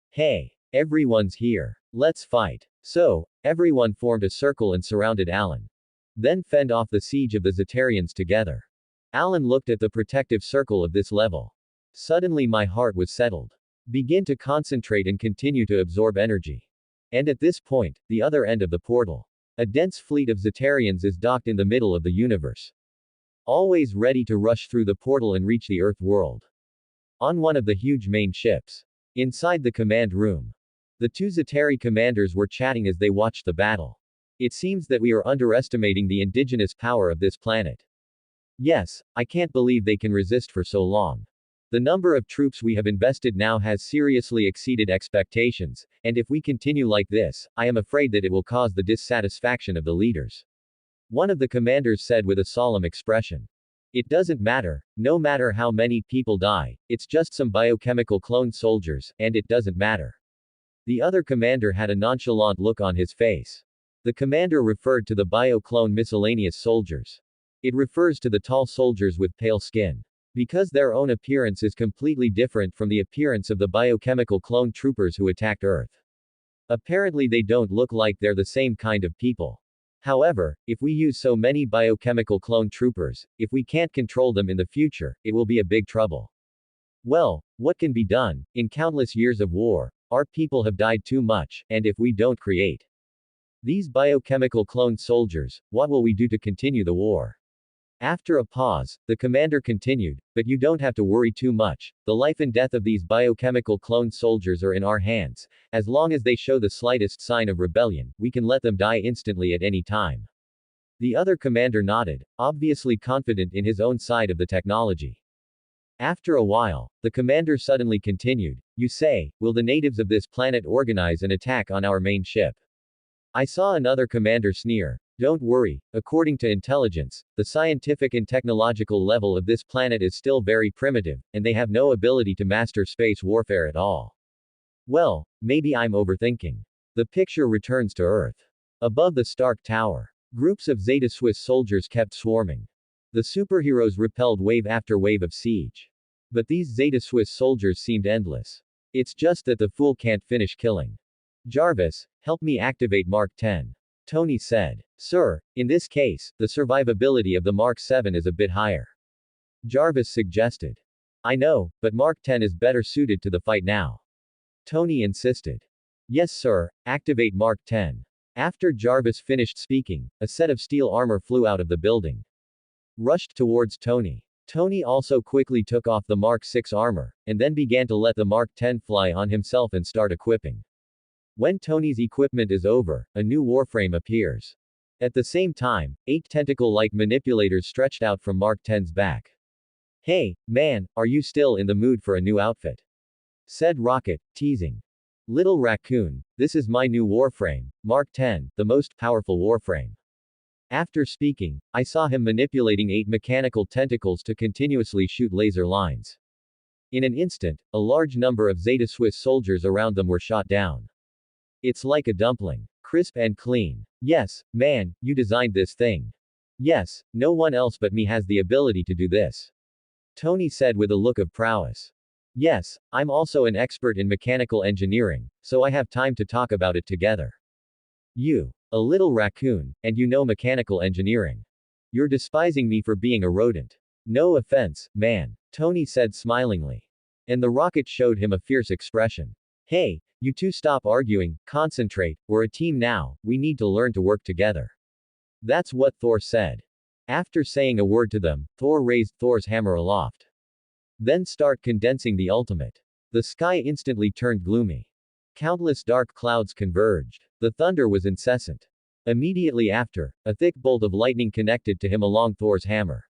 Hey, everyone's here. Let's fight. So, everyone formed a circle and surrounded Alan. Then fend off the siege of the Zetarians together. Alan looked at the protective circle of this level. Suddenly my heart was settled. Begin to concentrate and continue to absorb energy. And at this point, the other end of the portal. A dense fleet of Zetarians is docked in the middle of the universe. Always ready to rush through the portal and reach the Earth world. On one of the huge main ships. Inside the command room. The two Zetari commanders were chatting as they watched the battle. It seems that we are underestimating the indigenous power of this planet. Yes, I can't believe they can resist for so long. The number of troops we have invested now has seriously exceeded expectations, and if we continue like this, I am afraid that it will cause the dissatisfaction of the leaders. One of the commanders said with a solemn expression. It doesn't matter, no matter how many people die, it's just some biochemical clone soldiers, and it doesn't matter. The other commander had a nonchalant look on his face. The commander referred to the bio-clone miscellaneous soldiers. It refers to the tall soldiers with pale skin. Because their own appearance is completely different from the appearance of the biochemical clone troopers who attacked Earth. Apparently they don't look like they're the same kind of people. However, if we use so many biochemical clone troopers, if we can't control them in the future, it will be a big trouble. Well, what can be done? In countless years of war, our people have died too much, and if we don't create these biochemical clone soldiers, what will we do to continue the war? After a pause, the commander continued, but you don't have to worry too much, the life and death of these biochemical clone soldiers are in our hands. As long as they show the slightest sign of rebellion, we can let them die instantly at any time. The other commander nodded, obviously confident in his own side of the technology. After a while, the commander suddenly continued, you say, will the natives of this planet organize an attack on our main ship? I saw another commander sneer. Don't worry, according to intelligence, the scientific and technological level of this planet is still very primitive, and they have no ability to master space warfare at all. Well, maybe I'm overthinking. The picture returns to Earth. Above the Stark Tower, groups of Zeta Swiss soldiers kept swarming. The superheroes repelled wave after wave of siege. But these Zeta Swiss soldiers seemed endless. It's just that the fool can't finish killing. Jarvis, help me activate Mark 10. Tony said. Sir, in this case, the survivability of the Mark 7 is a bit higher. Jarvis suggested. I know, but Mark 10 is better suited to the fight now. Tony insisted. Yes sir, activate Mark 10. After Jarvis finished speaking, a set of steel armor flew out of the building. Rushed towards Tony. Tony also quickly took off the Mark 6 armor, and then began to let the Mark 10 fly on himself and start equipping. When Tony's equipment is over, a new warframe appears. At the same time, 8 tentacle-like manipulators stretched out from Mark 10's back. Hey, man, are you still in the mood for a new outfit? Said Rocket, teasing. Little raccoon, this is my new warframe, Mark 10, the most powerful warframe. After speaking, I saw him manipulating 8 mechanical tentacles to continuously shoot laser lines. In an instant, a large number of Zeta Swiss soldiers around them were shot down. It's like a dumpling. Crisp and clean. Yes, man, you designed this thing. Yes, no one else but me has the ability to do this. Tony said with a look of prowess. Yes, I'm also an expert in mechanical engineering, so I have time to talk about it together. You, a little raccoon, and you know mechanical engineering. You're despising me for being a rodent. No offense, man, Tony said smilingly. And the rocket showed him a fierce expression. Hey, you two stop arguing, concentrate, we're a team now, we need to learn to work together. That's what Thor said. After saying a word to them, Thor raised Thor's hammer aloft. Then start condensing the ultimate. The sky instantly turned gloomy. Countless dark clouds converged. The thunder was incessant. Immediately after, a thick bolt of lightning connected to him along Thor's hammer.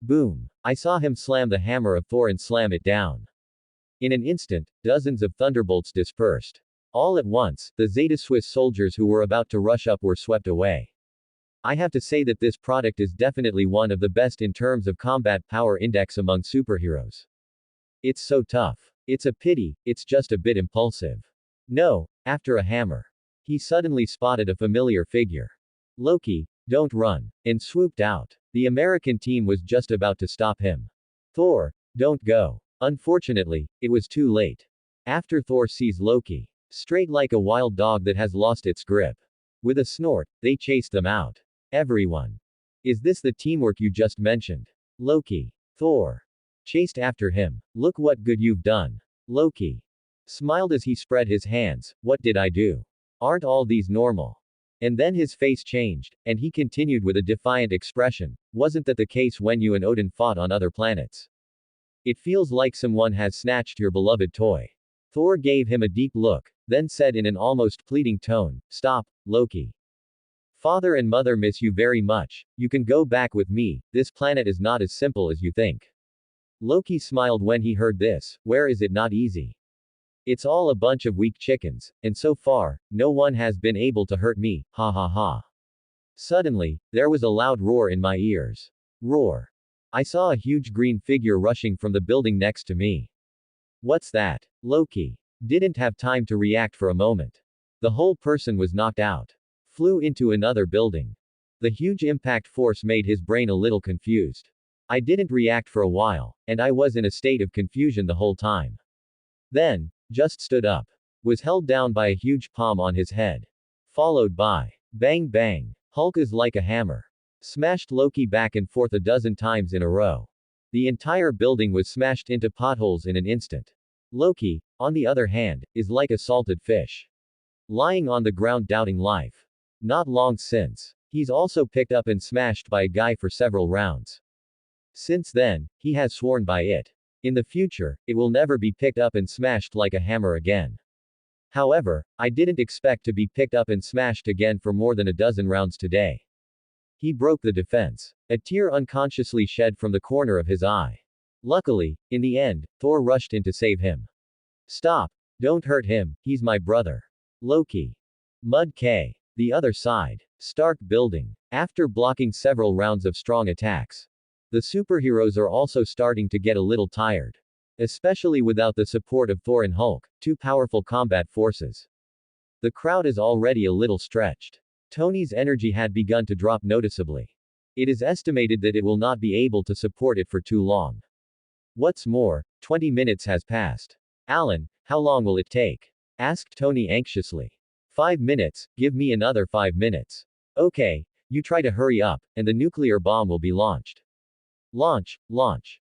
Boom! I saw him slam the hammer of Thor and slam it down. In an instant, dozens of thunderbolts dispersed. All at once, the Zeta Swiss soldiers who were about to rush up were swept away. I have to say that this product is definitely one of the best in terms of combat power index among superheroes. It's so tough. It's a pity, it's just a bit impulsive. No, after a hammer. He suddenly spotted a familiar figure. Loki, don't run, and swooped out. The American team was just about to stop him. Thor, don't go. Unfortunately, it was too late. After Thor sees Loki, straight like a wild dog that has lost its grip. With a snort, they chased them out. Everyone. Is this the teamwork you just mentioned? Loki. Thor. Chased after him. Look what good you've done. Loki. Smiled as he spread his hands. What did I do? Aren't all these normal? And then his face changed, and he continued with a defiant expression. Wasn't that the case when you and Odin fought on other planets? It feels like someone has snatched your beloved toy. Thor gave him a deep look, then said in an almost pleading tone, Stop, Loki. Father and mother miss you very much, you can go back with me, this planet is not as simple as you think. Loki smiled when he heard this, where is it not easy? It's all a bunch of weak chickens, and so far, no one has been able to hurt me, ha ha ha. Suddenly, there was a loud roar in my ears. Roar. I saw a huge green figure rushing from the building next to me. What's that? Loki didn't have time to react for a moment. The whole person was knocked out. Flew into another building. The huge impact force made his brain a little confused. I didn't react for a while, and I was in a state of confusion the whole time. Then, just stood up. Was held down by a huge palm on his head. Followed by bang bang. Hulk is like a hammer. Smashed Loki back and forth a dozen times in a row. The entire building was smashed into potholes in an instant. Loki, on the other hand, is like a salted fish. Lying on the ground doubting life. Not long since. He's also picked up and smashed by a guy for several rounds. Since then, he has sworn by it. In the future, it will never be picked up and smashed like a hammer again. However, I didn't expect to be picked up and smashed again for more than a dozen rounds today. He broke the defense. A tear unconsciously shed from the corner of his eye. Luckily, in the end, Thor rushed in to save him. Stop. Don't hurt him, he's my brother. Loki. Mud K. The other side. Stark building. After blocking several rounds of strong attacks, the superheroes are also starting to get a little tired. Especially without the support of Thor and Hulk, two powerful combat forces. The crowd is already a little stretched. Tony's energy had begun to drop noticeably. It is estimated that it will not be able to support it for too long. What's more, 20 minutes has passed. Alan, how long will it take? Asked Tony anxiously. 5 minutes, give me another 5 minutes. Okay, you try to hurry up, and the nuclear bomb will be launched. Launch.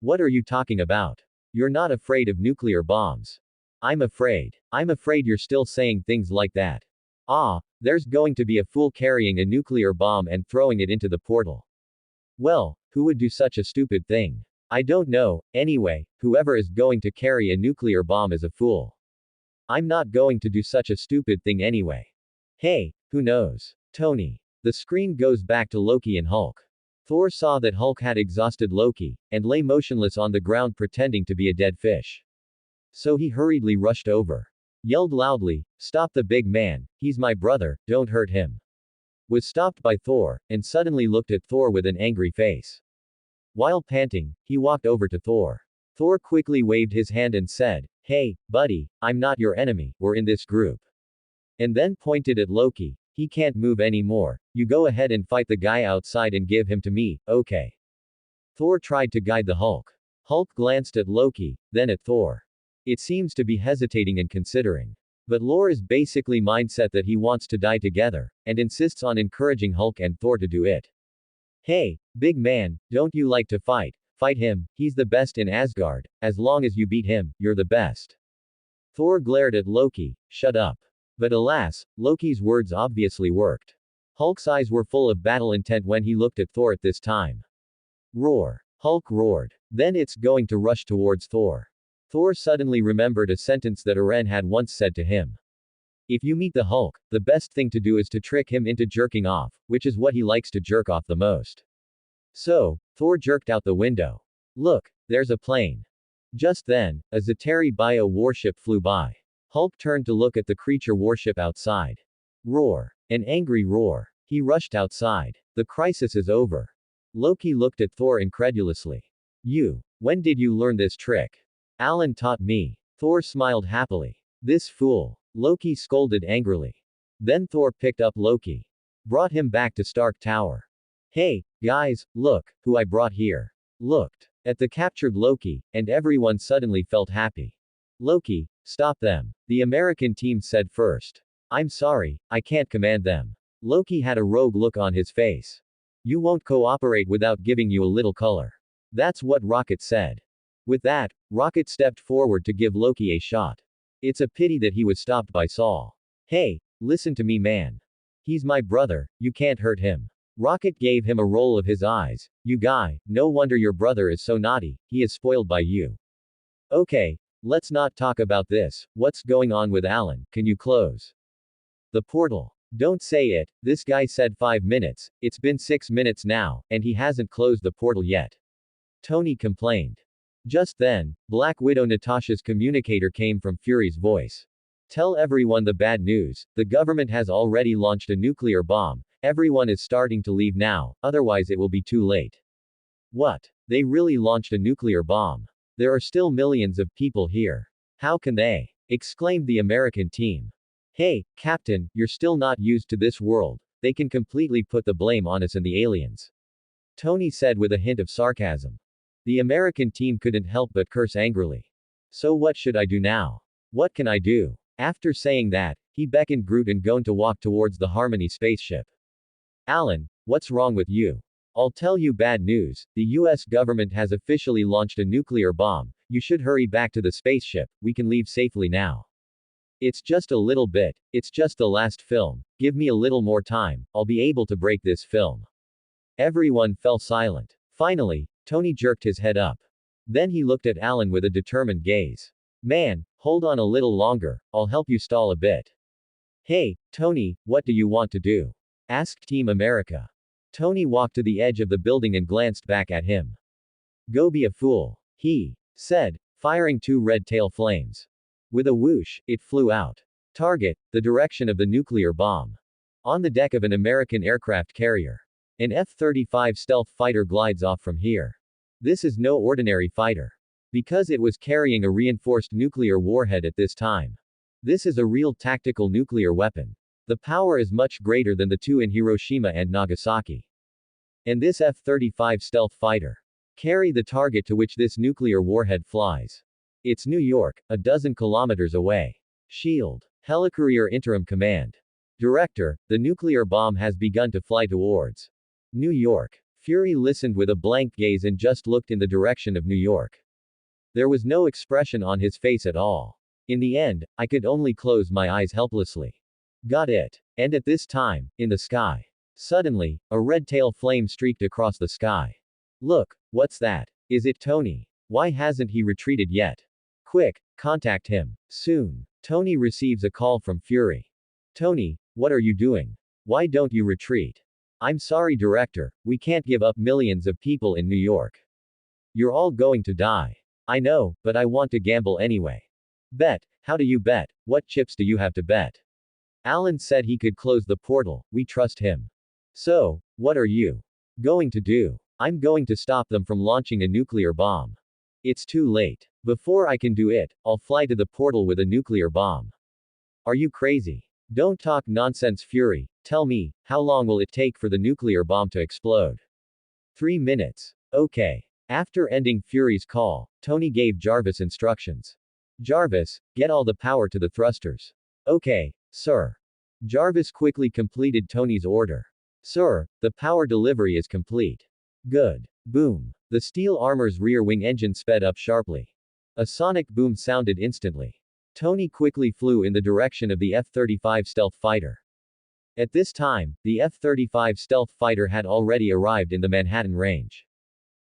What are you talking about? You're not afraid of nuclear bombs. I'm afraid. I'm afraid you're still saying things like that. Ah, there's going to be a fool carrying a nuclear bomb and throwing it into the portal. Well, who would do such a stupid thing? I don't know, anyway, whoever is going to carry a nuclear bomb is a fool. I'm not going to do such a stupid thing anyway. Hey, who knows? Tony. The screen goes back to Loki and Hulk. Thor saw that Hulk had exhausted Loki, and lay motionless on the ground pretending to be a dead fish. So he hurriedly rushed over. Yelled loudly, "Stop the big man, he's my brother, don't hurt him." Was stopped by Thor, and suddenly looked at Thor with an angry face. While panting, he walked over to Thor. Thor quickly waved his hand and said, "Hey, buddy, I'm not your enemy, we're in this group." And then pointed at Loki. "He can't move anymore. You go ahead and fight the guy outside and give him to me, okay?" Thor tried to guide the Hulk. Hulk glanced at Loki, then at Thor. It seems to be hesitating and considering. But Lore is basically mindset that he wants to die together, and insists on encouraging Hulk and Thor to do it. "Hey, big man, don't you like to fight? Fight him, he's the best in Asgard, as long as you beat him, you're the best." Thor glared at Loki, "Shut up." But alas, Loki's words obviously worked. Hulk's eyes were full of battle intent when he looked at Thor at this time. "Roar." Hulk roared. Then it's going to rush towards Thor. Thor suddenly remembered a sentence that Eren had once said to him. If you meet the Hulk, the best thing to do is to trick him into jerking off, which is what he likes to jerk off the most. So, Thor jerked out the window. "Look, there's a plane." Just then, a Zeteri bio warship flew by. Hulk turned to look at the creature warship outside. Roar. An angry roar. He rushed outside. The crisis is over. Loki looked at Thor incredulously. When did you learn this trick?" "Alan taught me." Thor smiled happily. "This fool." Loki scolded angrily. Then Thor picked up Loki. Brought him back to Stark Tower. "Hey, guys, look, who I brought here." Looked at the captured Loki, and everyone suddenly felt happy. "Loki, stop them," the American team said first. "I'm sorry, I can't command them." Loki had a rogue look on his face. "You won't cooperate without giving you a little color." That's what Rocket said. With that, Rocket stepped forward to give Loki a shot. It's a pity that he was stopped by Saul. "Hey, listen to me, man. He's my brother, you can't hurt him." Rocket gave him a roll of his eyes. "You guy, no wonder your brother is so naughty, he is spoiled by you." "Okay, let's not talk about this, what's going on with Alan, can you close the portal?" "Don't say it, this guy said 5 minutes, it's been 6 minutes now, and he hasn't closed the portal yet." Tony complained. Just then, Black Widow Natasha's communicator came from Fury's voice. "Tell everyone the bad news, the government has already launched a nuclear bomb, everyone is starting to leave now, otherwise it will be too late." "What? They really launched a nuclear bomb? There are still millions of people here. How can they?" exclaimed the American team. "Hey, Captain, you're still not used to this world, they can completely put the blame on us and the aliens." Tony said with a hint of sarcasm. The American team couldn't help but curse angrily. "So what should I do now? What can I do?" After saying that, he beckoned Groot and Gon to walk towards the Harmony spaceship. "Alan, what's wrong with you? I'll tell you bad news, the US government has officially launched a nuclear bomb, you should hurry back to the spaceship, we can leave safely now." "It's just a little bit, it's just the last film, give me a little more time, I'll be able to break this film." Everyone fell silent. Finally, Tony jerked his head up. Then he looked at Alan with a determined gaze. "Man, hold on a little longer, I'll help you stall a bit." "Hey, Tony, what do you want to do?" asked Team America. Tony walked to the edge of the building and glanced back at him. "Go be a fool," he said, firing 2 red tail flames. With a whoosh, it flew out. Target, the direction of the nuclear bomb. On the deck of an American aircraft carrier. An F-35 stealth fighter glides off from here. This is no ordinary fighter. Because it was carrying a reinforced nuclear warhead at this time. This is a real tactical nuclear weapon. The power is much greater than the 2 in Hiroshima and Nagasaki. And this F-35 stealth fighter carry the target to which this nuclear warhead flies. It's New York, a dozen kilometers away. SHIELD. Helicourier Interim Command. Director, the nuclear bomb has begun to fly towards New York. Fury listened with a blank gaze and just looked in the direction of New York. There was no expression on his face at all. In the end, I could only close my eyes helplessly. Got it. And at this time, in the sky. Suddenly, a red tail flame streaked across the sky. "Look, what's that? Is it Tony? Why hasn't he retreated yet? Quick, contact him. Soon." Tony receives a call from Fury. "Tony, what are you doing? Why don't you retreat?" I'm sorry, director, we can't give up millions of people in New York. You're all going to die. I know, but I want to gamble anyway. Bet. How do you bet? What chips do you have to bet? Alan said he could close the portal, we trust him. So, what are you going to do? I'm going to stop them from launching a nuclear bomb. It's too late. Before I can do it, I'll fly to the portal with a nuclear bomb. Are you crazy? Don't talk nonsense, Fury. Tell me, how long will it take for the nuclear bomb to explode? 3 minutes. Okay. After ending Fury's call, Tony gave Jarvis instructions. Jarvis, get all the power to the thrusters. Okay, sir. Jarvis quickly completed Tony's order. Sir, the power delivery is complete. Good. Boom. The steel armor's rear wing engine sped up sharply. A sonic boom sounded instantly. Tony quickly flew in the direction of the F-35 stealth fighter. At this time, the F-35 stealth fighter had already arrived in the Manhattan range.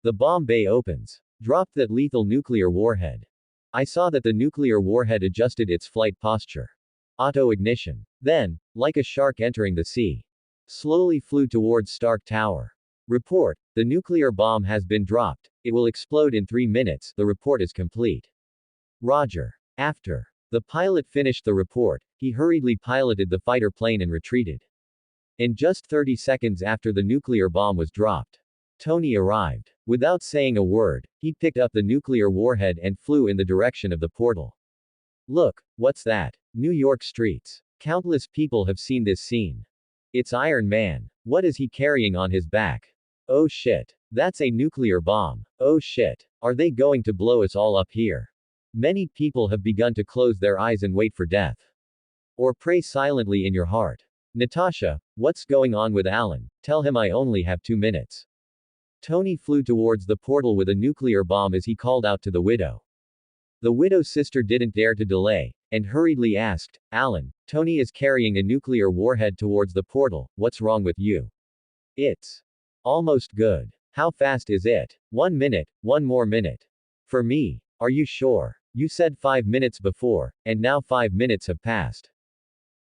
The bomb bay opens. Dropped that lethal nuclear warhead. I saw that the nuclear warhead adjusted its flight posture. Auto ignition. Then, like a shark entering the sea, slowly flew towards Stark Tower. Report. The nuclear bomb has been dropped. It will explode in 3 minutes. The report is complete. Roger. After the pilot finished the report, he hurriedly piloted the fighter plane and retreated. In just 30 seconds after the nuclear bomb was dropped, Tony arrived. Without saying a word, he picked up the nuclear warhead and flew in the direction of the portal. Look, what's that? New York streets. Countless people have seen this scene. It's Iron Man. What is he carrying on his back? Oh shit. That's a nuclear bomb. Oh shit. Are they going to blow us all up here? Many people have begun to close their eyes and wait for death. Or pray silently in your heart. Natasha, what's going on with Alan? Tell him I only have 2 minutes. Tony flew towards the portal with a nuclear bomb as he called out to the widow. The widow's sister didn't dare to delay, and hurriedly asked, Alan, Tony is carrying a nuclear warhead towards the portal, what's wrong with you? It's almost good. How fast is it? 1 minute, one more minute. For me. Are you sure? You said 5 minutes before, and now 5 minutes have passed.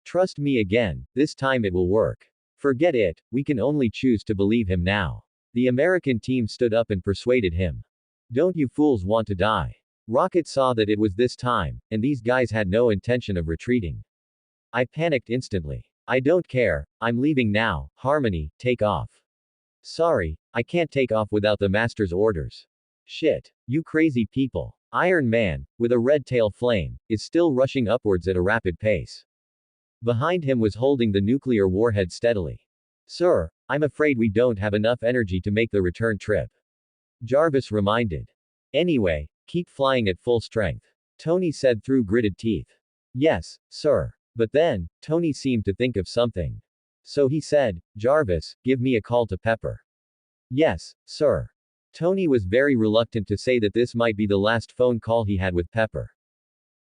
Trust me again, this time it will work. Forget it, we can only choose to believe him now. The American team stood up and persuaded him. Don't you fools want to die? Rocket saw that it was this time, and these guys had no intention of retreating. I panicked instantly. I don't care, I'm leaving now. Harmony, take off. Sorry, I can't take off without the master's orders. Shit, you crazy people. Iron Man, with a red tail flame, is still rushing upwards at a rapid pace. Behind him was holding the nuclear warhead steadily. Sir, I'm afraid we don't have enough energy to make the return trip. Jarvis reminded. Anyway, keep flying at full strength. Tony said through gritted teeth. Yes, sir. But then, Tony seemed to think of something. So he said, Jarvis, give me a call to Pepper. Yes, sir. Tony was very reluctant to say that this might be the last phone call he had with Pepper.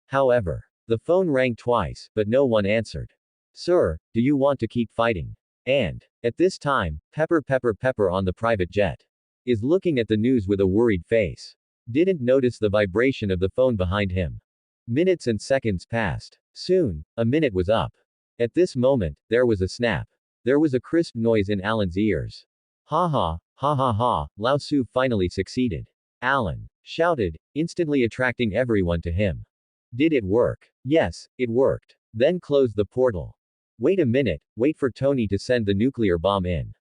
However, the phone rang twice, but no one answered. Sir, do you want to keep fighting? And, at this time, Pepper on the private jet is looking at the news with a worried face. Didn't notice the vibration of the phone behind him. Minutes and seconds passed. Soon, a minute was up. At this moment, there was a snap. There was a crisp noise in Alan's ears. Ha ha, ha ha ha, Lao Su finally succeeded. Alan shouted, instantly attracting everyone to him. Did it work? Yes, it worked. Then close the portal. Wait a minute, wait for Tony to send the nuclear bomb in.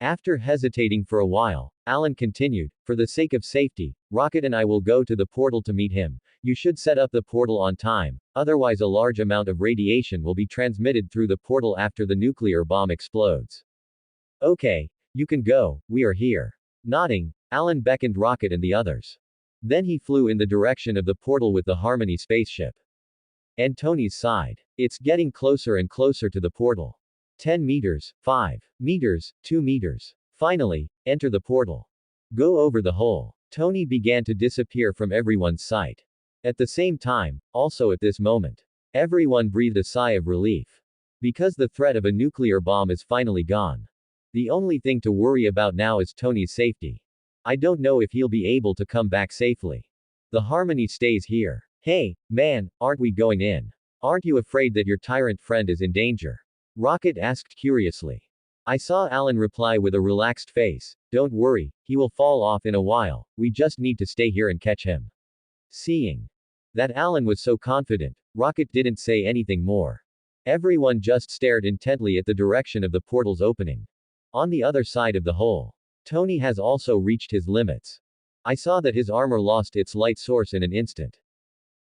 After hesitating for a while, Alan continued, for the sake of safety, Rocket and I will go to the portal to meet him. You should set up the portal on time, otherwise a large amount of radiation will be transmitted through the portal after the nuclear bomb explodes. Okay, you can go, we are here. Nodding, Alan beckoned Rocket and the others. Then he flew in the direction of the portal with the Harmony spaceship. And Tony's side. It's getting closer and closer to the portal. 10 meters, 5 meters, 2 meters. Finally, enter the portal. Go over the hole. Tony began to disappear from everyone's sight. At the same time, also at this moment, everyone breathed a sigh of relief. Because the threat of a nuclear bomb is finally gone. The only thing to worry about now is Tony's safety. I don't know if he'll be able to come back safely. The Harmony stays here. Hey, man, aren't we going in? Aren't you afraid that your tyrant friend is in danger? Rocket asked curiously. I saw Alan reply with a relaxed face, "Don't worry, he will fall off in a while, we just need to stay here and catch him." Seeing that Alan was so confident, Rocket didn't say anything more. Everyone just stared intently at the direction of the portal's opening. On the other side of the hole, Tony has also reached his limits. I saw that his armor lost its light source in an instant.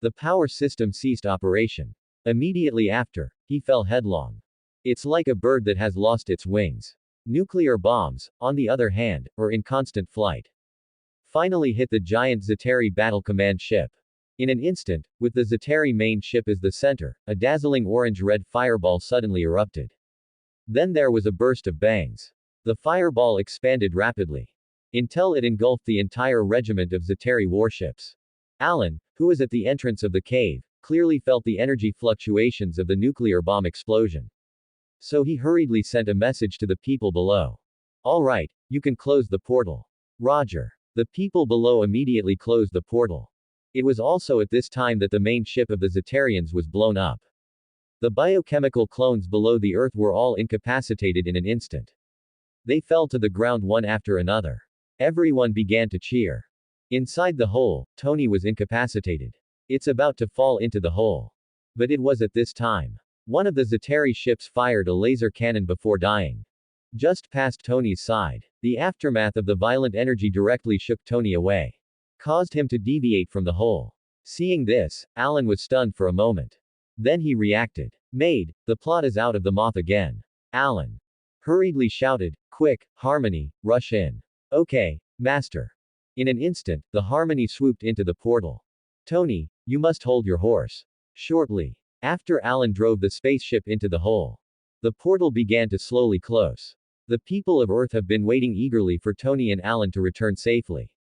The power system ceased operation. Immediately after, he fell headlong. It's like a bird that has lost its wings. Nuclear bombs, on the other hand, are in constant flight. Finally hit the giant Zeteri battle command ship. In an instant, with the Zeteri main ship as the center, a dazzling orange-red fireball suddenly erupted. Then there was a burst of bangs. The fireball expanded rapidly, until it engulfed the entire regiment of Zeteri warships. Alan, who was at the entrance of the cave, clearly felt the energy fluctuations of the nuclear bomb explosion. So he hurriedly sent a message to the people below. "All right, you can close the portal." "Roger." The people below immediately closed the portal. It was also at this time that the main ship of the Zeterians was blown up. The biochemical clones below the Earth were all incapacitated in an instant. They fell to the ground one after another. Everyone began to cheer. Inside the hole, Tony was incapacitated. It's about to fall into the hole. But it was at this time. One of the Zeteri ships fired a laser cannon before dying. Just past Tony's side. The aftermath of the violent energy directly shook Tony away. Caused him to deviate from the hole. Seeing this, Alan was stunned for a moment. Then he reacted. "Maid, the plot is out of the moth again." Alan hurriedly shouted, "Quick, Harmony, rush in." "Okay, Master." In an instant, the Harmony swooped into the portal. "Tony, you must hold your horse." Shortly after Alan drove the spaceship into the hole, the portal began to slowly close. The people of Earth have been waiting eagerly for Tony and Alan to return safely.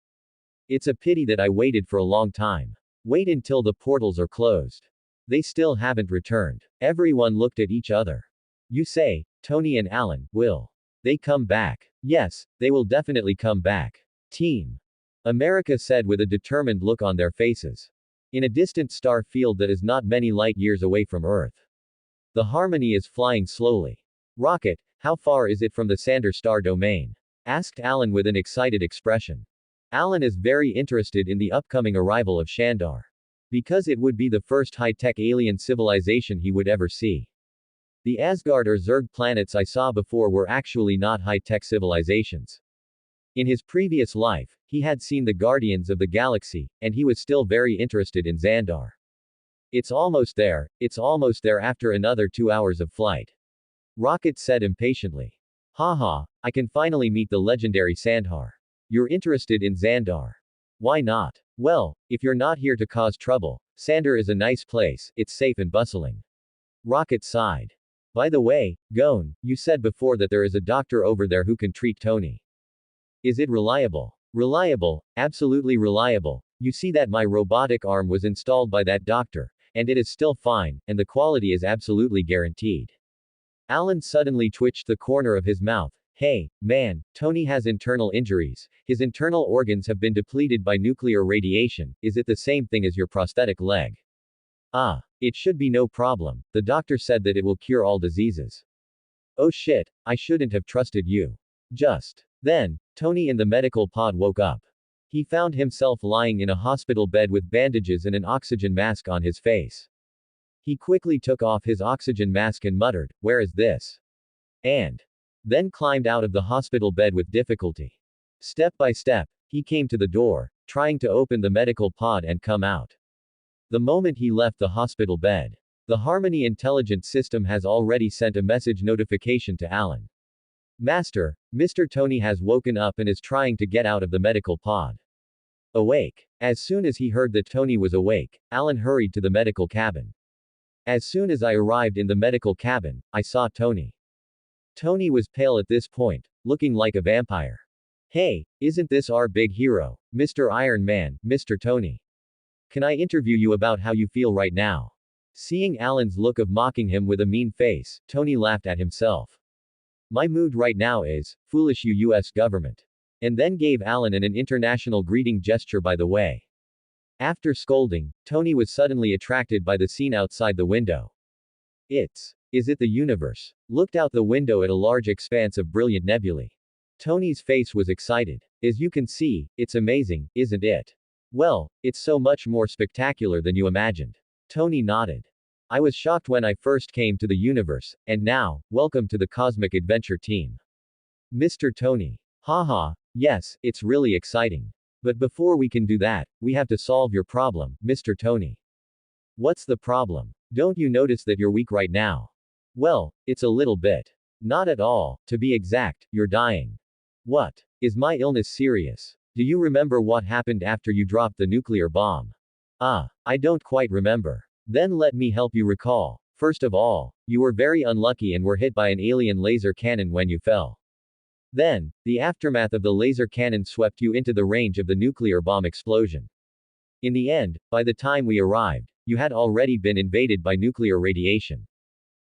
It's a pity that I waited for a long time. Wait until the portals are closed. They still haven't returned. Everyone looked at each other. "You say, Tony and Alan, will they come back?" "Yes, they will definitely come back. Team America," said with a determined look on their faces. In a distant star field that is not many light years away from Earth, the Harmony is flying slowly. "Rocket, how far is it from the Sander star domain?" asked Alan with an excited expression. Alan is very interested in the upcoming arrival of Shandar, because it would be the first high-tech alien civilization he would ever see. The Asgard or Zerg planets I saw before were actually not high-tech civilizations. In his previous life, he had seen the Guardians of the Galaxy, and he was still very interested in Xandar. It's almost there after another 2 hours of flight." Rocket said impatiently. "Haha, I can finally meet the legendary Sandhar. You're interested in Xandar? Why not?" "Well, if you're not here to cause trouble, Sandar is a nice place, it's safe and bustling." Rocket sighed. "By the way, Gon, you said before that there is a doctor over there who can treat Tony. Is it reliable?" "Reliable, absolutely reliable. You see that my robotic arm was installed by that doctor, and it is still fine, and the quality is absolutely guaranteed." Alan suddenly twitched the corner of his mouth. "Hey, man, Tony has internal injuries. His internal organs have been depleted by nuclear radiation. Is it the same thing as your prosthetic leg?" "Ah, it should be no problem. The doctor said that it will cure all diseases." "Oh shit, I shouldn't have trusted you." Just then, Tony in the medical pod woke up. He found himself lying in a hospital bed with bandages and an oxygen mask on his face. He quickly took off his oxygen mask and muttered, "Where is this?" And then climbed out of the hospital bed with difficulty. Step by step, he came to the door, trying to open the medical pod and come out. The moment he left the hospital bed, the Harmony intelligence system has already sent a message notification to Alan. "Master, Mr. Tony has woken up and is trying to get out of the medical pod." Awake. As soon as he heard that Tony was awake, Alan hurried to the medical cabin. As soon as I arrived in the medical cabin, I saw Tony. Tony was pale at this point, looking like a vampire. "Hey, isn't this our big hero, Mr. Iron Man, Mr. Tony? Can I interview you about how you feel right now?" Seeing Alan's look of mocking him with a mean face, Tony laughed at himself. "My mood right now is, foolish you US government." And then gave Alan an international greeting gesture by the way. After scolding, Tony was suddenly attracted by the scene outside the window. It's Is it the universe? Looked out the window at a large expanse of brilliant nebulae. Tony's face was excited. As you can see, it's amazing, isn't it? Well, it's so much more spectacular than you imagined. Tony nodded. I was shocked when I first came to the universe, and now, welcome to the Cosmic Adventure team. Mr. Tony. Haha, yes, it's really exciting. But before we can do that, we have to solve your problem, Mr. Tony. What's the problem? Don't you notice that you're weak right now? Well, it's a little bit. Not at all, to be exact, you're dying. What? Is my illness serious? Do you remember what happened after you dropped the nuclear bomb? I don't quite remember. Then let me help you recall. First of all, you were very unlucky and were hit by an alien laser cannon when you fell. Then, the aftermath of the laser cannon swept you into the range of the nuclear bomb explosion. In the end, by the time we arrived, you had already been invaded by nuclear radiation.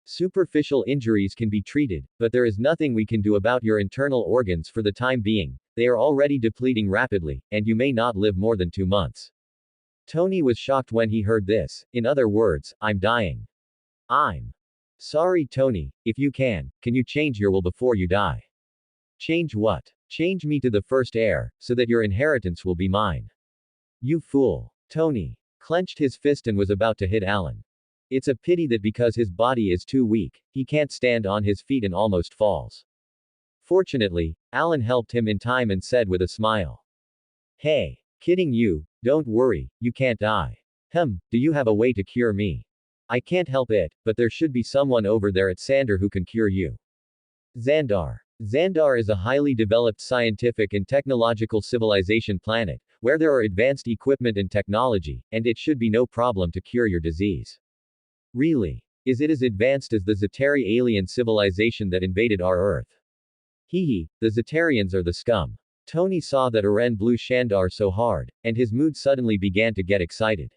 Superficial injuries can be treated, but there is nothing we can do about your internal organs for the time being. They are already depleting rapidly, and you may not live more than 2 months. Tony was shocked when he heard this. In other words, I'm dying. I'm sorry, Tony. If you can you change your will before you die? Change what? Change me to the first heir, so that your inheritance will be mine. You fool. Tony clenched his fist and was about to hit Alan. It's a pity that because his body is too weak, he can't stand on his feet and almost falls. Fortunately, Alan helped him in time and said with a smile. Hey, kidding you, don't worry, you can't die. Do you have a way to cure me? I can't help it, but there should be someone over there at Xandar who can cure you. Xandar. Xandar is a highly developed scientific and technological civilization planet, where there are advanced equipment and technology, and it should be no problem to cure your disease. Really? Is it as advanced as the Zetari alien civilization that invaded our Earth? Hehe, the Zetarians are the scum. Tony saw that Eren blew Xandar so hard, and his mood suddenly began to get excited.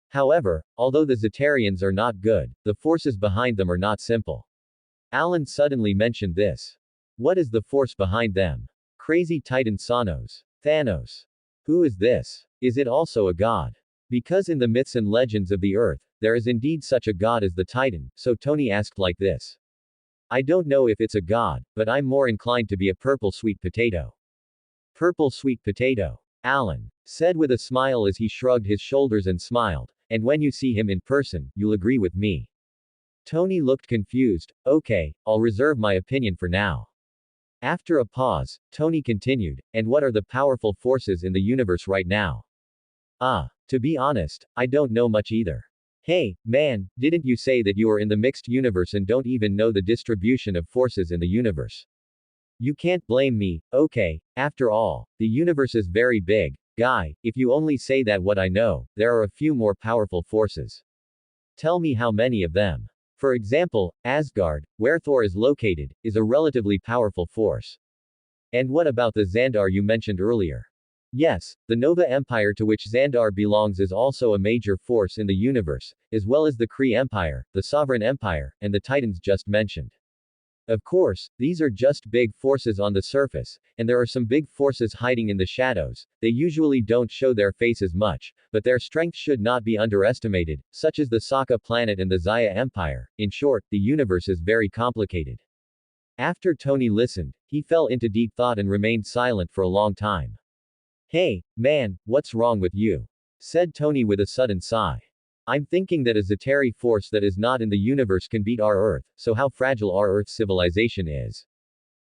However, although the Zetarians are not good, the forces behind them are not simple. Alan suddenly mentioned this. What is the force behind them? Crazy Titan Sonos. Thanos. Who is this? Is it also a god? Because in the myths and legends of the Earth, there is indeed such a god as the Titan, so Tony asked like this. I don't know if it's a god, but I'm more inclined to be a purple sweet potato. Purple sweet potato. Alan said with a smile as he shrugged his shoulders and smiled, and when you see him in person, you'll agree with me. Tony looked confused. Okay, I'll reserve my opinion for now. After a pause, Tony continued, and what are the powerful forces in the universe right now? To be honest, I don't know much either. Hey, man, didn't you say that you are in the mixed universe and don't even know the distribution of forces in the universe? You can't blame me, okay, after all, the universe is very big, guy, if you only say that what I know, there are a few more powerful forces. Tell me how many of them. For example, Asgard, where Thor is located, is a relatively powerful force. And what about the Xandar you mentioned earlier? Yes, the Nova Empire to which Xandar belongs is also a major force in the universe, as well as the Kree Empire, the Sovereign Empire, and the Titans just mentioned. Of course, these are just big forces on the surface, and there are some big forces hiding in the shadows. They usually don't show their faces much, but their strength should not be underestimated, such as the Sokka planet and the Xayah Empire. In short, the universe is very complicated. After Tony listened, he fell into deep thought and remained silent for a long time. Hey, man, what's wrong with you? Said Tony with a sudden sigh. I'm thinking that a Zetari force that is not in the universe can beat our Earth, so how fragile our Earth civilization is.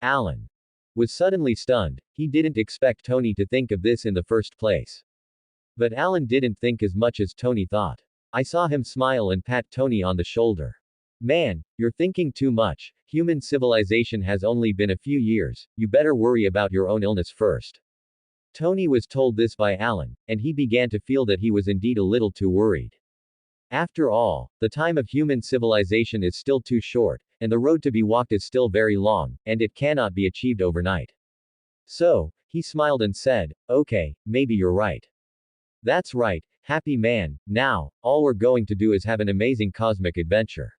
Alan was suddenly stunned. He didn't expect Tony to think of this in the first place. But Alan didn't think as much as Tony thought. I saw him smile and pat Tony on the shoulder. Man, you're thinking too much. Human civilization has only been a few years. You better worry about your own illness first. Tony was told this by Alan, and he began to feel that he was indeed a little too worried. After all, the time of human civilization is still too short, and the road to be walked is still very long, and it cannot be achieved overnight. So, he smiled and said, okay, maybe you're right. That's right, happy man, now, all we're going to do is have an amazing cosmic adventure.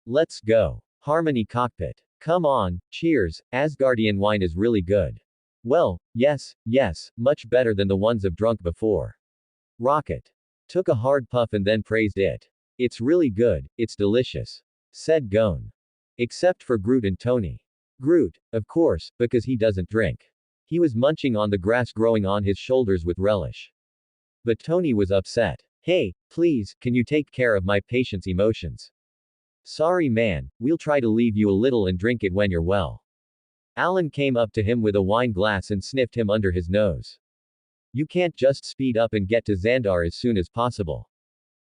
Let's go. Harmony Cockpit. Come on, cheers, Asgardian wine is really good. Well, yes, much better than the ones I've drunk before. Rocket took a hard puff and then praised it. It's really good, it's delicious. said Gon. Except for Groot and Tony. Groot, of course, because he doesn't drink. He was munching on the grass growing on his shoulders with relish. But Tony was upset. Hey, please, can you take care of my patient's emotions? Sorry man, we'll try to leave you a little and drink it when you're well. Alan came up to him with a wine glass and sniffed him under his nose. You can't just speed up and get to Xandar as soon as possible.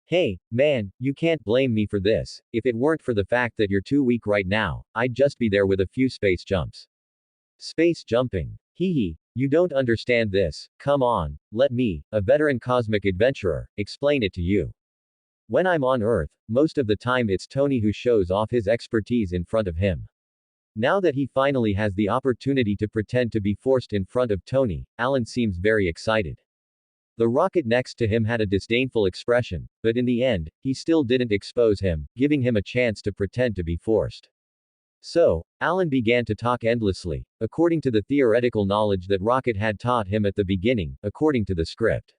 Hey, man, you can't blame me for this. If it weren't for the fact that you're too weak right now, I'd just be there with a few space jumps. Space jumping. Hee hee, you don't understand this. Come on, let me, a veteran cosmic adventurer, explain it to you. When I'm on Earth, most of the time it's Tony who shows off his expertise in front of him. Now that he finally has the opportunity to pretend to be forced in front of Tony, Alan seems very excited. The rocket next to him had a disdainful expression, but in the end, he still didn't expose him, giving him a chance to pretend to be forced. So, Alan began to talk endlessly, according to the theoretical knowledge that Rocket had taught him at the beginning, according to the script.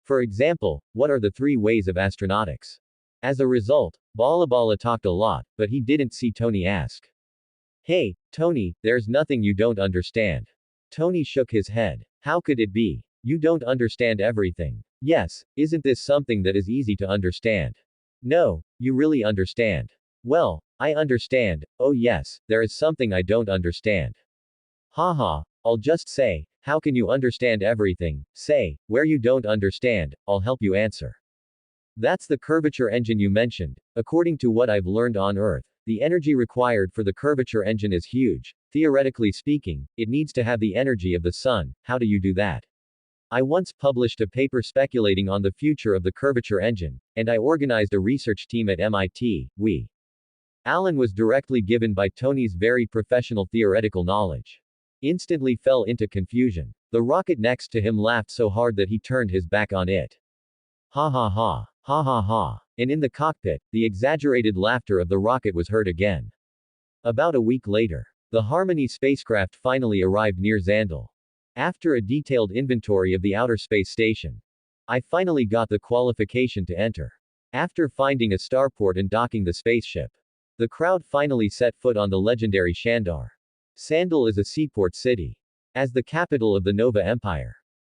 For example, what are the 3 ways of astronautics? As a result, Bala talked a lot, but he didn't see Tony ask. Hey, Tony, there's nothing you don't understand. Tony shook his head. How could it be? You don't understand everything. Yes, isn't this something that is easy to understand? No, you really understand. Well, I understand. Oh yes, there is something I don't understand. Haha, I'll just say, how can you understand everything? Say, where you don't understand, I'll help you answer. That's the curvature engine you mentioned. According to what I've learned on Earth, the energy required for the curvature engine is huge. Theoretically speaking, it needs to have the energy of the sun. How do you do that? I once published a paper speculating on the future of the curvature engine, and I organized a research team at MIT. Alan was directly given by Tony's very professional theoretical knowledge. Instantly fell into confusion. The rocket next to him laughed so hard that he turned his back on it. Ha ha ha. Ha ha ha. And in the cockpit, the exaggerated laughter of the rocket was heard again. About a week later, the Harmony spacecraft finally arrived near Xandal. After a detailed inventory of the outer space station, I finally got the qualification to enter. After finding a starport and docking the spaceship, the crowd finally set foot on the legendary Xandar. Xandal is a seaport city. As the capital of the Nova Empire,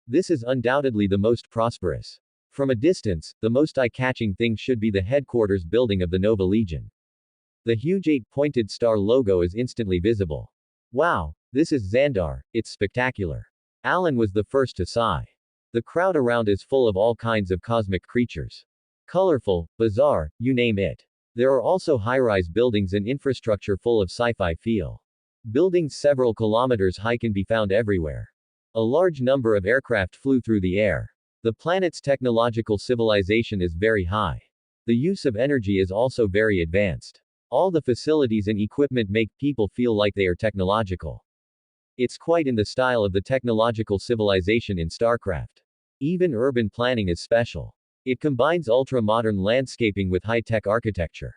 this is undoubtedly the most prosperous. From a distance, the most eye-catching thing should be the headquarters building of the Nova Legion. The huge 8-pointed star logo is instantly visible. Wow, this is Xandar, it's spectacular. Alan was the first to sigh. The crowd around is full of all kinds of cosmic creatures. Colorful, bizarre, you name it. There are also high-rise buildings and infrastructure full of sci-fi feel. Buildings several kilometers high can be found everywhere. A large number of aircraft flew through the air. The planet's technological civilization is very high. The use of energy is also very advanced. All the facilities and equipment make people feel like they are technological. It's quite in the style of the technological civilization in StarCraft. Even urban planning is special. It combines ultra-modern landscaping with high-tech architecture.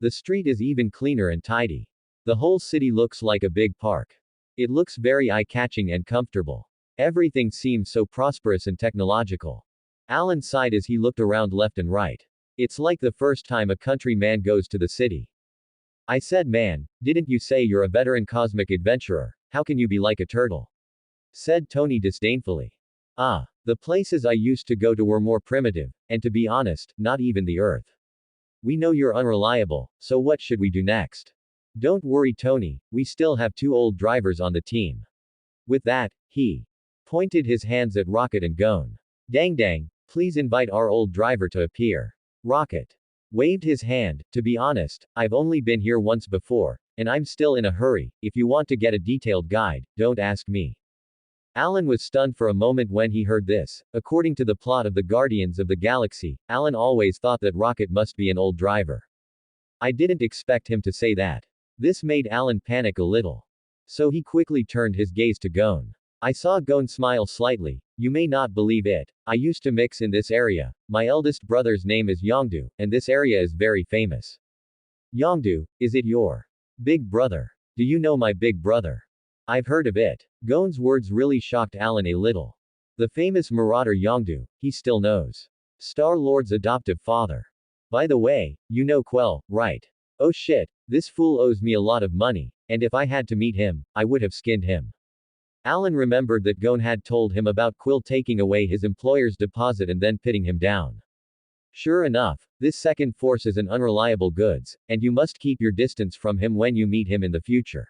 The street is even cleaner and tidy. The whole city looks like a big park. It looks very eye-catching and comfortable. Everything seems so prosperous and technological. Alan sighed as he looked around left and right. It's like the first time a country man goes to the city. I said, man, didn't you say you're a veteran cosmic adventurer? How can you be like a turtle? Said Tony disdainfully. Ah, the places I used to go to were more primitive, and to be honest, not even the Earth. We know you're unreliable, so what should we do next? Don't worry Tony, we still have 2 old drivers on the team. With that, he pointed his hands at Rocket and Gon. Dang, please invite our old driver to appear. Rocket waved his hand. To be honest, I've only been here once before, and I'm still in a hurry. If you want to get a detailed guide, don't ask me. Alan was stunned for a moment when he heard this. According to the plot of the Guardians of the Galaxy, Alan always thought that Rocket must be an old driver. I didn't expect him to say that. This made Alan panic a little. So he quickly turned his gaze to Gon. I saw Gon smile slightly. You may not believe it. I used to mix in this area. My eldest brother's name is Yongdu, and this area is very famous. Yongdu, is it your big brother? Do you know my big brother? I've heard of it. Gon's words really shocked Alan a little. The famous marauder Yongdu, he still knows. Star-Lord's adoptive father. By the way, you know Quell, right? Oh shit, this fool owes me a lot of money, and if I had to meet him, I would have skinned him. Alan remembered that Gon had told him about Quill taking away his employer's deposit and then pitting him down. Sure enough, this second force is an unreliable goods, and you must keep your distance from him when you meet him in the future.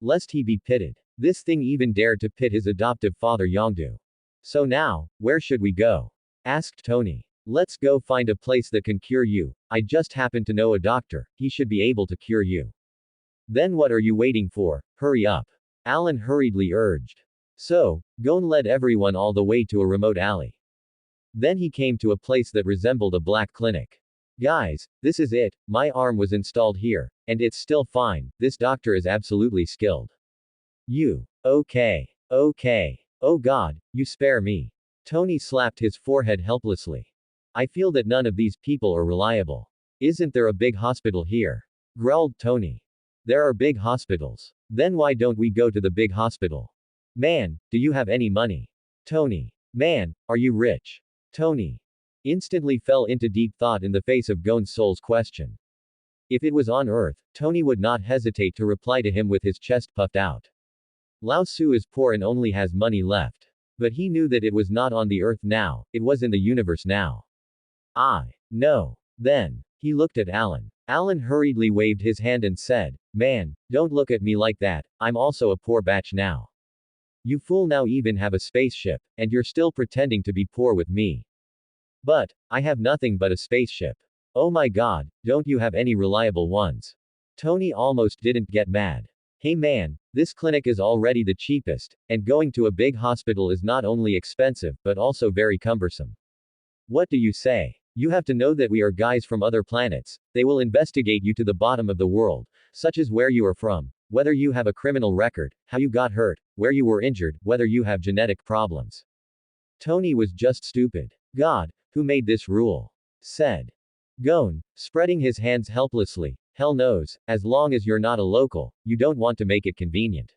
Lest he be pitted. This thing even dared to pit his adoptive father Yongdu. So now, where should we go? Asked Tony. Let's go find a place that can cure you. I just happen to know a doctor, he should be able to cure you. Then what are you waiting for? Hurry up. Alan hurriedly urged. So, Gon led everyone all the way to a remote alley. Then he came to a place that resembled a black clinic. Guys, this is it, my arm was installed here, and it's still fine, this doctor is absolutely skilled. You. Okay. Okay. Oh god, you spare me. Tony slapped his forehead helplessly. I feel that none of these people are reliable. Isn't there a big hospital here? Growled Tony. There are big hospitals. Then why don't we go to the big hospital? Man, do you have any money? Tony. Man, are you rich? Tony instantly fell into deep thought in the face of Gon's soul's question. If it was on Earth, Tony would not hesitate to reply to him with his chest puffed out. Lao Su is poor and only has money left. But he knew that it was not on the Earth now, it was in the universe now. No. Then, he looked at Alan. Alan hurriedly waved his hand and said, Man, don't look at me like that, I'm also a poor batch now. You fool now even have a spaceship, and you're still pretending to be poor with me. But, I have nothing but a spaceship. Oh my god, don't you have any reliable ones? Tony almost didn't get mad. Hey man, this clinic is already the cheapest, and going to a big hospital is not only expensive, but also very cumbersome. What do you say? You have to know that we are guys from other planets, they will investigate you to the bottom of the world, such as where you are from, whether you have a criminal record, how you got hurt, where you were injured, whether you have genetic problems. Tony was just stupid. God, who made this rule? Said Gon, spreading his hands helplessly. Hell knows, as long as you're not a local, you don't want to make it convenient.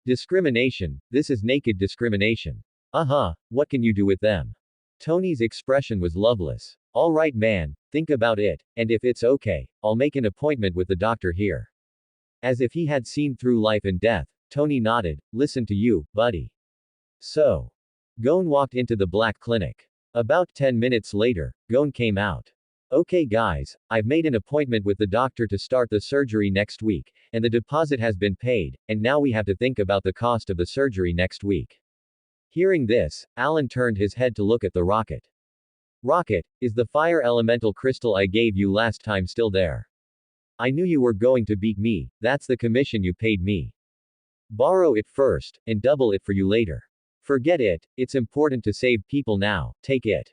Discrimination, this is naked discrimination. What can you do with them? Tony's expression was loveless. Alright man, think about it, and if it's okay, I'll make an appointment with the doctor here. As if he had seen through life and death, Tony nodded, listen to you, buddy. So. Gon walked into the black clinic. About 10 minutes later, Gon came out. Okay guys, I've made an appointment with the doctor to start the surgery next week, and the deposit has been paid, and now we have to think about the cost of the surgery next week. Hearing this, Alan turned his head to look at the rocket. Rocket, is the fire elemental crystal I gave you last time still there? I knew you were going to beat me, that's the commission you paid me. Borrow it first, and double it for you later. Forget it, it's important to save people now, take it.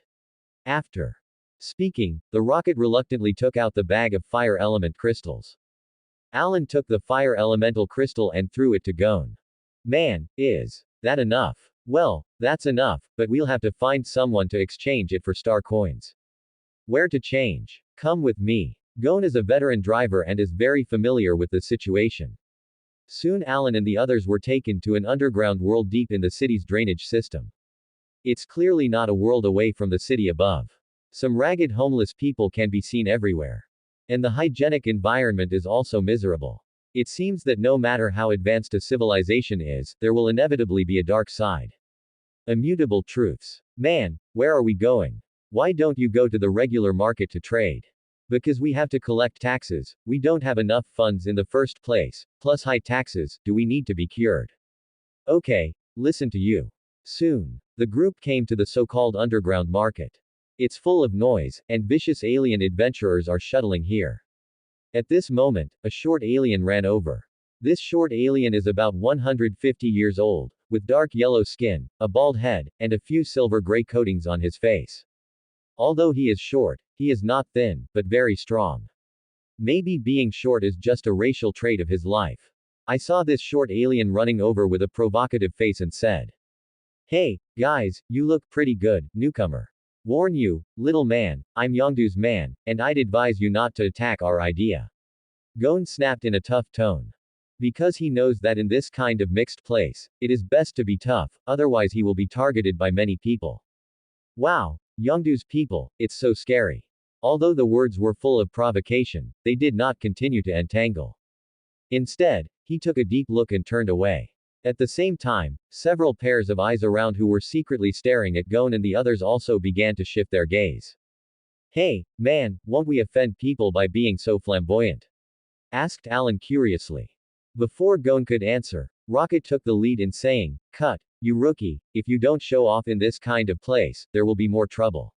After speaking, the rocket reluctantly took out the bag of fire element crystals. Alan took the fire elemental crystal and threw it to Gon. Man, is that enough? Well, that's enough, but we'll have to find someone to exchange it for star coins. Where to change? Come with me. Gon is a veteran driver and is very familiar with the situation. Soon Alan and the others were taken to an underground world deep in the city's drainage system. It's clearly not a world away from the city above. Some ragged homeless people can be seen everywhere. And the hygienic environment is also miserable. It seems that no matter how advanced a civilization is, there will inevitably be a dark side. Immutable truths. Man, where are we going? Why don't you go to the regular market to trade? Because we have to collect taxes, we don't have enough funds in the first place, plus high taxes, do we need to be cured? Okay, listen to you. Soon, the group came to the so-called underground market. It's full of noise, and vicious alien adventurers are shuttling here. At this moment, a short alien ran over. This short alien is about 150 years old, with dark yellow skin, a bald head, and a few silver-gray coatings on his face. Although he is short, he is not thin, but very strong. Maybe being short is just a racial trait of his life. I saw this short alien running over with a provocative face and said, Hey, guys, you look pretty good, newcomer. Warn you, little man, I'm Yongdu's man, and I'd advise you not to attack our idea. Gon snapped in a tough tone. Because he knows that in this kind of mixed place, it is best to be tough, otherwise he will be targeted by many people. Wow, Yongdu's people, it's so scary. Although the words were full of provocation, they did not continue to entangle. Instead, he took a deep look and turned away. At the same time, several pairs of eyes around who were secretly staring at Gon and the others also began to shift their gaze. Hey, man, won't we offend people by being so flamboyant? Asked Alan curiously. Before Gon could answer, Rocket took the lead in saying, Cut, you rookie, if you don't show off in this kind of place, there will be more trouble.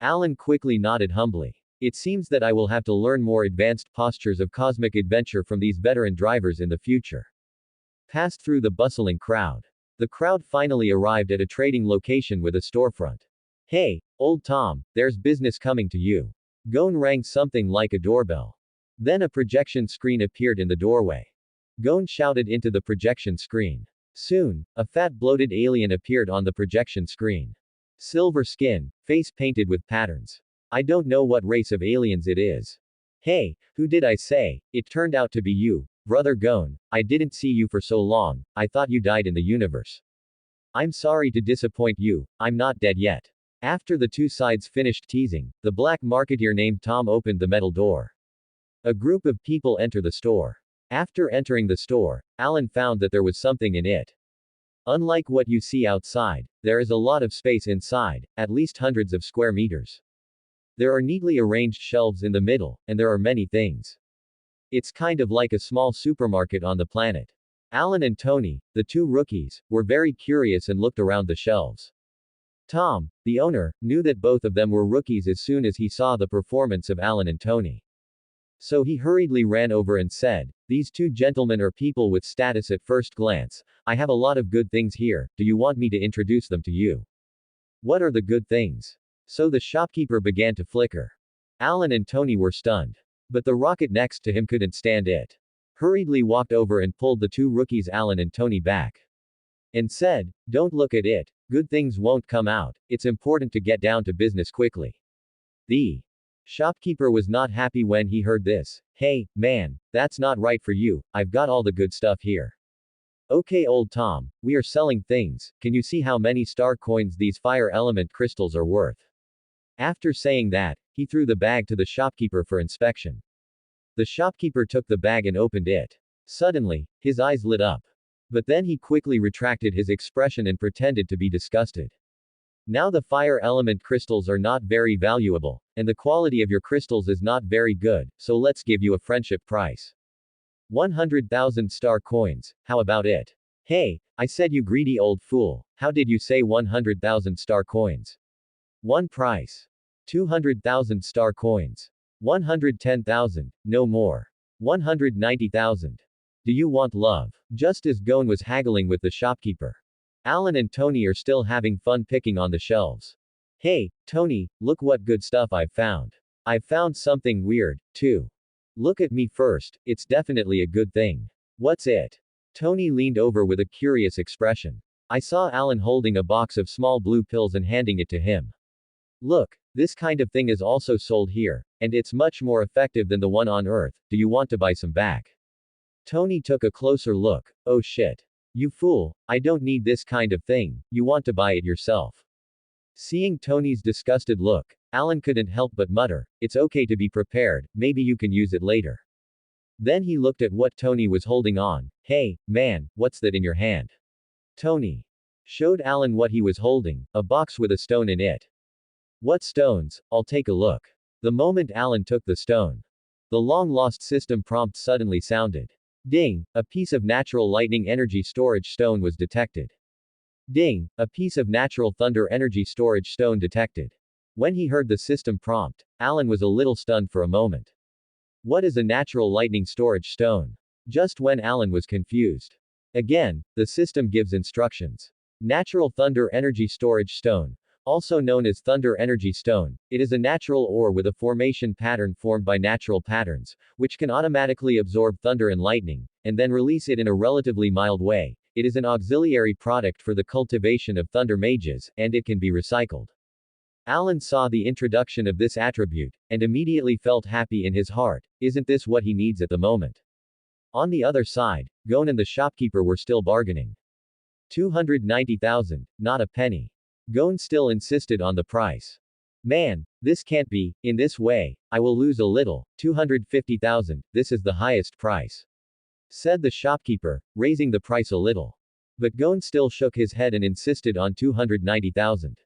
Alan quickly nodded humbly. It seems that I will have to learn more advanced postures of cosmic adventure from these veteran drivers in the future. Passed through the bustling crowd. The crowd finally arrived at a trading location with a storefront. Hey, old Tom, there's business coming to you. Gon rang something like a doorbell. Then a projection screen appeared in the doorway. Gon shouted into the projection screen. Soon, a fat bloated alien appeared on the projection screen. Silver skin, face painted with patterns. I don't know what race of aliens it is. Hey, who did I say? It turned out to be you, Brother Gon. I didn't see you for so long, I thought you died in the universe. I'm sorry to disappoint you, I'm not dead yet. After the two sides finished teasing, the black marketeer named Tom opened the metal door. A group of people enter the store. After entering the store, Alan found that there was something in it. Unlike what you see outside, there is a lot of space inside, at least hundreds of square meters. There are neatly arranged shelves in the middle, and there are many things. It's kind of like a small supermarket on the planet. Alan and Tony, the two rookies, were very curious and looked around the shelves. Tom, the owner, knew that both of them were rookies as soon as he saw the performance of Alan and Tony. So he hurriedly ran over and said, These two gentlemen are people with status at first glance. I have a lot of good things here, do you want me to introduce them to you? What are the good things? So the shopkeeper began to flicker. Alan and Tony were stunned. But the rocket next to him couldn't stand it. Hurriedly walked over and pulled the two rookies Alan and Tony back. And said, Don't look at it, good things won't come out, it's important to get down to business quickly. The shopkeeper was not happy when he heard this. Hey, man, that's not right for you, I've got all the good stuff here. Okay old Tom, we are selling things, can you see how many star coins these fire element crystals are worth? After saying that, he threw the bag to the shopkeeper for inspection. The shopkeeper took the bag and opened it. Suddenly, his eyes lit up. But then he quickly retracted his expression and pretended to be disgusted. Now the fire element crystals are not very valuable, and the quality of your crystals is not very good, so let's give you a friendship price. 100,000 star coins, how about it? Hey, I said you greedy old fool, how did you say 100,000 star coins? One price. 200,000 star coins. 110,000, no more. 190,000. Do you want love? Just as Gon was haggling with the shopkeeper. Alan and Tony are still having fun picking on the shelves. Hey, Tony, look what good stuff I've found. I've found something weird, too. Look at me first, it's definitely a good thing. What's it? Tony leaned over with a curious expression. I saw Alan holding a box of small blue pills and handing it to him. Look, this kind of thing is also sold here, and it's much more effective than the one on Earth, do you want to buy some back? Tony took a closer look. Oh shit. You fool, I don't need this kind of thing, you want to buy it yourself. Seeing Tony's disgusted look, Alan couldn't help but mutter, it's okay to be prepared, maybe you can use it later. Then he looked at what Tony was holding on. Hey, man, what's that in your hand? Tony showed Alan what he was holding, a box with a stone in it. What stones? I'll take a look. The moment Alan took the stone, the long-lost system prompt suddenly sounded. Ding, a piece of natural lightning energy storage stone was detected. Ding, a piece of natural thunder energy storage stone detected. When he heard the system prompt, Alan was a little stunned for a moment. What is a natural lightning storage stone? Just when Alan was confused. Again, the system gives instructions. Natural thunder energy storage stone. Also known as thunder energy stone, it is a natural ore with a formation pattern formed by natural patterns, which can automatically absorb thunder and lightning, and then release it in a relatively mild way. It is an auxiliary product for the cultivation of thunder mages, and it can be recycled. Alan saw the introduction of this attribute, and immediately felt happy in his heart. Isn't this what he needs at the moment? On the other side, Gon and the shopkeeper were still bargaining. 290,000, not a penny. Gon still insisted on the price. Man, This can't be, in this way, I will lose a little, 250,000, this is the highest price. Said the shopkeeper, raising the price a little. But Gon still shook his head and insisted on 290,000.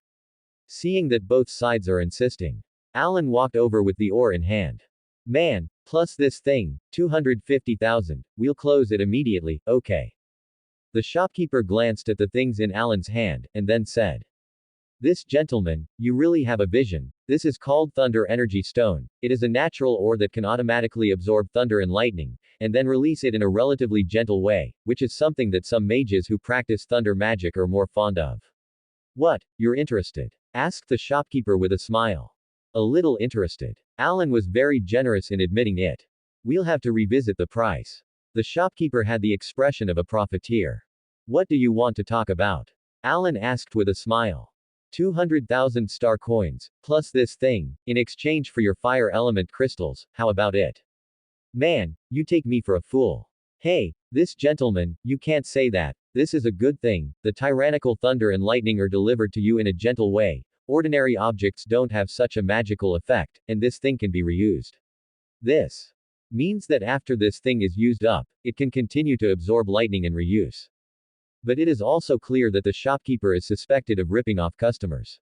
Seeing that both sides are insisting, Alan walked over with the oar in hand. Man, plus this thing, 250,000, we'll close it immediately, okay. The shopkeeper glanced at the things in Alan's hand, and then said, this gentleman, you really have a vision. This is called Thunder Energy Stone. It is a natural ore that can automatically absorb thunder and lightning, and then release it in a relatively gentle way, which is something that some mages who practice thunder magic are more fond of. What, you're interested? Asked the shopkeeper with a smile. A little interested. Alan was very generous in admitting it. We'll have to revisit the price. The shopkeeper had the expression of a profiteer. What do you want to talk about? Alan asked with a smile. 200,000 star coins, plus this thing, in exchange for your fire element crystals, how about it? Man, you take me for a fool. Hey, this gentleman, you can't say that. This is a good thing. The tyrannical thunder and lightning are delivered to you in a gentle way. Ordinary objects don't have such a magical effect, and this thing can be reused. This means that after this thing is used up, it can continue to absorb lightning and reuse. But it is also clear that the shopkeeper is suspected of ripping off customers.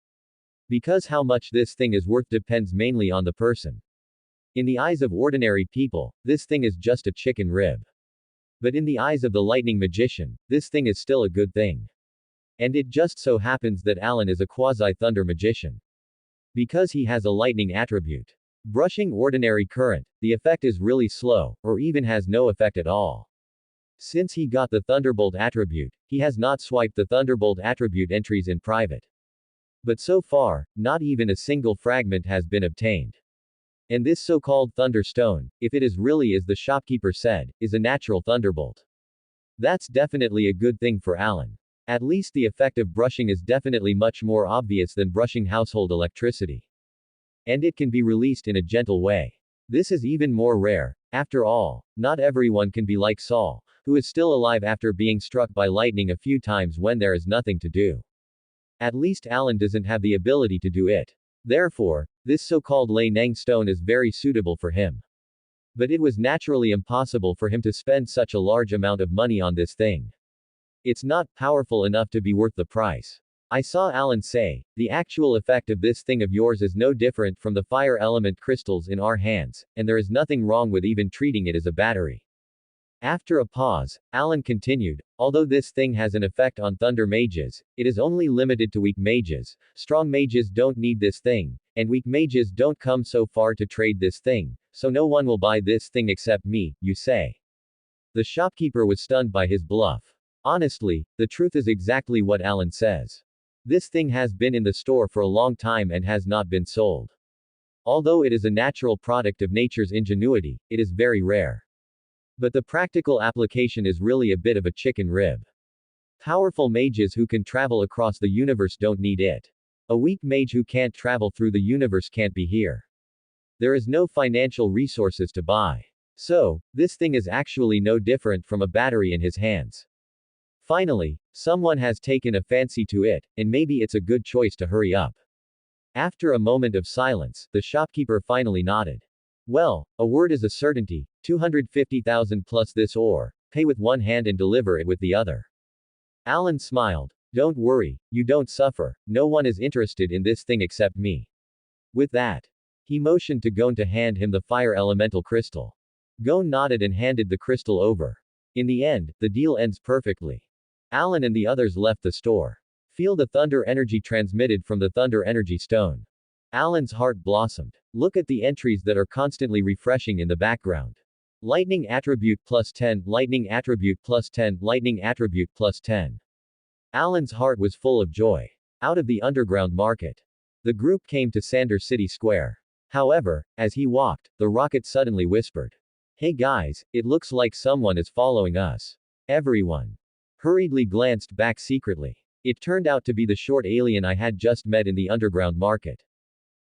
Because how much this thing is worth depends mainly on the person. In the eyes of ordinary people, this thing is just a chicken rib. But in the eyes of the lightning magician, this thing is still a good thing. And it just so happens that Alan is a quasi-thunder magician. Because he has a lightning attribute. Brushing ordinary current, the effect is really slow, or even has no effect at all. Since he got the Thunderbolt attribute, he has not swiped the Thunderbolt attribute entries in private. But so far, not even a single fragment has been obtained. And this so-called Thunderstone, if it is really as the shopkeeper said, is a natural Thunderbolt. That's definitely a good thing for Alan. At least the effect of brushing is definitely much more obvious than brushing household electricity. And it can be released in a gentle way. This is even more rare. After all, not everyone can be like Saul, who is still alive after being struck by lightning a few times when there is nothing to do. At least Alan doesn't have the ability to do it. Therefore, this so-called Lei Neng stone is very suitable for him. But it was naturally impossible for him to spend such a large amount of money on this thing. It's not powerful enough to be worth the price. I saw Alan say, the actual effect of this thing of yours is no different from the fire element crystals in our hands, and there is nothing wrong with even treating it as a battery. After a pause, Alan continued, although this thing has an effect on thunder mages, it is only limited to weak mages. Strong mages don't need this thing, and weak mages don't come so far to trade this thing, so no one will buy this thing except me, you say. The shopkeeper was stunned by his bluff. Honestly, the truth is exactly what Alan says. This thing has been in the store for a long time and has not been sold. Although it is a natural product of nature's ingenuity, it is very rare. But the practical application is really a bit of a chicken rib. Powerful mages who can travel across the universe don't need it. A weak mage who can't travel through the universe can't be here. There is no financial resources to buy. So, this thing is actually no different from a battery in his hands. Finally, someone has taken a fancy to it, and maybe it's a good choice to hurry up. After a moment of silence, the shopkeeper finally nodded. Well, a word is a certainty, 250,000 plus this ore, pay with one hand and deliver it with the other. Alan smiled. Don't worry, you don't suffer, no one is interested in this thing except me. With that, he motioned to Gon to hand him the fire elemental crystal. Gon nodded and handed the crystal over. In the end, the deal ends perfectly. Alan and the others left the store. Feel the thunder energy transmitted from the thunder energy stone. Alan's heart blossomed. Look at the entries that are constantly refreshing in the background. Lightning attribute plus 10, lightning attribute plus 10, lightning attribute plus 10. Alan's heart was full of joy. Out of the underground market, the group came to Sander City Square. However, as he walked, the rocket suddenly whispered, "Hey guys, it looks like someone is following us." Everyone hurriedly glanced back secretly. It turned out to be the short alien I had just met in the underground market.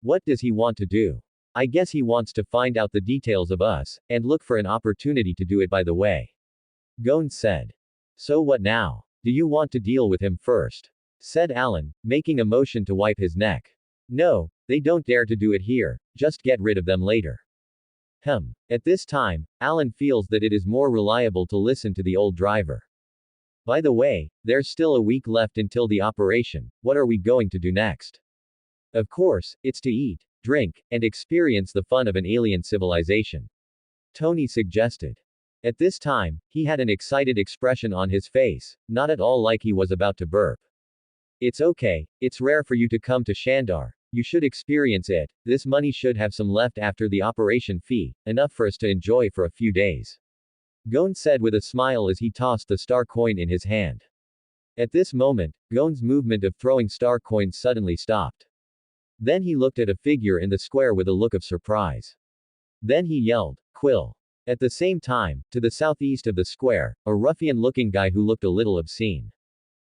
What does he want to do? I guess he wants to find out the details of us, and look for an opportunity to do it by the way. Gon said. So what now? Do you want to deal with him first? Said Alan, making a motion to wipe his neck. No, They don't dare to do it here, just get rid of them later. At this time, Alan feels that it is more reliable to listen to the old driver. By the way, there's still a week left until the operation, what are we going to do next? Of course, it's to eat, drink, and experience the fun of an alien civilization. Tony suggested. At this time, he had an excited expression on his face, not at all like he was about to burp. It's okay, it's rare for you to come to Shandar. You should experience it. This money should have some left after the operation fee, enough for us to enjoy for a few days. Gon said with a smile as he tossed the star coin in his hand. At this moment, Gon's movement of throwing star coins suddenly stopped. Then he looked at a figure in the square with a look of surprise. Then he yelled, Quill. At the same time, to the southeast of the square, a ruffian-looking guy who looked a little obscene.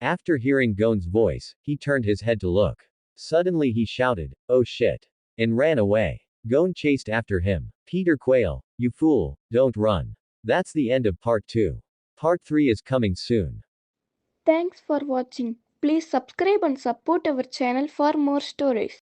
After hearing Gon's voice, he turned his head to look. Suddenly he shouted, oh shit, and ran away. Gon chased after him. Peter Quail, you fool, don't run. That's the end of part 2. Part 3 is coming soon. Thanks for watching. Please subscribe and support our channel for more stories.